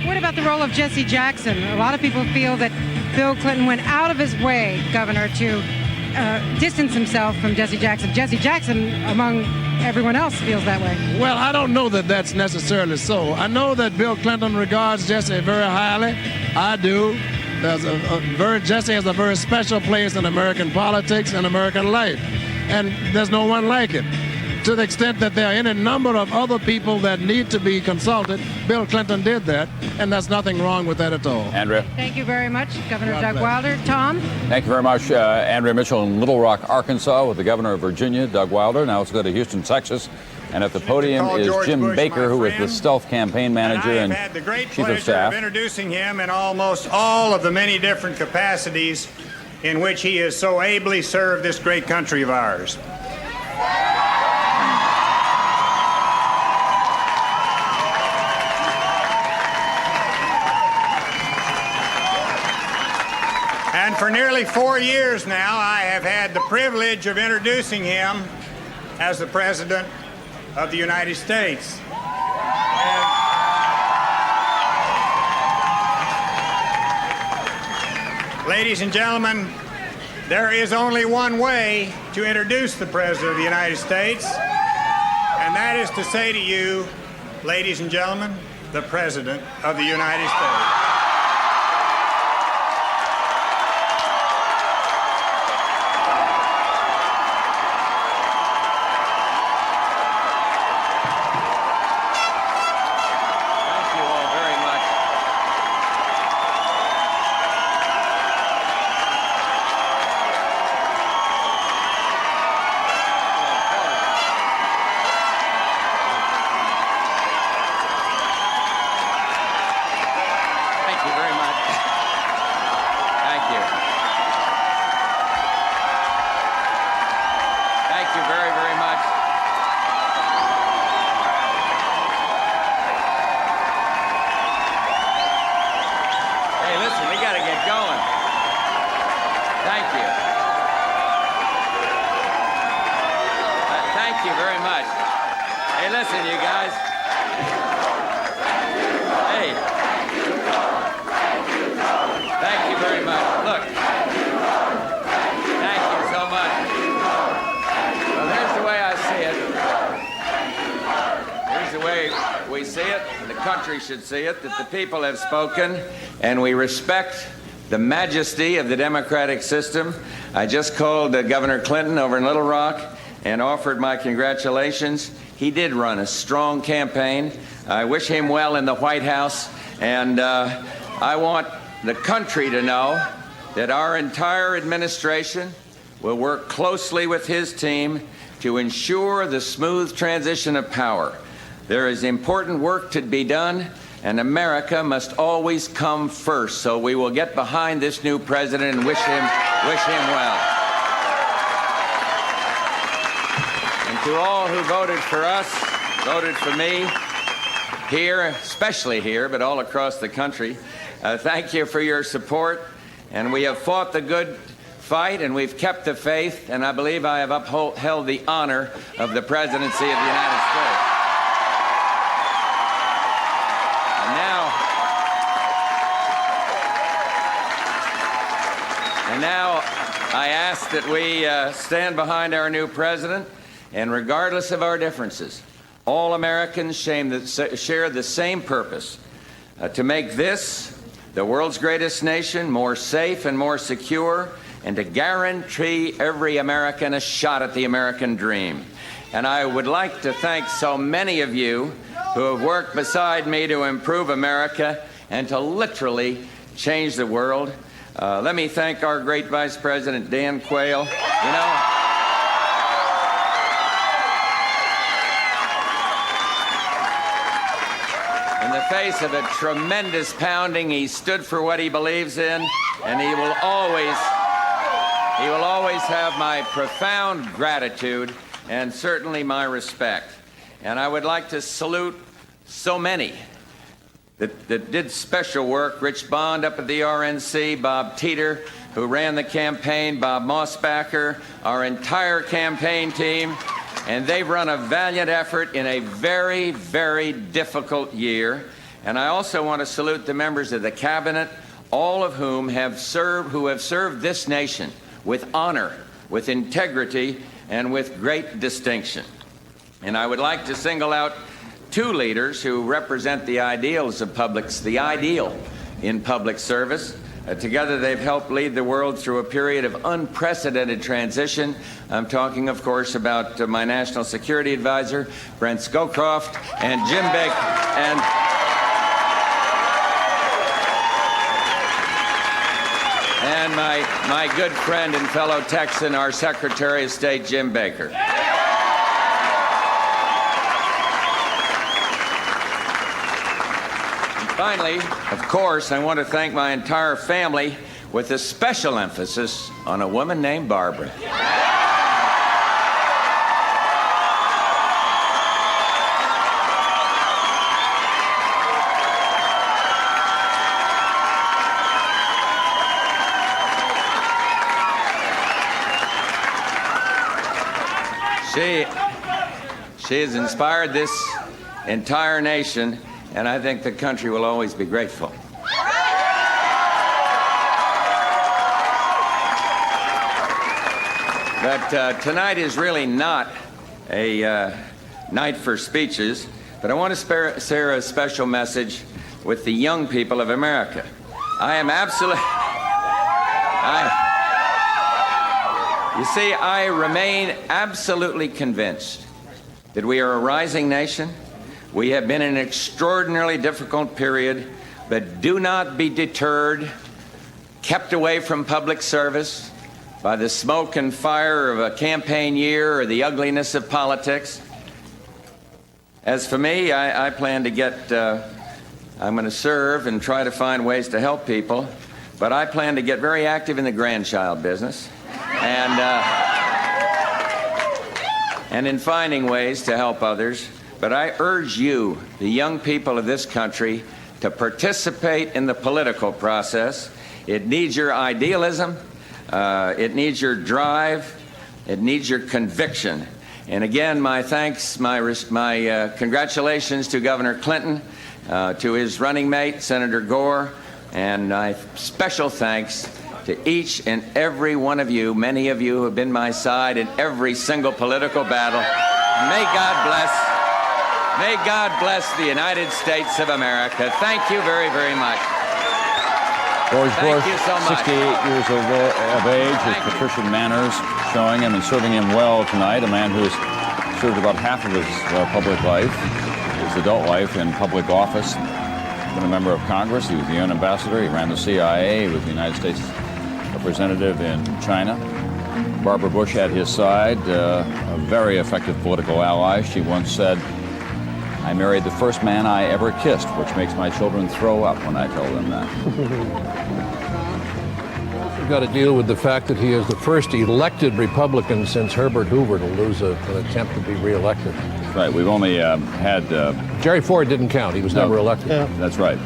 What about the role of Jesse Jackson? A lot of people feel that Bill Clinton went out of his way, Governor, to distance himself from Jesse Jackson. Jesse Jackson, among everyone else, feels that way. Well, I don't know that that's necessarily so. I know that Bill Clinton regards Jesse very highly. I do. Jesse has a very special place in American politics and American life, and there's no one like it. To the extent that there are any number of other people that need to be consulted, Bill Clinton did that, and there's nothing wrong with that at all. Andrea. Thank you very much, Governor Doug Wilder. Tom? Thank you very much, Andrea Mitchell in Little Rock, Arkansas, with the governor of Virginia, Doug Wilder. Now let's go to Houston, Texas. And at the podium is Jim Baker, who is the stealth campaign manager and had the great chief of pleasure staff. of introducing him in almost all of the many different capacities in which he has so ably served this great country of ours. And for nearly 4 years now, I have had the privilege of introducing him as the President of the United States. Ladies and gentlemen, there is only one way to introduce the President of the United States, and that is to say to you, ladies and gentlemen, the President of the United States. Should see it, that the people have spoken, and we respect the majesty of the democratic system. I just called Governor Clinton over in Little Rock and offered my congratulations. He did run a strong campaign. I wish him well in the White House, and I want the country to know that our entire administration will work closely with his team to ensure the smooth transition of power. There is important work to be done, and America must always come first. So we will get behind this new president and wish him well. And to all who voted for us, voted for me, here, especially here, but all across the country, thank you for your support. And we have fought the good fight, and we've kept the faith, and I believe I have upheld the honor of the presidency of the United States. Now, I ask that we stand behind our new president, and regardless of our differences, all Americans share the same purpose, to make this, the world's greatest nation, more safe and more secure, and to guarantee every American a shot at the American dream. And I would like to thank so many of you who have worked beside me to improve America and to literally change the world. Let me thank our great Vice President, Dan Quayle. You know, in the face of a tremendous pounding, he stood for what he believes in, and he will always have my profound gratitude and certainly my respect. And I would like to salute so many that did special work. Rich Bond up at the RNC, Bob Teeter, who ran the campaign, Bob Mossbacher, our entire campaign team, and they've run a valiant effort in a very, very difficult year. And I also want to salute the members of the cabinet, all of whom have served this nation with honor, with integrity, and with great distinction. And I would like to single out two leaders who represent the ideals of the ideal in public service. Together, they've helped lead the world through a period of unprecedented transition. I'm talking, of course, about my National Security Advisor, Brent Scowcroft, and Jim Baker, and my good friend and fellow Texan, our Secretary of State, Jim Baker. Finally, of course, I want to thank my entire family with a special emphasis on a woman named Barbara. She has inspired this entire nation, and I think the country will always be grateful. But tonight is really not a night for speeches, but I want to share a special message with the young people of America. I am absolutely... You see, I remain absolutely convinced that we are a rising nation. We have been in an extraordinarily difficult period, but do not be deterred, kept away from public service by the smoke and fire of a campaign year or the ugliness of politics. As for me, I plan to get, I'm going to serve and try to find ways to help people, but I plan to get very active in the grandchild business and in finding ways to help others. But I urge you, the young people of this country, to participate in the political process. It needs your idealism. It needs your drive. It needs your conviction. And again, my thanks, my congratulations to Governor Clinton, to his running mate, Senator Gore, and my special thanks to each and every one of you, many of you who have been my side in every single political battle. May God bless the United States of America. Thank you very, very much. George Bush, you so much. 68 years of age, his patrician manners showing him and serving him well tonight. A man who's served about half of his public life, his adult life in public office. Been a member of Congress. He was the UN ambassador. He ran the CIA. He was the United States representative in China. Barbara Bush at his side, a very effective political ally. She once said, "I married the first man I ever kissed, which makes my children throw up when I tell them that." We've got to deal with the fact that he is the first elected Republican since Herbert Hoover to lose an attempt to be reelected. Right. We've only had... Jerry Ford didn't count. He was never elected. Yeah. That's right.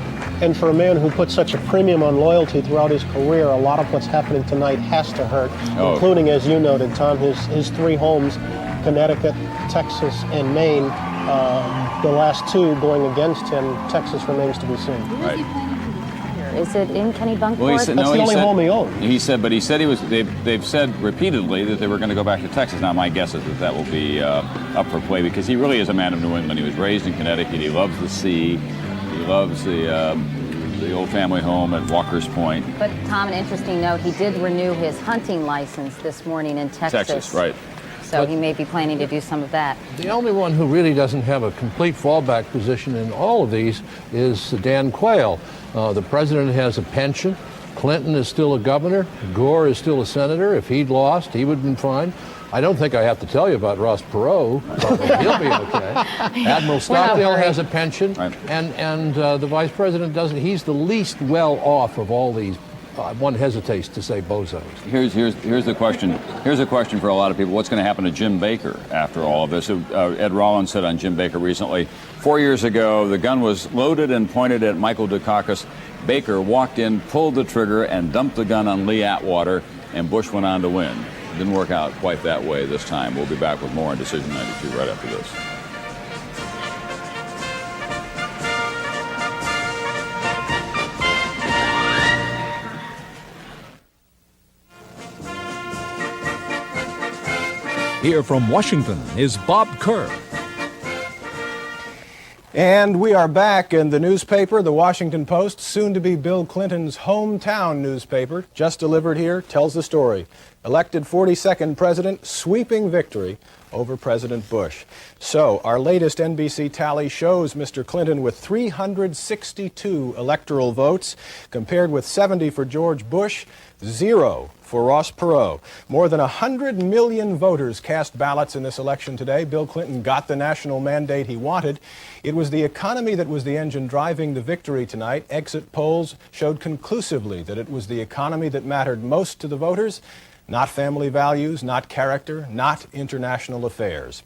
And for a man who put such a premium on loyalty throughout his career, a lot of what's happening tonight has to hurt, including, as you noted, Tom, his three homes, Connecticut, Texas, and Maine. The last two going against him. Texas remains to be seen. Right. Is it in Kennebunkport? Well, he said, That's the only home he owns. He said he was. They've said repeatedly that they were going to go back to Texas. Now, my guess is that will be up for play because he really is a man of New England. He was raised in Connecticut. He loves the sea. He loves the old family home at Walker's Point. But Tom, an interesting note: he did renew his hunting license this morning in Texas. Texas, right. So he may be planning to do some of that. The only one who really doesn't have a complete fallback position in all of these is Dan Quayle. The president has a pension. Clinton is still a governor. Gore is still a senator. If he'd lost, he would have been fine. I don't think I have to tell you about Ross Perot. He'll be okay. Admiral Stockdale has a pension, right. and the vice president doesn't. He's the least well off of all these. One hesitates to say bozos. Here's the question. Here's a question for a lot of people. What's going to happen to Jim Baker after all of this? Ed Rollins said on Jim Baker recently, 4 years ago, the gun was loaded and pointed at Michael Dukakis. Baker walked in, pulled the trigger, and dumped the gun on Lee Atwater, and Bush went on to win. Didn't work out quite that way this time. We'll be back with more on Decision 92 right after this. Here from Washington is Bob Kerr. And we are back in the newspaper, the Washington Post, soon to be Bill Clinton's hometown newspaper, just delivered here, tells the story. Elected 42nd president, sweeping victory over President Bush. So, our latest NBC tally shows Mr. Clinton with 362 electoral votes, compared with 70 for George Bush, 0 for Ross Perot. More than 100 million voters cast ballots in this election today. Bill Clinton got the national mandate he wanted. It was the economy that was the engine driving the victory tonight. Exit polls showed conclusively that it was the economy that mattered most to the voters, not family values, not character, not international affairs.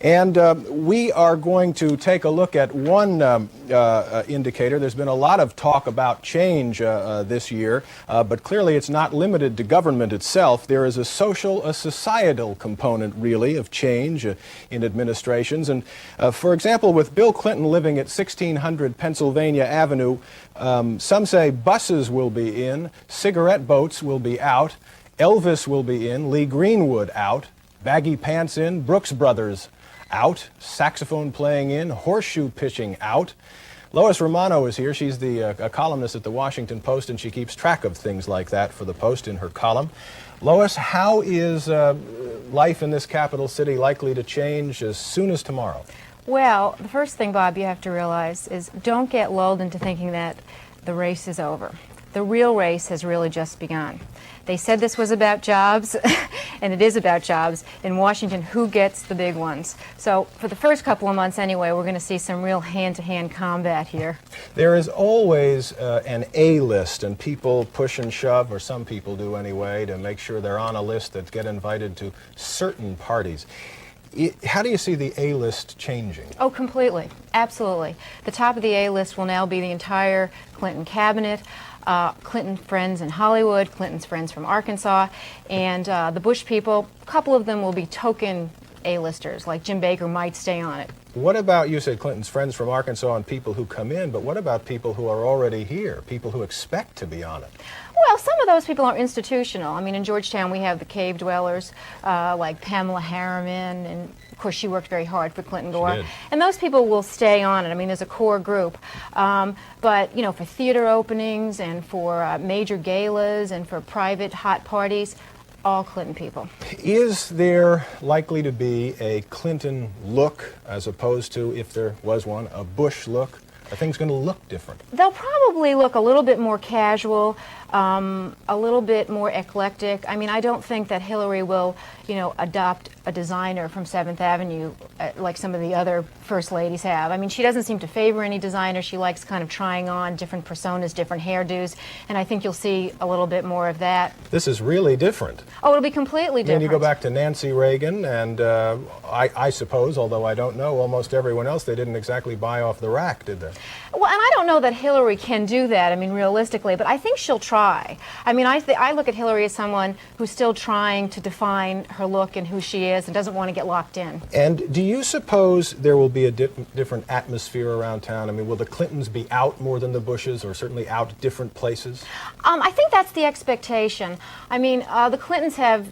And we are going to take a look at one indicator. There's been a lot of talk about change this year, but clearly it's not limited to government itself. There is a societal component, really, of change in administrations. And for example, with Bill Clinton living at 1600 Pennsylvania Avenue, some say buses will be in, cigarette boats will be out, Elvis will be in, Lee Greenwood out, baggy pants in, Brooks Brothers out, saxophone playing in, horseshoe pitching out. Lois Romano is here. She's a columnist at the Washington Post, and she keeps track of things like that for the Post in her column. Lois, how is life in this capital city likely to change as soon as tomorrow? Well, the first thing, Bob, you have to realize is don't get lulled into thinking that the race is over. The real race has really just begun. They said this was about jobs, and it is about jobs. In Washington, who gets the big ones? So for the first couple of months anyway, we're going to see some real hand-to-hand combat here. There is always an A list, and people push and shove, or some people do anyway, to make sure they're on a list that get invited to certain parties. How do you see the A-list changing? Oh, completely. Absolutely. The top of the A-list will now be the entire Clinton cabinet, Clinton friends in Hollywood, Clinton's friends from Arkansas, and the Bush people. A couple of them will be token A-listers, like Jim Baker might stay on it. What about, you said Clinton's friends from Arkansas and people who come in, but what about people who are already here, people who expect to be on it? Well, some of those people are institutional. I mean, in Georgetown, we have the cave dwellers, like Pamela Harriman, and of course, she worked very hard for Clinton Gore. And those people will stay on it. I mean, there's a core group. But, you know, for theater openings and for major galas and for private hot parties, all Clinton people. Is there likely to be a Clinton look as opposed to, if there was one, a Bush look? Are things going to look different? They'll probably look a little bit more casual, a little bit more eclectic. I mean, I don't think that Hillary will, you know, adopt a designer from 7th Avenue like some of the other first ladies have. I mean, she doesn't seem to favor any designer. She likes kind of trying on different personas, different hairdos, and I think you'll see a little bit more of that. This is really different. Oh, it'll be completely different. Then you go back to Nancy Reagan, and I suppose, although I don't know, almost everyone else, they didn't exactly buy off the rack, did they? Well, and I don't know that Hillary can do that, I mean, realistically, but I think she'll try. I mean, I look at Hillary as someone who's still trying to define her look and who she is and doesn't want to get locked in. And do you suppose there will be a different atmosphere around town? I mean, will the Clintons be out more than the Bushes, or certainly out different places? I think that's the expectation. I mean, the Clintons have,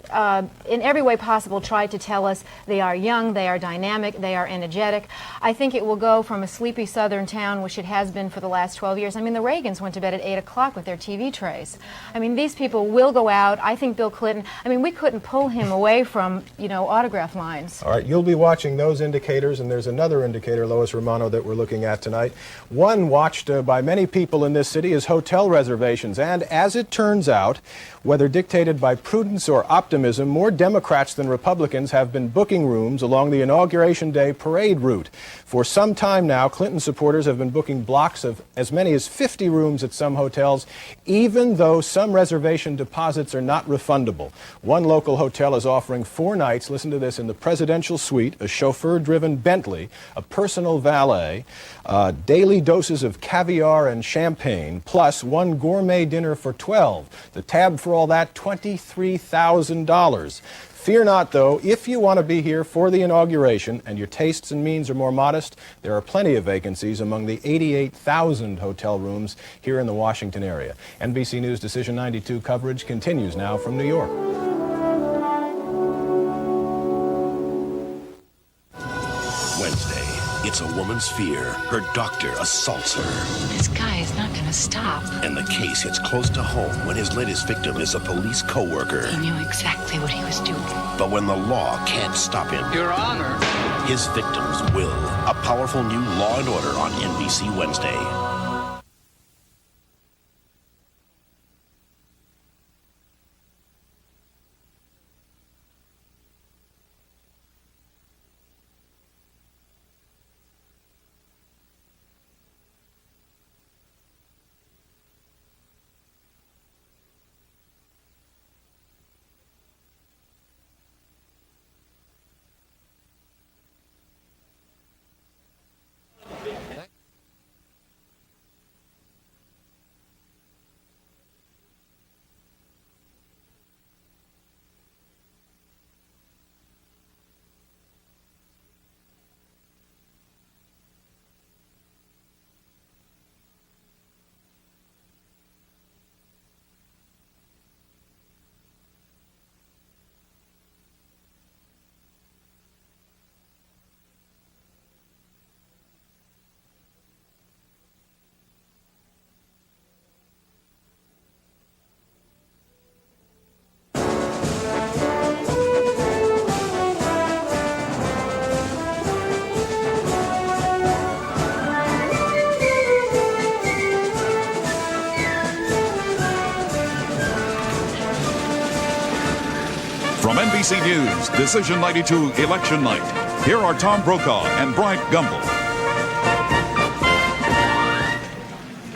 in every way possible, tried to tell us they are young, they are dynamic, they are energetic. I think it will go from a sleepy southern town, which it has been for the last 12 years. I mean, the Reagans went to bed at 8 o'clock with their TV trays. I mean, these people will go out. I think Bill Clinton, I mean, we couldn't pull him away from, you know, autograph lines. All right, you'll be watching those indicators, and there's another indicator, Lois Romano, that we're looking at tonight. One watched by many people in this city is hotel reservations, and as it turns out, whether dictated by prudence or optimism, more Democrats than Republicans have been booking rooms along the Inauguration Day parade route. For some time now, Clinton supporters have been booking blocks of as many as 50 rooms at some hotels, even though some reservation deposits are not refundable. One local hotel is offering 4 nights, listen to this, in the presidential suite, a chauffeur-driven Bentley, a personal valet, daily doses of caviar and champagne, plus 1 gourmet dinner for 12. The tab for all that, $23,000. Fear not, though, if you want to be here for the inauguration and your tastes and means are more modest, there are plenty of vacancies among the 88,000 hotel rooms here in the Washington area. NBC News Decision 92 coverage continues now from New York. Wednesday, it's a woman's fear. Her doctor assaults her. This guy is not going to stop. And the case hits close to home when his latest victim is a police co-worker. He knew exactly what he was doing. But when the law can't stop him, Your Honor, his victims will. A powerful new Law and Order on NBC Wednesday. From NBC News, Decision 92 Election Night, here are Tom Brokaw and Bryant Gumbel.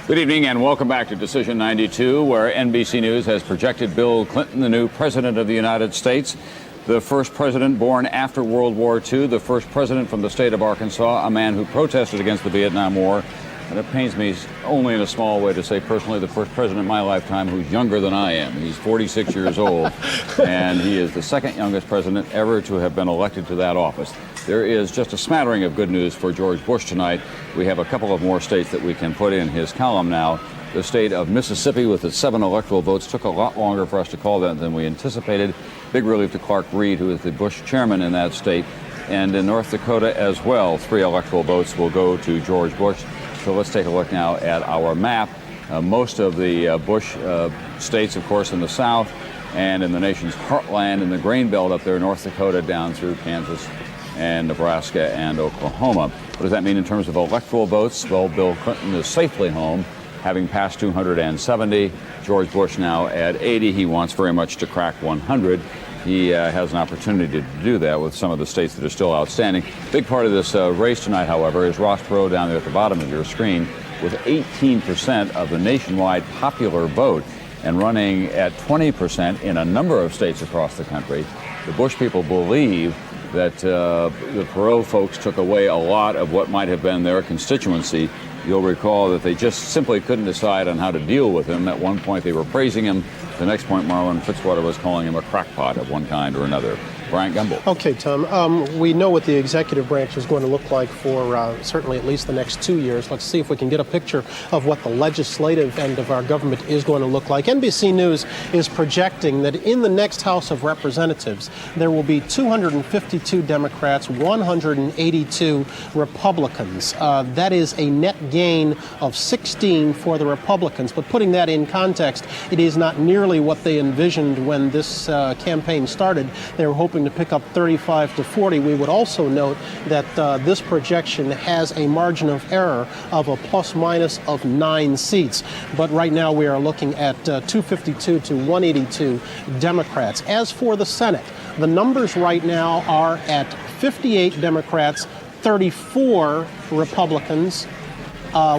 Good evening and welcome back to Decision 92, where NBC News has projected Bill Clinton, the new president of the United States, the first president born after World War II, the first president from the state of Arkansas, a man who protested against the Vietnam War. And it pains me only in a small way to say personally the first president in my lifetime who's younger than I am. He's 46 years old, and he is the second youngest president ever to have been elected to that office. There is just a smattering of good news for George Bush tonight. We have a couple of more states that we can put in his column now. The state of Mississippi, with its 7 electoral votes, took a lot longer for us to call that than we anticipated. Big relief to Clark Reed, who is the Bush chairman in that state. And in North Dakota as well, 3 electoral votes will go to George Bush. So let's take a look now at our map. Most of the Bush states, of course, in the South and in the nation's heartland in the grain belt up there, North Dakota down through Kansas and Nebraska and Oklahoma. What does that mean in terms of electoral votes? Well, Bill Clinton is safely home, having passed 270. George Bush now at 80. He wants very much to crack 100. He has an opportunity to do that with some of the states that are still outstanding. Big part of this race tonight, however, is Ross Perot down there at the bottom of your screen with 18% of the nationwide popular vote and running at 20% in a number of states across the country. The Bush people believe that the Perot folks took away a lot of what might have been their constituency. You'll recall that they just simply couldn't decide on how to deal with him. At one point they were praising him. The next point, Marlon Fitzwater was calling him a crackpot of one kind or another. Bryant Gumbel. Okay, Tom. We know what the executive branch is going to look like for certainly at least the next 2 years. Let's see if we can get a picture of what the legislative end of our government is going to look like. NBC News is projecting that in the next House of Representatives, there will be 252 Democrats, 182 Republicans. That is a net gain of 16 for the Republicans. But putting that in context, it is not nearly what they envisioned when this campaign started. They were hoping to pick up 35 to 40. We would also note that this projection has a margin of error of a plus minus of 9 seats. But right now we are looking at 252 to 182 Democrats. As for the Senate, the numbers right now are at 58 Democrats, 34 Republicans,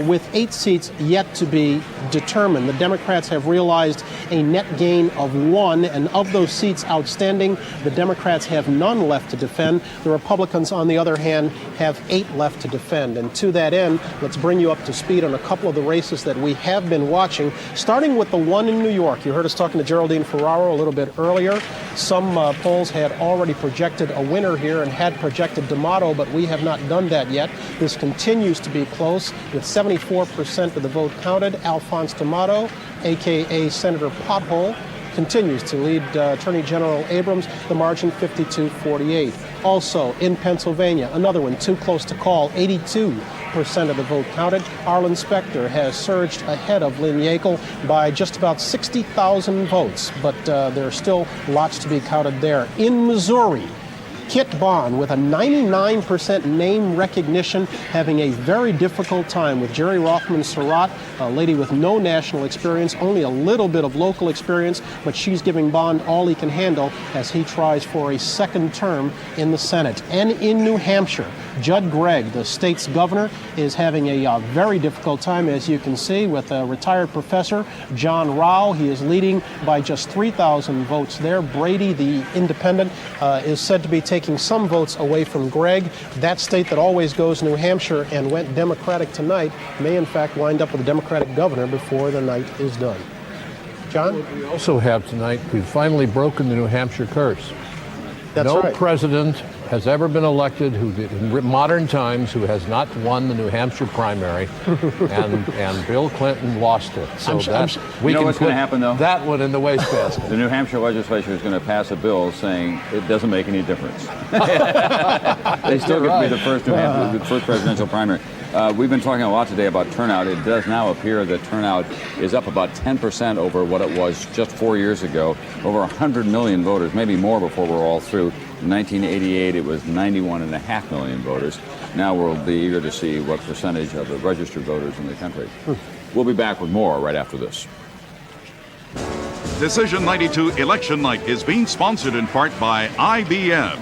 with 8 seats yet to be determined. The Democrats have realized a net gain of 1, and of those seats outstanding, the Democrats have none left to defend. The Republicans, on the other hand, have 8 left to defend. And to that end, let's bring you up to speed on a couple of the races that we have been watching, starting with the one in New York. You heard us talking to Geraldine Ferraro a little bit earlier. Some polls had already projected a winner here and had projected D'Amato, but we have not done that yet. This continues to be close, with 74% of the vote counted. Alphonse D'Amato, a.k.a. Senator Pothole, continues to lead Attorney General Abrams, the margin 52-48. Also in Pennsylvania, another one too close to call, 82% of the vote counted. Arlen Specter has surged ahead of Lynn Yackel by just about 60,000 votes, but there are still lots to be counted there. In Missouri, Kit Bond, with a 99% name recognition, having a very difficult time with Jerry Rothman Surratt, a lady with no national experience, only a little bit of local experience, but she's giving Bond all he can handle as he tries for a second term in the Senate. And in New Hampshire, Judd Gregg, the state's governor, is having a very difficult time, as you can see, with a retired professor, John Rao. He is leading by just 3,000 votes there. Brady, the independent, is said to be taking some votes away from Gregg. That state that always goes New Hampshire and went Democratic tonight may in fact wind up with a Democratic governor before the night is done. John? What we also have tonight, we've finally broken the New Hampshire curse. That's no right. president has ever been elected in modern times who has not won the New Hampshire primary, and Bill Clinton lost it. So you know what's going to happen, though? That one in the wastebasket. The New Hampshire legislature is going to pass a bill saying it doesn't make any difference. They still get to be the first the first presidential primary. We've been talking a lot today about turnout. It does now appear that turnout is up about 10% over what it was just 4 years ago. Over 100 million voters, maybe more before we're all through. In 1988, it was 91.5 million voters. Now we'll be eager to see what percentage of the registered voters in the country. We'll be back with more right after this. Decision 92 Election Night is being sponsored in part by IBM.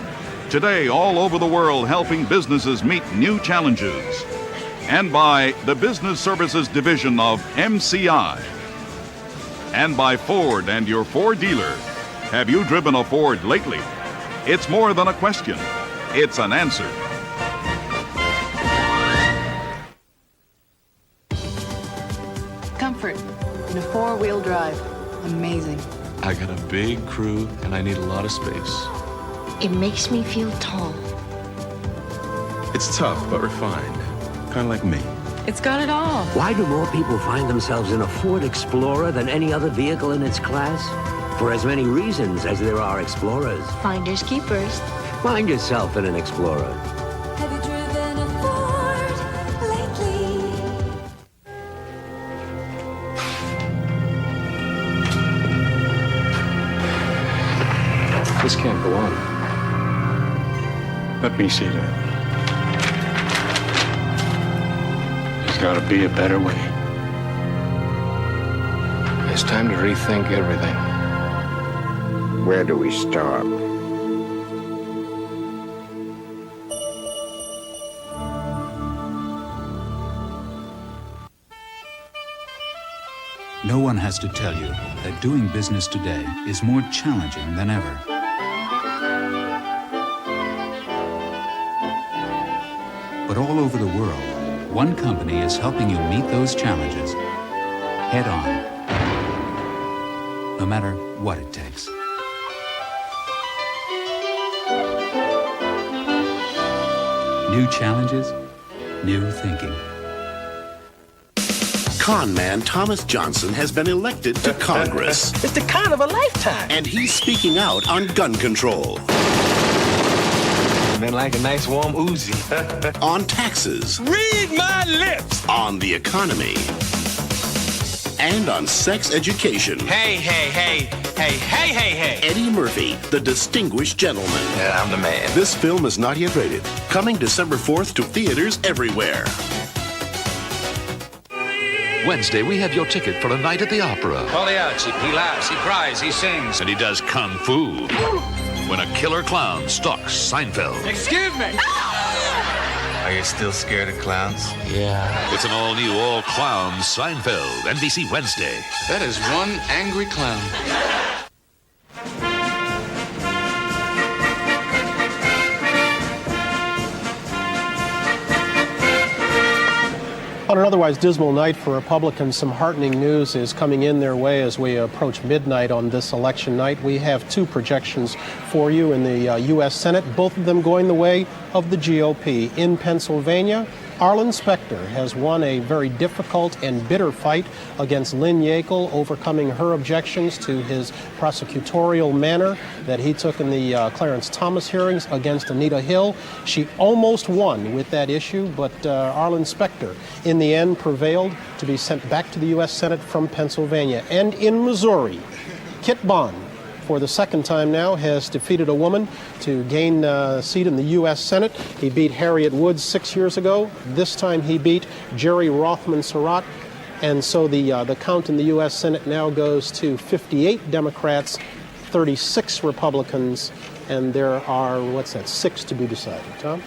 Today, all over the world, helping businesses meet new challenges. And by the Business Services Division of MCI. And by Ford and your Ford dealer. Have you driven a Ford lately? It's more than a question. It's an answer. Comfort in a four-wheel drive. Amazing. I got a big crew and I need a lot of space. It makes me feel tall. It's tough but refined. Kind of like me. It's got it all. Why do more people find themselves in a Ford Explorer than any other vehicle in its class? For as many reasons as there are explorers. Finders keepers. Find yourself in an Explorer. Have you driven a Ford lately? This can't go on. Let me see that. There's got to be a better way. It's time to rethink everything. Where do we start? No one has to tell you that doing business today is more challenging than ever. But all over the world, one company is helping you meet those challenges head on, no matter what it takes. New challenges, new thinking. Con man Thomas Johnson has been elected to Congress. It's the con of a lifetime. And he's speaking out on gun control. Men like a nice warm Uzi. On taxes. Read my lips. On the economy. And on sex education. Hey, hey, hey, hey, hey, hey, hey. Eddie Murphy, the distinguished gentleman. Yeah, I'm the man. This film is not yet rated. Coming December 4th to theaters everywhere. Wednesday, we have your ticket for a night at the opera. Pagliacci, he laughs, he cries, he sings. And he does kung fu. When a killer clown stalks Seinfeld. Excuse me! Are you still scared of clowns? Yeah. It's an all-new, all-clown Seinfeld. NBC Wednesday. That is one angry clown. On an otherwise dismal night for Republicans, some heartening news is coming in their way as we approach midnight on this election night. We have two projections for you in the U.S. Senate, both of them going the way of the GOP. In Pennsylvania, Arlen Specter has won a very difficult and bitter fight against Lynn Yackel, overcoming her objections to his prosecutorial manner that he took in the Clarence Thomas hearings against Anita Hill. She almost won with that issue, but Arlen Specter in the end prevailed to be sent back to the U.S. Senate from Pennsylvania. And in Missouri, Kit Bond, for the second time now, has defeated a woman to gain a seat in the U.S. Senate. He beat Harriet Woods 6 years ago. This time he beat Jerry Rothman Surratt. And so the count in the U.S. Senate now goes to 58 Democrats, 36 Republicans, and there are, 6 to be decided. Tom?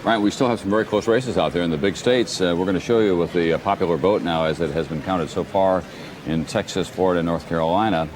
Right, we still have some very close races out there in the big states. We're going to show you with the popular vote now as it has been counted so far in Texas, Florida, and North Carolina.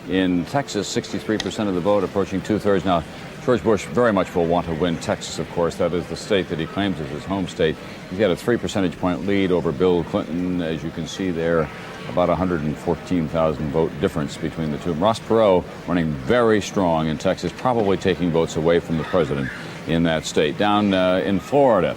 In Texas, 63% of the vote, approaching two-thirds. Now, George Bush very much will want to win Texas, of course. That is the state that he claims as his home state. He's got a 3 percentage point lead over Bill Clinton, as you can see there, about 114,000 vote difference between the two. Ross Perot running very strong in Texas, probably taking votes away from the president in that state. Down in Florida,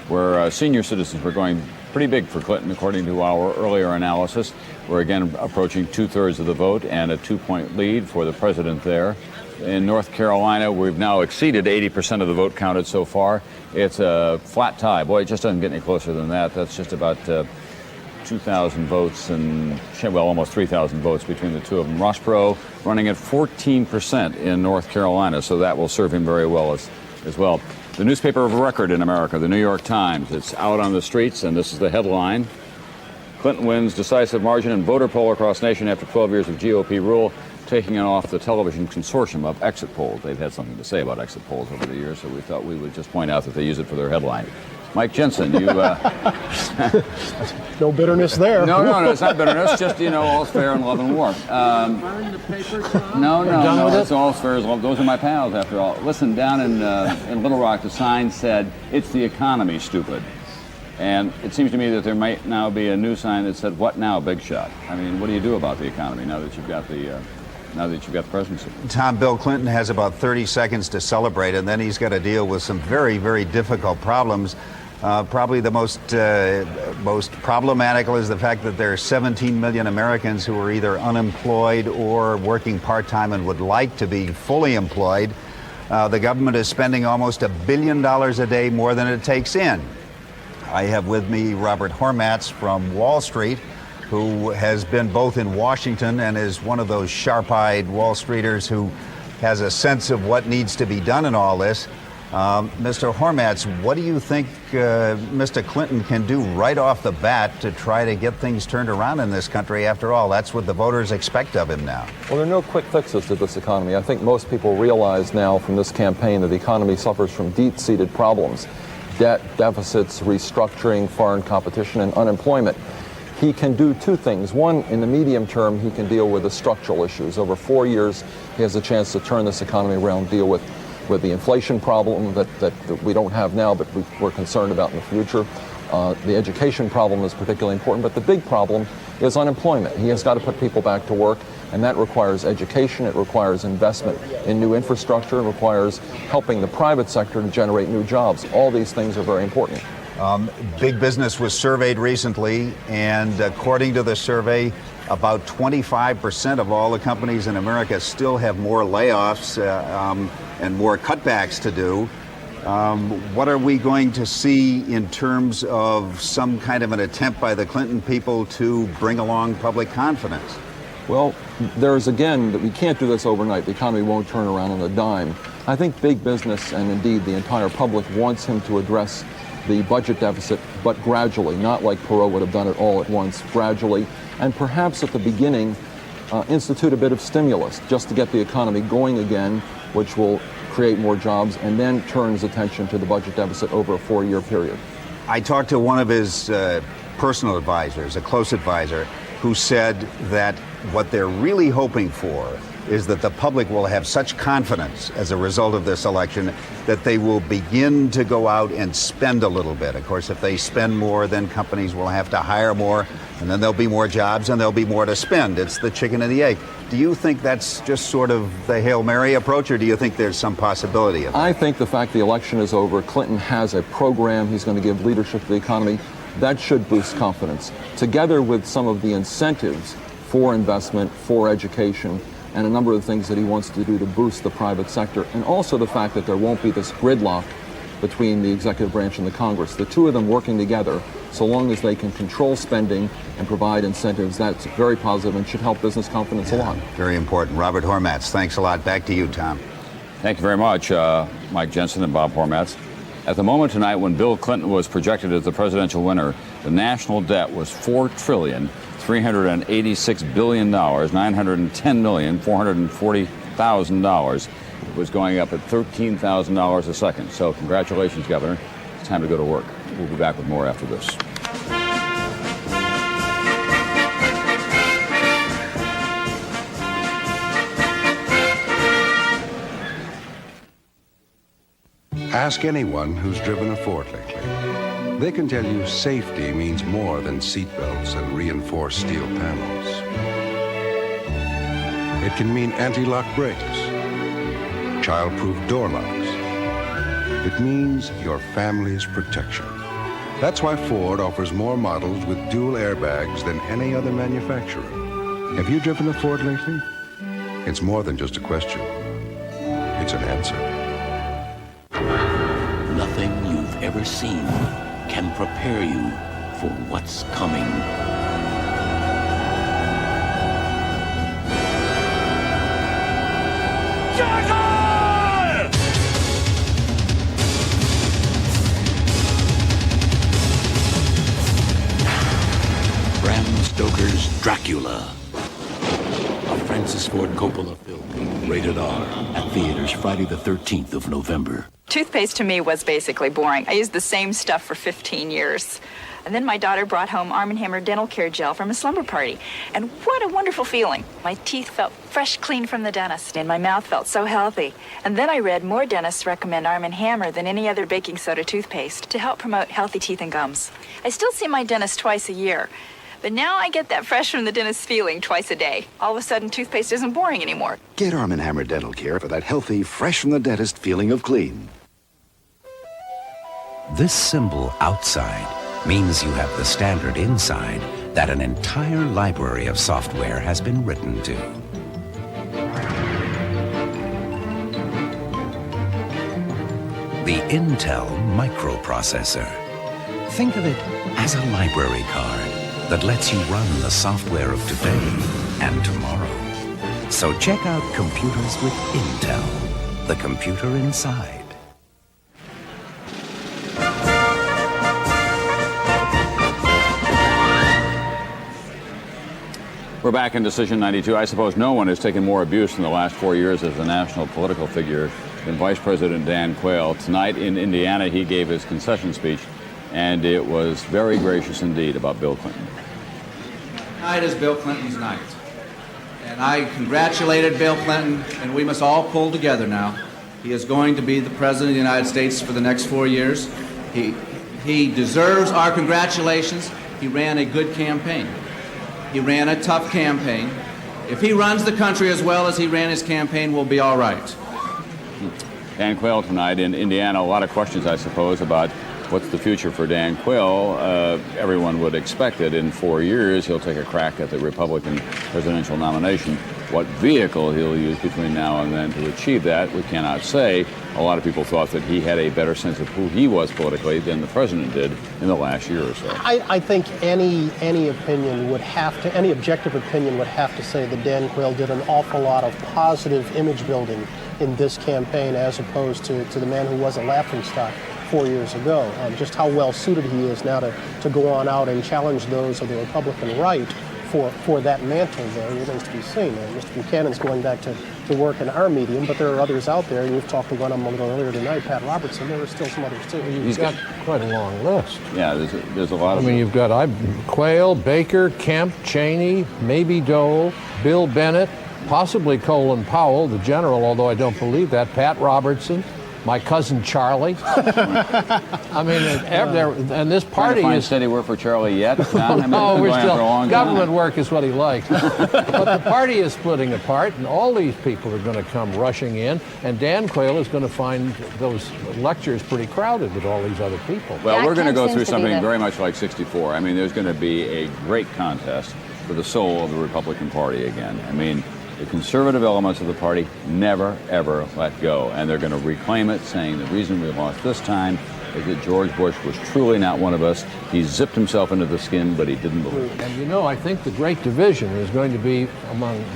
where senior citizens were going pretty big for Clinton, according to our earlier analysis. We're again approaching two-thirds of the vote and a 2-point lead for the president there. In North Carolina, we've now exceeded 80% of the vote counted so far. It's a flat tie. Boy, it just doesn't get any closer than that. That's just about 2,000 votes and, well, almost 3,000 votes between the two of them. Ross Perot running at 14% in North Carolina, so that will serve him very well as well. The newspaper of record in America, the New York Times, it's out on the streets, and this is the headline. Clinton wins decisive margin in voter poll across the nation after 12 years of GOP rule, taking off the television consortium of exit polls. They've had something to say about exit polls over the years, so we thought we would just point out that they use it for their headline. Mike Jensen, you... No bitterness there. No, it's not bitterness. Just, all's fair in love and war. No, it's all fair as love. Those are my pals, after all. Listen, down in Little Rock, the sign said, "It's the economy, stupid." And it seems to me that there might now be a new sign that said, "What now, big shot?" I mean, what do you do about the economy now that you've got the presidency? Tom, Bill Clinton has about 30 seconds to celebrate, and then he's got to deal with some very, very difficult problems. Probably the most problematical is the fact that there are 17 million Americans who are either unemployed or working part-time and would like to be fully employed. The government is spending almost $1 billion a day more than it takes in. I have with me Robert Hormats from Wall Street, who has been both in Washington and is one of those sharp-eyed Wall Streeters who has a sense of what needs to be done in all this. Mr. Hormats, what do you think Mr. Clinton can do right off the bat to try to get things turned around in this country? After all, that's what the voters expect of him now. Well, there are no quick fixes to this economy. I think most people realize now from this campaign that the economy suffers from deep-seated problems: debt, deficits, restructuring, foreign competition, and unemployment. He can do two things. One, in the medium term, he can deal with the structural issues. Over 4 years, he has a chance to turn this economy around, deal with the inflation problem that we don't have now, but we're concerned about in the future. The education problem is particularly important, but the big problem is unemployment. He has got to put people back to work, and that requires education, it requires investment in new infrastructure, it requires helping the private sector to generate new jobs. All these things are very important. Big Business was surveyed recently, and according to the survey, about 25% of all the companies in America still have more layoffs and more cutbacks to do. What are we going to see in terms of some kind of an attempt by the Clinton people to bring along public confidence? Well, there's again, that we can't do this overnight. The economy won't turn around on a dime. I think Big Business and indeed the entire public wants him to address the budget deficit, but gradually, not like Perot would have done it all at once, gradually, and perhaps at the beginning institute a bit of stimulus just to get the economy going again, which will create more jobs, and then turn his attention to the budget deficit over a 4-year period. I talked to one of his personal advisors, a close advisor, who said that what they're really hoping for is that the public will have such confidence as a result of this election that they will begin to go out and spend a little bit. Of course, if they spend more, then companies will have to hire more, and then there'll be more jobs and there'll be more to spend. It's the chicken and the egg. Do you think that's just sort of the Hail Mary approach, or do you think there's some possibility of that? I think the fact the election is over, Clinton has a program, he's going to give leadership to the economy, that should boost confidence, together with some of the incentives for investment, for education, and a number of things that he wants to do to boost the private sector, and also the fact that there won't be this gridlock between the executive branch and the Congress. The two of them working together, so long as they can control spending and provide incentives, that's very positive and should help business confidence a lot. Very important. Robert Hormats, thanks a lot. Back to you, Tom. Thank you very much, Mike Jensen and Bob Hormats. At the moment tonight when Bill Clinton was projected as the presidential winner, the national debt was $4,386 billion, $910,440,000. It was going up at $13,000 a second. So congratulations, Governor. It's time to go to work. We'll be back with more after this. Ask anyone who's driven a Ford lately. They can tell you safety means more than seatbelts and reinforced steel panels. It can mean anti-lock brakes, child-proof door locks. It means your family's protection. That's why Ford offers more models with dual airbags than any other manufacturer. Have you driven a Ford lately? It's more than just a question. It's an answer. Nothing you've ever seen can prepare you for what's coming. Dracula, a Francis Ford Coppola film, rated R, at theaters Friday the 13th of November. Toothpaste to me was basically boring. I used the same stuff for 15 years. And then my daughter brought home Arm & Hammer dental care gel from a slumber party. And what a wonderful feeling. My teeth felt fresh, clean from the dentist, and my mouth felt so healthy. And then I read more dentists recommend Arm & Hammer than any other baking soda toothpaste to help promote healthy teeth and gums. I still see my dentist twice a year. But now I get that fresh from the dentist feeling twice a day. All of a sudden, toothpaste isn't boring anymore. Get Arm & Hammer dental care for that healthy, fresh from the dentist feeling of clean. This symbol outside means you have the standard inside that an entire library of software has been written to. The Intel microprocessor. Think of it as a library card that lets you run the software of today and tomorrow. So check out computers with Intel, the computer inside. We're back in Decision 92. I suppose no one has taken more abuse in the last 4 years as a national political figure than Vice President Dan Quayle. Tonight in Indiana, he gave his concession speech, and it was very gracious indeed about Bill Clinton. Tonight is Bill Clinton's night. And I congratulated Bill Clinton, and we must all pull together now. He is going to be the President of the United States for the next 4 years. He deserves our congratulations. He ran a good campaign. He ran a tough campaign. If he runs the country as well as he ran his campaign, we'll be all right. Dan Quayle tonight in Indiana. A lot of questions, I suppose, about what's the future for Dan Quayle. Everyone would expect that in 4 years he'll take a crack at the Republican presidential nomination. What vehicle he'll use between now and then to achieve that, we cannot say. A lot of people thought that he had a better sense of who he was politically than the president did in the last year or so. I think any opinion would have to, any objective opinion would have to say that Dan Quayle did an awful lot of positive image building in this campaign as opposed to the man who was a laughingstock 4 years ago. Just how well suited he is now to go on out and challenge those of the Republican right for that mantle there remains to be seen. Mr. Buchanan's going back to work in our medium, but there are others out there, and you've talked to one of them a little earlier tonight, Pat Robertson. There are still some others too. He's got quite a long list. Yeah, there's a lot of... I mean, you've got Quayle, Baker, Kemp, Cheney, maybe Dole, Bill Bennett, possibly Colin Powell, the general, although I don't believe that, Pat Robertson, my cousin Charlie. I mean, and this party is... steady work for Charlie yet? No, we're still... Government work is what he likes. But the party is splitting apart, and all these people are going to come rushing in, and Dan Quayle is going to find those lectures pretty crowded with all these other people. Well, we're going to go through something very much like '64. I mean, there's going to be a great contest for the soul of the Republican Party again. I mean, the conservative elements of the party never, ever let go. And they're going to reclaim it, saying the reason we lost this time is that George Bush was truly not one of us. He zipped himself into the skin, but he didn't believe. And you know, I think the great division is going to be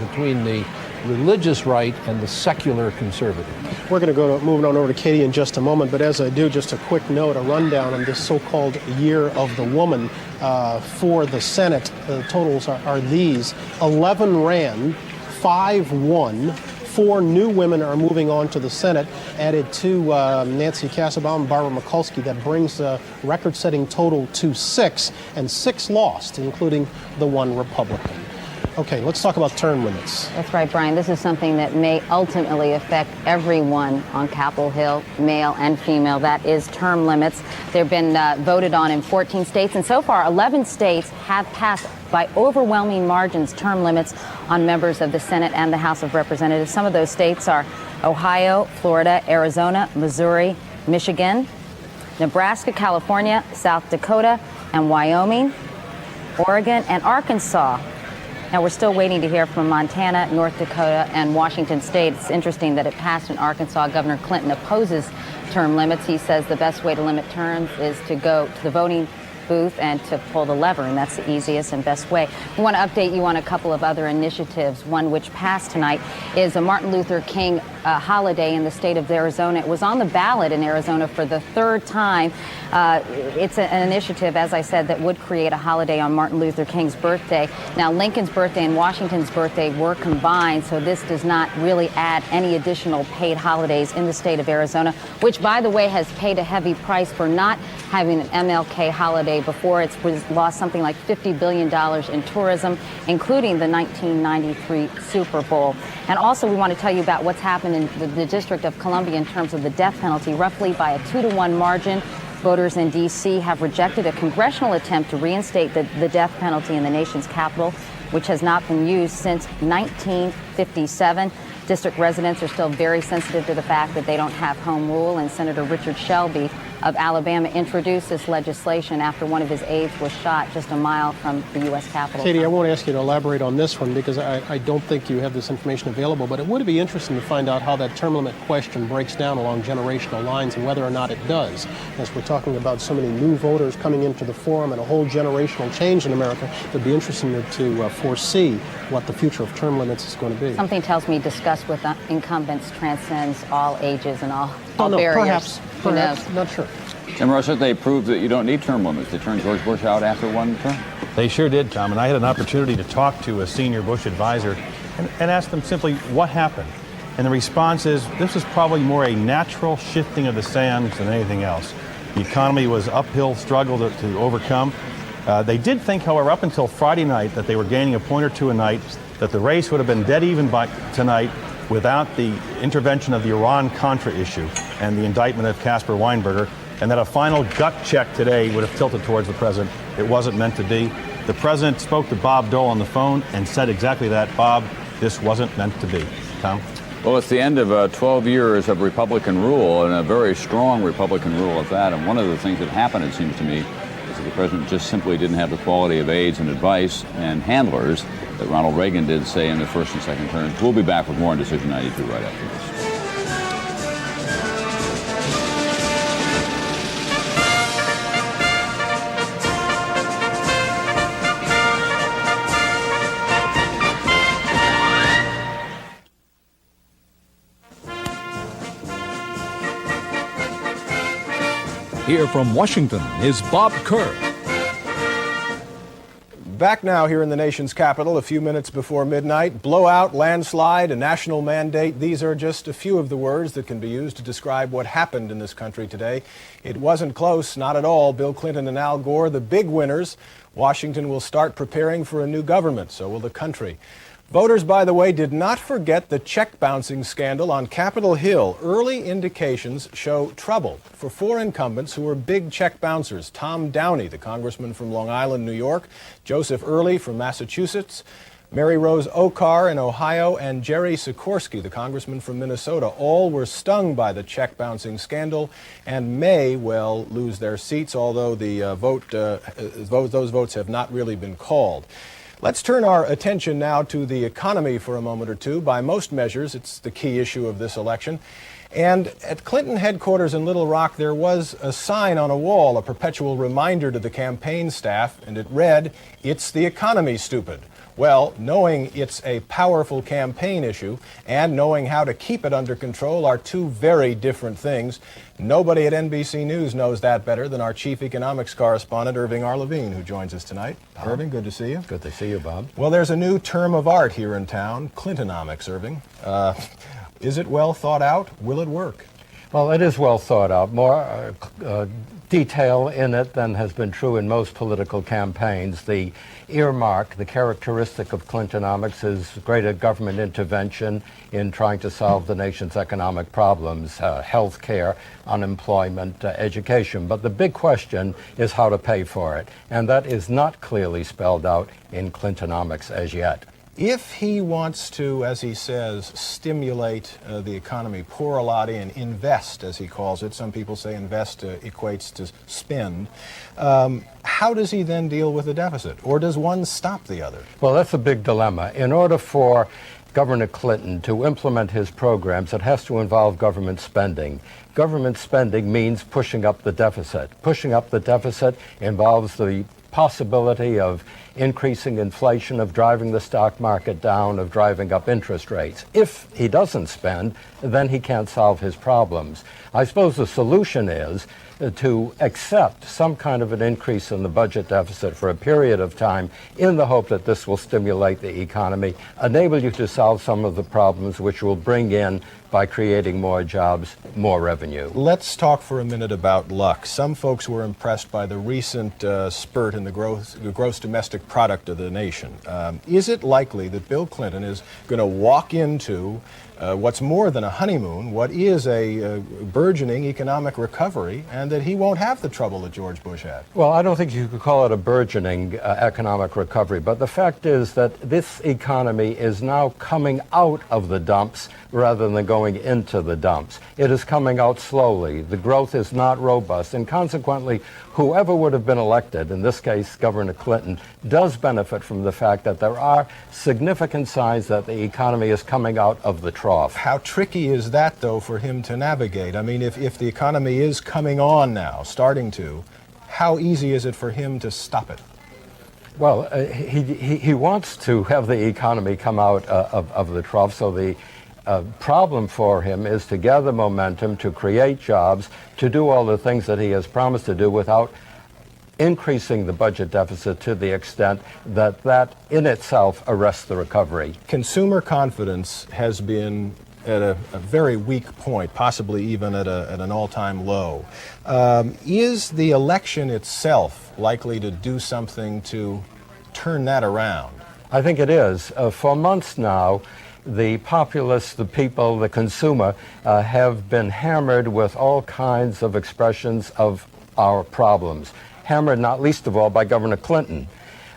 between the religious right and the secular conservative. We're going to move on over to Katie in just a moment, but as I do, just a quick note, a rundown on this so-called Year of the Woman for the Senate. The totals are these: 11 ran, 5 won, 4 new women are moving on to the Senate, added to Nancy Kassebaum and Barbara Mikulski. That brings the record-setting total to 6, and 6 lost, including the 1 Republican. Okay, let's talk about term limits. That's right, Brian. This is something that may ultimately affect everyone on Capitol Hill, male and female. That is term limits. They've been voted on in 14 states, and so far 11 states have passed by overwhelming margins term limits on members of the Senate and the House of Representatives. Some of those states are Ohio, Florida, Arizona, Missouri, Michigan, Nebraska, California, South Dakota, and Wyoming, Oregon, and Arkansas. Now, we're still waiting to hear from Montana, North Dakota, and Washington State. It's interesting that it passed in Arkansas. Governor Clinton opposes term limits. He says the best way to limit terms is to go to the voting booth and to pull the lever, and that's the easiest and best way. We want to update you on a couple of other initiatives. One which passed tonight is a Martin Luther King holiday in the state of Arizona. It was on the ballot in Arizona for the third time. It's an initiative, as I said, that would create a holiday on Martin Luther King's birthday. Now, Lincoln's birthday and Washington's birthday were combined, so this does not really add any additional paid holidays in the state of Arizona, which, by the way, has paid a heavy price for not having an MLK holiday before. It's lost something like $50 billion in tourism, including the 1993 Super Bowl. And also, we want to tell you about what's happened in the District of Columbia in terms of the death penalty. Roughly by a 2-to-1 margin, voters in D.C. have rejected a congressional attempt to reinstate the death penalty in the nation's capital, which has not been used since 1957. District residents are still very sensitive to the fact that they don't have home rule, and Senator Richard Shelby of Alabama introduced this legislation after one of his aides was shot just a mile from the U.S. Capitol. Katie, I won't ask you to elaborate on this one because I don't think you have this information available, but it would be interesting to find out how that term limit question breaks down along generational lines and whether or not it does. As we're talking about so many new voters coming into the forum and a whole generational change in America, it would be interesting to foresee what the future of term limits is going to be. Something tells me discuss with incumbents transcends all ages and all Perhaps, barriers. not sure. And Russia, they proved that you don't need term limits. They turned George Bush out after one term. They sure did, Tom. And I had an opportunity to talk to a senior Bush advisor and ask them simply what happened. And the response is this was probably more a natural shifting of the sands than anything else. The economy was uphill struggle to overcome. They did think, however, up until Friday night that they were gaining a point or two a night, that the race would have been dead even by tonight without the intervention of the Iran-Contra issue and the indictment of Caspar Weinberger, and that a final gut check today would have tilted towards the president. It wasn't meant to be. The president spoke to Bob Dole on the phone and said exactly that. Bob, this wasn't meant to be. Tom? Well, it's the end of 12 years of Republican rule, and a very strong Republican rule at that. And one of the things that happened, it seems to me, is that the president just simply didn't have the quality of aides and advice and handlers that Ronald Reagan did, say, in the first and second terms. We'll be back with more on Decision 92 right after this. Here from Washington is Bob Kerr. Back now here in the nation's capital, a few minutes before midnight. Blowout, landslide, a national mandate. These are just a few of the words that can be used to describe what happened in this country today. It wasn't close, not at all. Bill Clinton and Al Gore, the big winners. Washington will start preparing for a new government, so will the country. Voters, by the way, did not forget the check bouncing scandal on Capitol Hill. Early indications show trouble for four incumbents who were big check bouncers. Tom Downey, the congressman from Long Island, New York, Joseph Early from Massachusetts, Mary Rose Okar in Ohio, and Jerry Sikorsky, the congressman from Minnesota. All were stung by the check bouncing scandal and may well lose their seats, although the those votes have not really been called. Let's turn our attention now to the economy for a moment or two. By most measures, it's the key issue of this election. And at Clinton headquarters in Little Rock, there was a sign on a wall, a perpetual reminder to the campaign staff, and it read, "It's the economy, stupid." Well, knowing it's a powerful campaign issue and knowing how to keep it under control are two very different things. Nobody at NBC News knows that better than our chief economics correspondent, Irving R. Levine, who joins us tonight. Irving, good to see you. Good to see you, Bob. Well, there's a new term of art here in town, Clintonomics, Irving. Is it well thought out? Will it work? Well, it is well thought out. More detail in it than has been true in most political campaigns. The earmark, the characteristic of Clintonomics is greater government intervention in trying to solve the nation's economic problems, health care, unemployment, education. But the big question is how to pay for it. And that is not clearly spelled out in Clintonomics as yet. If he wants to, as he says, stimulate the economy, pour a lot in, invest, as he calls it, some people say invest equates to spend, how does he then deal with the deficit? Or does one stop the other? Well, that's a big dilemma. In order for Governor Clinton to implement his programs, it has to involve government spending. Government spending means pushing up the deficit. Pushing up the deficit involves the possibility of increasing inflation, of driving the stock market down, of driving up interest rates. If he doesn't spend, then he can't solve his problems. I suppose the solution is to accept some kind of an increase in the budget deficit for a period of time in the hope that this will stimulate the economy, enable you to solve some of the problems, which will bring in, by creating more jobs, more revenue. Let's talk for a minute about luck. Some folks were impressed by the recent spurt in the gross domestic product of the nation. Is it likely that Bill Clinton is going to walk into what's more than a honeymoon, what is a burgeoning economic recovery, and that he won't have the trouble that George Bush had? Well, I don't think you could call it a burgeoning economic recovery, but the fact is that this economy is now coming out of the dumps rather than going into the dumps. It is coming out slowly. The growth is not robust, and consequently, whoever would have been elected, in this case Governor Clinton, does benefit from the fact that there are significant signs that the economy is coming out of the trough. How tricky is that, though, for him to navigate? I mean, if the economy is coming on now, starting to, how easy is it for him to stop it? Well, he wants to have the economy come out of the trough, so the problem for him is to gather momentum, to create jobs, to do all the things that he has promised to do without increasing the budget deficit to the extent that that in itself arrests the recovery. Consumer confidence has been at a very weak point, possibly even at an all-time low. Is the election itself likely to do something to turn that around? I think it is. For months now, the populace, the people, the consumer have been hammered with all kinds of expressions of our problems, hammered not least of all by Governor Clinton.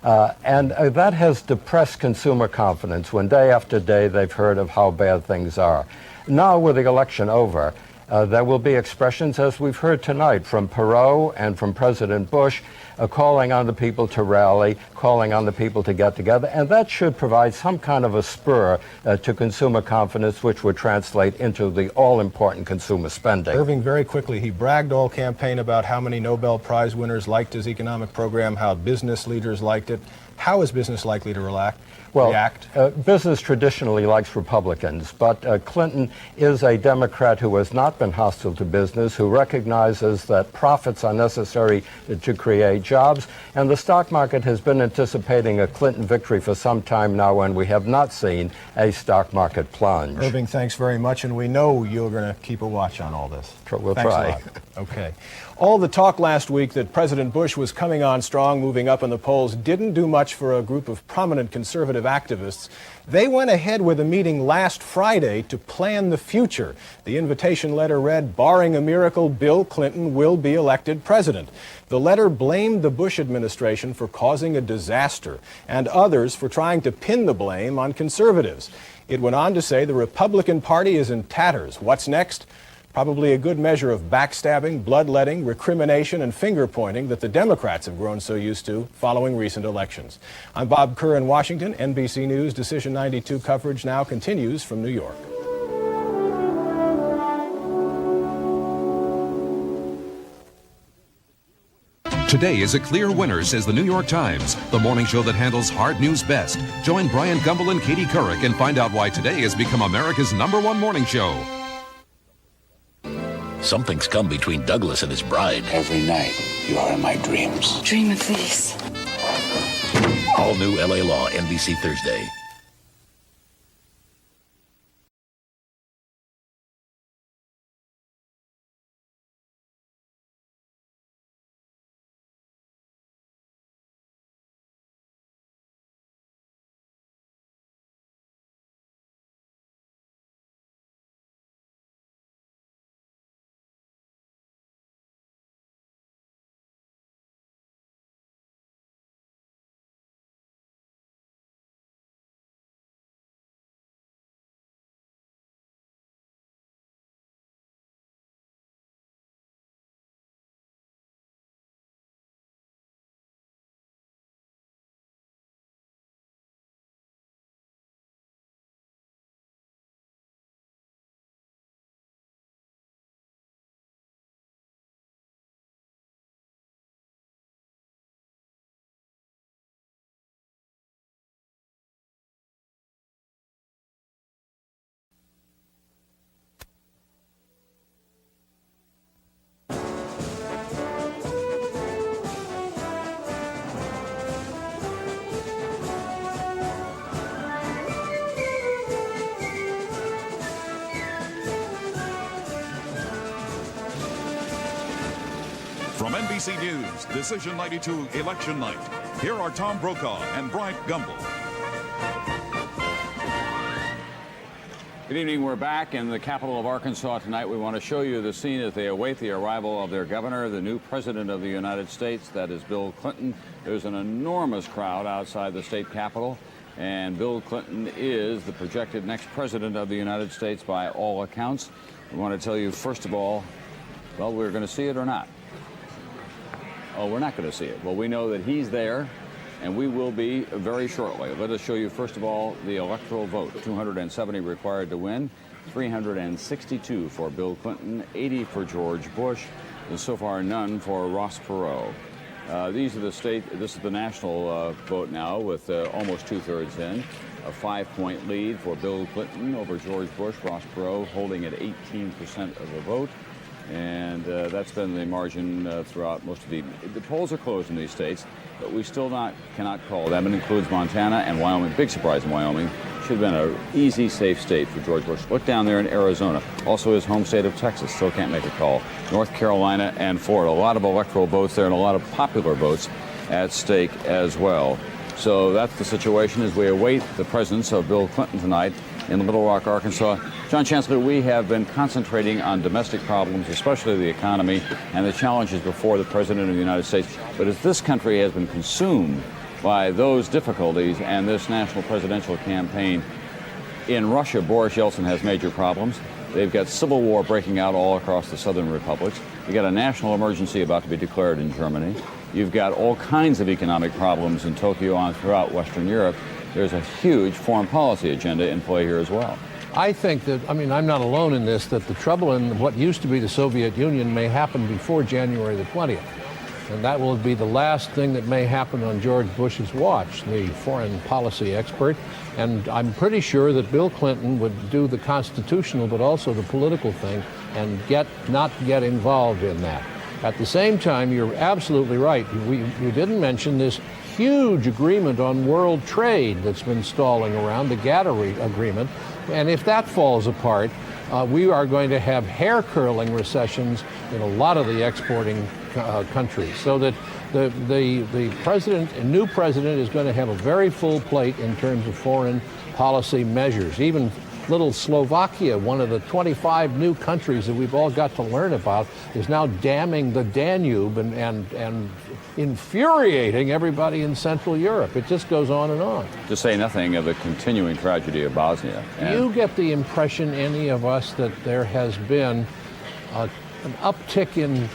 And that has depressed consumer confidence when day after day they've heard of how bad things are. Now, with the election over, there will be expressions, as we've heard tonight, from Perot and from President Bush, calling on the people to rally, calling on the people to get together, and that should provide some kind of a spur to consumer confidence, which would translate into the all-important consumer spending. Irving, very quickly, he bragged all campaign about how many Nobel Prize winners liked his economic program, how business leaders liked it. How is business likely to react? Business traditionally likes Republicans, but Clinton is a Democrat who has not been hostile to business, who recognizes that profits are necessary to create jobs, and the stock market has been anticipating a Clinton victory for some time now, and we have not seen a stock market plunge. Irving, thanks very much, and we know you're going to keep a watch on all this. We'll thanks try. A lot. Okay. All the talk last week that President Bush was coming on strong, moving up in the polls, didn't do much for a group of prominent conservative activists. They went ahead with a meeting last Friday to plan the future. The invitation letter read, "Barring a miracle, Bill Clinton will be elected president." The letter blamed the Bush administration for causing a disaster and others for trying to pin the blame on conservatives. It went on to say the Republican Party is in tatters. What's next? Probably a good measure of backstabbing, bloodletting, recrimination, and finger-pointing that the Democrats have grown so used to following recent elections. I'm Bob Kerr in Washington. NBC News Decision 92 coverage now continues from New York. Today is a clear winner, says the New York Times, the morning show that handles hard news best. Join Brian Gumbel and Katie Couric and find out why today has become America's #1 morning show. Something's come between Douglas and his bride. Every night, you are in my dreams. Dream of this. All new LA Law, NBC Thursday. NBC News, Decision 92 Election Night. Here are Tom Brokaw and Bryant Gumbel. Good evening. We're back in the capital of Arkansas tonight. We want to show you the scene as they await the arrival of their governor, the new president of the United States. That is Bill Clinton. There's an enormous crowd outside the state capitol, and Bill Clinton is the projected next president of the United States by all accounts. We want to tell you, first of all, well, we're going to see it or not. Oh, we're not going to see it. Well, we know that he's there, and we will be very shortly. Let us show you, first of all, the electoral vote. 270 required to win, 362 for Bill Clinton, 80 for George Bush, and so far none for Ross Perot. This is the national vote now with almost 2/3 in. A 5-point lead for Bill Clinton over George Bush. Ross Perot holding at 18% of the vote. And that's been the margin throughout most of the polls are closed in these states, but we still cannot call them. It includes Montana and Wyoming. Big surprise in Wyoming. Should have been an easy, safe state for George Bush. Look down there in Arizona. Also his home state of Texas. Still can't make a call. North Carolina and Florida. A lot of electoral votes there and a lot of popular votes at stake as well. So that's the situation as we await the presence of Bill Clinton tonight in Little Rock, Arkansas. John Chancellor, we have been concentrating on domestic problems, especially the economy and the challenges before the President of the United States. But as this country has been consumed by those difficulties and this national presidential campaign, in Russia, Boris Yeltsin has major problems. They've got civil war breaking out all across the southern republics. You've got a national emergency about to be declared in Germany. You've got all kinds of economic problems in Tokyo and throughout Western Europe. There's a huge foreign policy agenda in play here as well. I think that, I'm not alone in this, that the trouble in what used to be the Soviet Union may happen before January the 20th. And that will be the last thing that may happen on George Bush's watch, the foreign policy expert. And I'm pretty sure that Bill Clinton would do the constitutional but also the political thing and not get involved in that. At the same time, you're absolutely right. You didn't mention this huge agreement on world trade that's been stalling around, the GATT agreement. And if that falls apart, we are going to have hair-curling recessions in a lot of the exporting countries. So that the new president is going to have a very full plate in terms of foreign policy measures. Even little Slovakia, one of the 25 new countries that we've all got to learn about, is now damming the Danube and infuriating everybody in Central Europe. It just goes on and on. To say nothing of the continuing tragedy of Bosnia. Do you get the impression, any of us, that there has been an uptick in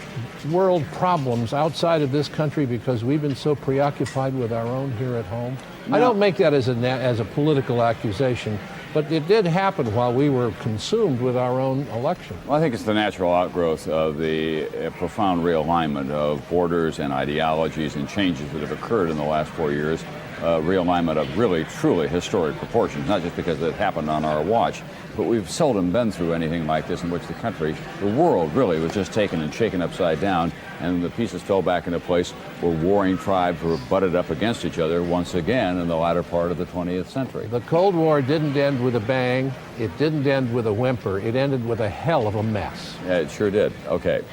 world problems outside of this country because we've been so preoccupied with our own here at home? No. I don't make that as a political accusation, but it did happen while we were consumed with our own election. Well, I think it's the natural outgrowth of the profound realignment of borders and ideologies and changes that have occurred in the last 4 years. Realignment of really, truly historic proportions, not just because it happened on our watch, but we've seldom been through anything like this in which the world really was just taken and shaken upside down, and the pieces fell back into place where warring tribes were butted up against each other once again in the latter part of the 20th century. The Cold War didn't end with a bang. It didn't end with a whimper. It ended with a hell of a mess. Yeah, it sure did. Okay.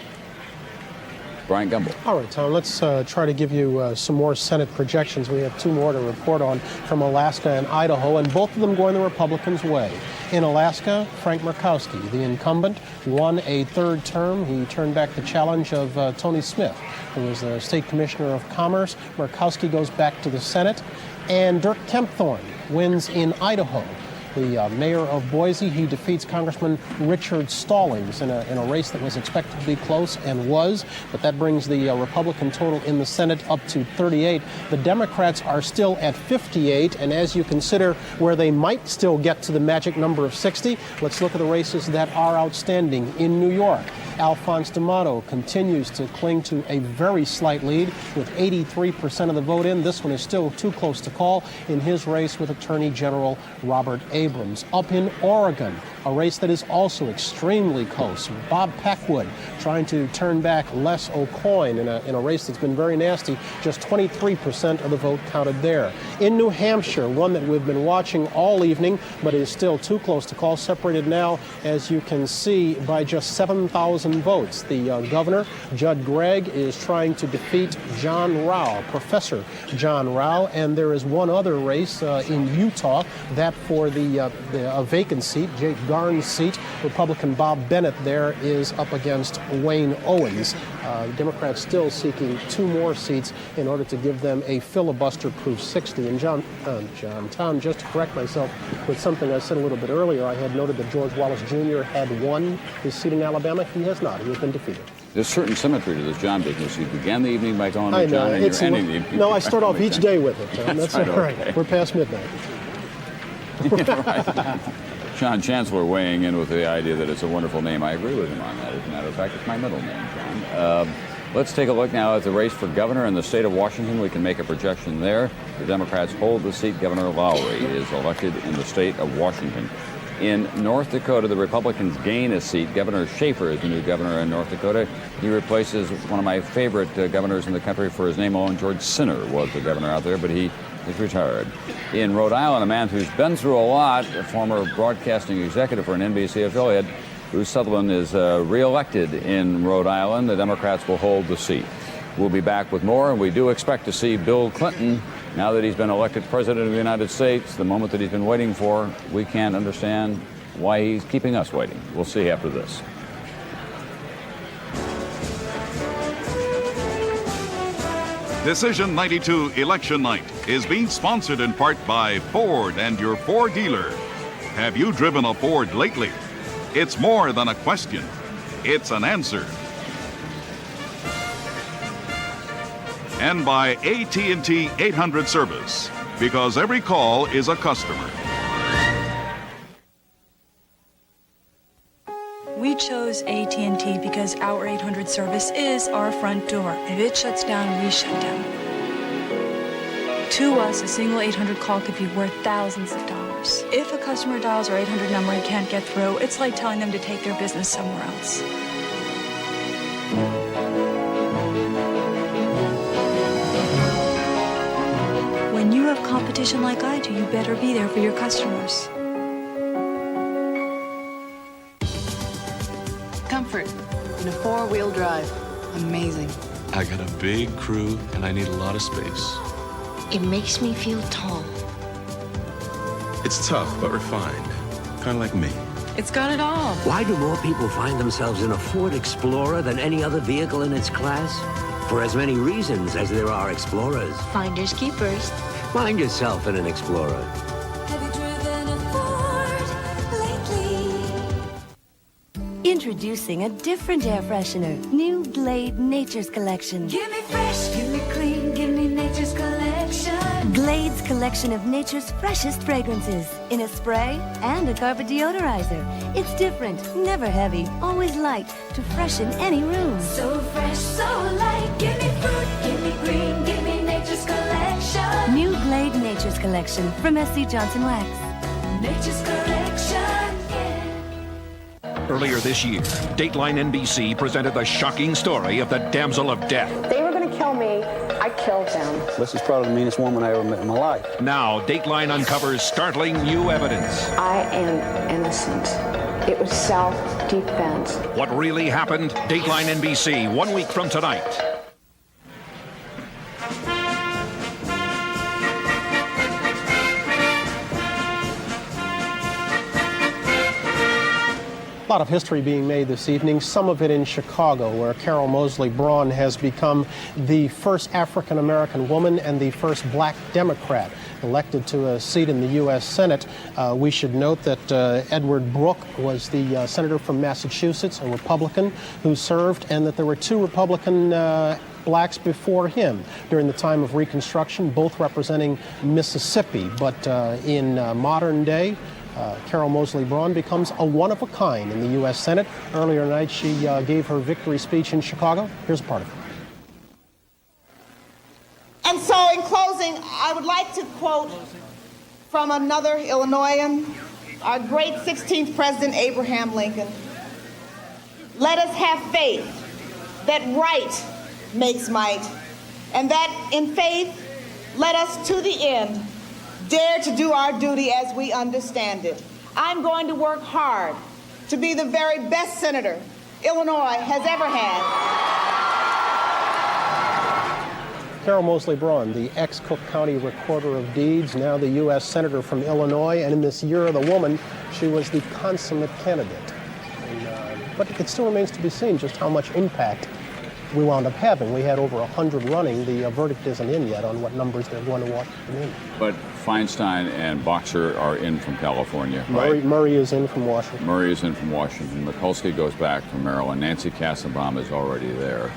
Brian Gumbel. All right, Tom, let's try to give you some more Senate projections. We have two more to report on from Alaska and Idaho, and both of them going the Republicans' way. In Alaska, Frank Murkowski, the incumbent, won a third term. He turned back the challenge of Tony Smith, who was the state commissioner of commerce. Murkowski goes back to the Senate. And Dirk Kempthorne wins in Idaho. The mayor of Boise, he defeats Congressman Richard Stallings in a race that was expected to be close and was, but that brings the Republican total in the Senate up to 38. The Democrats are still at 58, and as you consider where they might still get to the magic number of 60, let's look at the races that are outstanding in New York. Alphonse D'Amato continues to cling to a very slight lead with 83% of the vote in. This one is still too close to call in his race with Attorney General Robert Abrams. Up in Oregon, a race that is also extremely close. Bob Peckwood trying to turn back Les O'Coin in a race that's been very nasty. Just 23% of the vote counted there. In New Hampshire, one that we've been watching all evening, but is still too close to call, separated now, as you can see, by just 7,000 votes. The governor, Judd Gregg, is trying to defeat John Rao, Professor John Rao, and there is one other race in Utah, that for a vacant seat, Jake Garn's seat. Republican Bob Bennett there is up against Wayne Owens. Democrats still seeking 2 more seats in order to give them a filibuster-proof 60. And Tom, just to correct myself with something I said a little bit earlier, I had noted that George Wallace Jr. had won his seat in Alabama. He has not. He has been defeated. There's certain symmetry to this John business. You began the evening by calling I me John, know. and you're ending the evening. No, I start off each day with it, Tom. That's That's all right. okay. We're past midnight. Right. John Chancellor weighing in with the idea that it's a wonderful name. I agree with him on that. As a matter of fact, it's my middle name, John. Let's take a look now at the race for governor in the state of Washington. We can make a projection there. The Democrats hold the seat. Governor Lowry is elected in the state of Washington. In North Dakota, the Republicans gain a seat. Governor Schaefer is the new governor in North Dakota. He replaces one of my favorite governors in the country for his name alone. George Sinner was the governor out there, but he is retired. In Rhode Island, a man who's been through a lot, a former broadcasting executive for an NBC affiliate, Bruce Sutherland, is reelected in Rhode Island. The Democrats will hold the seat. We'll be back with more, and we do expect to see Bill Clinton, now that he's been elected president of the United States, the moment that he's been waiting for. We can't understand why he's keeping us waiting. We'll see after this. Decision 92 Election Night is being sponsored in part by Ford and your Ford dealer. Have you driven a Ford lately? It's more than a question. It's an answer. And by AT&T 800 service, because every call is a customer. We chose AT&T because our 800 service is our front door. If it shuts down, we shut down. To us, a single 800 call could be worth thousands of dollars. If a customer dials our 800 number and can't get through, it's like telling them to take their business somewhere else. When you have competition like I do, you better be there for your customers. Comfort in a 4-wheel drive. Amazing. I got a big crew and I need a lot of space. It makes me feel tall. It's tough but refined, kind of like me. It's got it all. Why do more people find themselves in a Ford Explorer than any other vehicle in its class? For as many reasons as there are Explorers. Finders keepers. Find yourself in an Explorer. Have you driven a Ford lately? Introducing a different air freshener. New Glade Nature's Collection. Give me fresh, give me clean, give me Nature's Collection. Glade's collection of nature's freshest fragrances in a spray and a carpet deodorizer. It's different, never heavy, always light to freshen any room. So fresh, so light. Give me fruit, give me green, give me Nature's Collection. New Glade Nature's Collection from SC Johnson Wax. Nature's Collection, yeah. Earlier this year, Dateline NBC presented the shocking story of the damsel of death. They were going to kill me. I killed them. This is probably the meanest woman I ever met in my life. Now, Dateline uncovers startling new evidence. I am innocent. It was self-defense. What really happened? Dateline NBC, 1 week from tonight. A lot of history being made this evening, some of it in Chicago, where Carol Moseley Braun has become the first African-American woman and the first black Democrat elected to a seat in the U.S. Senate. We should note that Edward Brooke was the senator from Massachusetts, a Republican who served, and that there were 2 Republican blacks before him during the time of Reconstruction, both representing Mississippi. But in modern day, Carol Moseley Braun becomes a one-of-a-kind in the U.S. Senate. Earlier tonight, she gave her victory speech in Chicago. Here's a part of it. And so, in closing, I would like to quote from another Illinoisan, our great 16th President Abraham Lincoln, let us have faith that right makes might, and that in faith, let us to the end dare to do our duty as we understand it. I'm going to work hard to be the very best senator Illinois has ever had. Carol Mosley Braun, the ex-Cook County Recorder of Deeds, now the U.S. Senator from Illinois, and in this Year of the Woman, she was the consummate candidate. But it still remains to be seen just how much impact we wound up having. We had over 100 running. The verdict isn't in yet on what numbers they're going to win. But Feinstein and Boxer are in from California, right? Murray is in from Washington. Murray is in from Washington. Mikulski goes back from Maryland. Nancy Kassenbaum is already there.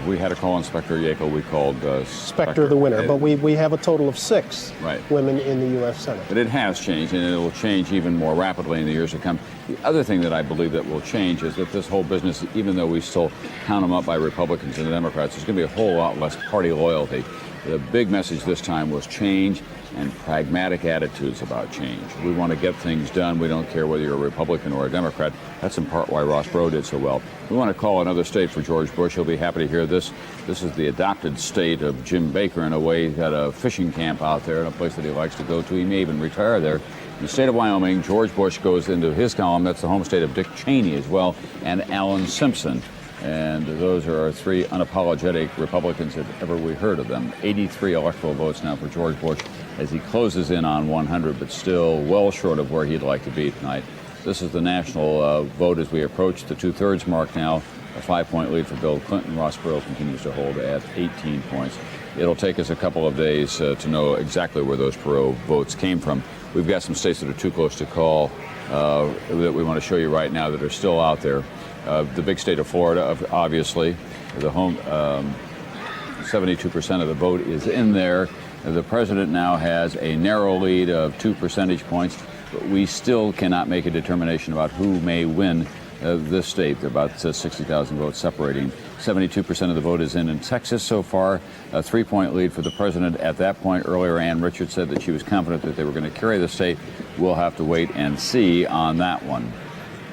We had to call Inspector Yackel. We called Specter the winner, but we have a total of 6 women in the U.S. Senate. But it has changed, and it will change even more rapidly in the years to come. The other thing that I believe that will change is that this whole business, even though we still count them up by Republicans and Democrats, there's going to be a whole lot less party loyalty. The big message this time was change and pragmatic attitudes about change. We want to get things done. We don't care whether you're a Republican or a Democrat. That's in part why Ross Perot did so well. We want to call another state for George Bush. He'll be happy to hear this. This is the adopted state of Jim Baker. In a way, he's got a fishing camp out there, in a place that he likes to go to. He may even retire there. In the state of Wyoming, George Bush goes into his column. That's the home state of Dick Cheney as well, and Alan Simpson. And those are our 3 unapologetic Republicans if ever we heard of them. 83 electoral votes now for George Bush as he closes in on 100, but still well short of where he'd like to be tonight. This is the national vote as we approach the 2/3 mark now. A 5-point lead for Bill Clinton. Ross Perot continues to hold at 18 points. It'll take us a couple of days to know exactly where those Perot votes came from. We've got some states that are too close to call that we want to show you right now that are still out there. The big state of Florida, obviously, the home 72% of the vote is in there. The president now has a narrow lead of 2 percentage points, but we still cannot make a determination about who may win this state. There are about 60,000 votes separating. 72% of the vote is in Texas so far. A 3-point lead for the president. At that point earlier, Ann Richards said that she was confident that they were going to carry the state. We'll have to wait and see on that one.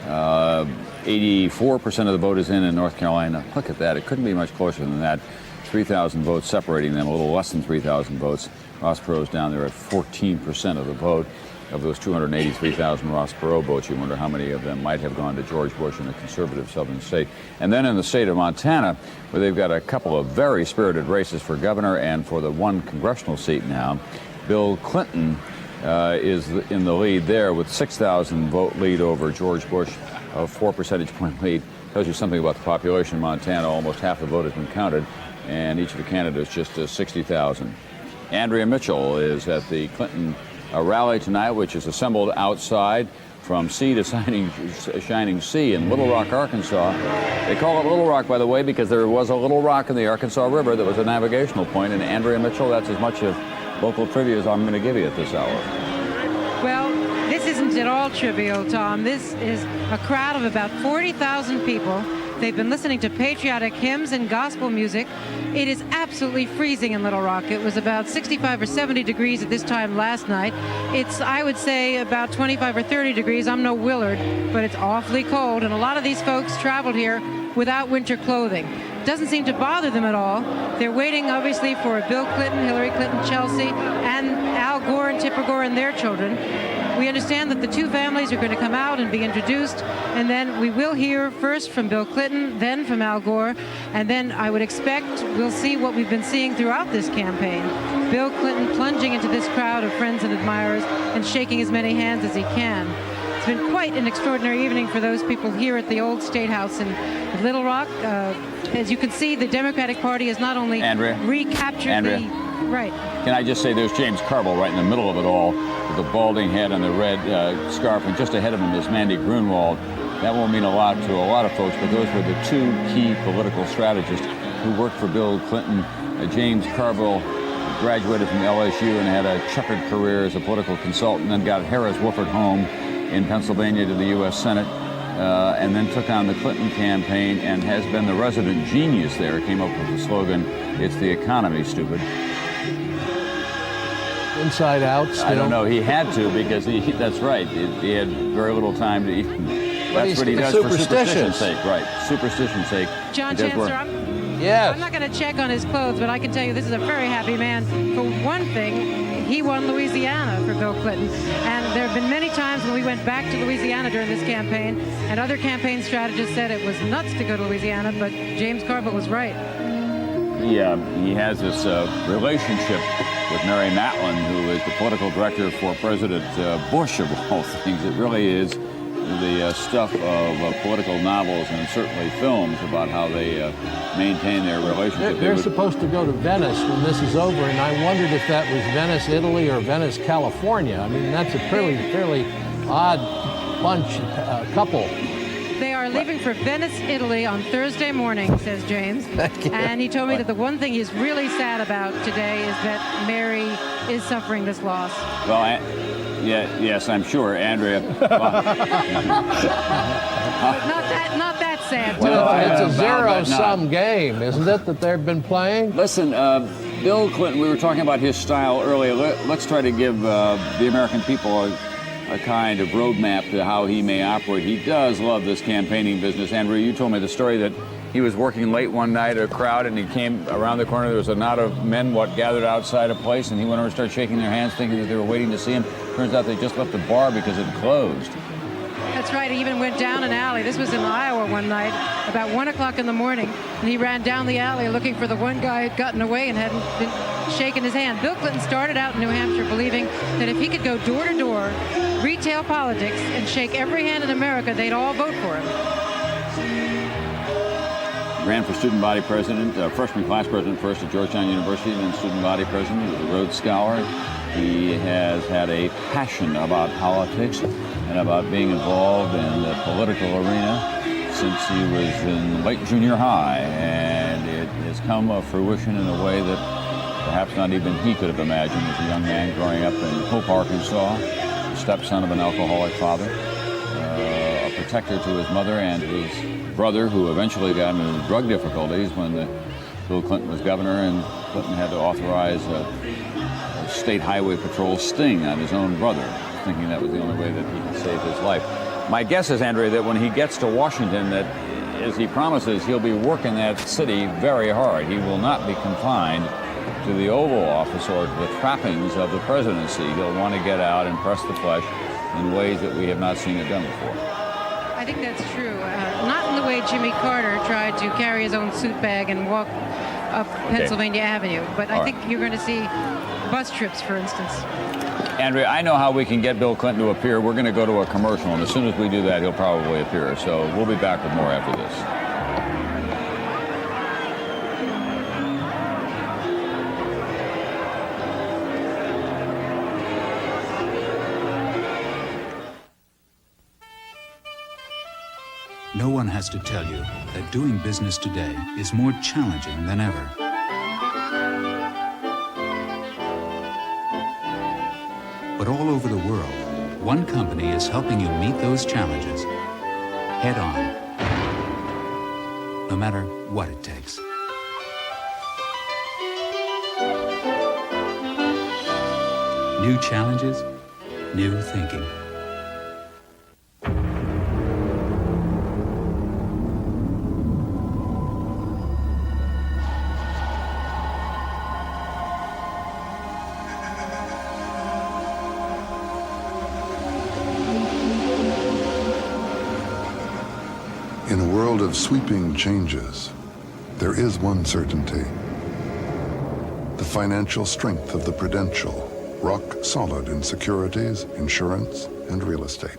84% of the vote is in North Carolina. Look at that. It couldn't be much closer than that. 3,000 votes separating them, a little less than 3,000 votes. Ross Perot's down there at 14% of the vote. Of those 283,000 Ross Perot votes, you wonder how many of them might have gone to George Bush in a conservative southern state. And then in the state of Montana, where they've got a couple of very spirited races for governor and for the 1 congressional seat now, Bill Clinton is in the lead there with 6,000 vote lead over George Bush, a 4 percentage point lead. Tells you something about the population in Montana. Almost half the vote has been counted, and each of the candidates just 60,000. Andrea Mitchell is at the Clinton rally tonight, which is assembled outside from sea to shining sea in Little Rock, Arkansas. They call it Little Rock, by the way, because there was a little rock in the Arkansas River that was a navigational point. And Andrea Mitchell, that's as much of local trivia as I'm going to give you at this hour. Well, this isn't at all trivial, Tom. This is a crowd of about 40,000 people. They've been listening to patriotic hymns and gospel music. It is absolutely freezing in Little Rock. It was about 65 or 70 degrees at this time last night. It's, I would say, about 25 or 30 degrees. I'm no Willard, but it's awfully cold. And a lot of these folks traveled here without winter clothing. Doesn't seem to bother them at all. They're waiting, obviously, for Bill Clinton, Hillary Clinton, Chelsea, and Al Gore and Tipper Gore and their children. We understand that the 2 families are going to come out and be introduced, and then we will hear first from Bill Clinton, then from Al Gore, and then I would expect we'll see what we've been seeing throughout this campaign. Bill Clinton plunging into this crowd of friends and admirers and shaking as many hands as he can. It's been quite an extraordinary evening for those people here at the old State House in Little Rock. As you can see, the Democratic Party has not only recaptured the... Right. Can I just say there's James Carville right in the middle of it all with the balding head and the red scarf, and just ahead of him is Mandy Grunwald. That won't mean a lot to a lot of folks, but those were the 2 key political strategists who worked for Bill Clinton. James Carville graduated from LSU and had a checkered career as a political consultant, then got Harris-Wofford home in Pennsylvania to the U.S. Senate, and then took on the Clinton campaign and has been the resident genius there. Came up with the slogan, "It's the economy, stupid." inside out still? I don't know. He had to because that's right. He had very little time to eat. That's what he does for superstition's sake, right? Superstition's sake. John Chancellor, I'm not going to check on his clothes, but I can tell you this is a very happy man. For one thing, he won Louisiana for Bill Clinton. And there have been many times when we went back to Louisiana during this campaign, and other campaign strategists said it was nuts to go to Louisiana, but James Carville was right. He has this relationship with Mary Matlin, who is the political director for President Bush, of all things. It really is the stuff of political novels and certainly films about how they maintain their relationship. They're supposed to go to Venice when this is over, and I wondered if that was Venice, Italy, or Venice, California. I mean, that's a fairly odd bunch, couple. They are leaving for Venice, Italy on Thursday morning, says James. And he told me that the one thing he's really sad about today is that Mary is suffering this loss. Well, yes, I'm sure, Andrea. Not that sad. Well, it's a zero-sum game, isn't it, that they've been playing? Listen, Bill Clinton, we were talking about his style earlier. Let's try to give the American people a kind of roadmap to how he may operate. He does love this campaigning business. Andrew, you told me the story that he was working late one night at a crowd, and he came around the corner. There was a knot of men, gathered outside a place, and he went over and started shaking their hands, thinking that they were waiting to see him. Turns out they just left the bar because it closed. That's right. He even went down an alley. This was in Iowa one night, about 1 o'clock in the morning, and he ran down the alley looking for the one guy who had gotten away and hadn't been shaking his hand. Bill Clinton started out in New Hampshire believing that if he could go door to door, retail politics, and shake every hand in America, they'd all vote for him. Ran for student body president, freshman class president first at Georgetown University, and then student body president, a Rhodes Scholar. He has had a passion about politics and about being involved in the political arena since he was in late junior high, and it has come to fruition in a way that perhaps not even he could have imagined as a young man growing up in Hope, Arkansas, the stepson of an alcoholic father, a protector to his mother and his brother, who eventually got into drug difficulties when Bill Clinton was governor, and Clinton had to authorize a state highway patrol sting on his own brother, thinking that was the only way that he could save his life. My guess is, Andrea, that when he gets to Washington, that as he promises, he'll be working that city very hard. He will not be confined to the Oval Office or to the trappings of the presidency. He'll want to get out and press the flesh in ways that we have not seen it done before. I think that's true. Not in the way Jimmy Carter tried to carry his own suit bag and walk up Pennsylvania Avenue, but I think you're going to see bus trips, for instance. Andrea, I know how we can get Bill Clinton to appear. We're going to go to a commercial, and as soon as we do that, he'll probably appear. So we'll be back with more after this. No one has to tell you that doing business today is more challenging than ever. But all over the world, one company is helping you meet those challenges head on, no matter what it takes. New challenges, new thinking. In a world of sweeping changes, there is one certainty. The financial strength of the Prudential, rock solid in securities, insurance, and real estate.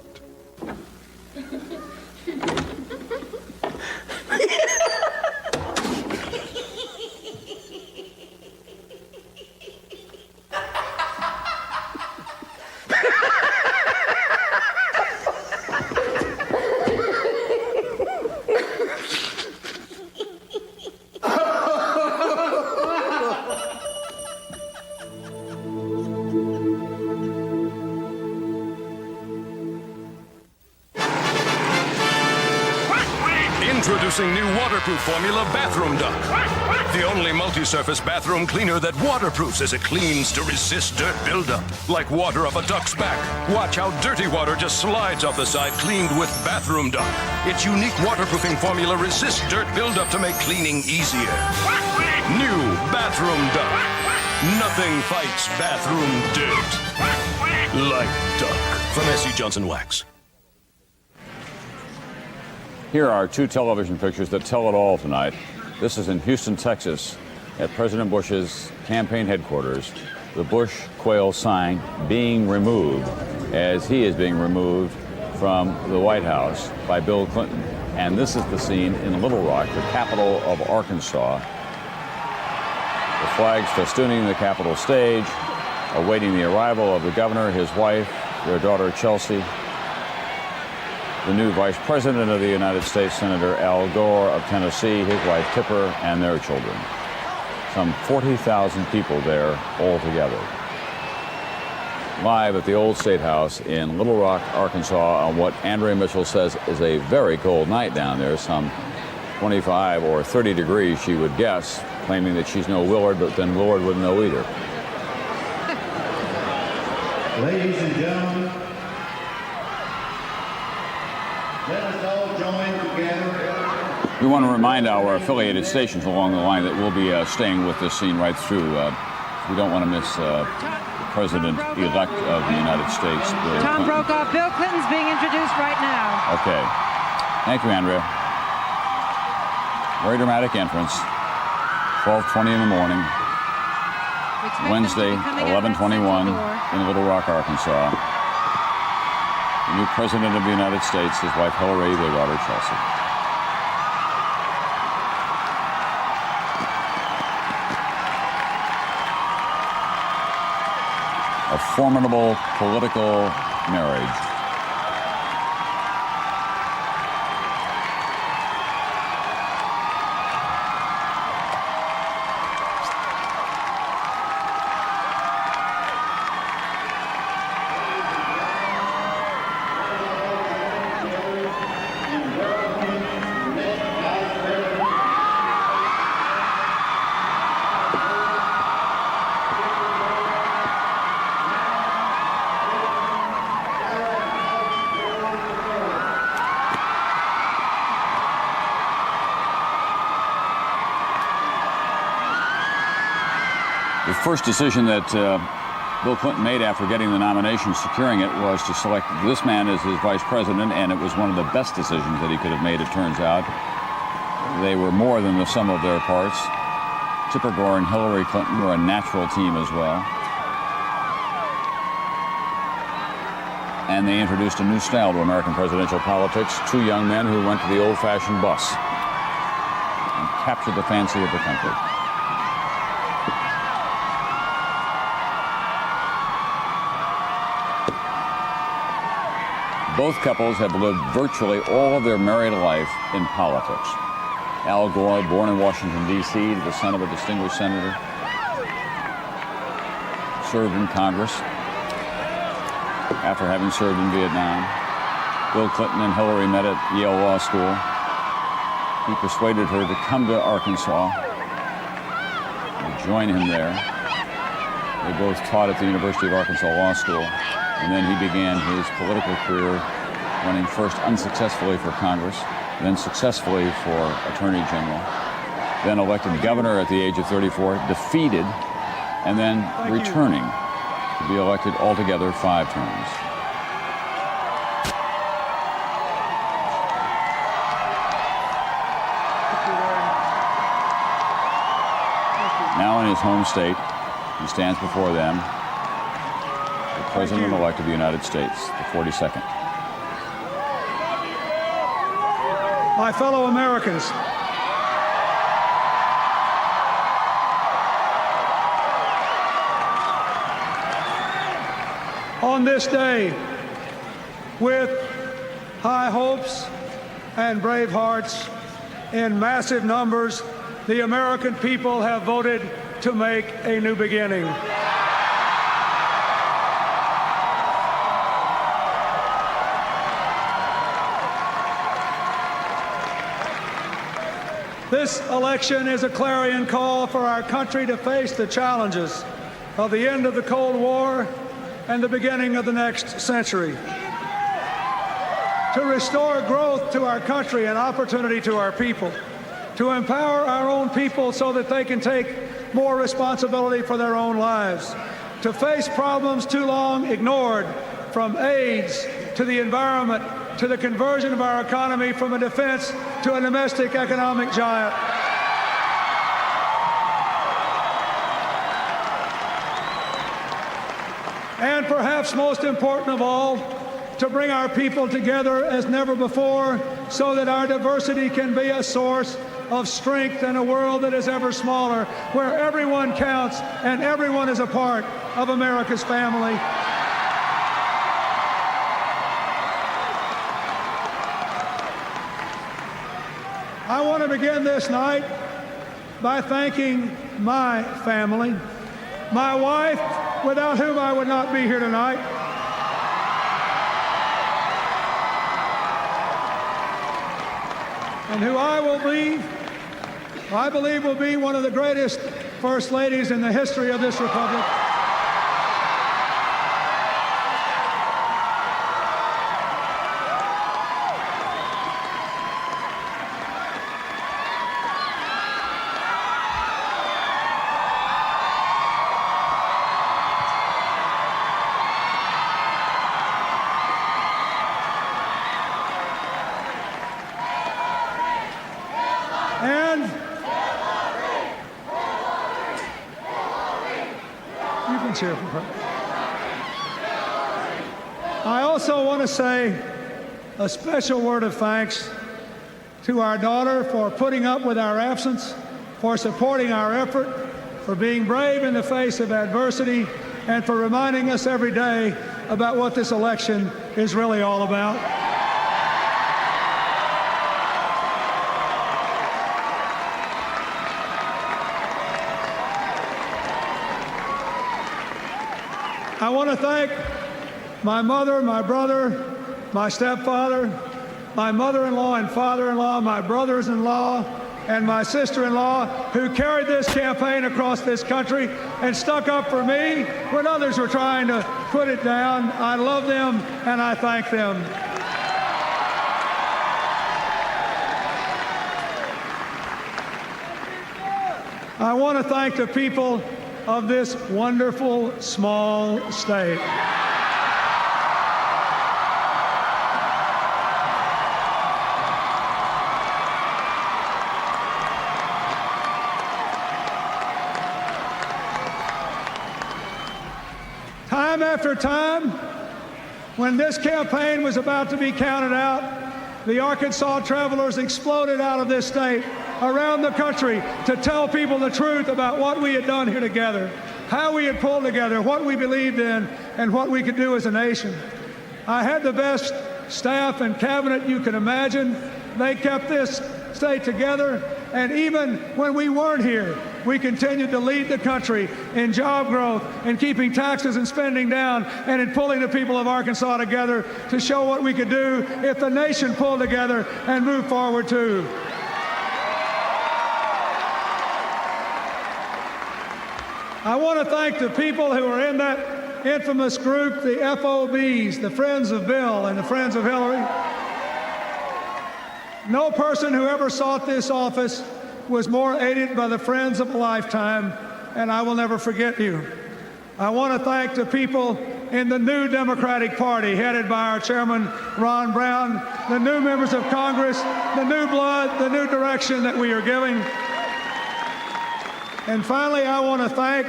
Introducing new waterproof formula bathroom duck. The only multi-surface bathroom cleaner that waterproofs as it cleans to resist dirt buildup. Like water off a duck's back. Watch how dirty water just slides off the side, cleaned with bathroom duck. Its unique waterproofing formula resists dirt buildup to make cleaning easier. New bathroom duck. Nothing fights bathroom dirt like duck. From S.C. Johnson Wax. Here are two television pictures that tell it all tonight. This is in Houston, Texas, at President Bush's campaign headquarters. The Bush quail sign being removed as he is being removed from the White House by Bill Clinton. And this is the scene in Little Rock, the capital of Arkansas. The flags festooning the Capitol stage, awaiting the arrival of the governor, his wife, their daughter Chelsea, the new Vice President of the United States, Senator Al Gore of Tennessee, his wife Tipper, and their children. Some 40,000 people there altogether. Live at the old State House in Little Rock, Arkansas, on what Andrea Mitchell says is a very cold night down there, some 25 or 30 degrees, she would guess, claiming that she's no Willard, but then Willard wouldn't know either. Ladies and gentlemen, let us all join together. We want to remind our affiliated stations along the line that we'll be staying with this scene right through. We don't want to miss the President-elect of the United States, Bill Tom Clinton. Brokaw, Bill Clinton's being introduced right now. Okay. Thank you, Andrea. Very dramatic entrance. 12:20 in the morning. Wednesday, 11:21 in Little Rock, Arkansas. The new President of the United States, his wife Hillary, their daughter Chelsea. A formidable political marriage. The first decision that Bill Clinton made after getting the nomination, securing it, was to select this man as his vice president, and it was one of the best decisions that he could have made, it turns out. They were more than the sum of their parts. Tipper Gore and Hillary Clinton were a natural team as well. And they introduced a new style to American presidential politics. Two young men who went to the old-fashioned bus and captured the fancy of the country. Both couples have lived virtually all of their married life in politics. Al Gore, born in Washington, D.C., the son of a distinguished senator, served in Congress after having served in Vietnam. Bill Clinton and Hillary met at Yale Law School. He persuaded her to come to Arkansas and join him there. They both taught at the University of Arkansas Law School. And then he began his political career running first unsuccessfully for Congress, then successfully for Attorney General, then elected governor at the age of 34, defeated, and then returning to be elected altogether 5 terms. Now in his home state, he stands before them, President-elect of the United States, the 42nd. My fellow Americans, on this day, with high hopes and brave hearts, in massive numbers, the American people have voted to make a new beginning. This election is a clarion call for our country to face the challenges of the end of the Cold War and the beginning of the next century. To restore growth to our country and opportunity to our people. To empower our own people so that they can take more responsibility for their own lives. To face problems too long ignored, from AIDS to the environment, to the conversion of our economy from a defense to a domestic economic giant. And perhaps most important of all, to bring our people together as never before so that our diversity can be a source of strength in a world that is ever smaller, where everyone counts and everyone is a part of America's family. I want to begin this night by thanking my family, my wife, without whom I would not be here tonight, and who I believe will be one of the greatest first ladies in the history of this republic. And you can cheer for her. I also want to say a special word of thanks to our daughter for putting up with our absence, for supporting our effort, for being brave in the face of adversity, and for reminding us every day about what this election is really all about. I want to thank my mother, my brother, my stepfather, my mother-in-law and father-in-law, my brothers-in-law, and my sister-in-law who carried this campaign across this country and stuck up for me when others were trying to put it down. I love them and I thank them. I want to thank the people of this wonderful small state. Time after time, when this campaign was about to be counted out, the Arkansas travelers exploded out of this state around the country to tell people the truth about what we had done here together, how we had pulled together, what we believed in, and what we could do as a nation. I had the best staff and cabinet you can imagine. They kept this state together, and even when we weren't here, we continued to lead the country in job growth, in keeping taxes and spending down, and in pulling the people of Arkansas together to show what we could do if the nation pulled together and moved forward too. I want to thank the people who are in that infamous group, the FOBs, the Friends of Bill and the Friends of Hillary. No person who ever sought this office was more aided by the friends of a lifetime, and I will never forget you. I want to thank the people in the new Democratic Party, headed by our chairman, Ron Brown, the new members of Congress, the new blood, the new direction that we are giving. And finally, I want to thank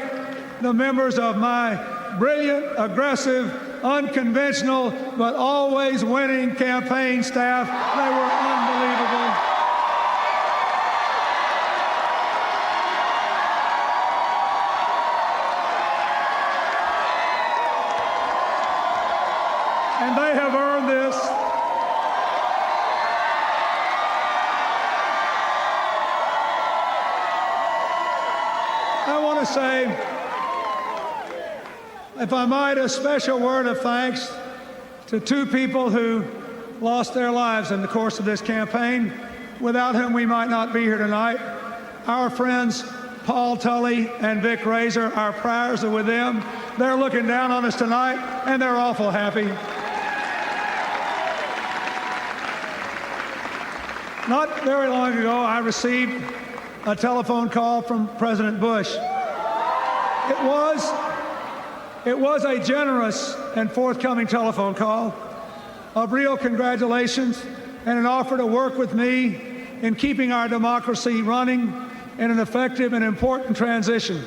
the members of my brilliant, aggressive, unconventional, but always winning campaign staff. They were unbelievable. And they have earned this. I want to say, if I might, a special word of thanks to two people who lost their lives in the course of this campaign. without whom we might not be here tonight. Our friends Paul Tully and Vic Razor, our prayers are with them. They're looking down on us tonight, and they're awful happy. Not very long ago, I received a telephone call from President Bush. It was a generous and forthcoming telephone call of real congratulations and an offer to work with me in keeping our democracy running in an effective and important transition.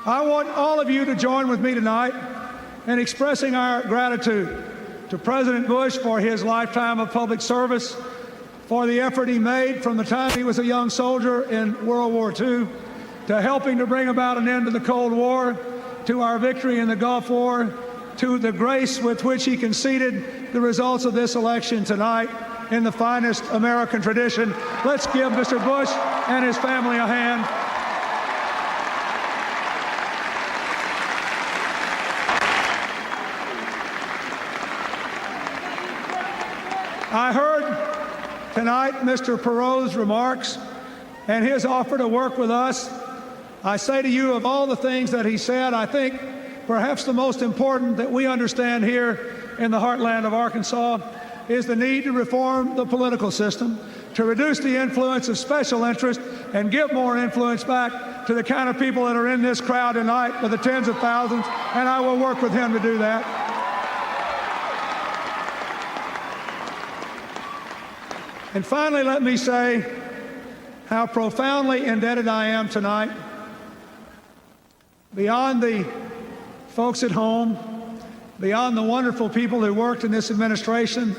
I want all of you to join with me tonight in expressing our gratitude to President Bush for his lifetime of public service, for the effort he made from the time he was a young soldier in World War II to helping to bring about an end to the Cold War, to our victory in the Gulf War, to the grace with which he conceded the results of this election tonight in the finest American tradition. Let's give Mr. Bush and his family a hand. I heard tonight Mr. Perot's remarks and his offer to work with us. I say to you, of all the things that he said, I think perhaps the most important that we understand here in the heartland of Arkansas is the need to reform the political system, to reduce the influence of special interest and give more influence back to the kind of people that are in this crowd tonight, with the tens of thousands, and I will work with him to do that. And finally, let me say how profoundly indebted I am tonight, beyond the folks at home, beyond the wonderful people who worked in this administration,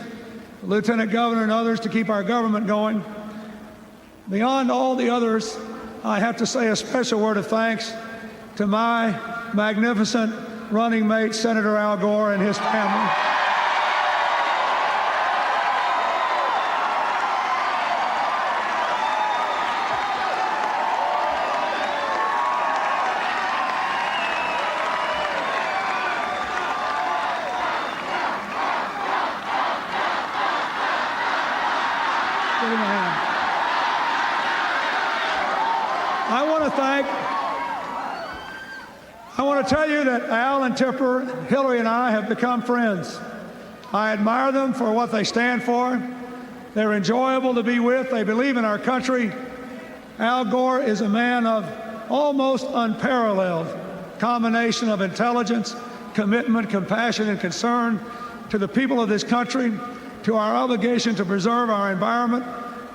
the Lieutenant Governor and others to keep our government going, beyond all the others, I have to say a special word of thanks to my magnificent running mate, Senator Al Gore, and his family. I want to tell you that Al and Tipper, Hillary and I have become friends. I admire them for what they stand for. They're enjoyable to be with. They believe in our country. Al Gore is a man of almost unparalleled combination of intelligence, commitment, compassion, and concern to the people of this country, to our obligation to preserve our environment,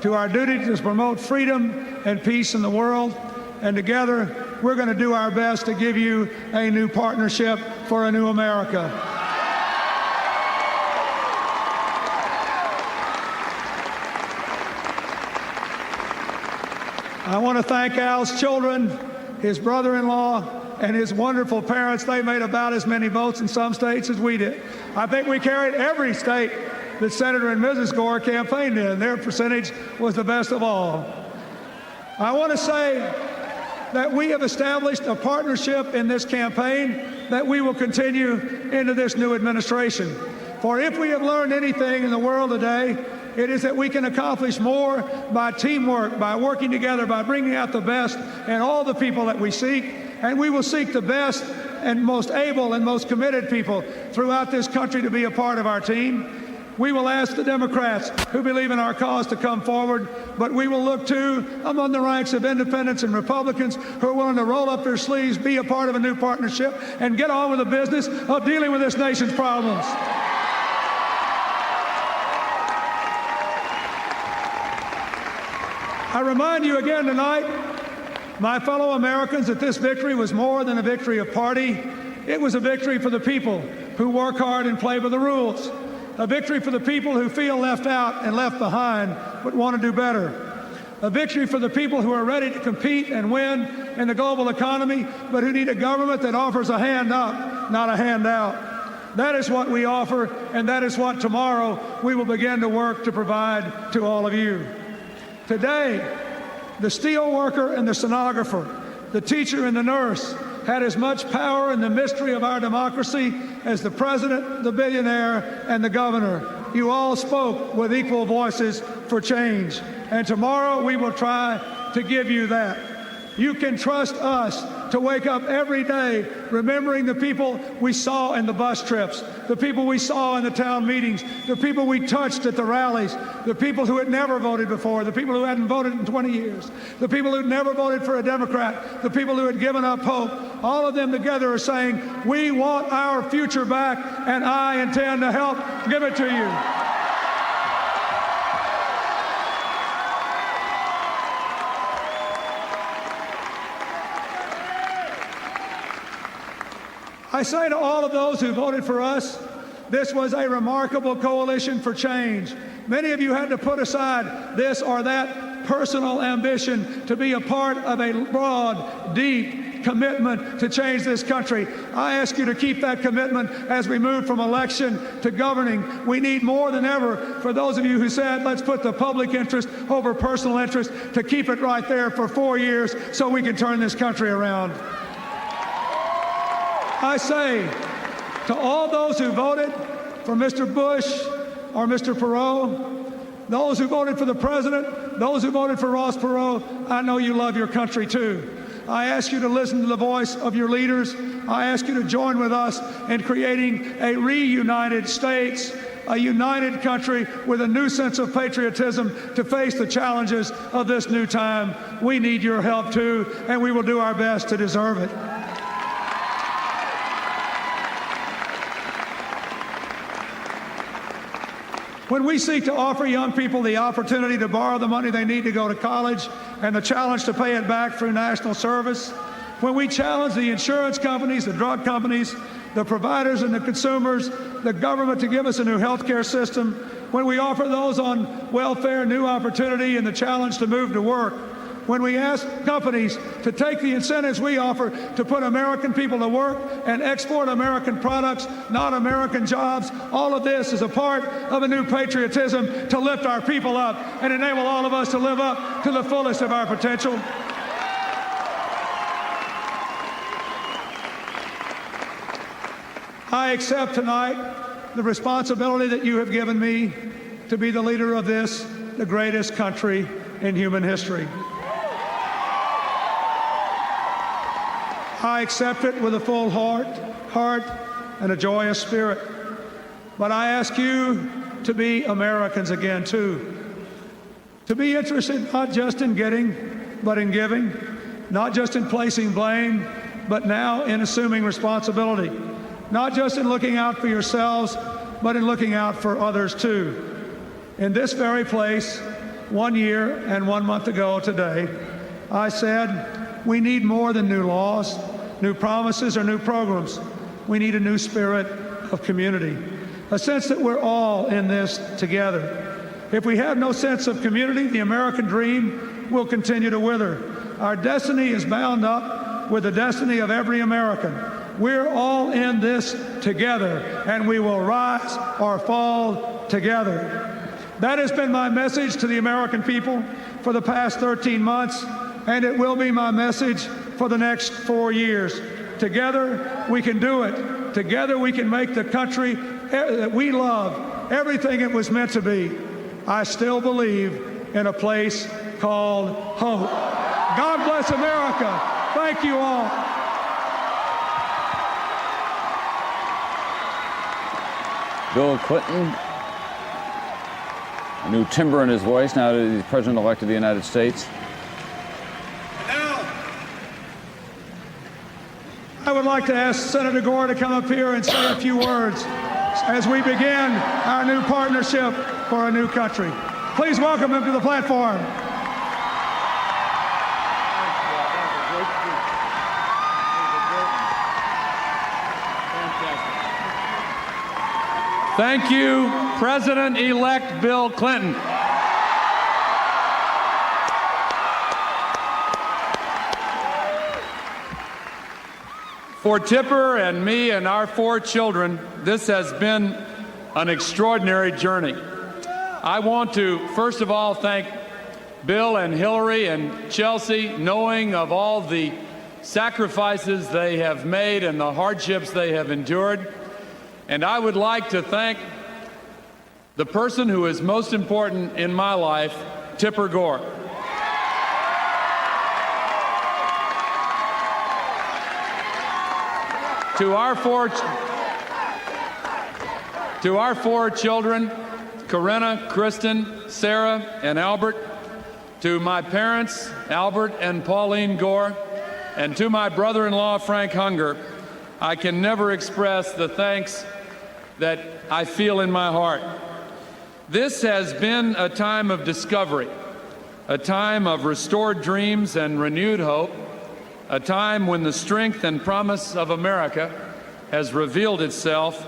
to our duty to promote freedom and peace in the world. And together, we're going to do our best to give you a new partnership for a new America. I want to thank Al's children, his brother-in-law, and his wonderful parents. They made about as many votes in some states as we did. I think we carried every state that Senator and Mrs. Gore campaigned in. Their percentage was the best of all. I want to say that we have established a partnership in this campaign that we will continue into this new administration. For if we have learned anything in the world today, it is that we can accomplish more by teamwork, by working together, by bringing out the best in all the people that we seek. And we will seek the best and most able and most committed people throughout this country to be a part of our team. We will ask the Democrats who believe in our cause to come forward, but we will look too among the ranks of independents and Republicans who are willing to roll up their sleeves, be a part of a new partnership, and get on with the business of dealing with this nation's problems. I remind you again tonight, my fellow Americans, that this victory was more than a victory of party. It was a victory for the people who work hard and play by the rules. A victory for the people who feel left out and left behind but want to do better. A victory for the people who are ready to compete and win in the global economy, but who need a government that offers a hand up, not a handout. That is what we offer, and that is what tomorrow we will begin to work to provide to all of you. Today, the steel worker and the stenographer, the teacher and the nurse, had as much power in the mystery of our democracy as the president, the billionaire, and the governor. you all spoke with equal voices for change. And tomorrow we will try to give you that. You can trust us to wake up every day remembering the people we saw in the bus trips, the people we saw in the town meetings, the people we touched at the rallies, the people who had never voted before, the people who hadn't voted in 20 years, the people who'd never voted for a Democrat, the people who had given up hope. All of them together are saying, we want our future back, and I intend to help give it to you. I say to all of those who voted for us, this was a remarkable coalition for change. Many of you had to put aside this or that personal ambition to be a part of a broad, deep commitment to change this country. I ask you to keep that commitment as we move from election to governing. We need more than ever for those of you who said, let's put the public interest over personal interest, to keep it right there for 4 years so we can turn this country around. I say to all those who voted for Mr. Bush or Mr. Perot, those who voted for the president, those who voted for Ross Perot, I know you love your country too. I ask you to listen to the voice of your leaders. I ask you to join with us in creating a reunited states, a united country with a new sense of patriotism to face the challenges of this new time. We need your help too, and we will do our best to deserve it. When we seek to offer young people the opportunity to borrow the money they need to go to college and the challenge to pay it back through national service, when we challenge the insurance companies, the drug companies, the providers and the consumers, the government to give us a new health care system, when we offer those on welfare new opportunity and the challenge to move to work, when we ask companies to take the incentives we offer to put American people to work and export American products, not American jobs, all of this is a part of a new patriotism to lift our people up and enable all of us to live up to the fullest of our potential. I accept tonight the responsibility that you have given me to be the leader of this, the greatest country in human history. I accept it with a full heart and a joyous spirit. But I ask you to be Americans again, too. To be interested not just in getting, but in giving. Not just in placing blame, but now in assuming responsibility. Not just in looking out for yourselves, but in looking out for others, too. In this very place, 1 year and 1 month ago today, I said, we need more than new laws, new promises, or new programs. We need a new spirit of community, a sense that we're all in this together. If we have no sense of community, the American dream will continue to wither. Our destiny is bound up with the destiny of every American. We're all in this together, and we will rise or fall together. That has been my message to the American people for the past 13 months. And it will be my message for the next 4 years. Together, we can do it. Together, we can make the country that we love everything it was meant to be. I still believe in a place called hope. God bless America. Thank you all. Bill Clinton, a new timbre in his voice now that he's president-elect of the United States. I would like to ask Senator Gore to come up here and say a few words as we begin our new partnership for a new country. Please welcome him to the platform. Thank you, President-elect Bill Clinton. For Tipper and me and our 4 children, this has been an extraordinary journey. I want to, first of all, thank Bill and Hillary and Chelsea, knowing of all the sacrifices they have made and the hardships they have endured. And I would like to thank the person who is most important in my life, Tipper Gore. To our four children, Corinna, Kristen, Sarah, and Albert, to my parents, Albert and Pauline Gore, and to my brother-in-law, Frank Hunger, I can never express the thanks that I feel in my heart. This has been a time of discovery, a time of restored dreams and renewed hope, a time when the strength and promise of America has revealed itself,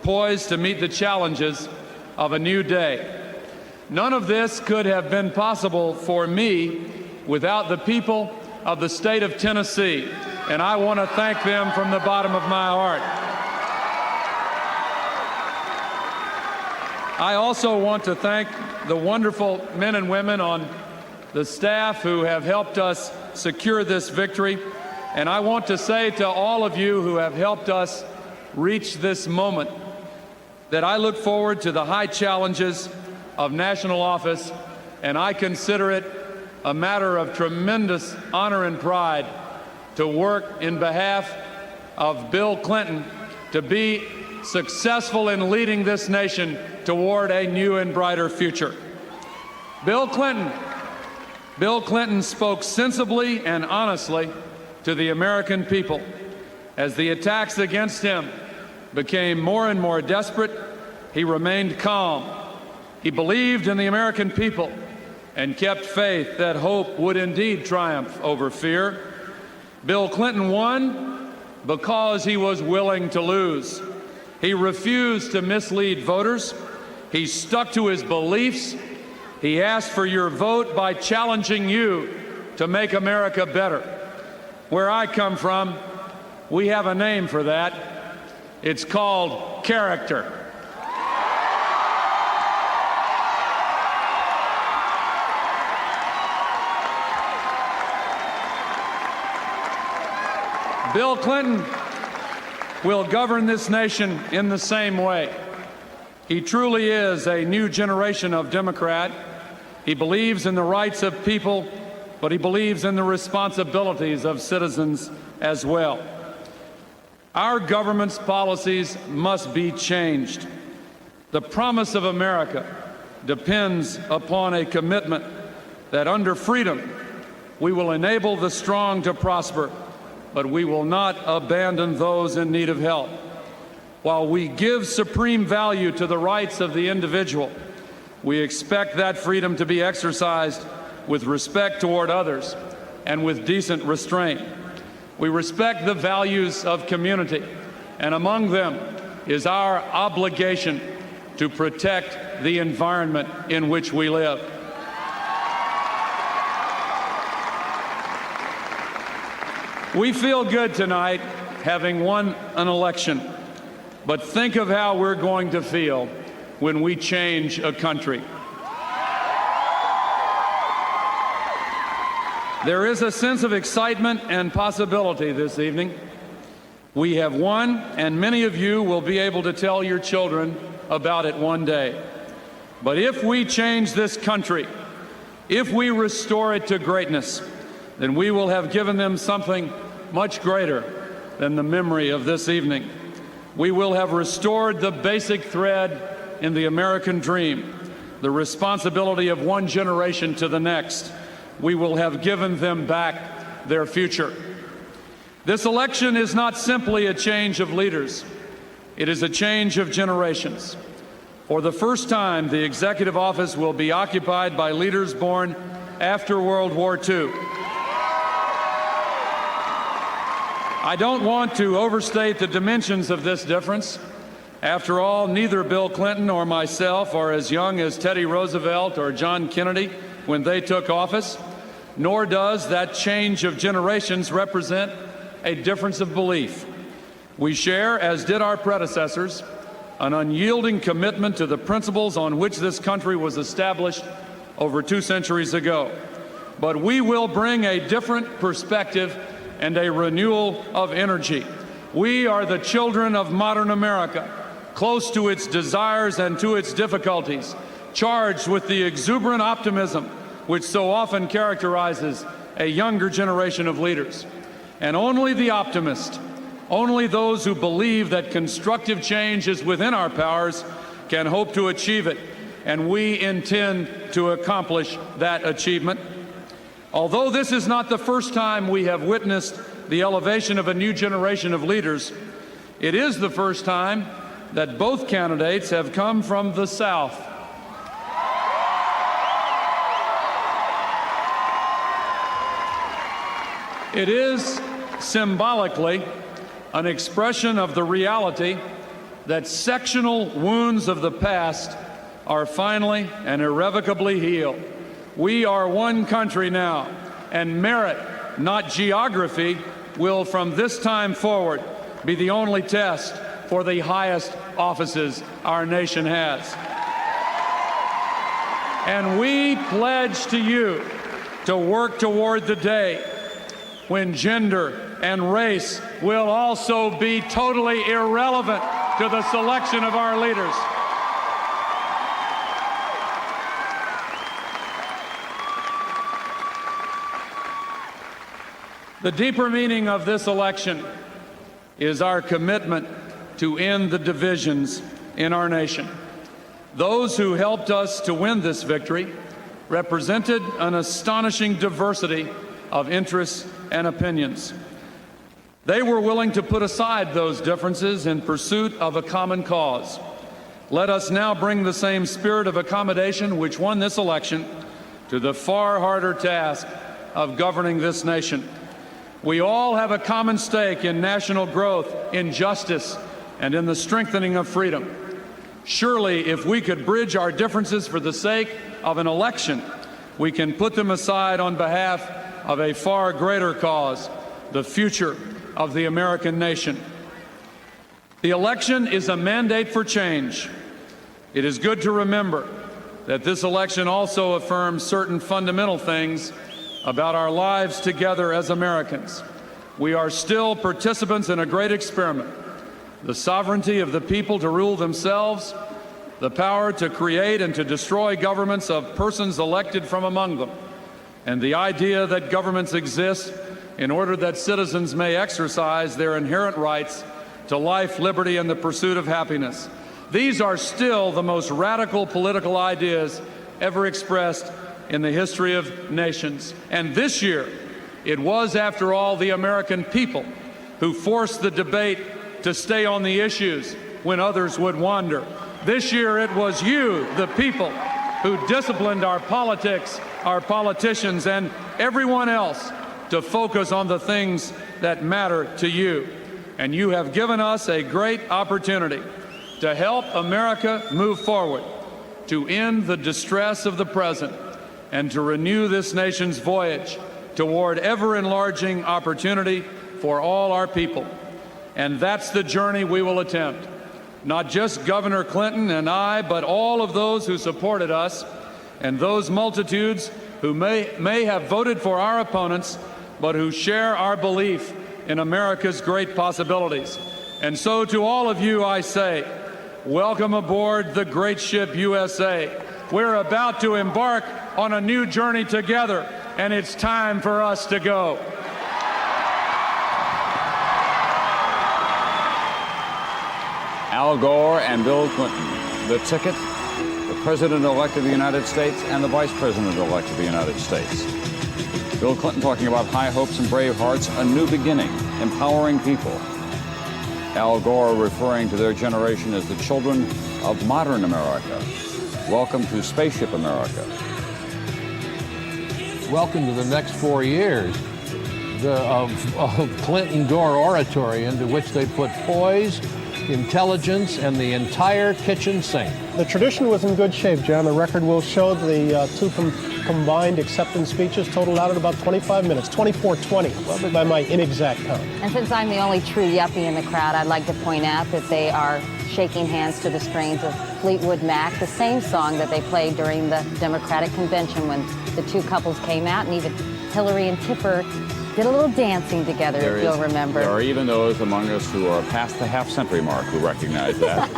poised to meet the challenges of a new day. None of this could have been possible for me without the people of the state of Tennessee, and I want to thank them from the bottom of my heart. I also want to thank the wonderful men and women on the staff who have helped us secure this victory, and I want to say to all of you who have helped us reach this moment that I look forward to the high challenges of national office, and I consider it a matter of tremendous honor and pride to work in behalf of Bill Clinton to be successful in leading this nation toward a new and brighter future. Bill Clinton spoke sensibly and honestly to the American people. As the attacks against him became more and more desperate, he remained calm. He believed in the American people and kept faith that hope would indeed triumph over fear. Bill Clinton won because he was willing to lose. He refused to mislead voters. He stuck to his beliefs. He asked for your vote by challenging you to make America better. Where I come from, we have a name for that. It's called character. Bill Clinton will govern this nation in the same way. He truly is a new generation of Democrat. He believes in the rights of people, but he believes in the responsibilities of citizens as well. Our government's policies must be changed. The promise of America depends upon a commitment that under freedom we will enable the strong to prosper, but we will not abandon those in need of help. While we give supreme value to the rights of the individual, we expect that freedom to be exercised with respect toward others and with decent restraint. We respect the values of community, and among them is our obligation to protect the environment in which we live. We feel good tonight having won an election, but think of how we're going to feel when we change a country. There is a sense of excitement and possibility this evening. We have won, and many of you will be able to tell your children about it one day. But if we change this country, if we restore it to greatness, then we will have given them something much greater than the memory of this evening. We will have restored the basic thread in the American dream, the responsibility of one generation to the next. We will have given them back their future. This election is not simply a change of leaders. It is a change of generations. For the first time, the executive office will be occupied by leaders born after World War II. I don't want to overstate the dimensions of this difference. After all, neither Bill Clinton or myself are as young as Teddy Roosevelt or John Kennedy when they took office, nor does that change of generations represent a difference of belief. We share, as did our predecessors, an unyielding commitment to the principles on which this country was established over 2 centuries ago. But we will bring a different perspective and a renewal of energy. We are the children of modern America, close to its desires and to its difficulties, charged with the exuberant optimism which so often characterizes a younger generation of leaders. And only the optimist, only those who believe that constructive change is within our powers can hope to achieve it, and we intend to accomplish that achievement. Although this is not the first time we have witnessed the elevation of a new generation of leaders, it is the first time that both candidates have come from the South. It is symbolically an expression of the reality that sectional wounds of the past are finally and irrevocably healed. We are one country now, and merit, not geography, will from this time forward be the only test for the highest offices our nation has. And we pledge to you to work toward the day when gender and race will also be totally irrelevant to the selection of our leaders. The deeper meaning of this election is our commitment to end the divisions in our nation. Those who helped us to win this victory represented an astonishing diversity of interests and opinions. They were willing to put aside those differences in pursuit of a common cause. Let us now bring the same spirit of accommodation which won this election to the far harder task of governing this nation. We all have a common stake in national growth, in justice, and in the strengthening of freedom. Surely, if we could bridge our differences for the sake of an election, we can put them aside on behalf of a far greater cause, the future of the American nation. The election is a mandate for change. It is good to remember that this election also affirms certain fundamental things about our lives together as Americans. We are still participants in a great experiment: the sovereignty of the people to rule themselves, the power to create and to destroy governments of persons elected from among them, and the idea that governments exist in order that citizens may exercise their inherent rights to life, liberty, and the pursuit of happiness. These are still the most radical political ideas ever expressed in the history of nations. And this year, it was, after all, the American people who forced the debate to stay on the issues when others would wander. This year, it was you, the people, who disciplined our politics, our politicians, and everyone else to focus on the things that matter to you. And you have given us a great opportunity to help America move forward, to end the distress of the present, and to renew this nation's voyage toward ever-enlarging opportunity for all our people. And that's the journey we will attempt. Not just Governor Clinton and I, but all of those who supported us, and those multitudes who may have voted for our opponents, but who share our belief in America's great possibilities. And so to all of you I say, welcome aboard the great ship USA. We're about to embark on a new journey together, and it's time for us to go. Al Gore and Bill Clinton, the ticket, the President-elect of the United States and the Vice President-elect of the United States. Bill Clinton talking about high hopes and brave hearts, a new beginning, empowering people. Al Gore referring to their generation as the children of modern America. Welcome to Spaceship America. Welcome to the next 4 years of Clinton-Gore oratory, into which they put poise, intelligence, and the entire kitchen sink. The tradition was in good shape, John. The record will show the two combined acceptance speeches totaled out at about 25 minutes, 24:20 by my inexact count. And since I'm the only true yuppie in the crowd, I'd like to point out that they are shaking hands to the strains of Fleetwood Mac, the same song that they played during the Democratic convention when the two couples came out, and even Hillary and Tipper Did a little dancing together, if you'll remember. There are even those among us who are past the half-century mark who recognize that.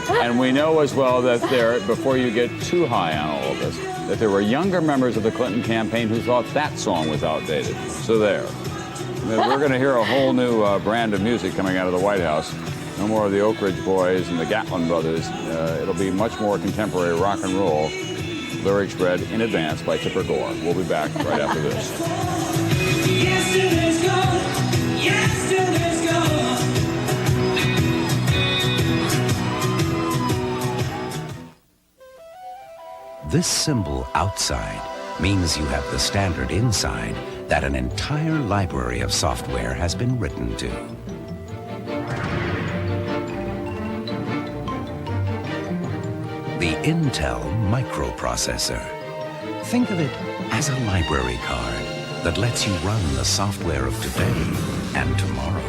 and we know as well that before you get too high on all of this, that there were younger members of the Clinton campaign who thought that song was outdated. So there. We're going to hear a whole new brand of music coming out of the White House. No more of the Oak Ridge Boys and the Gatlin Brothers. It'll be much more contemporary rock and roll. Lyrics read in advance by Tipper Gore. We'll be back right after this. Yesterday's gone. Yesterday's gone. This symbol outside means you have the standard inside that an entire library of software has been written to. The Intel microprocessor. Think of it as a library card that lets you run the software of today and tomorrow.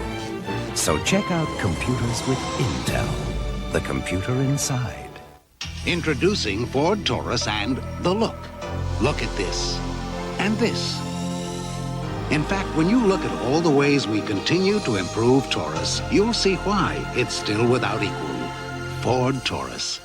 So check out computers with Intel, the computer inside. Introducing Ford Taurus and the look. Look at this and this. In fact, when you look at all the ways we continue to improve Taurus, you'll see why it's still without equal. Ford Taurus.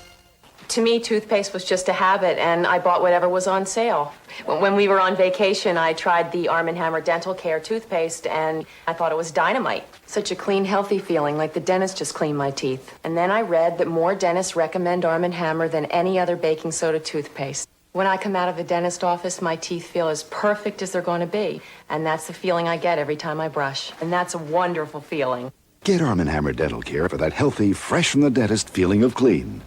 To me, toothpaste was just a habit, and I bought whatever was on sale. When we were on vacation, I tried the Arm & Hammer Dental Care toothpaste, and I thought it was dynamite. Such a clean, healthy feeling, like the dentist just cleaned my teeth. And then I read that more dentists recommend Arm & Hammer than any other baking soda toothpaste. When I come out of the dentist office, my teeth feel as perfect as they're going to be. And that's the feeling I get every time I brush. And that's a wonderful feeling. Get Arm & Hammer Dental Care for that healthy, fresh from the dentist feeling of clean.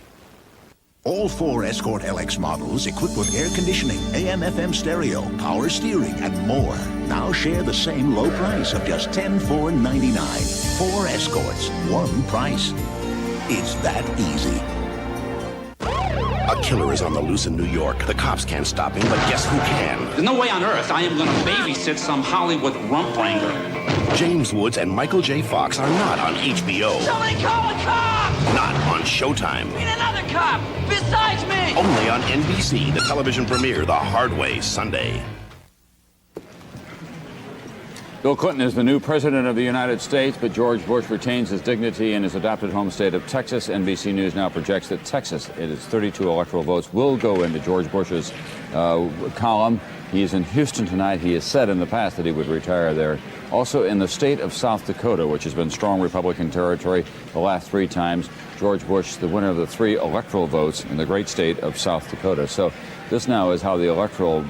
All 4 Escort LX models equipped with air conditioning, AM/FM stereo, power steering, and more. Now share the same low price of just $10,499. 4 Escorts, one price. It's that easy. A killer is on the loose in New York. The cops can't stop him, but guess who can? There's no way on earth I am going to babysit some Hollywood rump wrangler. James Woods and Michael J. Fox are not on HBO. Somebody call a cop! Not on Showtime. Need another cop besides me! Only on NBC, the television premiere, The Hard Way, Sunday. Bill Clinton is the new president of the United States, but George Bush retains his dignity in his adopted home state of Texas. NBC News now projects that Texas, its 32 electoral votes, will go into George Bush's column. He is in Houston tonight. He has said in the past that he would retire there. Also in the state of South Dakota, which has been strong Republican territory the last 3 times, George Bush, the winner of the 3 electoral votes in the great state of South Dakota. So this now is how the electoral,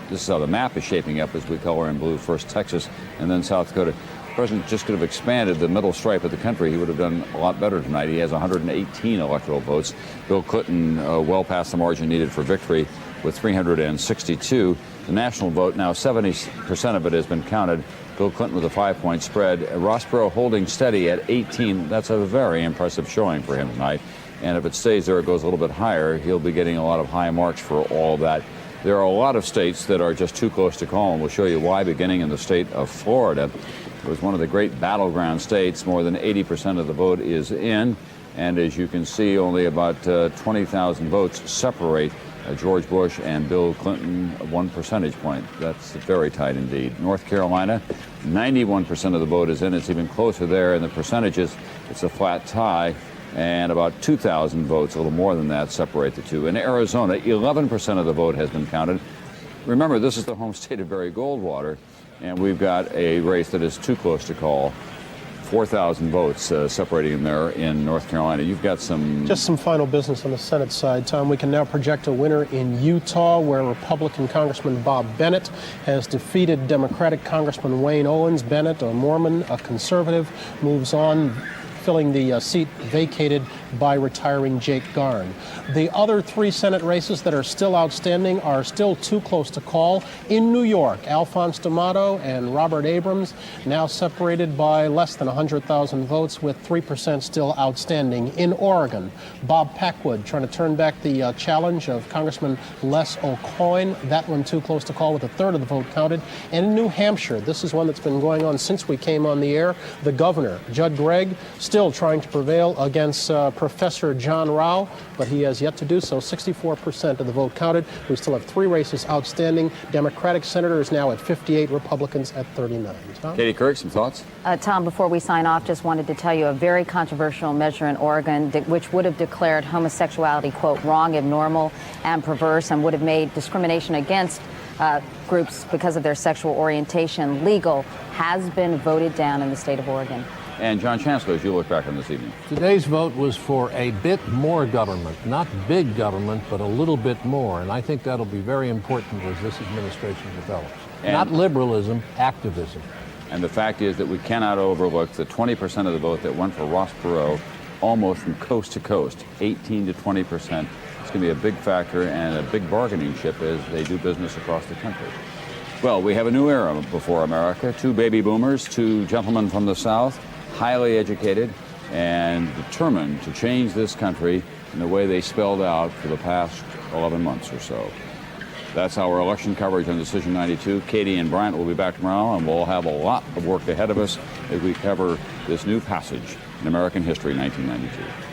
this is how the map is shaping up as we color in blue. First Texas and then South Dakota. The president just could have expanded the middle stripe of the country. He would have done a lot better tonight. He has 118 electoral votes. Bill Clinton well past the margin needed for victory with 362. The national vote, now 70% of it has been counted. Bill Clinton with a 5-point spread. Ross Perot holding steady at 18. That's a very impressive showing for him tonight. And if it stays there, it goes a little bit higher. He'll be getting a lot of high marks for all of that. There are a lot of states that are just too close to call, and we'll show you why, beginning in the state of Florida. It was one of the great battleground states. More than 80% of the vote is in. And as you can see, only about 20,000 votes separate George Bush and Bill Clinton 1 percentage point. That's very tight indeed. North Carolina, 91% of the vote is in. It's even closer there. In the percentages, it's a flat tie. And about 2,000 votes, a little more than that, separate the two. In Arizona, 11% of the vote has been counted. Remember, this is the home state of Barry Goldwater, and we've got a race that is too close to call. 4,000 votes separating them there in North Carolina. You've got just some final business on the Senate side, Tom. We can now project a winner in Utah, where Republican Congressman Bob Bennett has defeated Democratic Congressman Wayne Owens. Bennett, a Mormon, a conservative, moves on, filling the seat vacated by retiring Jake Garn. The other 3 Senate races that are still outstanding are still too close to call. In New York, Alphonse D'Amato and Robert Abrams now separated by less than 100,000 votes, with 3% still outstanding. In Oregon, Bob Packwood trying to turn back the challenge of Congressman Les O'Coin. That one too close to call, with 1/3 of the vote counted. And in New Hampshire, this is one that's been going on since we came on the air. The governor, Judd Gregg, still trying to prevail against Professor John Rao, but he has yet to do so. 64% of the vote counted. We still have 3 races outstanding. Democratic senator is now at 58, Republicans at 39. Tom? Katie Kirk, some thoughts? Tom, before we sign off, just wanted to tell you a very controversial measure in Oregon which would have declared homosexuality, quote, wrong, abnormal, and perverse, and would have made discrimination against groups because of their sexual orientation legal, has been voted down in the state of Oregon. And John Chancellor, as you look back on this evening. Today's vote was for a bit more government, not big government, but a little bit more. And I think that'll be very important as this administration develops. And not liberalism, activism. And the fact is that we cannot overlook the 20% of the vote that went for Ross Perot almost from coast to coast, 18 to 20%. It's going to be a big factor and a big bargaining chip as they do business across the country. Well, we have a new era before America. 2 baby boomers, 2 gentlemen from the South, highly educated and determined to change this country in the way they spelled out for the past 11 months or so. That's our election coverage on Decision 92. Katie and Bryant will be back tomorrow, and we'll have a lot of work ahead of us as we cover this new passage in American history, 1992.